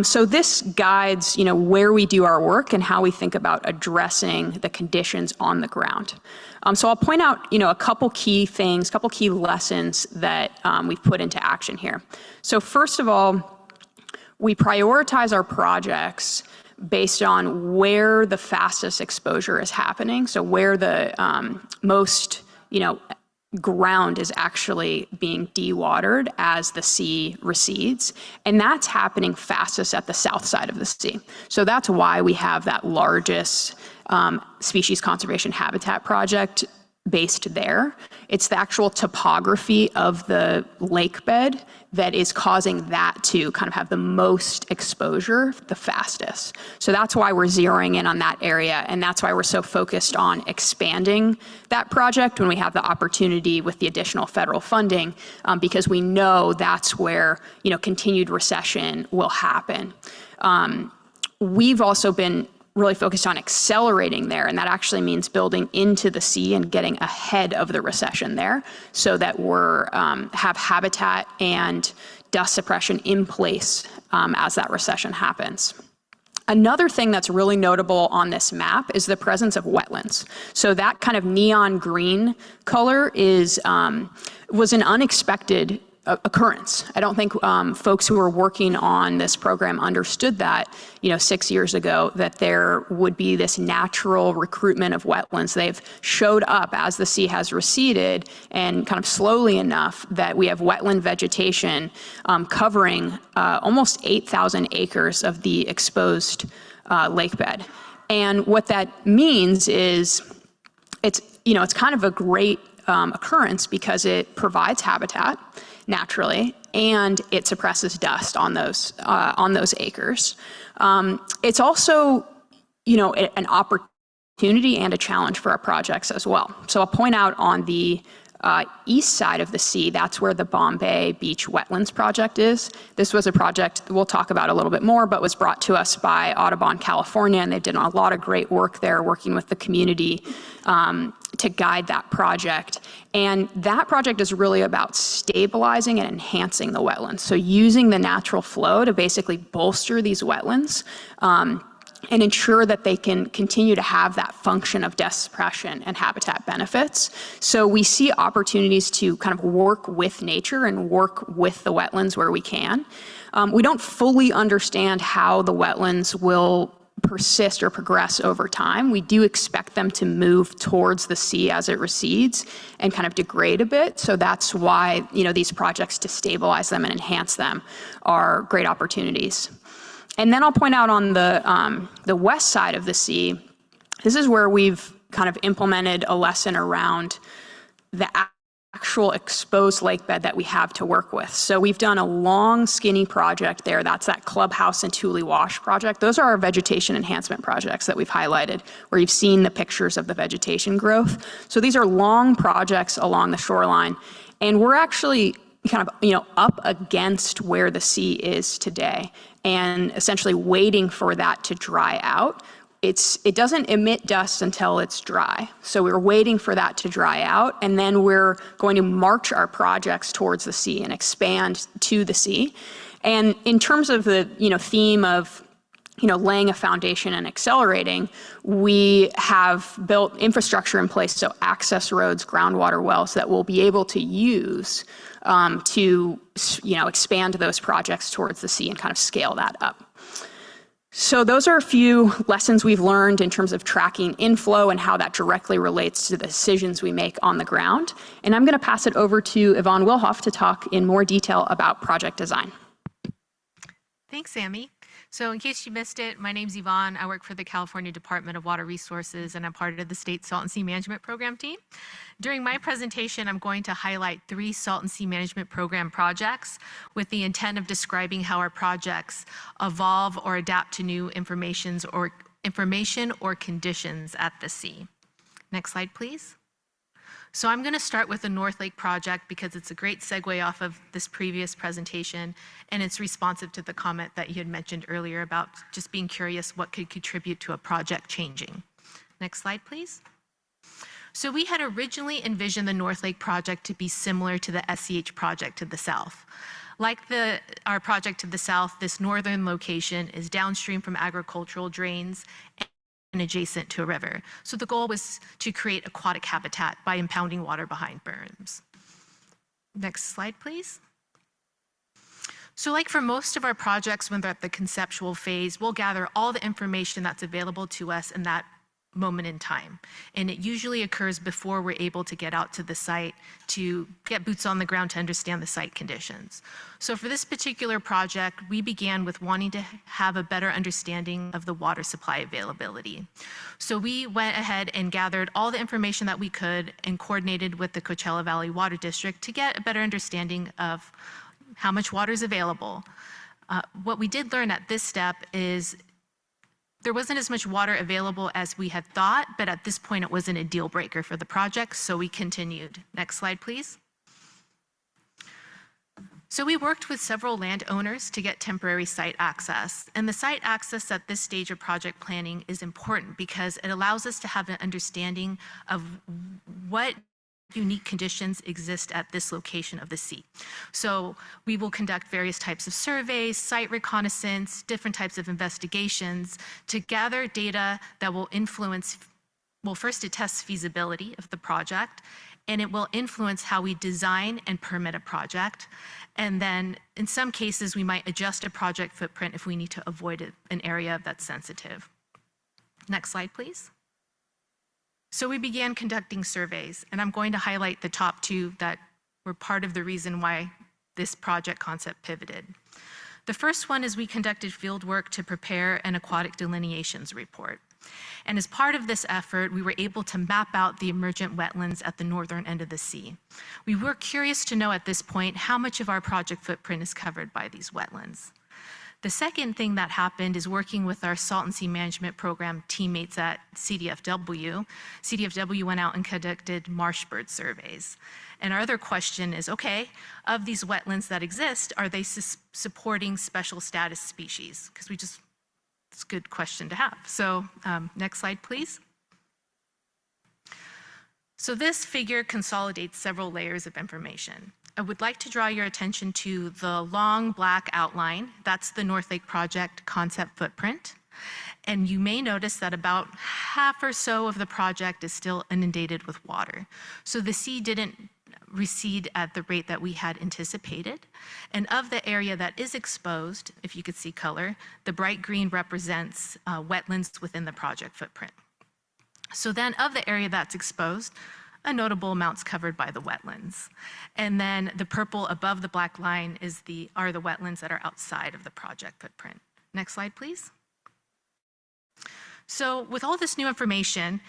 So this guides, where we do our work and how we think about addressing the conditions on the ground. So I'll point out, a couple key things, couple key lessons that we've put into action here. So first of all, we prioritize our projects based on where the fastest exposure is happening. So where the most, ground is actually being dewatered as the sea recedes. And that's happening fastest at the south side of the sea. So that's why we have that largest species conservation habitat project based there. It's the actual topography of the lake bed that is causing that to kind of have the most exposure the fastest. So that's why we're zeroing in on that area, and that's why we're so focused on expanding that project when we have the opportunity with the additional federal funding, because we know that's where, you know, continued recession will happen. We've also been really focused on accelerating there, and that actually means building into the sea and getting ahead of the recession there so that we're have habitat and dust suppression in place as that recession happens. Another thing that's really notable on this map is the presence of wetlands. So that kind of neon green color is was an unexpected occurrence. I don't think folks who were working on this program understood that, you know, 6 years ago, that there would be this natural recruitment of wetlands. They've showed up as the sea has receded, and kind of slowly enough that we have wetland vegetation covering almost 8,000 acres of the exposed lake bed. And what that means is it's kind of a great occurrence because it provides habitat naturally, and it suppresses dust on those acres. It's also, you know, an opportunity and a challenge for our projects as well. So I'll point out on the east side of the sea, that's where the Bombay Beach Wetlands Project is. This was a project we'll talk about a little bit more, but was brought to us by Audubon, California, and they did a lot of great work there working with the community to guide that project. And that project is really about stabilizing and enhancing the wetlands. So using the natural flow to basically bolster these wetlands and ensure that they can continue to have that function of dust suppression and habitat benefits. So we see opportunities to kind of work with nature and work with the wetlands where we can. We don't fully understand how the wetlands will persist or progress over time. We do expect them to move towards the sea as it recedes and kind of degrade a bit. So that's why, you know, these projects to stabilize them and enhance them are great opportunities. And then I'll point out on the west side of the sea, this is where we've kind of implemented a lesson around the actual exposed lake bed that we have to work with. So we've done a long, skinny project there. That's that Clubhouse and Thule Wash project. Those are our vegetation enhancement projects that we've highlighted, where you've seen the pictures of the vegetation growth. So these are long projects along the shoreline, and we're actually kind of, you know, up against where the sea is today and essentially waiting for that to dry out. It doesn't emit dust until it's dry. So we're waiting for that to dry out, and then we're going to march our projects towards the sea and expand to the sea. And in terms of the, you know, theme of, you know, laying a foundation and accelerating, we have built infrastructure in place, so access roads, groundwater wells that we'll be able to use to, you know, expand those projects towards the sea and kind of scale that up. So those are a few lessons we've learned in terms of tracking inflow and how that directly relates to the decisions we make on the ground. And I'm going to pass it over to Yvonne Wilhoff to talk in more detail about project design. Thanks, Sammy. So in case you missed it, my name's Yvonne. I work for the California Department of Water Resources, and I'm part of the state Salton Sea Management Program team. During my presentation, I'm going to highlight 3 Salton Sea Management Program projects with the intent of describing how our projects evolve or adapt to new information or conditions at the sea. Next slide, please. So I'm going to start with the North Lake project because it's a great segue off of this previous presentation, and it's responsive to the comment that you had mentioned earlier about just being curious what could contribute to a project changing. Next slide, please. So we had originally envisioned the North Lake project to be similar to the SCH project to the south. Like our project to the south, this northern location is downstream from agricultural drains and adjacent to a river. So the goal was to create aquatic habitat by impounding water behind berms. Next slide, please. So like for most of our projects when they're at the conceptual phase, we'll gather all the information that's available to us in that moment in time. And it usually occurs before we're able to get out to the site to get boots on the ground to understand the site conditions. So for this particular project, we began with wanting to have a better understanding of the water supply availability. So we went ahead and gathered all the information that we could and coordinated with the Coachella Valley Water District to get a better understanding of how much water is available. What we did learn at this step is there wasn't as much water available as we had thought, but at this point it wasn't a deal breaker for the project, so we continued. Next slide, please. So we worked with several landowners to get temporary site access. And the site access at this stage of project planning is important because it allows us to have an understanding of what unique conditions exist at this location of the sea. So we will conduct various types of surveys, site reconnaissance, different types of investigations to gather data that will influence, well, first it tests feasibility of the project, and it will influence how we design and permit a project. And then in some cases, we might adjust a project footprint if we need to avoid an area that's sensitive. Next slide, please. So we began conducting surveys, and I'm going to highlight the top two that were part of the reason why this project concept pivoted. The first one is we conducted field work to prepare an aquatic delineations report. And as part of this effort, we were able to map out the emergent wetlands at the northern end of the sea. We were curious to know at this point how much of our project footprint is covered by these wetlands. The second thing that happened is working with our Salton Sea Management Program teammates at CDFW. CDFW went out and conducted marsh bird surveys. And our other question is, okay, of these wetlands that exist, are they supporting special status species? Because it's a good question to have. So next slide, please. So this figure consolidates several layers of information. I would like to draw your attention to the long black outline. That's the North Lake Project concept footprint. And you may notice that about half or so of the project is still inundated with water. So the sea didn't recede at the rate that we had anticipated. And of the area that is exposed, if you could see color, the bright green represents wetlands within the project footprint. So then of the area that's exposed, a notable amount's covered by the wetlands. And then the purple above the black line are the wetlands that are outside of the project footprint. Next slide, please. So with all this new information,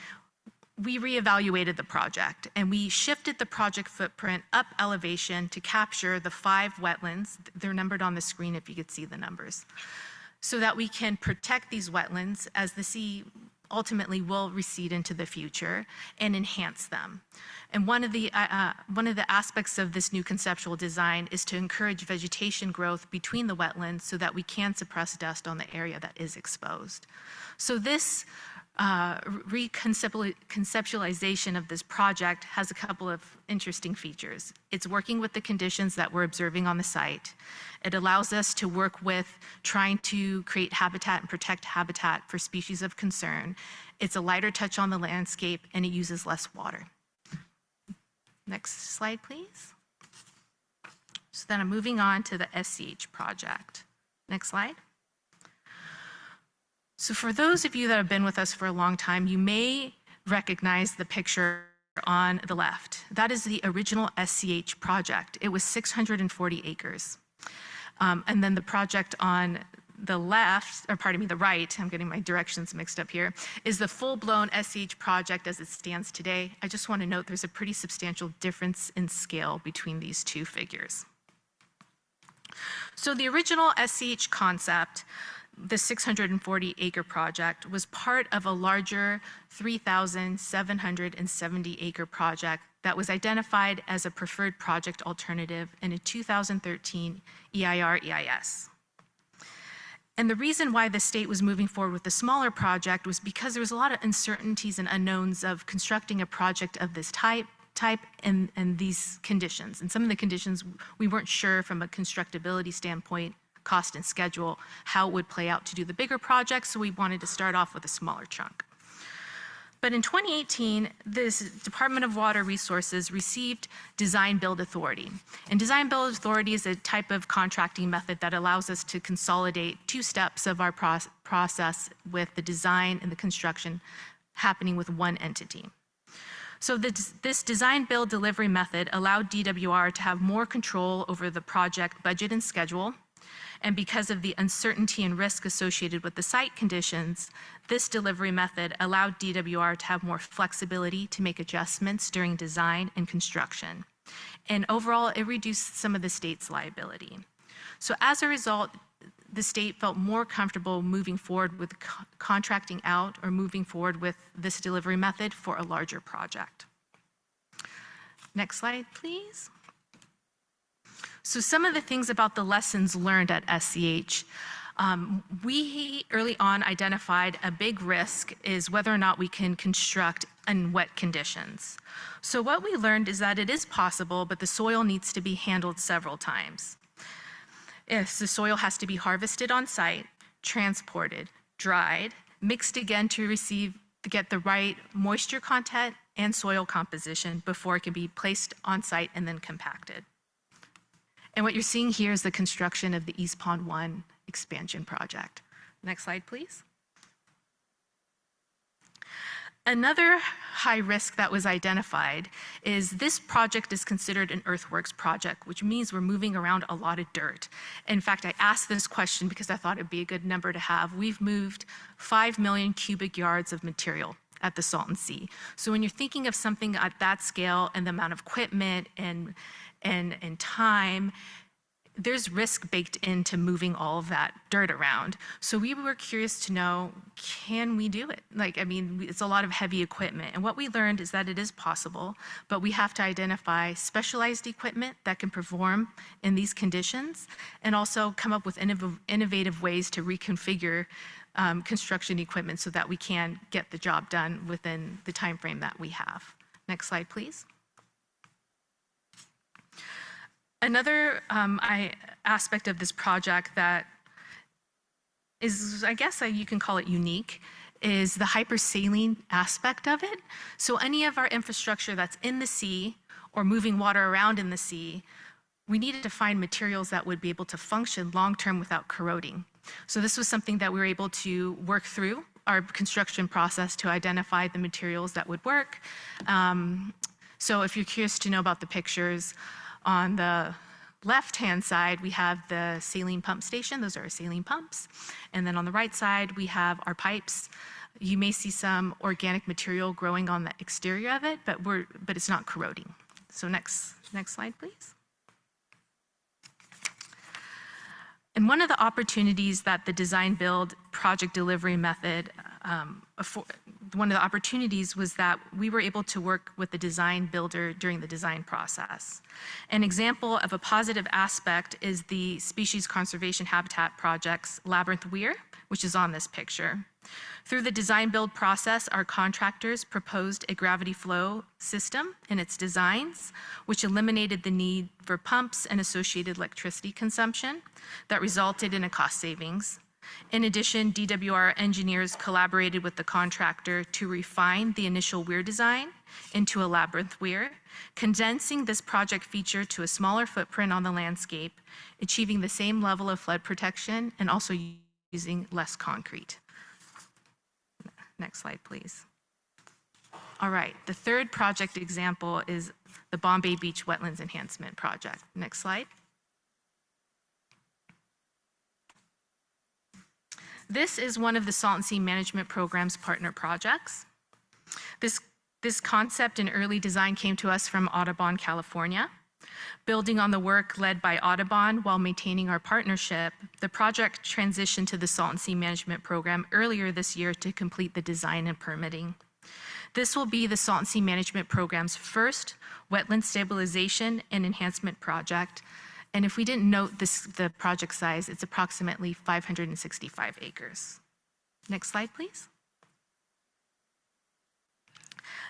we reevaluated the project and we shifted the project footprint up elevation to capture the 5 wetlands. They're numbered on the screen if you could see the numbers, so that we can protect these wetlands as the sea ultimately will recede into the future and enhance them. And one of the aspects of this new conceptual design is to encourage vegetation growth between the wetlands so that we can suppress dust on the area that is exposed. So this reconceptualization of this project has a couple of interesting features. It's working with the conditions that we're observing on the site. It allows us to work with trying to create habitat and protect habitat for species of concern. It's a lighter touch on the landscape and it uses less water. Next slide, please. So then I'm moving on to the SCH project. Next slide. So for those of you that have been with us for a long time, you may recognize the picture on the left. That is the original SCH project. It was 640 acres. And then the project on the left, or pardon me, the right, I'm getting my directions mixed up here, is the full-blown SCH project as it stands today. I just want to note there's a pretty substantial difference in scale between these two figures. So the original SCH concept, the 640-acre project, was part of a larger 3,770-acre project that was identified as a preferred project alternative in a 2013 EIR-EIS. And the reason why the state was moving forward with the smaller project was because there was a lot of uncertainties and unknowns of constructing a project of this type and these conditions. And some of the conditions we weren't sure from a constructability standpoint, cost and schedule, how it would play out to do the bigger projects, so we wanted to start off with a smaller chunk. But in 2018, this Department of Water Resources received Design Build Authority. And Design Build Authority is a type of contracting method that allows us to consolidate 2 steps of our process with the design and the construction happening with one entity. So this design build delivery method allowed DWR to have more control over the project budget and schedule. And because of the uncertainty and risk associated with the site conditions, this delivery method allowed DWR to have more flexibility to make adjustments during design and construction. And overall, it reduced some of the state's liability. So as a result, the state felt more comfortable moving forward with contracting out or moving forward with this delivery method for a larger project. Next slide, please. So some of the things about the lessons learned at SCH. We early on identified a big risk is whether or not we can construct in wet conditions. So what we learned is that it is possible, but the soil needs to be handled several times. If the soil has to be harvested on site, transported, dried, mixed again to get the right moisture content and soil composition before it can be placed on site and then compacted. And what you're seeing here is the construction of the East Pond 1 expansion project. Next slide, please. Another high risk that was identified is this project is considered an earthworks project, which means we're moving around a lot of dirt. In fact, I asked this question because I thought it'd be a good number to have. We've moved 5 million cubic yards of material at the Salton Sea. So when you're thinking of something at that scale and the amount of equipment and time, there's risk baked into moving all of that dirt around. So we were curious to know, can we do it? It's a lot of heavy equipment. And what we learned is that it is possible, but we have to identify specialized equipment that can perform in these conditions and also come up with innovative ways to reconfigure construction equipment so that we can get the job done within the time frame that we have. Next slide, please. Another aspect of this project that is, I guess you can call it unique, is the hypersaline aspect of it. So any of our infrastructure that's in the sea or moving water around in the sea, we needed to find materials that would be able to function long-term without corroding. So this was something that we were able to work through our construction process to identify the materials that would work. So if you're curious to know about the pictures, on the left-hand side, we have the saline pump station. Those are our saline pumps. And then on the right side, we have our pipes. You may see some organic material growing on the exterior of it, but it's not corroding. So next slide, please. And one of the opportunities that the design build project delivery method, one of the opportunities was that we were able to work with the design builder during the design process. An example of a positive aspect is the Species Conservation Habitat Project's Labyrinth Weir, which is on this picture. Through the design build process, our contractors proposed a gravity flow system in its designs, which eliminated the need for pumps and associated electricity consumption that resulted in a cost savings. In addition, DWR engineers collaborated with the contractor to refine the initial weir design into a labyrinth weir, condensing this project feature to a smaller footprint on the landscape, achieving the same level of flood protection and also using less concrete. Next slide, please. All right, the third project example is the Bombay Beach Wetlands Enhancement Project. Next slide. This is one of the Salton Sea Management Program's partner projects. This concept and early design came to us from Audubon, California. Building on the work led by Audubon while maintaining our partnership, the project transitioned to the Salton Sea Management Program earlier this year to complete the design and permitting. This will be the Salton Sea Management Program's first wetland stabilization and enhancement project. And if we didn't note the project size, it's approximately 565 acres. Next slide, please.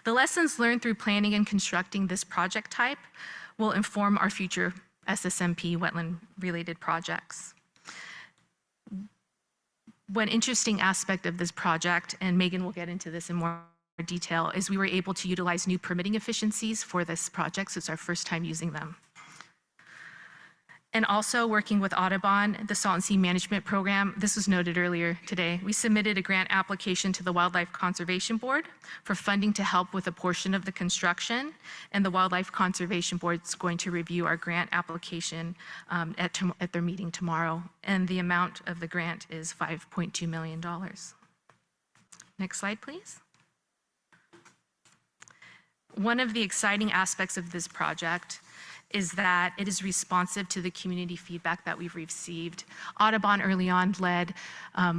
The lessons learned through planning and constructing this project type will inform our future SSMP wetland-related projects. One interesting aspect of this project, and Megan will get into this in more detail, is we were able to utilize new permitting efficiencies for this project, so it's our first time using them. And also working with Audubon, the Salton Sea Management Program, this was noted earlier today, we submitted a grant application to the Wildlife Conservation Board for funding to help with a portion of the construction. And the Wildlife Conservation Board is going to review our grant application at their meeting tomorrow. And the amount of the grant is $5.2 million. Next slide, please. One of the exciting aspects of this project is that it is responsive to the community feedback that we've received. Audubon early on led a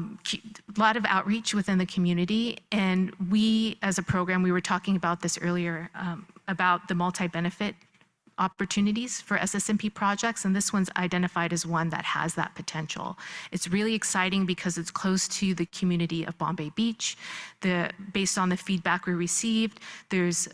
lot of outreach within the community, and we, as a program, we were talking about this earlier, about the multi-benefit opportunities for SSMP projects, and this one's identified as one that has that potential. It's really exciting because it's close to the community of Bombay Beach. Based on the feedback we received, there's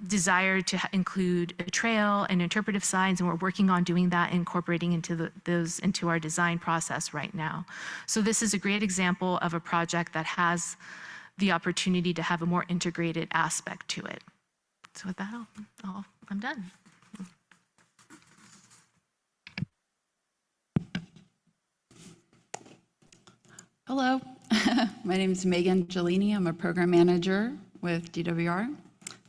desire to include a trail and interpretive signs, and we're working on doing that, incorporating those into our design process right now. So this is a great example of a project that has the opportunity to have a more integrated aspect to it. So with that, I'm done. Hello, my name is Megan Gelini. I'm a program manager with DWR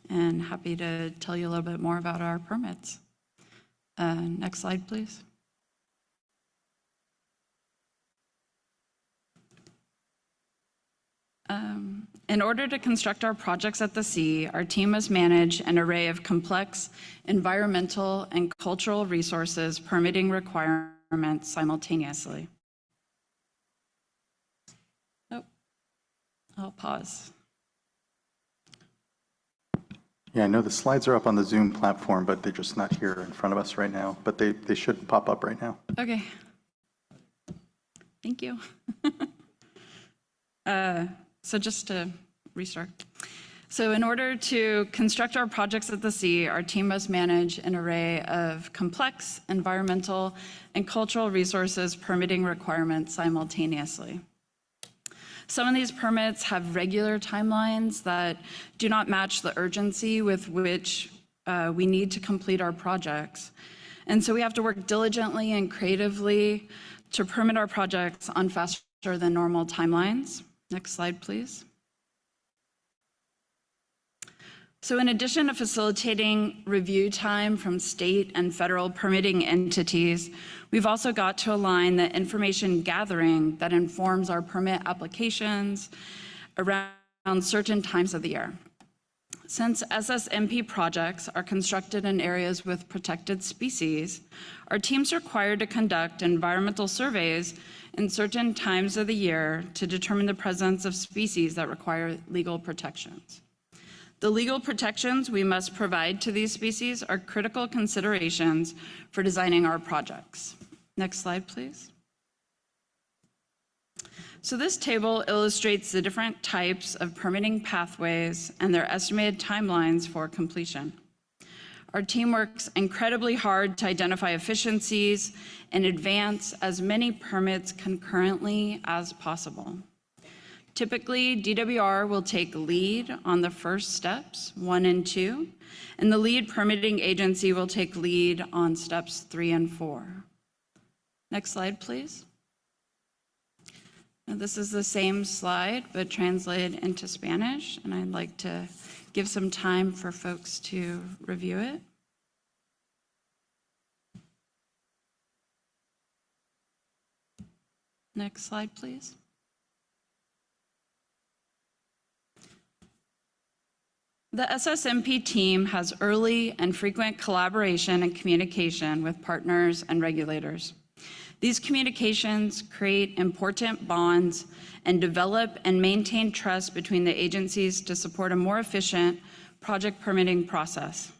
and happy to tell you a little bit more about our permits. Next slide, please. In order to construct our projects at the sea, our team must manage an array of complex environmental and cultural resources permitting requirements simultaneously. I'll pause. Yeah, I know the slides are up on the Zoom platform, but they're just not here in front of us right now, but they should pop up right now. Okay. Thank you. So just to restart. So in order to construct our projects at the sea, our team must manage an array of complex environmental and cultural resources permitting requirements simultaneously. Some of these permits have regular timelines that do not match the urgency with which we need to complete our projects. And so we have to work diligently and creatively to permit our projects on faster than normal timelines. Next slide, please. So in addition to facilitating review time from state and federal permitting entities, we've also got to align the information gathering that informs our permit applications around certain times of the year. Since SSMP projects are constructed in areas with protected species, our team's required to conduct environmental surveys in certain times of the year to determine the presence of species that require legal protections. The legal protections we must provide to these species are critical considerations for designing our projects. Next slide, please. So this table illustrates the different types of permitting pathways and their estimated timelines for completion. Our team works incredibly hard to identify efficiencies and advance as many permits concurrently as possible. Typically, DWR will take lead on the first steps, 1 and 2, and the lead permitting agency will take lead on steps 3 and 4. Next slide, please. Now, this is the same slide, but translated into Spanish, and I'd like to give some time for folks to review it. Next slide, please. The SSMP team has early and frequent collaboration and communication with partners and regulators. These communications create important bonds and develop and maintain trust between the agencies to support a more efficient project permitting process.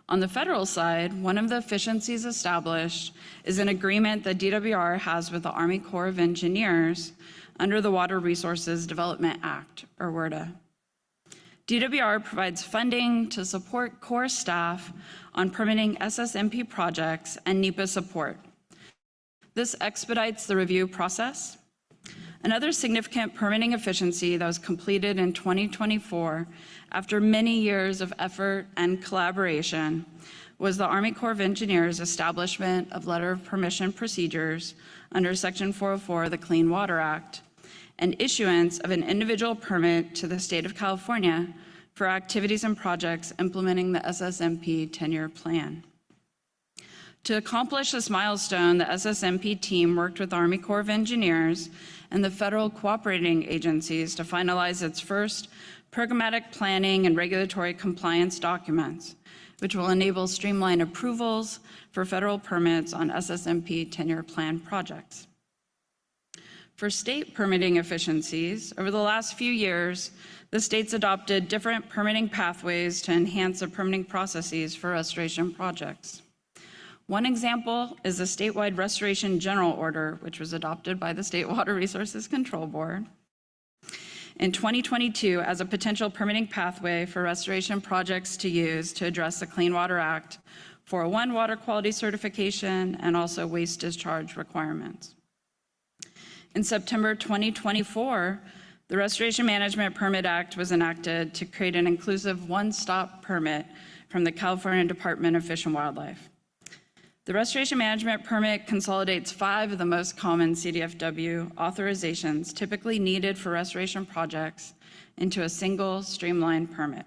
On the federal side, one of the efficiencies established is an agreement that DWR has with the Army Corps of Engineers under the Water Resources Development Act, or WRDA. DWR provides funding to support Corps staff on permitting SSMP projects and NEPA support. This expedites the review process. Another significant permitting efficiency that was completed in 2024 after many years of effort and collaboration was the Army Corps of Engineers' establishment of letter of permission procedures under Section 404 of the Clean Water Act and issuance of an individual permit to the state of California for activities and projects implementing the SSMP 10-year plan. To accomplish this milestone, the SSMP team worked with the Army Corps of Engineers and the federal cooperating agencies to finalize its first programmatic planning and regulatory compliance documents, which will enable streamlined approvals for federal permits on SSMP 10-year plan projects. For state permitting efficiencies, over the last few years, the states adopted different permitting pathways to enhance the permitting processes for restoration projects. One example is the statewide Restoration General Order, which was adopted by the State Water Resources Control Board in 2022 as a potential permitting pathway for restoration projects to use to address the Clean Water Act 401 water quality certification and also waste discharge requirements. In September 2024, the Restoration Management Permit Act was enacted to create an inclusive one-stop permit from the California Department of Fish and Wildlife. The Restoration Management Permit consolidates 5 of the most common CDFW authorizations typically needed for restoration projects into a single streamlined permit.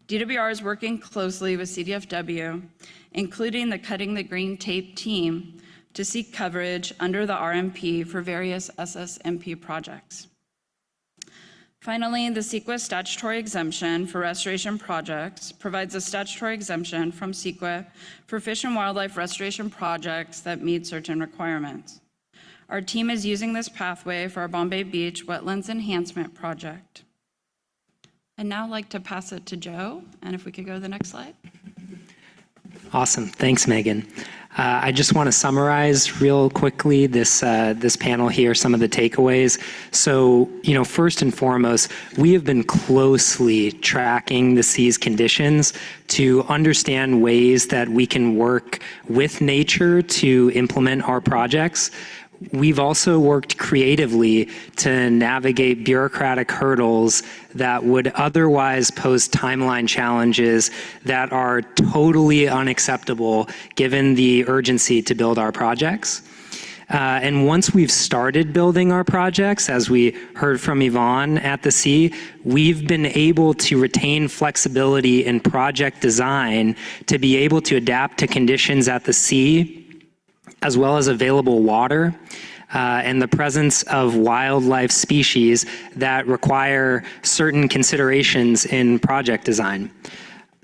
DWR is working closely with CDFW, including the Cutting the Green Tape team, to seek coverage under the RMP for various SSMP projects. Finally, the CEQA statutory exemption for restoration projects provides a statutory exemption from CEQA for fish and wildlife restoration projects that meet certain requirements. Our team is using this pathway for our Bombay Beach Wetlands Enhancement Project. I'd now like to pass it to Joe, and if we could go to the next slide. Awesome. Thanks, Megan. I just want to summarize real quickly this panel here, some of the takeaways. So, first and foremost, we have been closely tracking the sea's conditions to understand ways that we can work with nature to implement our projects. We've also worked creatively to navigate bureaucratic hurdles that would otherwise pose timeline challenges that are totally unacceptable given the urgency to build our projects. And once we've started building our projects, as we heard from Yvonne at the sea, we've been able to retain flexibility in project design to be able to adapt to conditions at the sea, as well as available water and the presence of wildlife species that require certain considerations in project design.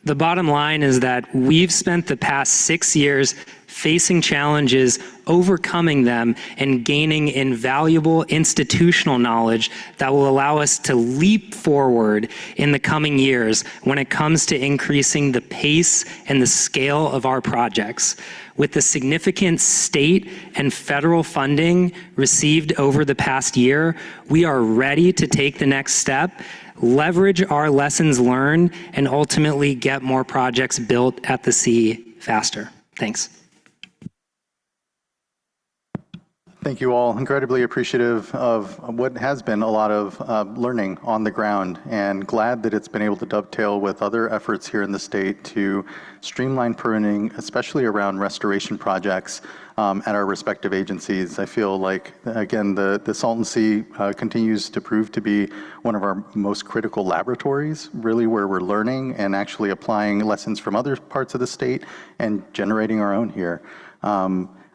The bottom line is that we've spent the past 6 years facing challenges, overcoming them, and gaining invaluable institutional knowledge that will allow us to leap forward in the coming years when it comes to increasing the pace and the scale of our projects. With the significant state and federal funding received over the past year, we are ready to take the next step, leverage our lessons learned, and ultimately get more projects built at the sea faster. Thanks. Thank you all. Incredibly appreciative of what has been a lot of learning on the ground, and glad that it's been able to dovetail with other efforts here in the state to streamline permitting, especially around restoration projects at our respective agencies. I feel like, again, the Salton Sea continues to prove to be one of our most critical laboratories, really where we're learning and actually applying lessons from other parts of the state and generating our own here.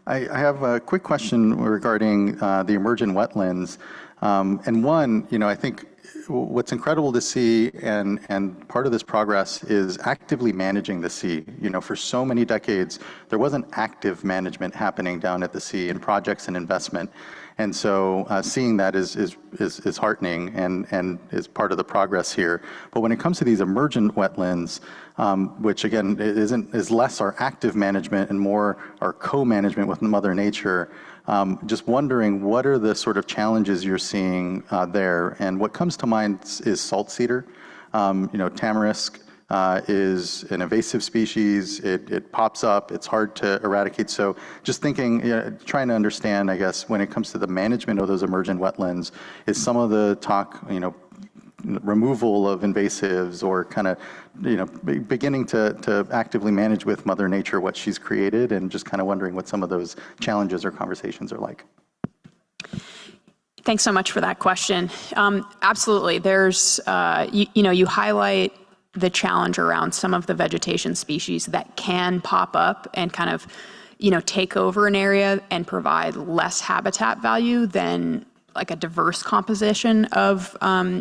I have a quick question regarding the emergent wetlands. And one, I think what's incredible to see and part of this progress is actively managing the sea. For so many decades, there wasn't active management happening down at the sea in projects and investment. And so seeing that is heartening and is part of the progress here. But when it comes to these emergent wetlands, which again is less our active management and more our co-management with Mother Nature, just wondering what are the sort of challenges you're seeing there? And what comes to mind is salt cedar. Tamarisk is an invasive species. It pops up. It's hard to eradicate. So just thinking, trying to understand, I guess, when it comes to the management of those emergent wetlands, is some of the talk, removal of invasives or kind of, beginning to actively manage with Mother Nature what she's created, and just kind of wondering what some of those challenges or conversations are like. Thanks so much for that question. Absolutely. There's, you highlight the challenge around some of the vegetation species that can pop up and kind of, take over an area and provide less habitat value than like a diverse composition of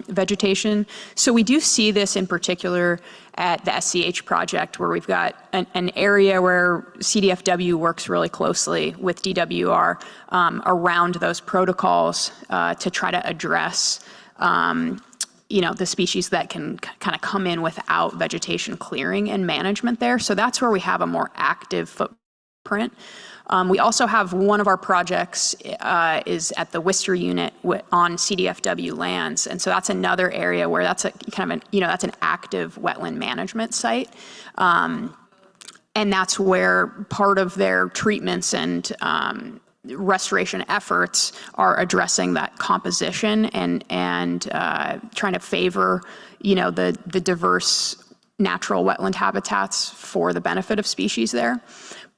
vegetation. So we do see this in particular at the SCH project, where we've got an area where CDFW works really closely with DWR around those protocols to try to address the species that can kind of come in without vegetation clearing and management there. So that's where we have a more active footprint. We also have one of our projects is at the Worcester unit on CDFW lands. And so that's another area where that's a kind of that's an active wetland management site. And that's where part of their treatments and restoration efforts are addressing that composition and trying to favor, the diverse natural wetland habitats for the benefit of species there.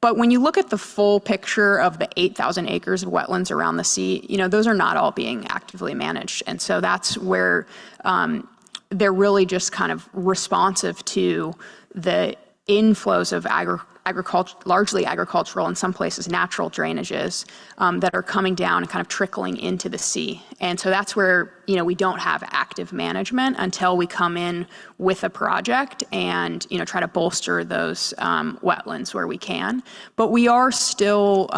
But when you look at the full picture of the 8,000 acres of wetlands around the sea, those are not all being actively managed. And so that's where they're really just kind of responsive to the inflows of largely agricultural, in some places natural drainages that are coming down and kind of trickling into the sea. And so that's where, we don't have active management until we come in with a project and, try to bolster those wetlands where we can. But we are still,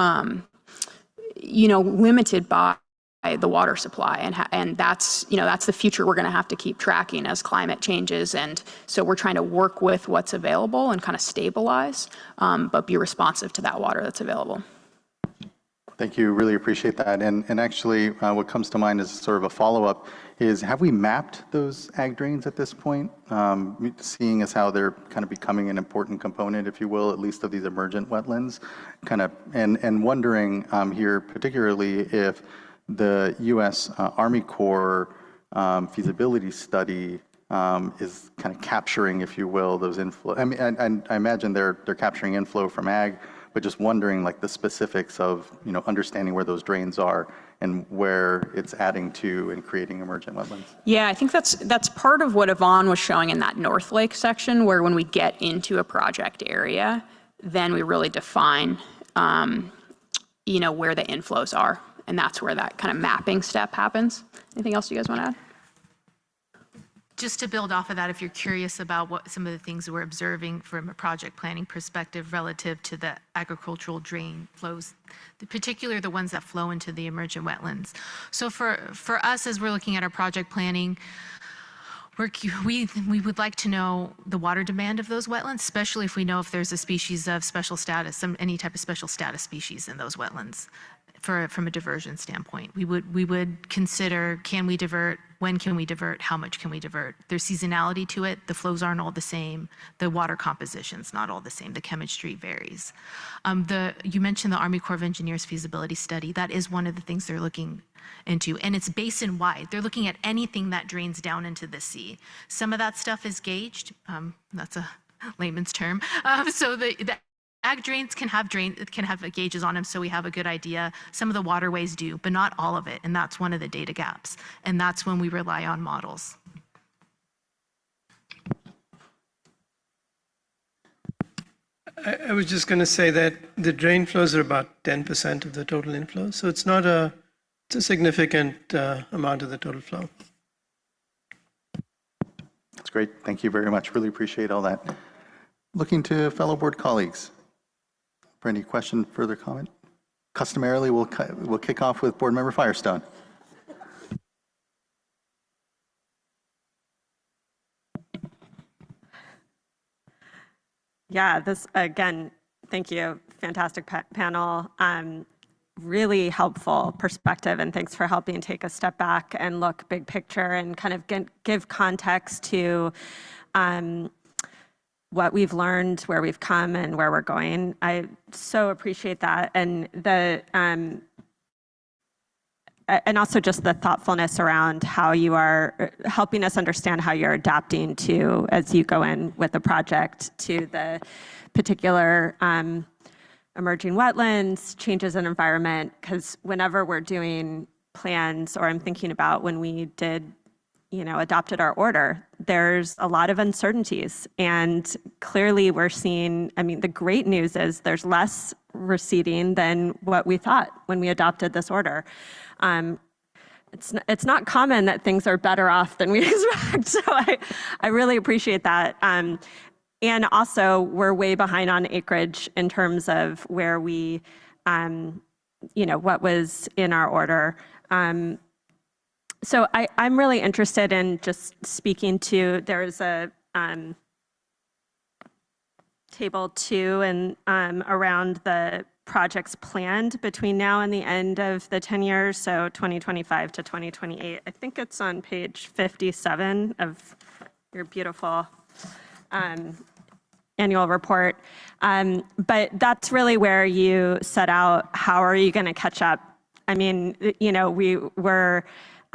limited by the water supply, and that's the future we're going to have to keep tracking as climate changes. And so we're trying to work with what's available and kind of stabilize, but be responsive to that water that's available. Thank you. Really appreciate that. And actually, what comes to mind as sort of a follow-up is, have we mapped those ag drains at this point? Seeing as how they're kind of becoming an important component, if you will, at least of these emergent wetlands, and wondering here particularly if the U.S. Army Corps feasibility study is kind of capturing, if you will, those inflow. I mean, I imagine they're capturing inflow from ag, but just wondering like the specifics of understanding where those drains are and where it's adding to and creating emergent wetlands. Yeah, I think that's part of what Yvonne was showing in that North Lake section, where when we get into a project area, then we really define, where the inflows are. And that's where that kind of mapping step happens. Anything else you guys want to add? Just to build off of that, if you're curious about what some of the things we're observing from a project planning perspective relative to the agricultural drain flows, particularly the ones that flow into the emergent wetlands. So for us, as we're looking at our project planning, we would like to know the water demand of those wetlands, especially if we know if there's a species of special status, any type of special status species in those wetlands. From a diversion standpoint, we would consider, can we divert, when can we divert, how much can we divert? There's seasonality to it. The flows aren't all the same. The water composition's not all the same. The chemistry varies. You mentioned the Army Corps of Engineers feasibility study. That is one of the things they're looking into, and it's basin wide. They're looking at anything that drains down into the sea. Some of that stuff is gauged. That's a layman's term. So the ag drains can have gauges on them, so we have a good idea. Some of the waterways do, but not all of it, and that's one of the data gaps. And that's when we rely on models. I was just going to say that the drain flows are about 10% of the total inflow, so it's a significant amount of the total flow. That's great. Thank you very much. Really appreciate all that. Looking to fellow board colleagues for any question, further comment. Customarily, we'll kick off with Board Member Firestone. Yeah, this again, thank you. Fantastic panel. Really helpful perspective, and thanks for helping take a step back and look big picture and kind of give context to what we've learned, where we've come, and where we're going. I so appreciate that. And and also just the thoughtfulness around how you are helping us understand how you're adapting to, as you go in with the project, to the particular emerging wetlands, changes in environment, because whenever we're doing plans, or I'm thinking about when we did, adopted our order, there's a lot of uncertainties. And clearly we're seeing, the great news is there's less receding than what we thought when we adopted this order. It's not common that things are better off than we expect. So I really appreciate that. And also, we're way behind on acreage in terms of where we, what was in our order. So I'm really interested in just speaking to, there's a table 2 and around the projects planned between now and the end of the 10 years, so 2025 to 2028. I think it's on page 57 of your beautiful annual report. But that's really where you set out, how are you going to catch up?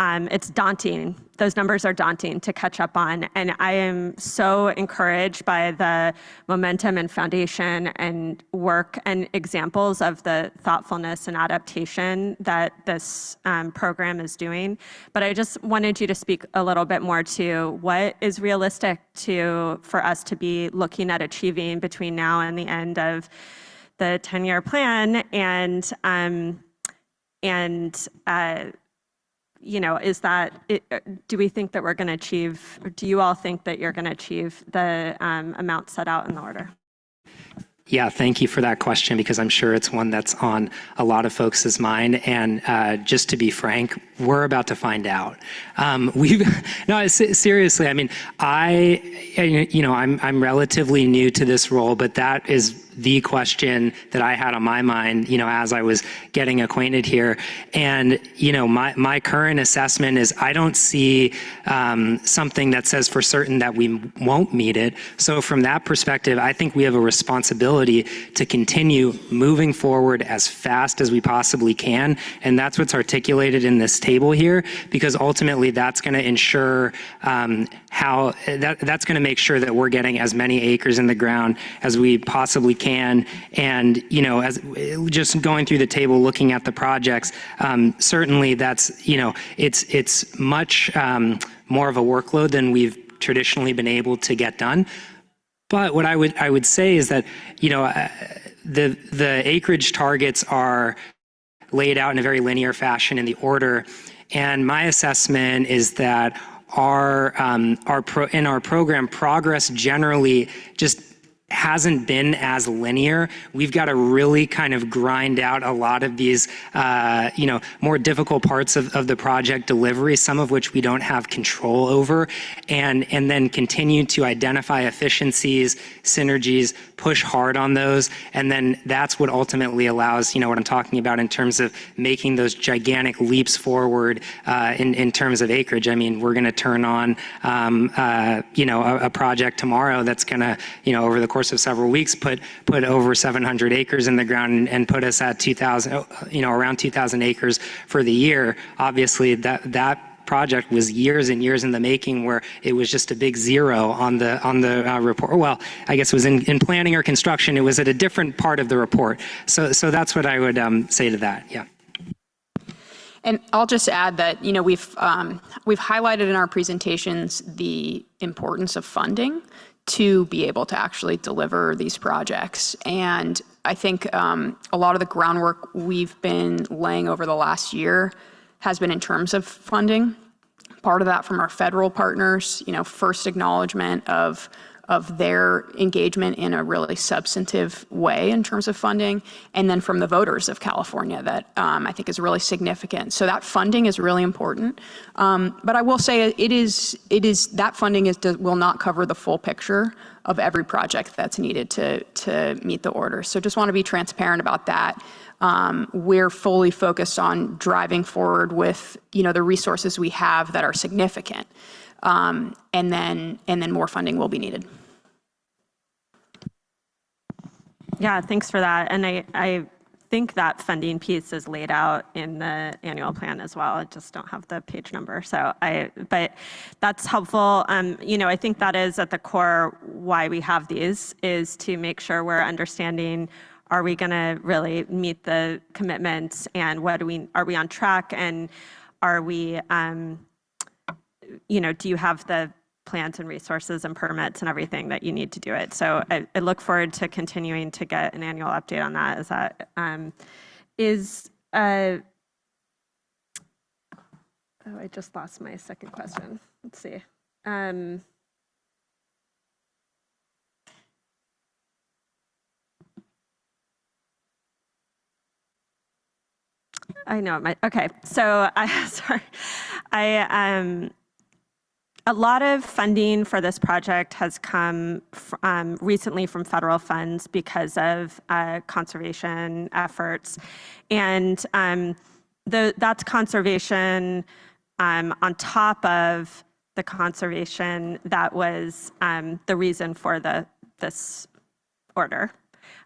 It's daunting. Those numbers are daunting to catch up on. And I am so encouraged by the momentum and foundation and work and examples of the thoughtfulness and adaptation that this program is doing. But I just wanted you to speak a little bit more to what is realistic for us to be looking at achieving between now and the end of the 10-year plan, do we think that we're going to achieve, or do you all think that you're going to achieve the amount set out in the order? Yeah, thank you for that question, because I'm sure it's one that's on a lot of folks' mind. And just to be frank, we're about to find out. Seriously, I'm relatively new to this role, but that is the question that I had on my mind, as I was getting acquainted here. And, my current assessment is I don't see something that says for certain that we won't meet it. So from that perspective, I think we have a responsibility to continue moving forward as fast as we possibly can. And that's what's articulated in this table here, because ultimately that's going to ensure that's going to make sure that we're getting as many acres in the ground as we possibly can. And, as just going through the table, looking at the projects, certainly that's, it's much more of a workload than we've traditionally been able to get done. But what I would say is that, the acreage targets are laid out in a very linear fashion in the order. And my assessment is that in our program, progress generally just hasn't been as linear. We've got to really kind of grind out a lot of these, more difficult parts of the project delivery, some of which we don't have control over, and then continue to identify efficiencies, synergies, push hard on those. And then that's what ultimately allows, what I'm talking about in terms of making those gigantic leaps forward in terms of acreage. We're going to turn on, a project tomorrow that's going to, over the course of several weeks, put over 700 acres in the ground and put us at 2,000, around 2,000 acres for the year. Obviously, that project was years and years in the making, where it was just a big zero on the report. Well, I guess it was in planning or construction. It was at a different part of the report. So that's what I would say to that. Yeah. And I'll just add that, we've highlighted in our presentations the importance of funding to be able to actually deliver these projects. And I think a lot of the groundwork we've been laying over the last year has been in terms of funding. Part of that from our federal partners, first acknowledgement of their engagement in a really substantive way in terms of funding, and then from the voters of California that I think is really significant. So that funding is really important. But I will say that funding will not cover the full picture of every project that's needed to meet the order. So just want to be transparent about that. We're fully focused on driving forward with the resources we have that are significant, and then more funding will be needed. Yeah, thanks for that. And I think that funding piece is laid out in the annual plan as well. I just don't have the page number. But that's helpful. I think that is at the core why we have these, is to make sure we're understanding, are we going to really meet the commitments, and are we on track, and are we, do you have the plans and resources and permits and everything that you need to do it? So I look forward to continuing to get an annual update on that. I just lost my second question. Let's see. I know okay. So sorry. A lot of funding for this project has come recently from federal funds because of conservation efforts. And that's conservation on top of the conservation that was the reason for this order.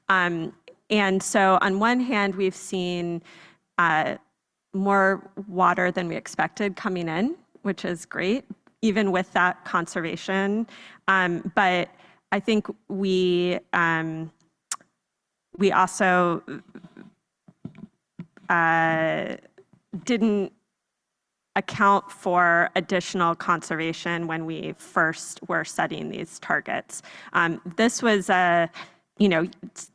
And so on one hand, we've seen more water than we expected coming in, which is great, even with that conservation. But I think we also didn't account for additional conservation when we first were setting these targets. This was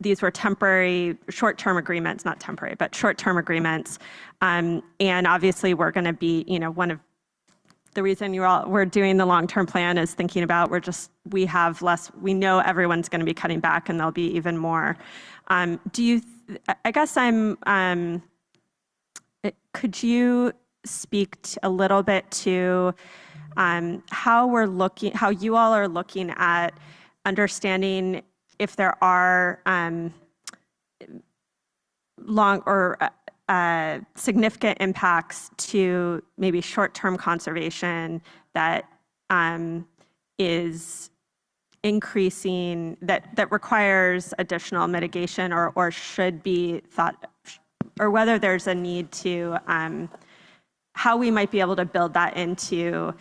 these were temporary, short-term agreements, not temporary, but short-term agreements. And obviously we're going to be, one of the reason we're doing the long-term plan is thinking about, we have less, we know everyone's going to be cutting back and there'll be even more. Could you speak a little bit to how you all are looking at understanding if there are long or significant impacts to maybe short-term conservation that is increasing, that requires additional mitigation or should be thought, or whether there's a need to, how we might be able to build that into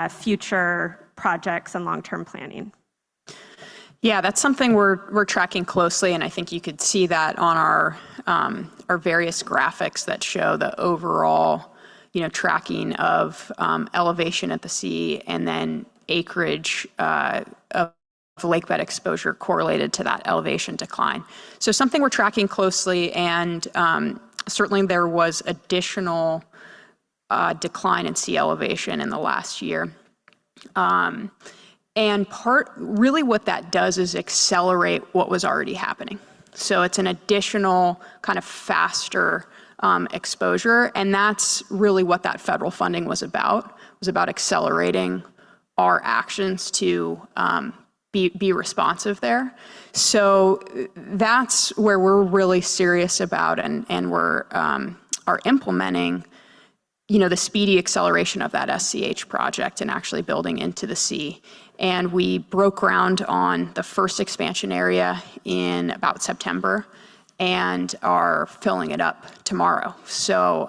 future projects and long-term planning. Yeah, that's something we're tracking closely, and I think you could see that on our various graphics that show the overall, tracking of elevation at the sea and then acreage of lakebed exposure correlated to that elevation decline. So something we're tracking closely, and certainly there was additional decline in sea elevation in the last year. And really what that does is accelerate what was already happening. So it's an additional kind of faster exposure. And that's really what that federal funding was about accelerating our actions to be responsive there. So that's where we're really serious about and we're are implementing the speedy acceleration of that SCH project and actually building into the sea. And we broke ground on the first expansion area in about September and are filling it up tomorrow. So,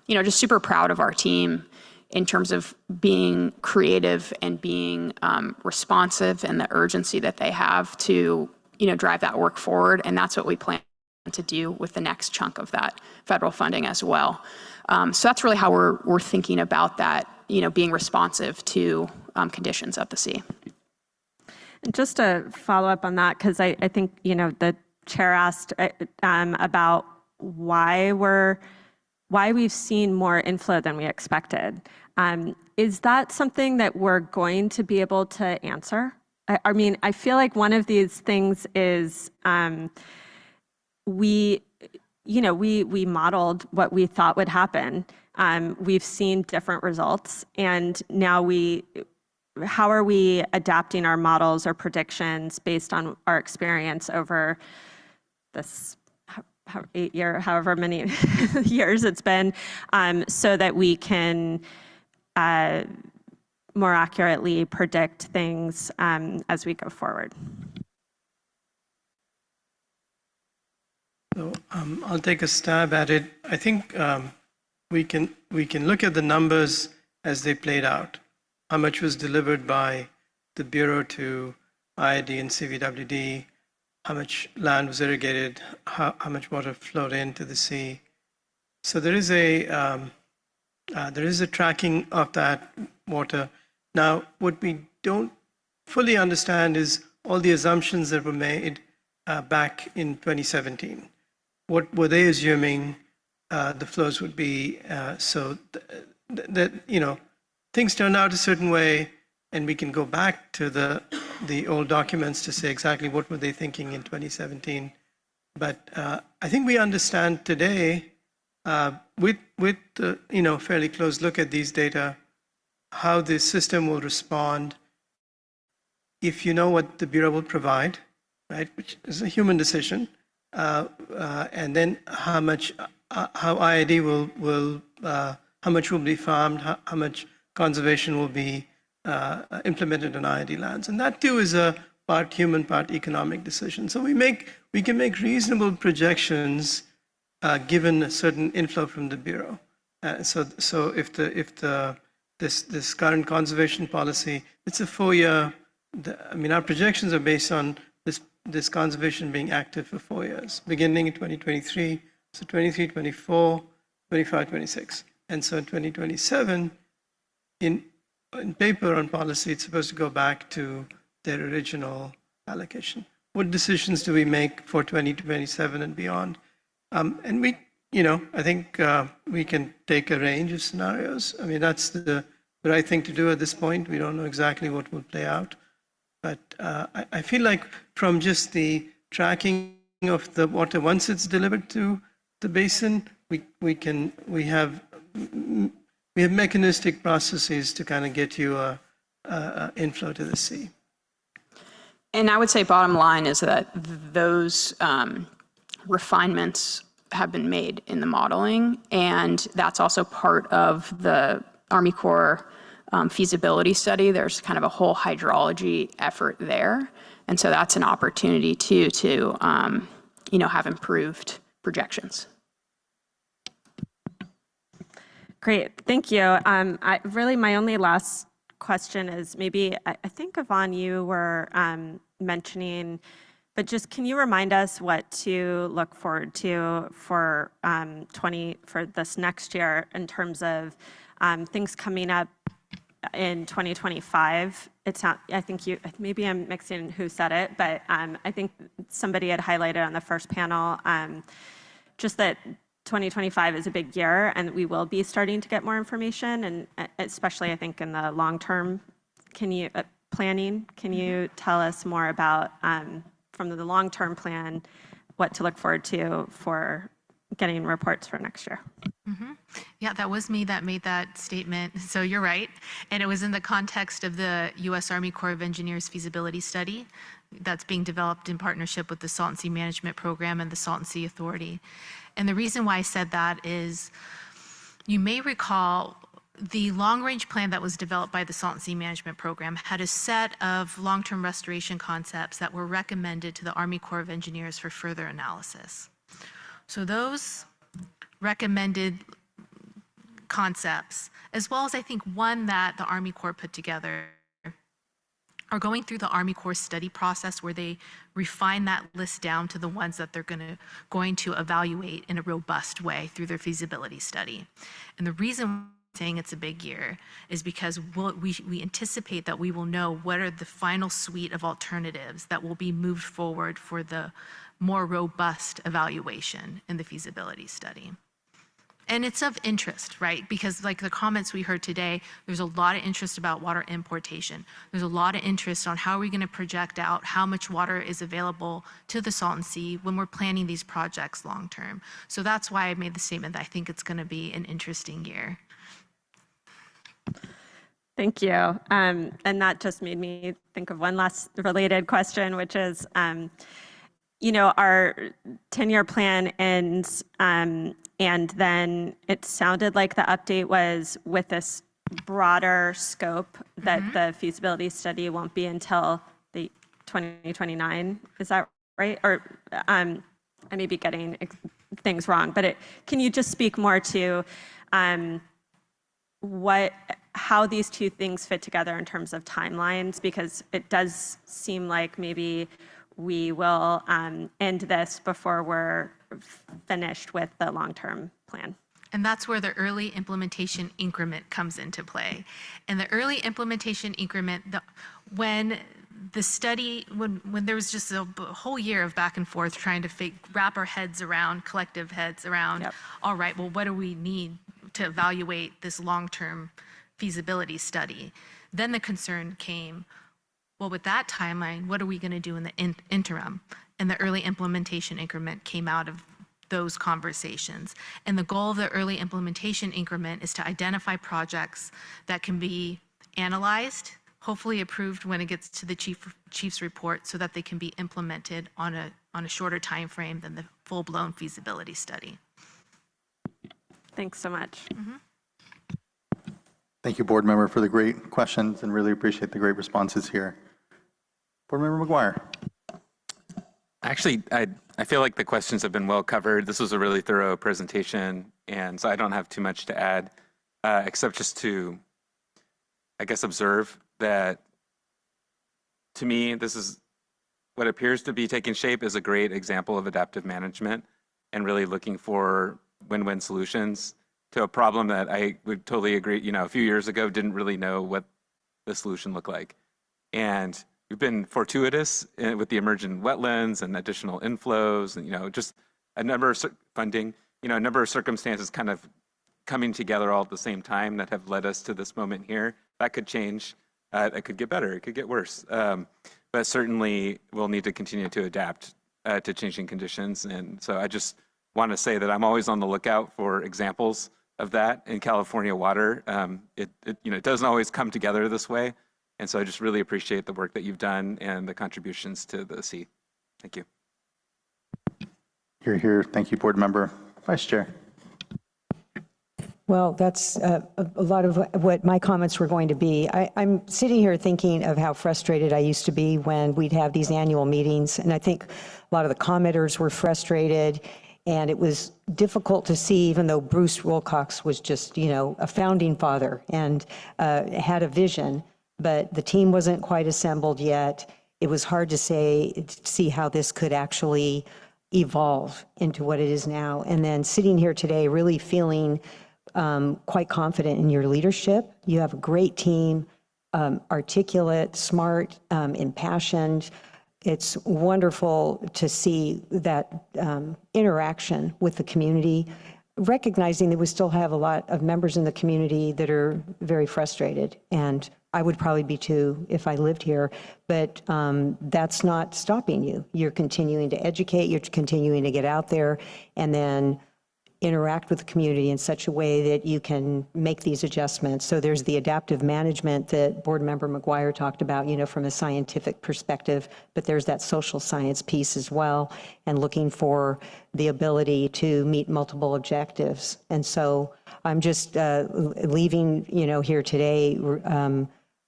just super proud of our team in terms of being creative and being responsive and the urgency that they have to, drive that work forward. And that's what we plan to do with the next chunk of that federal funding as well. So that's really how we're thinking about that, being responsive to conditions at the sea. And just to follow up on that, because I think, the chair asked about why we've seen more inflow than we expected. Is that something that we're going to be able to answer? I feel like one of these things is we modeled what we thought would happen. We've seen different results, and now how are we adapting our models or predictions based on our experience over this however many years it's been, so that we can more accurately predict things as we go forward? So I'll take a stab at it. I think we can look at the numbers as they played out. How much was delivered by the Bureau to IID and CVWD, how much land was irrigated, how much water flowed into the sea. So there is a tracking of that water. Now, what we don't fully understand is all the assumptions that were made back in 2017. What were they assuming the flows would be? So that things turned out a certain way, and we can go back to the old documents to say exactly what were they thinking in 2017. But I think we understand today, with fairly close look at these data, how the system will respond if you know what the Bureau will provide, right, which is a human decision, and then how IID will how much will be farmed, how much conservation will be implemented on IID lands. And that too is a part human, part economic decision. So we can make reasonable projections given a certain inflow from the Bureau. So if this current conservation policy, it's a 4-year, our projections are based on this conservation being active for 4 years, beginning in 2023, so 23, 24, 25, 26. And so in 2027, in paper on policy, it's supposed to go back to their original allocation. What decisions do we make for 2027 and beyond? And I think we can take a range of scenarios. That's the right thing to do at this point. We don't know exactly what will play out. But I feel like from just the tracking of the water once it's delivered to the basin, we have mechanistic processes to kind of get you a inflow to the sea. And I would say bottom line is that those refinements have been made in the modeling, and that's also part of the Army Corps feasibility study. There's kind of a whole hydrology effort there, and so that's an opportunity too to have improved projections. Great, thank you. My only last question is maybe, I think Yvonne, you were mentioning, but just can you remind us what to look forward to for this next year in terms of things coming up in 2025? It's not, I think maybe I'm mixing who said it, but I think somebody had highlighted on the first panel just that 2025 is a big year, and we will be starting to get more information, and especially I think in the long-term planning. Can you tell us more about, from the long-term plan, what to look forward to for getting reports for next year? Mm-hmm. Yeah, that was me that made that statement. So you're right. And it was in the context of the U.S. Army Corps of Engineers feasibility study that's being developed in partnership with the Salton Sea Management Program and the Salton Sea Authority. And the reason why I said that is, you may recall the long-range plan that was developed by the Salton Sea Management Program had a set of long-term restoration concepts that were recommended to the Army Corps of Engineers for further analysis. So those recommended concepts, as well as I think one that the Army Corps put together, are going through the Army Corps study process where they refine that list down to the ones that they're going to evaluate in a robust way through their feasibility study. And the reason I'm saying it's a big year is because we anticipate that we will know what are the final suite of alternatives that will be moved forward for the more robust evaluation in the feasibility study. And it's of interest, right? Because like the comments we heard today, there's a lot of interest about water importation. There's a lot of interest on how are we going to project out how much water is available to the Salton Sea when we're planning these projects long term. So that's why I made the statement that I think it's going to be an interesting year. Thank you. And that just made me think of one last related question, which is, our 10-year plan ends, and then it sounded like the update was with this broader scope that the feasibility study won't be until the 2029. Is that right? Or I may be getting things wrong, but can you just speak more to how these two things fit together in terms of timelines? Because it does seem like maybe we will end this before we're finished with the long-term plan. And that's where the early implementation increment comes into play. And the early implementation increment, when there was just a whole year of back and forth trying to wrap our heads around, collective heads around, all right, well, what do we need to evaluate this long-term feasibility study? Then the concern came, well, with that timeline, what are we going to do in the interim? And the early implementation increment came out of those conversations. And the goal of the early implementation increment is to identify projects that can be analyzed, hopefully approved when it gets to the chief's report, so that they can be implemented on a shorter time frame than the full-blown feasibility study. Thanks so much. Thank you, board member, for the great questions, and really appreciate the great responses here. Board member McGuire. Actually, I feel like the questions have been well covered. This was a really thorough presentation, and so I don't have too much to add, except just to, I guess, observe that, to me, this is what appears to be taking shape is a great example of adaptive management and really looking for win-win solutions to a problem that I would totally agree, a few years ago didn't really know what the solution looked like. And we've been fortuitous with the emergent wetlands and additional inflows and, just a number of funding, a number of circumstances kind of coming together all at the same time that have led us to this moment here. That could change. It could get better. It could get worse. But certainly we'll need to continue to adapt to changing conditions. And so I just want to say that I'm always on the lookout for examples of that in California water. It doesn't always come together this way. And so I just really appreciate the work that you've done and the contributions to the sea. Thank you. Hear, hear. Thank you, board member. Vice Chair. Well, that's a lot of what my comments were going to be. I'm sitting here thinking of how frustrated I used to be when we'd have these annual meetings. And I think a lot of the commenters were frustrated. And it was difficult to see, even though Bruce Wilcox was just, a founding father and had a vision, but the team wasn't quite assembled yet. It was hard to see how this could actually evolve into what it is now. And then sitting here today, really feeling quite confident in your leadership. You have a great team, articulate, smart, impassioned. It's wonderful to see that interaction with the community, recognizing that we still have a lot of members in the community that are very frustrated. And I would probably be too if I lived here, but that's not stopping you. You're continuing to educate, you're continuing to get out there, and then interact with the community in such a way that you can make these adjustments. So there's the adaptive management that board member McGuire talked about, from a scientific perspective, but there's that social science piece as well, and looking for the ability to meet multiple objectives. And so I'm just leaving, here today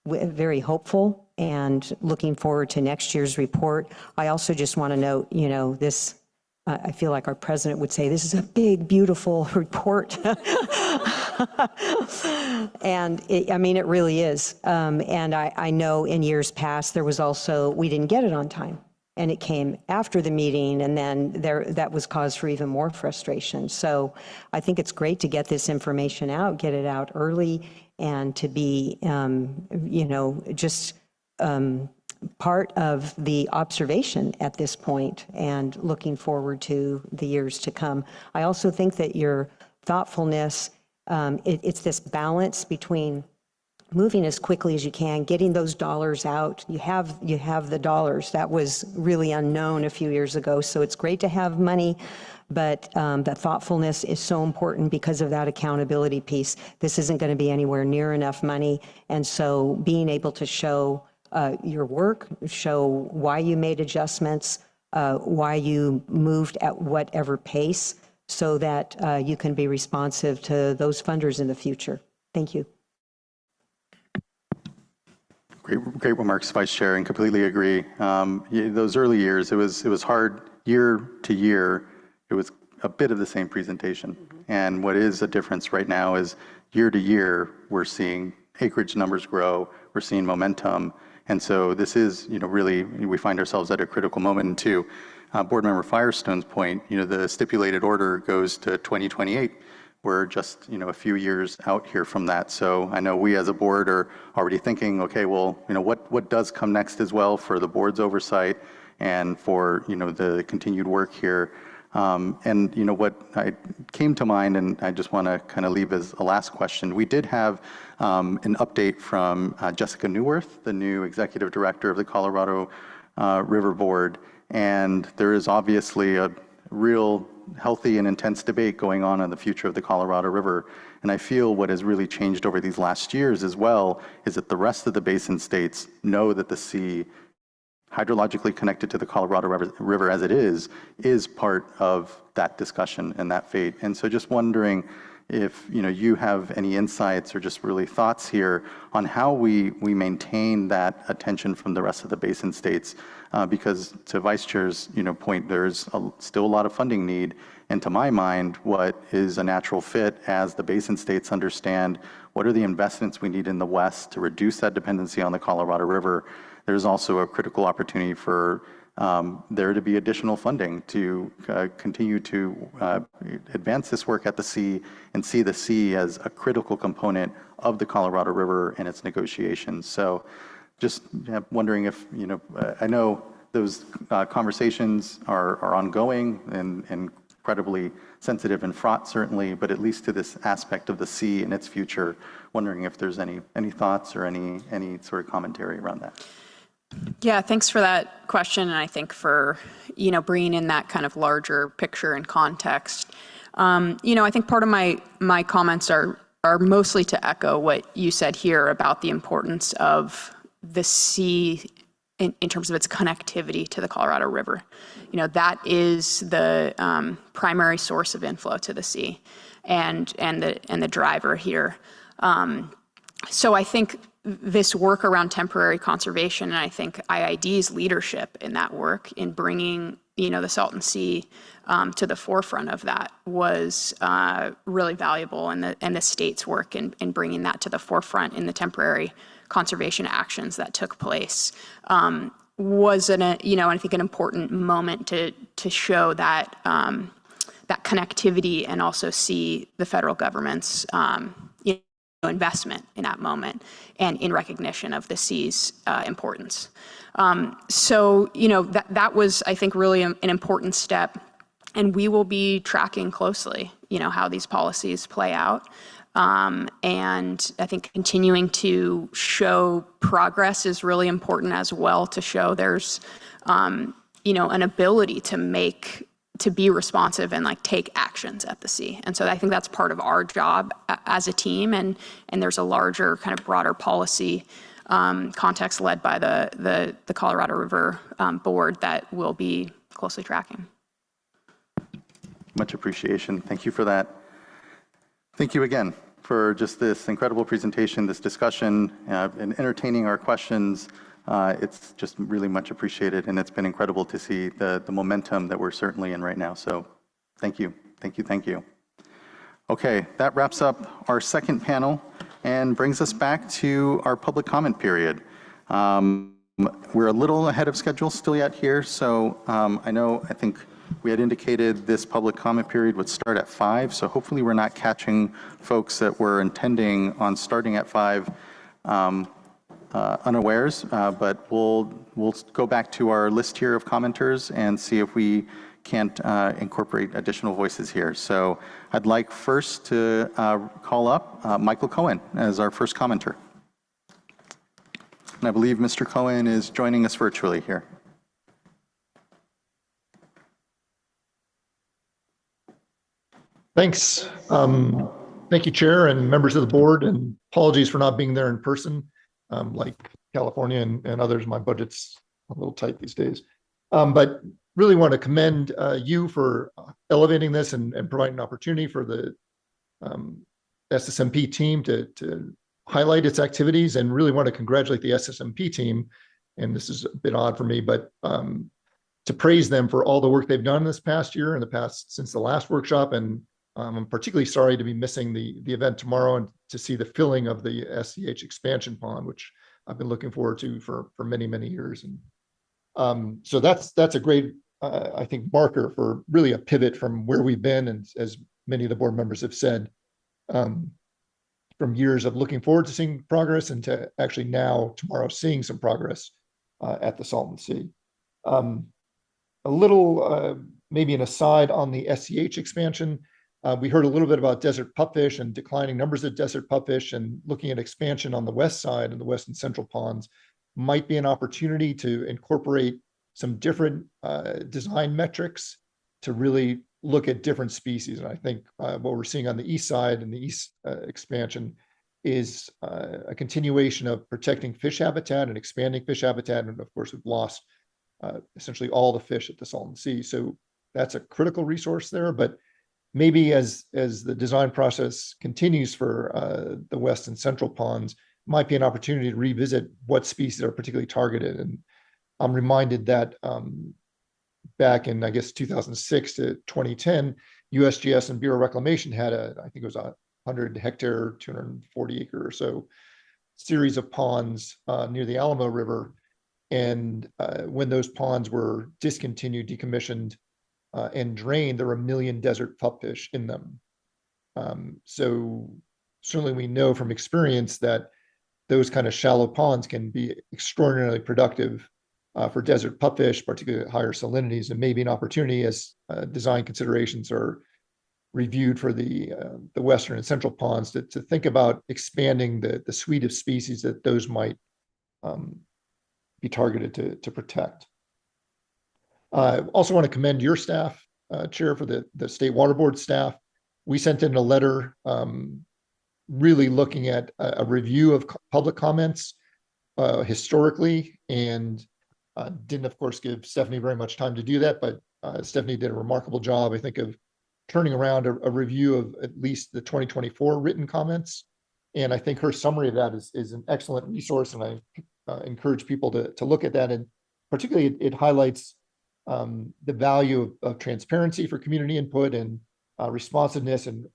very hopeful and looking forward to next year's report. I also just want to note, this I feel like our president would say, this is a big, beautiful report. And it really is. And I know in years past, there was also, we didn't get it on time. And it came after the meeting, and then that was cause for even more frustration. So I think it's great to get this information out, get it out early, and to be, just part of the observation at this point and looking forward to the years to come. I also think that your thoughtfulness, it's this balance between moving as quickly as you can, getting those dollars out. You have the dollars. That was really unknown a few years ago, so it's great to have money, but that thoughtfulness is so important because of that accountability piece. This isn't going to be anywhere near enough money, and so being able to show your work, show why you made adjustments, why you moved at whatever pace, so that you can be responsive to those funders in the future. Thank you. Great remarks, Vice Chair, and completely agree. Those early years, it was hard year to year, it was a bit of the same presentation. And what is a difference right now is year to year, we're seeing acreage numbers grow, we're seeing momentum. And so this is, really, we find ourselves at a critical moment. And to Board Member Firestone's point, the stipulated order goes to 2028. We're just, a few years out here from that. So I know we as a board are already thinking, okay, well, what does come next as well for the board's oversight and for, the continued work here. And what I came to mind, and I just want to kind of leave as a last question. We did have an update from Jessica Newworth, the new executive director of the Colorado River Board. And there is obviously a real healthy and intense debate going on the future of the Colorado River. And I feel what has really changed over these last years as well is that the rest of the basin states know that the sea, hydrologically connected to the Colorado River as it is part of that discussion and that fate. And so just wondering if you have any insights or just really thoughts here on how we maintain that attention from the rest of the basin states, because to Vice Chair's point, there's still a lot of funding need. And to my mind, what is a natural fit as the basin states understand what are the investments we need in the West to reduce that dependency on the Colorado River. There's also a critical opportunity for there to be additional funding to continue to advance this work at the sea and see the sea as a critical component of the Colorado River and its negotiations. So just wondering if, I know those conversations are ongoing and incredibly sensitive and fraught, certainly, but at least to this aspect of the sea and its future, wondering if there's any thoughts or any sort of commentary around that. Yeah, thanks for that question. And I think for, bringing in that kind of larger picture and context. I think part of my comments are mostly to echo what you said here about the importance of the sea in terms of its connectivity to the Colorado River. That is the primary source of inflow to the sea and the driver here. So I think this work around temporary conservation, and I think IID's leadership in that work in bringing, the Salton Sea to the forefront of that was really valuable, and the state's work in bringing that to the forefront in the temporary conservation actions that took place was I think an important moment to show that that connectivity and also see the federal government's investment in that moment and in recognition of the sea's importance. So, that was, I think, really an important step, and we will be tracking closely, how these policies play out. And I think continuing to show progress is really important as well, to show there's, an ability to be responsive and take actions at the sea. And so I think that's part of our job as a team. And there's a larger kind of broader policy context led by the Colorado River Board that we'll be closely tracking. Much appreciation. Thank you for that. Thank you again for just this incredible presentation, this discussion, and entertaining our questions. It's just really much appreciated, and it's been incredible to see the momentum that we're certainly in right now. So thank you, thank you, thank you. Okay, that wraps up our second panel and brings us back to our public comment period. We're a little ahead of schedule still yet here, so I think we had indicated this public comment period would start at 5, so hopefully we're not catching folks that were intending on starting at 5 unawares, but we'll go back to our list here of commenters and see if we can't incorporate additional voices here. So I'd like first to call up Michael Cohen as our first commenter. And I believe Mr. Cohen is joining us virtually here. Thanks. Thank you, Chair and members of the board, and apologies for not being there in person. Like California and others, my budget's a little tight these days. But really want to commend you for elevating this and providing an opportunity for the SSMP team to highlight its activities, and really want to congratulate the SSMP team. And this is a bit odd for me, but to praise them for all the work they've done this past year and the past since the last workshop. And I'm particularly sorry to be missing the event tomorrow and to see the filling of the SCH expansion pond, which I've been looking forward to for many, many years. And so that's a great, I think, marker for really a pivot from where we've been. And as many of the board members have said, from years of looking forward to seeing progress and to actually now tomorrow seeing some progress at the Salton Sea. A little, maybe an aside on the SCH expansion. We heard a little bit about desert pupfish and declining numbers of desert pupfish, and looking at expansion on the west side and the west and central ponds might be an opportunity to incorporate some different design metrics to really look at different species. And I think what we're seeing on the east side and the east expansion is a continuation of protecting fish habitat and expanding fish habitat. And of course, we've lost essentially all the fish at the Salton Sea. So that's a critical resource there. But maybe as the design process continues for the west and central ponds, might be an opportunity to revisit what species are particularly targeted. And I'm reminded that back in, I guess, 2006 to 2010, USGS and Bureau of Reclamation had I think it was a 100-hectare, 240-acre or so series of ponds near the Alamo River. And when those ponds were discontinued, decommissioned, and drained, there were 1 million desert pupfish in them. So certainly we know from experience that those kind of shallow ponds can be extraordinarily productive for desert pupfish, particularly at higher salinities, and maybe an opportunity as design considerations are reviewed for the western and central ponds to think about expanding the suite of species that those might be targeted to protect. I also want to commend your staff, Chair, for the State Water Board staff. We sent in a letter really looking at a review of public comments historically, and didn't, of course, give Stephanie very much time to do that, but Stephanie did a remarkable job, I think, of turning around a review of at least the 2024 written comments. And I think her summary of that is an excellent resource, and I encourage people to look at that. And particularly, it highlights the value of transparency for community input and responsiveness, and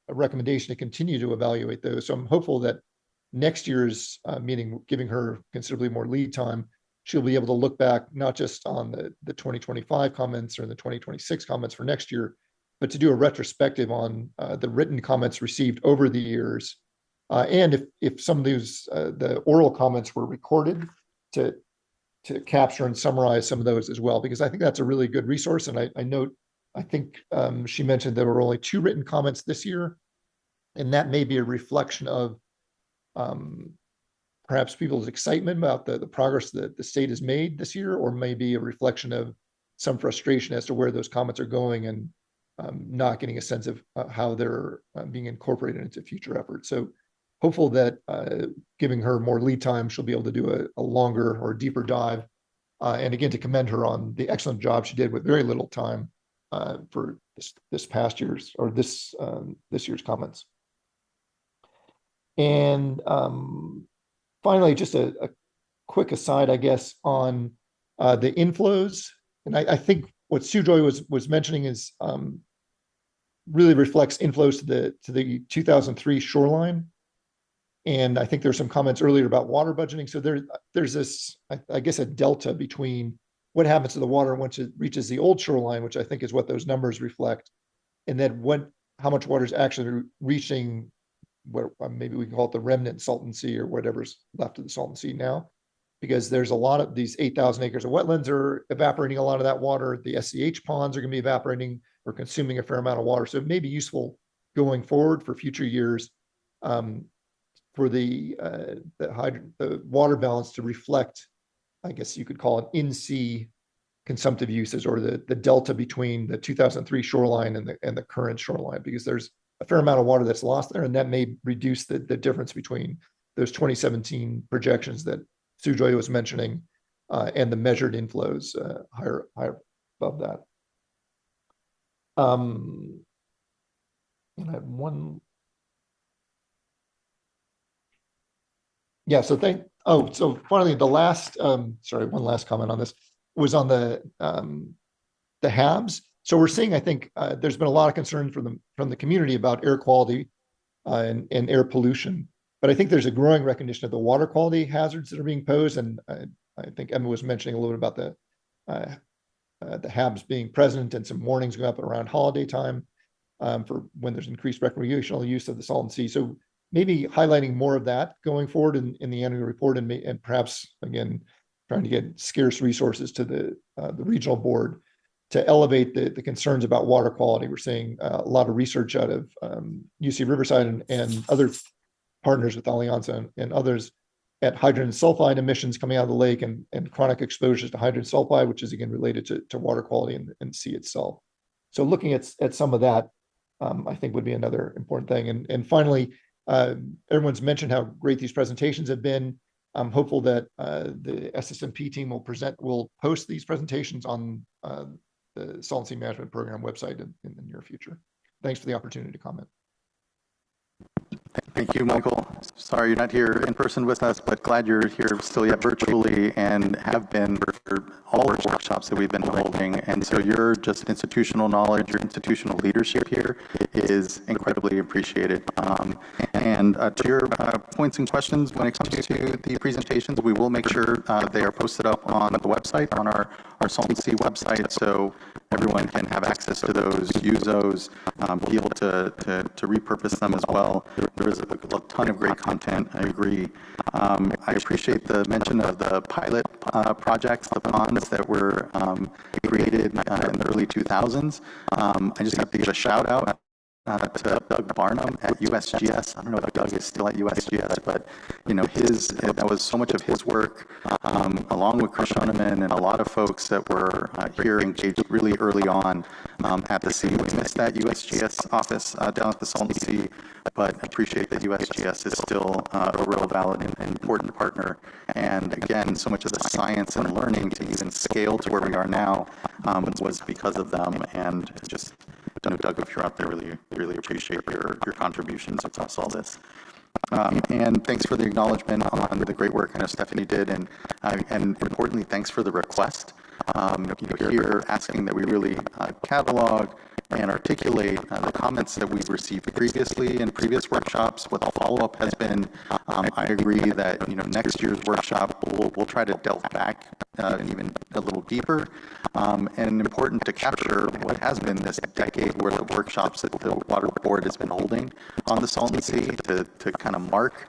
a recommendation to continue to evaluate those. So I'm hopeful that next year's meeting, giving her considerably more lead time, she'll be able to look back not just on the 2025 comments or the 2026 comments for next year, but to do a retrospective on the written comments received over the years. And if some of those, the oral comments were recorded, to capture and summarize some of those as well, because I think that's a really good resource. And I note, I think she mentioned there were only 2 written comments this year, and that may be a reflection of perhaps people's excitement about the progress that the state has made this year, or maybe a reflection of some frustration as to where those comments are going, and not getting a sense of how they're being incorporated into future efforts. So hopeful that giving her more lead time, she'll be able to do a longer or deeper dive. And again, to commend her on the excellent job she did with very little time for this past year's, or this year's comments. And finally, just a quick aside, I guess, on the inflows. And I think what Sujoy was mentioning is really reflects inflows to the 2003 shoreline. And I think there's some comments earlier about water budgeting. So there's this, I guess, a delta between what happens to the water once it reaches the old shoreline, which I think is what those numbers reflect, and then how much water is actually reaching what maybe we can call it the remnant Salton Sea, or whatever's left of the Salton Sea now, because there's a lot of these 8,000 acres of wetlands are evaporating a lot of that water. The SCH ponds are going to be evaporating or consuming a fair amount of water. So it may be useful going forward for future years for the water balance to reflect, I guess you could call it, in-sea consumptive uses, or the delta between the 2003 shoreline and the current shoreline, because there's a fair amount of water that's lost there, and that may reduce the difference between those 2017 projections that Sujoy was mentioning and the measured inflows higher above that. And I have one. Yeah, so finally, the last, sorry, one last comment on this. was on the HABs. So we're seeing, I think, there's been a lot of concern from the community about air quality and air pollution. But I think there's a growing recognition of the water quality hazards that are being posed. And I think Emma was mentioning a little bit about the HABs being present and some warnings going up around holiday time for when there's increased recreational use of the Salton Sea. So maybe highlighting more of that going forward in the annual report, and perhaps, again, trying to get scarce resources to the regional board to elevate the concerns about water quality. We're seeing a lot of research out of UC Riverside and other partners with Alianza and others at hydrogen sulfide emissions coming out of the lake and chronic exposures to hydrogen sulfide, which is again related to water quality and the sea itself. So looking at some of that, I think would be another important thing. And finally, everyone's mentioned how great these presentations have been. I'm hopeful that the SSMP team will post these presentations on the Salton Sea Management Program website in the near future. Thanks for the opportunity to comment. Thank you, Michael. Sorry you're not here in person with us, but glad you're here still yet virtually and have been for all the workshops that we've been holding. And so your just institutional knowledge, your institutional leadership here is incredibly appreciated. And to your points and questions when it comes to the presentations, we will make sure they are posted up on the website, on our Salton Sea website, so everyone can have access to those, use those, be able to repurpose them as well. There is a ton of great content, I agree. I appreciate the mention of the pilot projects, the ponds that were created in the early 2000s. I just have to give a shout out to Doug Barnum at USGS. I don't know if Doug is still at USGS, but that was so much of his work, along with Chris Shoneman and a lot of folks that were here engaged really early on at the sea. We missed that USGS office down at the Salton Sea, but appreciate that USGS is still a real valid and important partner. And again, so much of the science and learning to even scale to where we are now was because of them. And just, Doug, if you're out there, really appreciate your contributions across all this. And thanks for the acknowledgement on the great work I know Stephanie did, and importantly, thanks for the request. Here asking that we really catalog and articulate the comments that we've received previously in previous workshops, what the follow-up has been. I agree that next year's workshop we'll try to delve back and even a little deeper, and important to capture what has been this decade worth of workshops that the Water Board has been holding on the Salton Sea to kind of mark,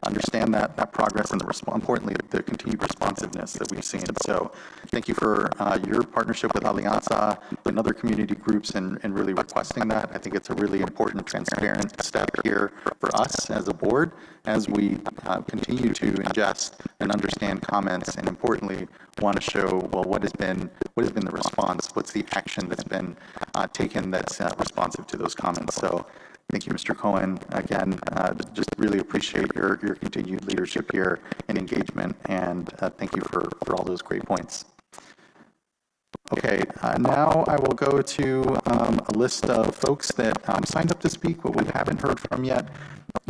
understand that progress, and importantly, the continued responsiveness that we've seen. So thank you for your partnership with Alianza and other community groups and really requesting that. I think it's a really important, transparent step here for us as a board as we continue to ingest and understand comments, and importantly, want to show, well, what has been the response? What's the action that's been taken that's responsive to those comments? So thank you, Mr. Cohen. Again, just really appreciate your continued leadership here and engagement, and thank you for all those great points. Okay, now I will go to a list of folks that signed up to speak, but we haven't heard from yet.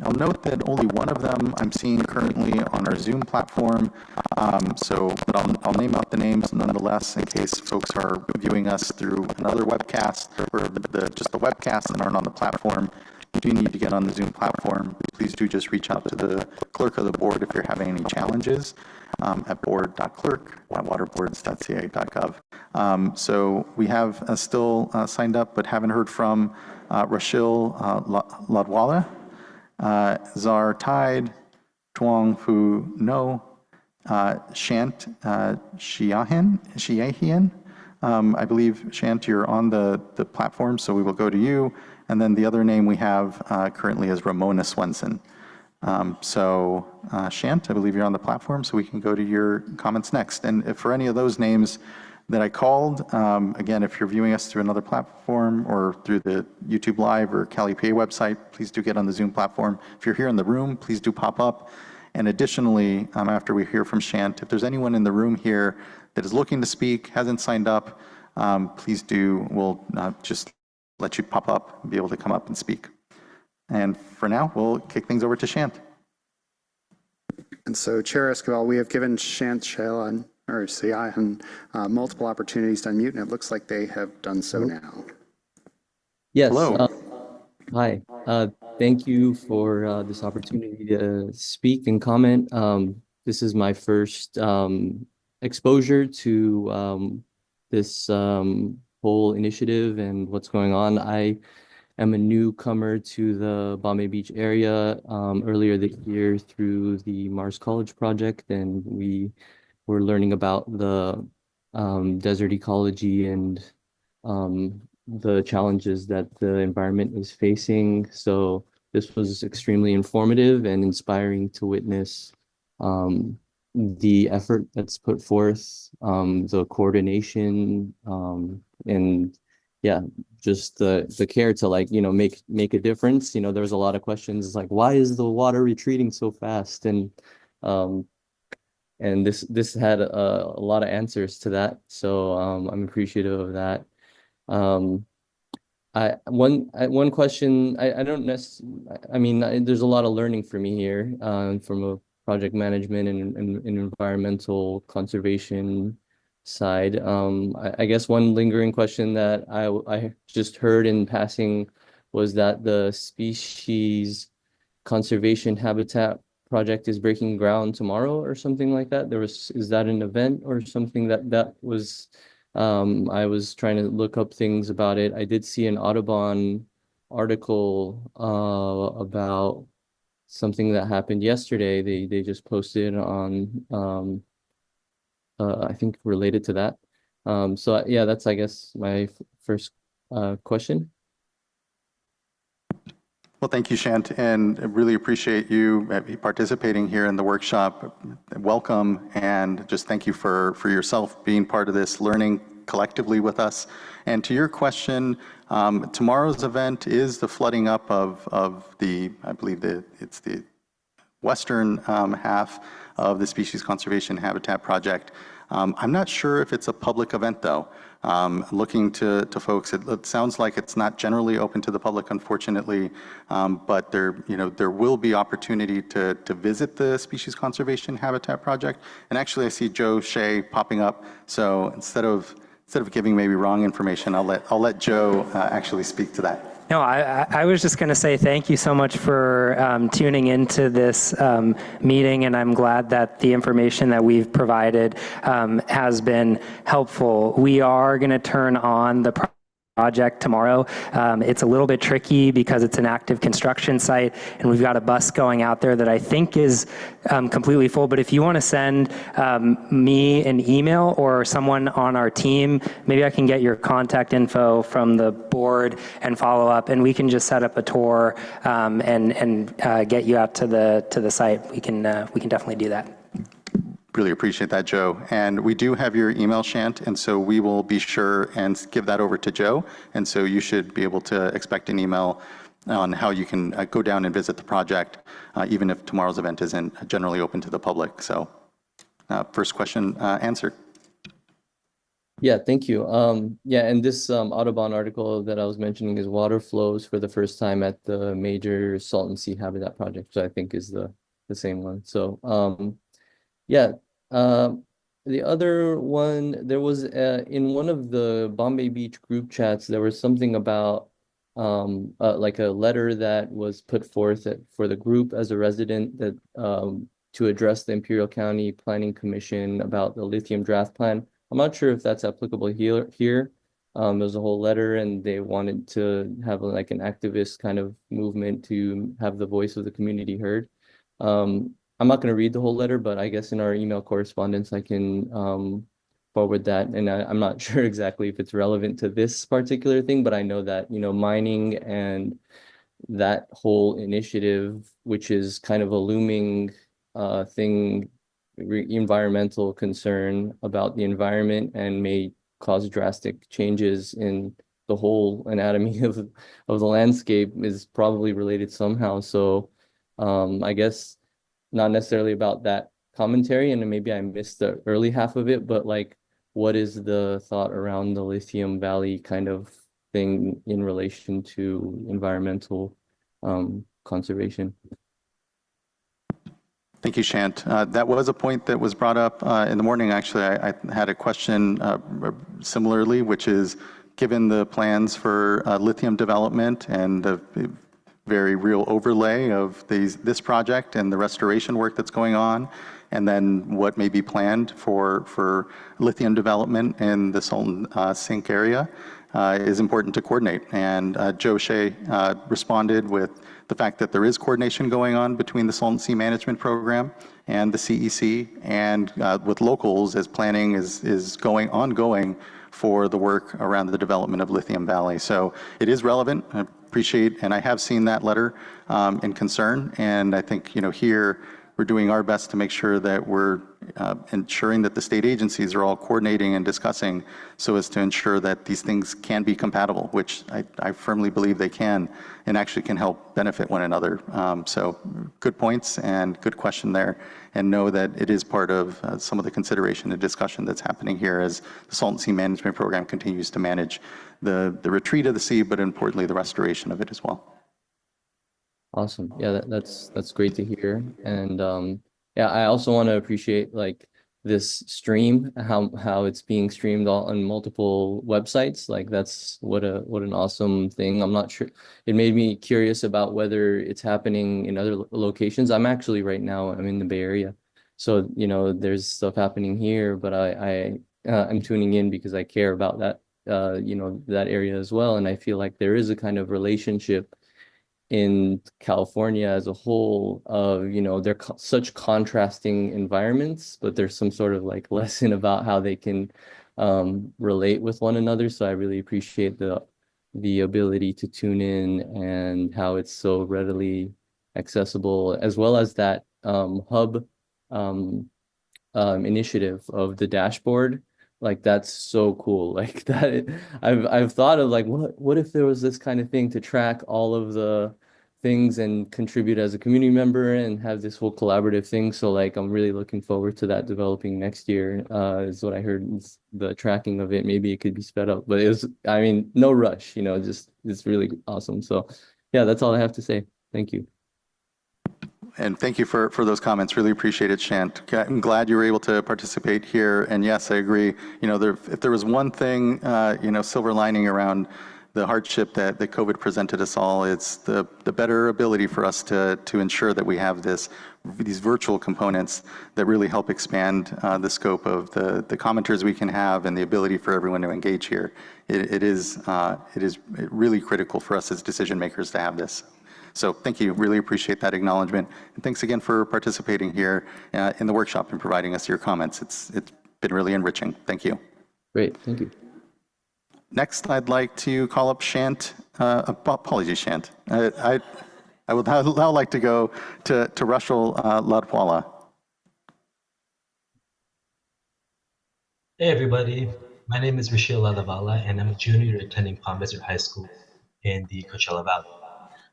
I'll note that only one of them I'm seeing currently on our Zoom platform, but I'll name out the names nonetheless in case folks are viewing us through another webcast or just the webcast and aren't on the platform. If you need to get on the Zoom platform, please do just reach out to the clerk of the board if you're having any challenges at board.clerk@waterboards.ca.gov. So we have still signed up but haven't heard from Rachel Ladwala, Zar Tide, Tuong Fu No, Shant Shiahian. I believe, Shant, you're on the platform, so we will go to you. And then the other name we have currently is Ramona Swenson. Shant, I believe you're on the platform, so we can go to your comments next. And if for any of those names that I called, again, if you're viewing us through another platform or through the YouTube Live or CaliPA website, please do get on the Zoom platform. If you're here in the room, please do pop up. And additionally, after we hear from Shant, if there's anyone in the room here that is looking to speak, hasn't signed up, please do. We'll just let you pop up and be able to come up and speak. And for now, we'll kick things over to Shant. And so, Chair Esquivel, we have given Shant Shailan or say aye on multiple opportunities to unmute, and it looks like they have done so now. Yes. Hello. Hi. Thank you for this opportunity to speak and comment. This is my first exposure to this whole initiative and what's going on. I am a newcomer to the Bombay Beach area earlier this year through the Mars College project, and we were learning about the desert ecology and the challenges that the environment is facing. So this was extremely informative and inspiring to witness the effort that's put forth, the coordination, and yeah, just the care to, like, you know, make a difference. You know, there was a lot of questions like, why is the water retreating so fast? And this had a lot of answers to that. So I'm appreciative of that. One question, I don't necessarily, I mean, there's a lot of learning for me here from a project management and environmental conservation side. I guess one lingering question that I just heard in passing was that the species conservation habitat project is breaking ground tomorrow or something like that. Is that an event or something that was, I was trying to look up things about it. I did see an Audubon article about something that happened yesterday. They just posted on I think related to that. So yeah, that's, I guess, my first question. Well, thank you, Shant, and I really appreciate you participating here in the workshop. Welcome, and just thank you for yourself being part of this, learning collectively with us. And to your question, tomorrow's event is the flooding up of the, I believe it's the western half of the Species Conservation Habitat Project. I'm not sure if it's a public event, though. Looking to folks, it sounds like it's not generally open to the public, unfortunately, but there will be opportunity to visit the Species Conservation Habitat Project. And actually, I see Joe Shea popping up. So instead of giving maybe wrong information, I'll let Joe actually speak to that. No, I was just going to say thank you so much for tuning into this meeting, and I'm glad that the information that we've provided has been helpful. We are going to turn on the project tomorrow. It's a little bit tricky because it's an active construction site, and we've got a bus going out there that I think is completely full. But if you want to send me an email or someone on our team, maybe I can get your contact info from the board and follow up, and we can just set up a tour and get you out to the site. We can definitely do that. Really appreciate that, Joe. And we do have your email, Shant, and so we will be sure and give that over to Joe. And so you should be able to expect an email on how you can go down and visit the project, even if tomorrow's event isn't generally open to the public. So first question answered. Yeah, thank you. Yeah, and this Audubon article that I was mentioning is water flows for the first time at the major Salton Sea Habitat project, which I think is the same one. So yeah, the other one, there was in one of the Bombay Beach group chats, there was something about like a letter that was put forth for the group as a resident that to address the Imperial County Planning Commission about the lithium draft plan. I'm not sure if that's applicable here. There's a whole letter, and they wanted to have like an activist kind of movement to have the voice of the community heard. I'm not going to read the whole letter, but I guess in our email correspondence, I can forward that. And I'm not sure exactly if it's relevant to this particular thing, but I know that, you know, mining and that whole initiative, which is kind of a looming thing, environmental concern about the environment, and may cause drastic changes in the whole anatomy of the landscape, is probably related somehow. So I guess not necessarily about that commentary, and maybe I missed the early half of it, but like, what is the thought around the Lithium Valley kind of thing in relation to environmental conservation? Thank you, Shant. That was a point that was brought up in the morning. Actually, I had a question similarly, which is, given the plans for lithium development and the very real overlay of this project and the restoration work that's going on, and then what may be planned for lithium development in the Salton Sink area, is important to coordinate. And Joe Shea responded with the fact that there is coordination going on between the Salton Sea Management Program and the CEC, and with locals as planning is ongoing for the work around the development of Lithium Valley. So it is relevant. I appreciate, and I have seen that letter in concern, and I think, here we're doing our best to make sure that we're ensuring that the state agencies are all coordinating and discussing so as to ensure that these things can be compatible, which I firmly believe they can, and actually can help benefit one another. So good points and good question there, and know that it is part of some of the consideration and discussion that's happening here as the Salton Sea Management Program continues to manage the retreat of the sea, but importantly, the restoration of it as well. Awesome. Yeah, that's great to hear. And yeah, I also want to appreciate like this stream, how it's being streamed on multiple websites. Like that's what an awesome thing. I'm not sure. It made me curious about whether it's happening in other locations. I'm actually right now, I'm in the Bay Area. So, there's stuff happening here, but I'm tuning in because I care about that, that area as well. And I feel like there is a kind of relationship in California as a whole of, they're such contrasting environments, but there's some sort of like lesson about how they can relate with one another. So I really appreciate the ability to tune in and how it's so readily accessible, as well as that hub initiative of the dashboard. Like that's so cool. Like that, I've thought of like, what if there was this kind of thing to track all of the things and contribute as a community member and have this whole collaborative thing. So like, I'm really looking forward to that developing next year, is what I heard, the tracking of it. Maybe it could be sped up, but no rush, just it's really awesome. So yeah, that's all I have to say. Thank you. And thank you for those comments. Really appreciate it, Shant. I'm glad you were able to participate here. And yes, I agree. If there was one thing, silver lining around the hardship that COVID presented us all, it's the better ability for us to ensure that we have these virtual components that really help expand the scope of the commenters we can have and the ability for everyone to engage here. It is really critical for us as decision makers to have this. So thank you. Really appreciate that acknowledgement. And thanks again for participating here in the workshop and providing us your comments. It's been really enriching. Thank you. Great. Thank you. Next, I'd like to call up Shant. Apologies, Shant. I would now like to go to Rushel Ladwala. Hey, everybody. My name is Rushel Ladwala, and I'm a junior attending Palm Desert High School in the Coachella Valley.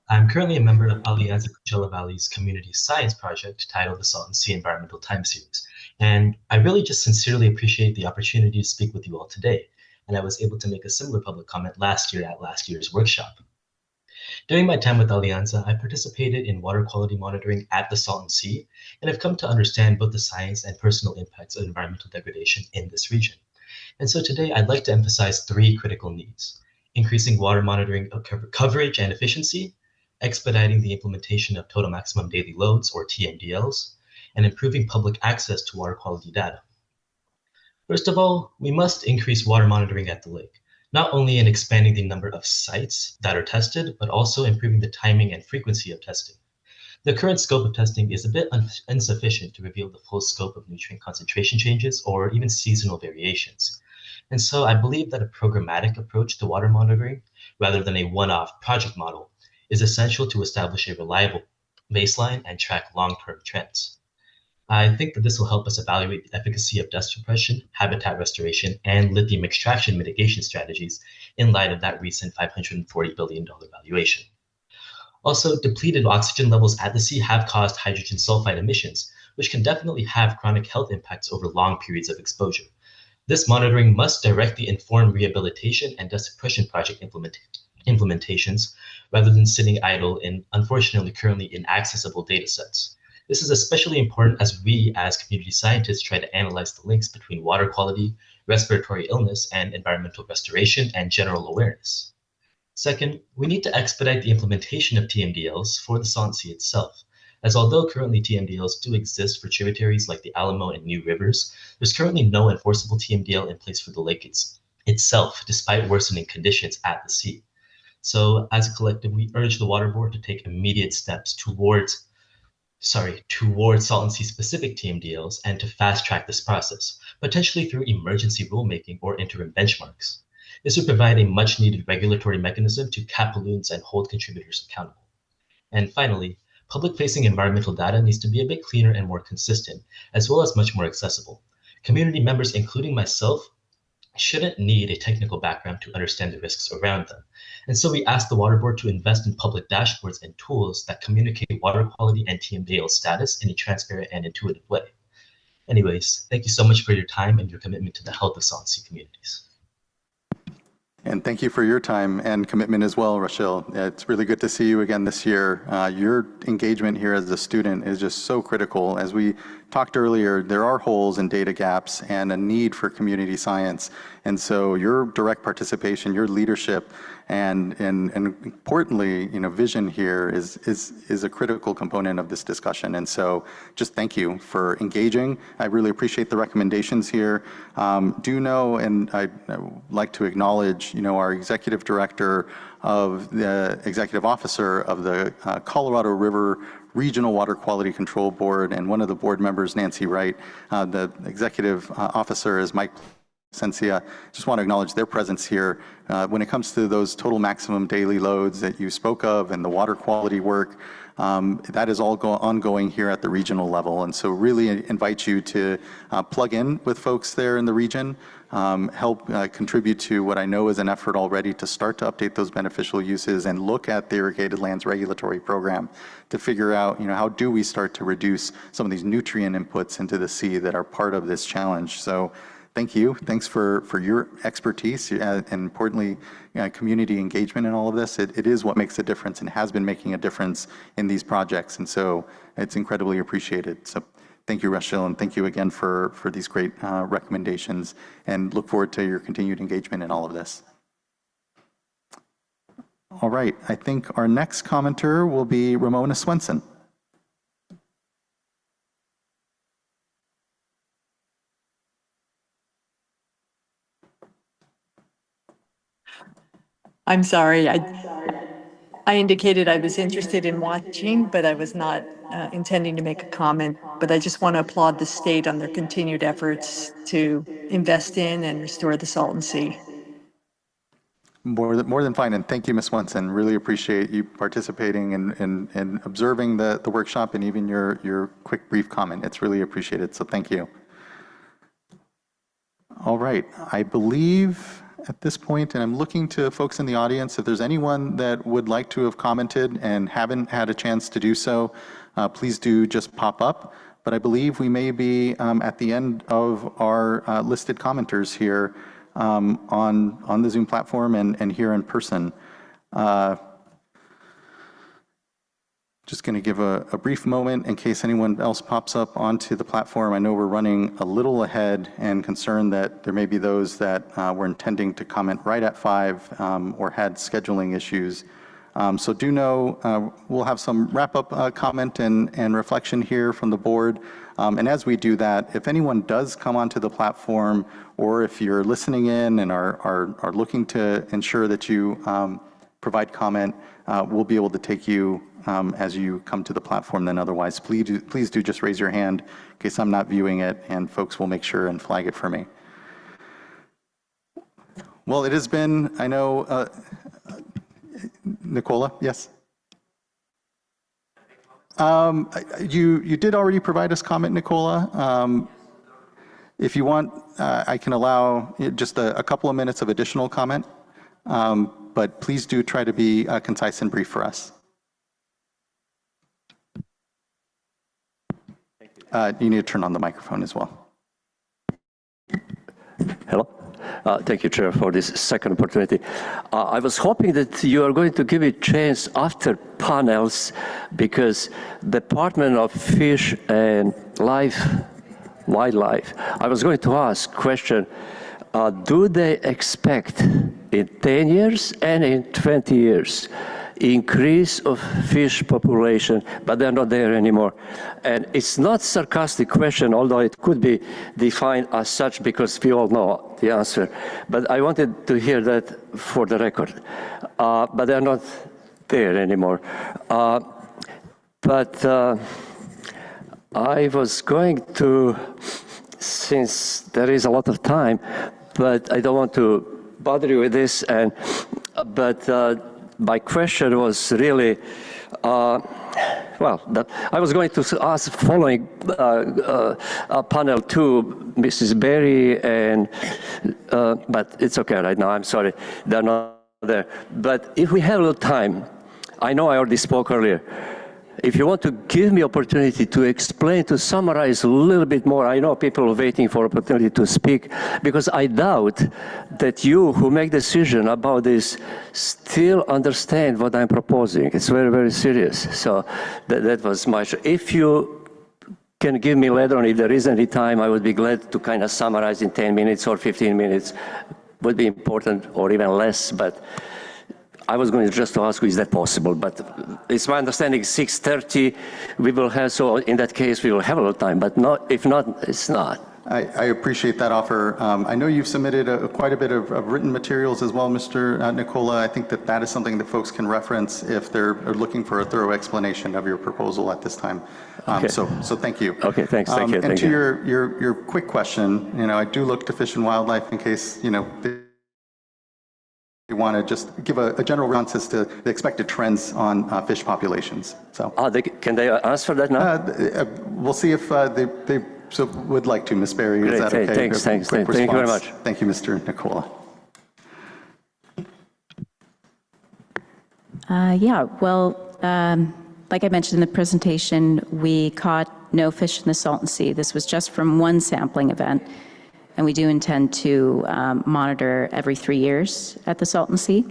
I'm currently a member of Alianza Coachella Valley's community science project titled the Salton Sea Environmental Time Series. And I really just sincerely appreciate the opportunity to speak with you all today. And I was able to make a similar public comment last year at last year's workshop. During my time with Alianza, I participated in water quality monitoring at the Salton Sea, and have come to understand both the science and personal impacts of environmental degradation in this region. And so today I'd like to emphasize 3 critical needs: increasing water monitoring coverage and efficiency, expediting the implementation of total maximum daily loads, or TMDLs, and improving public access to water quality data. First of all, we must increase water monitoring at the lake, not only in expanding the number of sites that are tested, but also improving the timing and frequency of testing. The current scope of testing is a bit insufficient to reveal the full scope of nutrient concentration changes or even seasonal variations. And so I believe that a programmatic approach to water monitoring, rather than a one-off project model, is essential to establish a reliable baseline and track long-term trends. I think that this will help us evaluate the efficacy of dust suppression, habitat restoration, and lithium extraction mitigation strategies in light of that recent $540 billion valuation. Also, depleted oxygen levels at the sea have caused hydrogen sulfide emissions, which can definitely have chronic health impacts over long periods of exposure. This monitoring must directly inform rehabilitation and dust suppression project implementations, rather than sitting idle in, unfortunately, currently inaccessible data sets. This is especially important as we, as community scientists, try to analyze the links between water quality, respiratory illness, and environmental restoration and general awareness. Second, we need to expedite the implementation of TMDLs for the Salton Sea itself, as although currently TMDLs do exist for tributaries like the Alamo and New Rivers, there's currently no enforceable TMDL in place for the lake itself, despite worsening conditions at the sea. So as a collective, we urge the Water Board to take immediate steps towards Salton Sea specific TMDLs and to fast track this process, potentially through emergency rulemaking or interim benchmarks. This would provide a much needed regulatory mechanism to cap pollutants and hold contributors accountable. And finally, public facing environmental data needs to be a bit cleaner and more consistent, as well as much more accessible. Community members, including myself, shouldn't need a technical background to understand the risks around them. And so we asked the Water Board to invest in public dashboards and tools that communicate water quality and TMDL status in a transparent and intuitive way. Anyways, thank you so much for your time and your commitment to the health of Salton Sea communities. And thank you for your time and commitment as well, Rachel. It's really good to see you again this year. Your engagement here as a student is just so critical. As we talked earlier, there are holes and data gaps and a need for community science. And so your direct participation, your leadership, and importantly, vision here is a critical component of this discussion. And so just thank you for engaging. I really appreciate the recommendations here. Do know, and I'd like to acknowledge, our executive director of the executive officer of the Colorado River Regional Water Quality Control Board, and one of the board members, Nancy Wright. The executive officer is Mike Sensia. Just want to acknowledge their presence here. When it comes to those total maximum daily loads that you spoke of and the water quality work, that is all ongoing here at the regional level. And so really invite you to plug in with folks there in the region, help contribute to what I know is an effort already to start to update those beneficial uses and look at the Irrigated Lands Regulatory Program to figure out, how do we start to reduce some of these nutrient inputs into the sea that are part of this challenge. So thank you. Thanks for your expertise and importantly, community engagement in all of this. It is what makes a difference and has been making a difference in these projects. And so it's incredibly appreciated. So thank you, Rachel, and thank you again for these great recommendations, and look forward to your continued engagement in all of this. All right, I think our next commenter will be Ramona Swenson. I'm sorry. I indicated I was interested in watching, but I was not intending to make a comment. But I just want to applaud the state on their continued efforts to invest in and restore the Salton Sea. More than fine, and thank you, Ms. Swenson. Really appreciate you participating and observing the workshop and even your quick brief comment. It's really appreciated, so thank you. All right, I believe at this point, and I'm looking to folks in the audience, if there's anyone that would like to have commented and haven't had a chance to do so, please do just pop up. But I believe we may be at the end of our listed commenters here on the Zoom platform and here in person. Just going to give a brief moment in case anyone else pops up onto the platform. I know we're running a little ahead and concerned that there may be those that were intending to comment right at 5 or had scheduling issues. So do know we'll have some wrap-up comment and reflection here from the board. And as we do that, if anyone does come onto the platform, or if you're listening in and are looking to ensure that you provide comment, we'll be able to take you as you come to the platform. Then otherwise, please do just raise your hand in case I'm not viewing it, and folks will make sure and flag it for me. Well, it has been, I know, Nicola, yes? You did already provide us comment, Nicola. If you want, I can allow just a couple of minutes of additional comment, but please do try to be concise and brief for us. You need to turn on the microphone as well. Hello. Thank you, Chair, for this second opportunity. I was hoping that you are going to give me a chance after panels, because Department of Fish and Wildlife, I was going to ask question, do they expect in 10 years and in 20 years increase of fish population, but they're not there anymore? And it's not sarcastic question, although it could be defined as such because we all know the answer. But I wanted to hear that for the record. But they're not there anymore. But I was going to, since there is a lot of time, but I don't want to bother you with this, my question was really, I was going to ask following panel 2, Mrs. Berry, but it's okay right now, I'm sorry, they're not there. But if we have a little time, I know I already spoke earlier, if you want to give me opportunity to explain, to summarize a little bit more, I know people are waiting for opportunity to speak, because I doubt that you who make decision about this still understand what I'm proposing. It's very, very serious. So that was my, if you can give me later on, if there is any time, I would be glad to kind of summarize in 10 minutes or 15 minutes, would be important, or even less, but I was going to just ask you, is that possible? But it's my understanding 6:30 we will have, so in that case we will have a little time, but not, if not, it's not. I appreciate that offer. I know you've submitted quite a bit of written materials as well, Mr. Nicola. I think that is something that folks can reference if they're looking for a thorough explanation of your proposal at this time. Okay. So thank you. Okay, thanks, thank you. And to your quick question, I do look to Fish and Wildlife in case, we want to just give a general response as to the expected trends on fish populations. So, can they answer that now? We'll see if they would like to. Ms. Berry, great, is that okay? Thanks. Thank you very much. Thank you, Mr. Nicola. Like I mentioned in the presentation, we caught no fish in the Salton Sea. This was just from one sampling event. And we do intend to monitor every 3 years at the Salton Sea.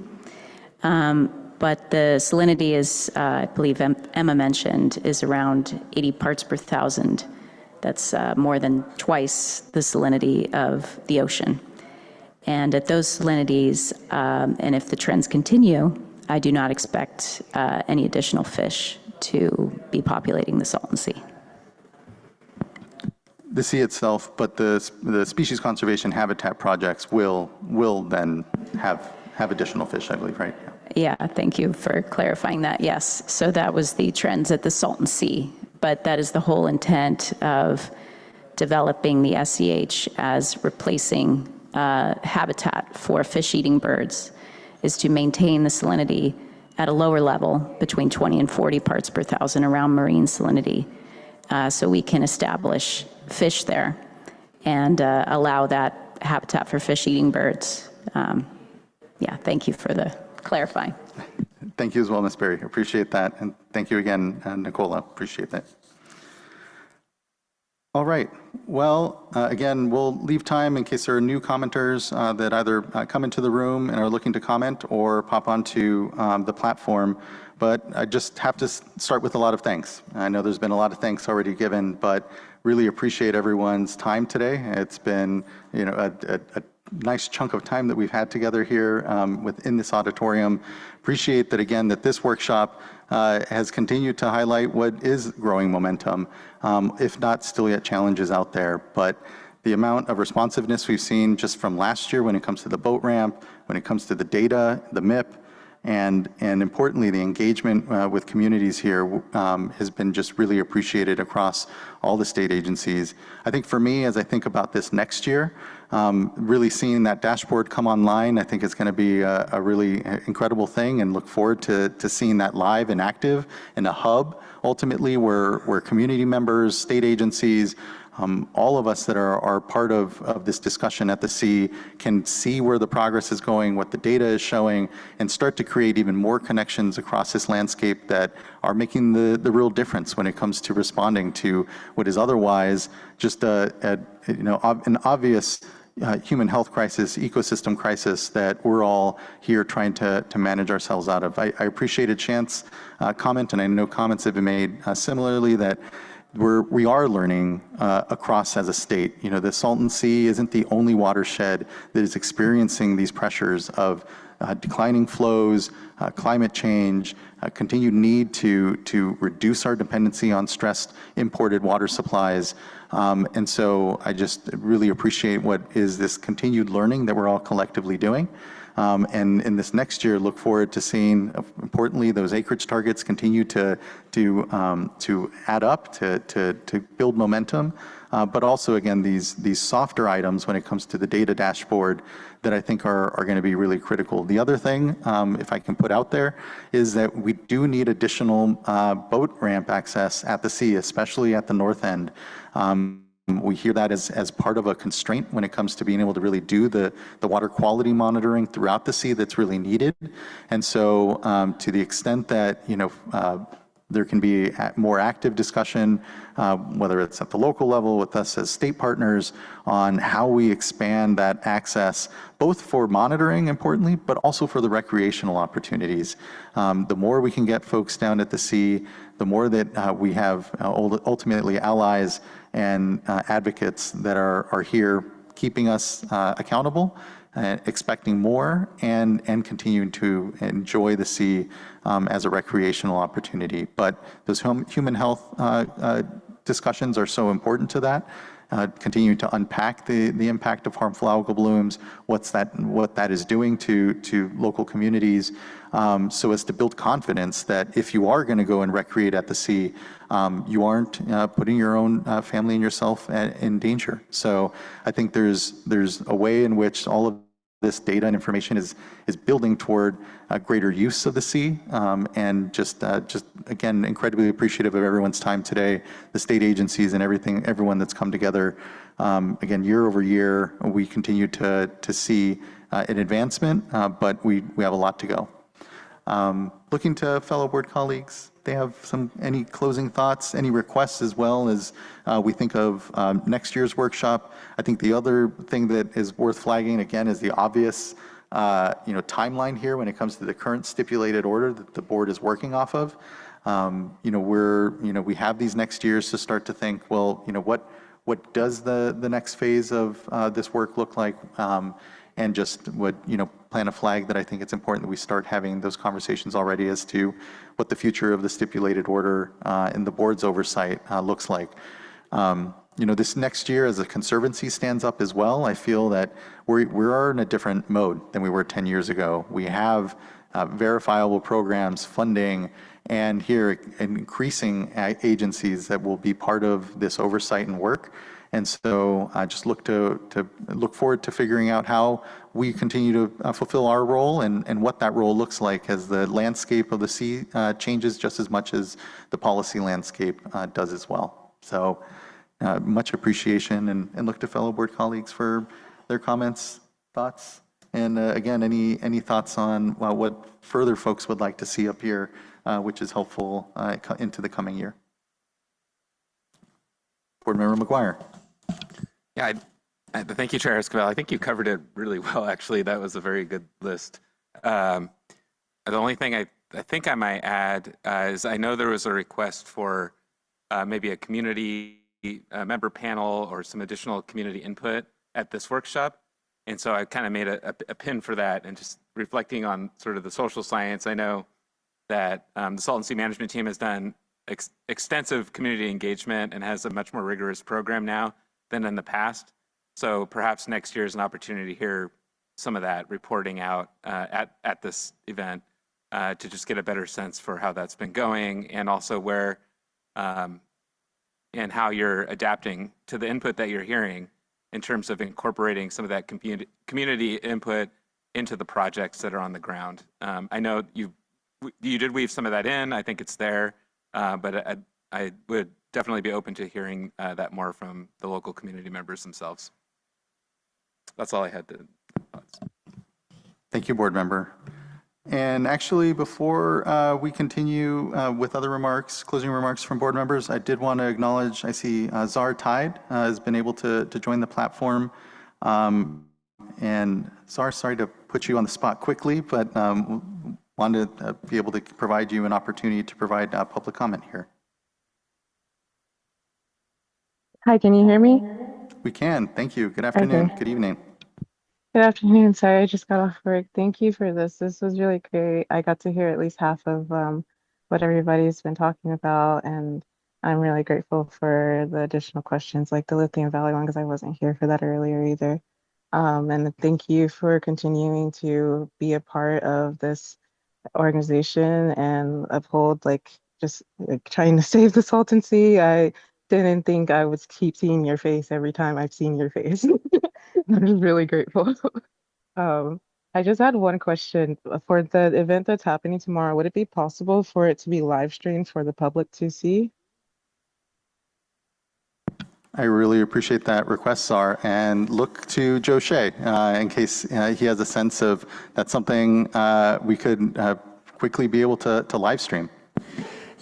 But the salinity is, I believe Emma mentioned, is around 80 parts per thousand. That's more than twice the salinity of the ocean. And at those salinities, and if the trends continue, I do not expect any additional fish to be populating the Salton Sea. The sea itself, but the species conservation habitat projects will then have additional fish, I believe, right? Yeah, thank you for clarifying that. Yes, so that was the trends at the Salton Sea, but that is the whole intent of developing the SCH as replacing habitat for fish-eating birds, is to maintain the salinity at a lower level between 20 and 40 parts per thousand around marine salinity, so we can establish fish there and allow that habitat for fish-eating birds. Thank you for the clarifying. Thank you as well, Ms. Berry. Appreciate that. And thank you again, Nicola. Appreciate that. All right. Well, again, we'll leave time in case there are new commenters that either come into the room and are looking to comment or pop onto the platform. But I just have to start with a lot of thanks. I know there's been a lot of thanks already given, but really appreciate everyone's time today. It's been, a nice chunk of time that we've had together here within this auditorium. Appreciate that, again, that this workshop has continued to highlight what is growing momentum, if not still yet challenges out there. But the amount of responsiveness we've seen just from last year when it comes to the boat ramp, when it comes to the data, the MIP, and importantly, the engagement with communities here has been just really appreciated across all the state agencies. I think for me, as I think about this next year, really seeing that dashboard come online, I think it's going to be a really incredible thing, and look forward to seeing that live and active in a hub, ultimately, where community members, state agencies, all of us that are part of this discussion at the sea can see where the progress is going, what the data is showing, and start to create even more connections across this landscape that are making the real difference when it comes to responding to what is otherwise just an obvious human health crisis, ecosystem crisis that we're all here trying to manage ourselves out of. I appreciated Chant's comment, and I know comments have been made similarly that we are learning across as a state. You know, the Salton Sea isn't the only watershed that is experiencing these pressures of declining flows, climate change, continued need to reduce our dependency on stressed imported water supplies. And so I just really appreciate what is this continued learning that we're all collectively doing. And in this next year, look forward to seeing, importantly, those acreage targets continue to add up, to build momentum, but also, again, these softer items when it comes to the data dashboard that I think are going to be really critical. The other thing, if I can put out there, is that we do need additional boat ramp access at the sea, especially at the north end. We hear that as part of a constraint when it comes to being able to really do the water quality monitoring throughout the sea that's really needed. And so to the extent that, you know, there can be more active discussion, whether it's at the local level with us as state partners, on how we expand that access, both for monitoring, importantly, but also for the recreational opportunities. The more we can get folks down at the sea, the more that we have ultimately allies and advocates that are here keeping us accountable, expecting more, and continuing to enjoy the sea as a recreational opportunity. But those human health discussions are so important to that. Continue to unpack the impact of harmful algal blooms, what that is doing to local communities, so as to build confidence that if you are going to go and recreate at the sea, you aren't putting your own family and yourself in danger. So I think there's a way in which all of this data and information is building toward a greater use of the sea, and just again, incredibly appreciative of everyone's time today, the state agencies and everyone that's come together. Again, year over year, we continue to see an advancement, but we have a lot to go. Looking to fellow board colleagues, they have any closing thoughts, any requests, as well as we think of next year's workshop. I think the other thing that is worth flagging, again, is the obvious timeline here when it comes to the current stipulated order that the board is working off of. We have these next years to start to think, well, what does the next phase of this work look like? And just would plant a flag that I think it's important that we start having those conversations already as to what the future of the stipulated order and the board's oversight looks like. This next year, as a conservancy stands up as well, I feel that we are in a different mode than we were 10 years ago. We have verifiable programs, funding, and here increasing agencies that will be part of this oversight and work. And so I just look forward to figuring out how we continue to fulfill our role and what that role looks like as the landscape of the sea changes just as much as the policy landscape does as well. So much appreciation, and look to fellow board colleagues for their comments, thoughts, and again, any thoughts on what further folks would like to see up here, which is helpful into the coming year. Board Member McGuire. Yeah, thank you, Chair Esquivel. I think you covered it really well, actually. That was a very good list. The only thing I think I might add is I know there was a request for maybe a community member panel or some additional community input at this workshop. And so I kind of made a pin for that, and just reflecting on sort of the social science. I know that the Salton Sea Management team has done extensive community engagement and has a much more rigorous program now than in the past. So perhaps next year is an opportunity to hear some of that reporting out at this event to just get a better sense for how that's been going, and also where and how you're adapting to the input that you're hearing in terms of incorporating some of that community input into the projects that are on the ground. I know you did weave some of that in. I think it's there, but I would definitely be open to hearing that more from the local community members themselves. That's all I had to thoughts. Thank you, board member. And actually, before we continue with other remarks, closing remarks from board members, I did want to acknowledge, I see Zar Tide has been able to join the platform. And sorry to put you on the spot quickly, but wanted to be able to provide you an opportunity to provide public comment here. Hi, can you hear me? We can. Thank you. Good afternoon. Okay. Good evening. Good afternoon. Sorry, I just got off work. Thank you for this. This was really great. I got to hear at least half of what everybody's been talking about, and I'm really grateful for the additional questions like the Lithium Valley one because I wasn't here for that earlier either. And thank you for continuing to be a part of this organization and uphold just trying to save the Salton Sea. I didn't think I would keep seeing your face every time I've seen your face. I'm really grateful. I just had one question for the event that's happening tomorrow. Would it be possible for it to be live streamed for the public to see? I really appreciate that request, Sar, and look to Joe Shea in case he has a sense of that's something we could quickly be able to live stream.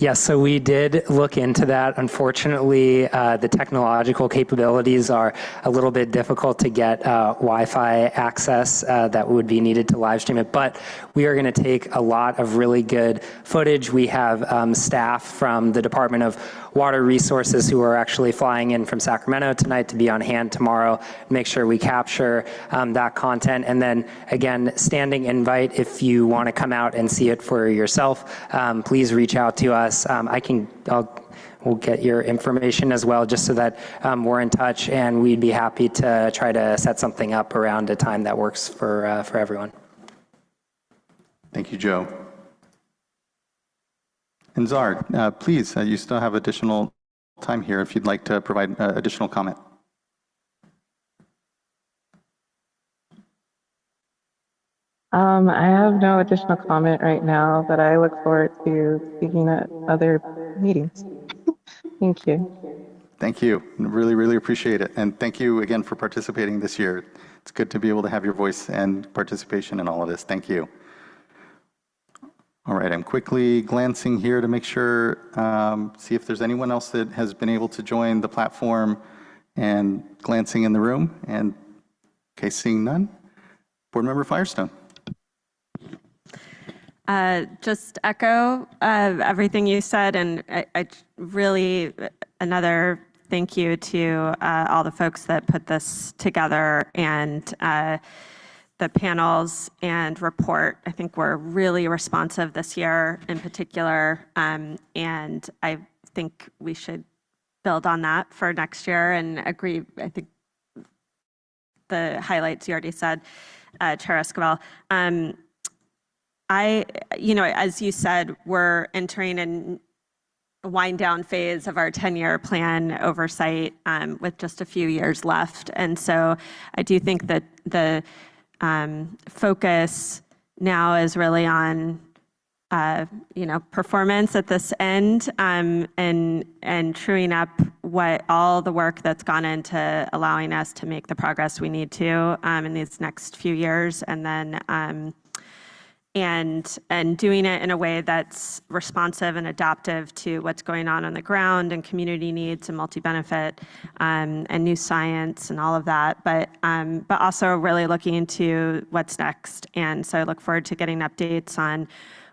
Yes, so we did look into that. Unfortunately, the technological capabilities are a little bit difficult to get Wi-Fi access that would be needed to live stream it, but we are going to take a lot of really good footage. We have staff from the Department of Water Resources who are actually flying in from Sacramento tonight to be on hand tomorrow, make sure we capture that content. And then again, standing invite, if you want to come out and see it for yourself, please reach out to us. We'll get your information as well, just so that we're in touch, and we'd be happy to try to set something up around a time that works for everyone. Thank you, Joe. And Czar, please, you still have additional time here if you'd like to provide additional comment. I have no additional comment right now, but I look forward to speaking at other meetings. Thank you. Thank you. Really, really appreciate it. And thank you again for participating this year. It's good to be able to have your voice and participation in all of this. Thank you. All right, I'm quickly glancing here to make sure, see if there's anyone else that has been able to join the platform, and glancing in the room. And okay, seeing none. Board Member Firestone. Just echo everything you said, and I really, another thank you to all the folks that put this together, and the panels and report. I think we're really responsive this year in particular, and I think we should build on that for next year and agree. I think the highlights you already said, Chair Escobar. As you said, we're entering a wind down phase of our 10-year plan oversight with just a few years left. And so I do think that the focus now is really on performance at this end, and truing up what all the work that's gone into allowing us to make the progress we need to in these next few years, and then and doing it in a way that's responsive and adaptive to what's going on the ground and community needs and multi-benefit and new science and all of that, but also really looking into what's next. And so I look forward to getting updates on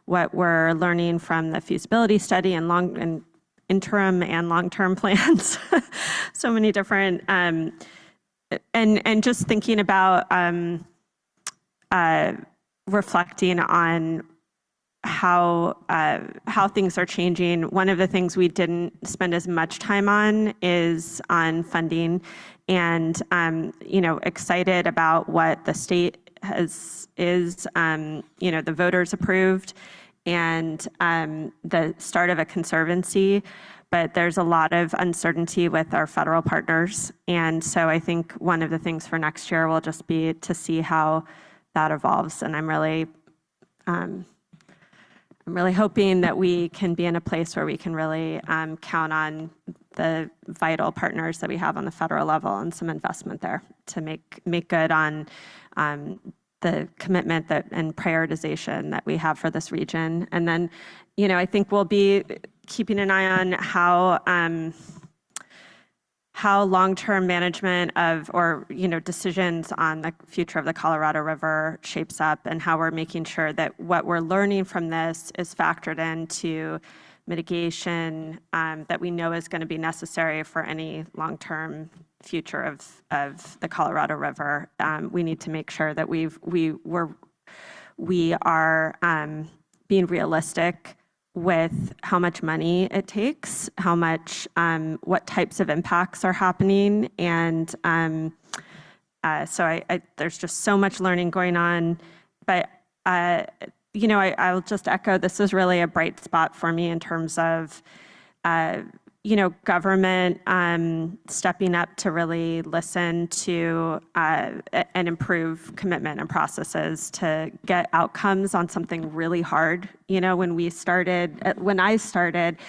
what we're learning from the feasibility study and interim and long-term plans. So many different, and just thinking about reflecting on how things are changing. One of the things we didn't spend as much time on is on funding, and excited about what the state the voters approved, and the start of a conservancy. But there's a lot of uncertainty with our federal partners, and so I think one of the things for next year will just be to see how that evolves. And I'm really hoping that we can be in a place where we can really count on the vital partners that we have on the federal level and some investment there to make good on the commitment and prioritization that we have for this region. And then, I think we'll be keeping an eye on how long-term management of, or decisions on the future of the Colorado River shapes up, and how we're making sure that what we're learning from this is factored into mitigation that we know is going to be necessary for any long-term future of the Colorado River. We need to make sure that we are being realistic with how much money it takes, what types of impacts are happening. And so there's just so much learning going on. But, I'll just echo, this is really a bright spot for me in terms of, government stepping up to really listen to and improve commitment and processes to get outcomes on something really hard. When I started,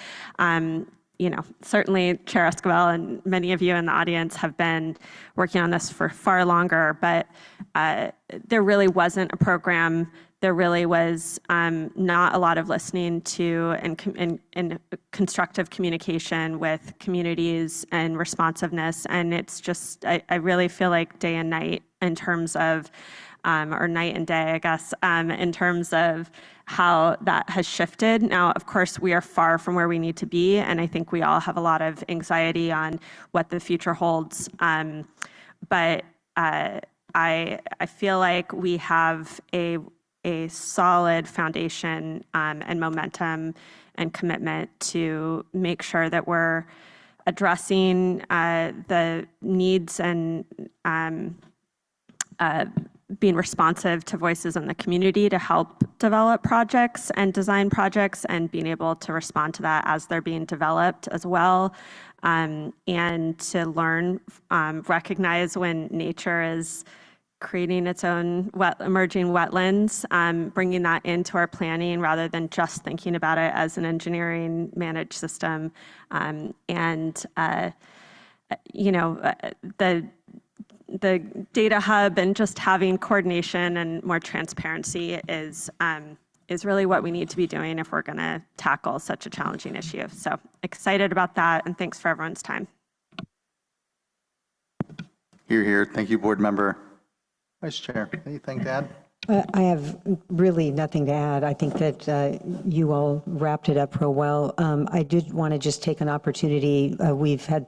certainly Chair Esquivel and many of you in the audience have been working on this for far longer, but there really wasn't a program. There really was not a lot of listening to and constructive communication with communities and responsiveness. And it's just, I really feel like day and night in terms of, or night and day, I guess, in terms of how that has shifted. Now, of course, we are far from where we need to be, and I think we all have a lot of anxiety on what the future holds. But I feel like we have a solid foundation and momentum and commitment to make sure that we're addressing the needs and being responsive to voices in the community to help develop projects and design projects, and being able to respond to that as they're being developed as well. And to learn, recognize when nature is creating its own emerging wetlands, bringing that into our planning rather than just thinking about it as an engineering managed system. The data hub and just having coordination and more transparency is really what we need to be doing if we're going to tackle such a challenging issue. So excited about that, and thanks for everyone's time. Hear, hear. Thank you, board member. Vice Chair, anything to add? I have really nothing to add. I think that you all wrapped it up real well. I did want to just take an opportunity. We've had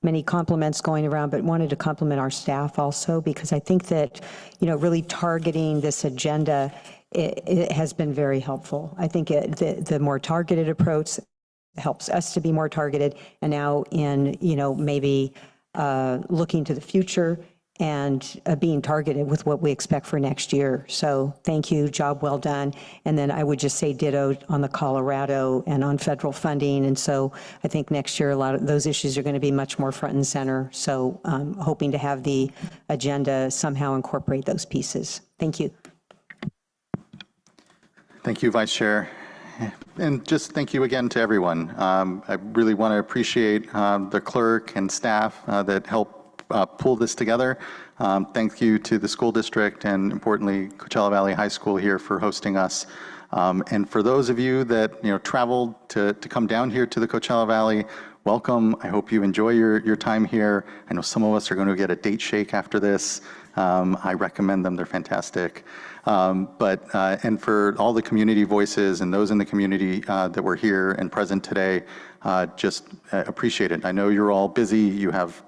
many compliments going around, but wanted to compliment our staff also, because I think that, really targeting this agenda, it has been very helpful. I think the more targeted approach helps us to be more targeted, and now in, maybe looking to the future and being targeted with what we expect for next year. So thank you, job well done. And then I would just say ditto on the Colorado and on federal funding. And so I think next year a lot of those issues are going to be much more front and center. So hoping to have the agenda somehow incorporate those pieces. Thank you. Thank you, Vice Chair. And just thank you again to everyone. I really want to appreciate the clerk and staff that helped pull this together. Thank you to the school district and, importantly, Coachella Valley High School here for hosting us. And for those of you that traveled to come down here to the Coachella Valley, welcome. I hope you enjoy your time here. I know some of us are going to get a date shake after this. I recommend them. They're fantastic. And for all the community voices and those in the community that were here and present today, just appreciate it. I know you're all busy. You have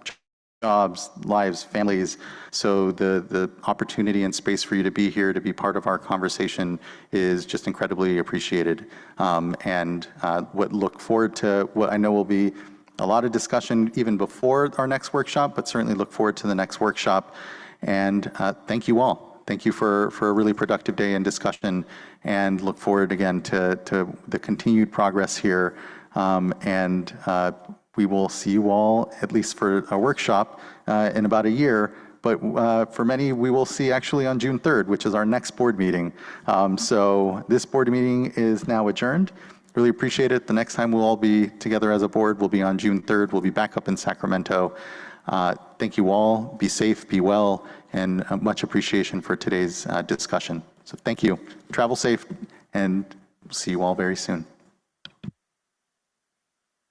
jobs, lives, families. So the opportunity and space for you to be here, to be part of our conversation, is just incredibly appreciated. Look forward to what I know will be a lot of discussion even before our next workshop, but certainly look forward to the next workshop. And thank you all. Thank you for a really productive day and discussion, and look forward again to the continued progress here. We will see you all, at least for a workshop, in about a year. But for many, we will see actually on June 3rd, which is our next board meeting. So this board meeting is now adjourned. Really appreciate it. The next time we'll all be together as a board will be on June 3rd. We'll be back up in Sacramento. Thank you all. Be safe, be well, and much appreciation for today's discussion. So thank you. Travel safe, and see you all very soon.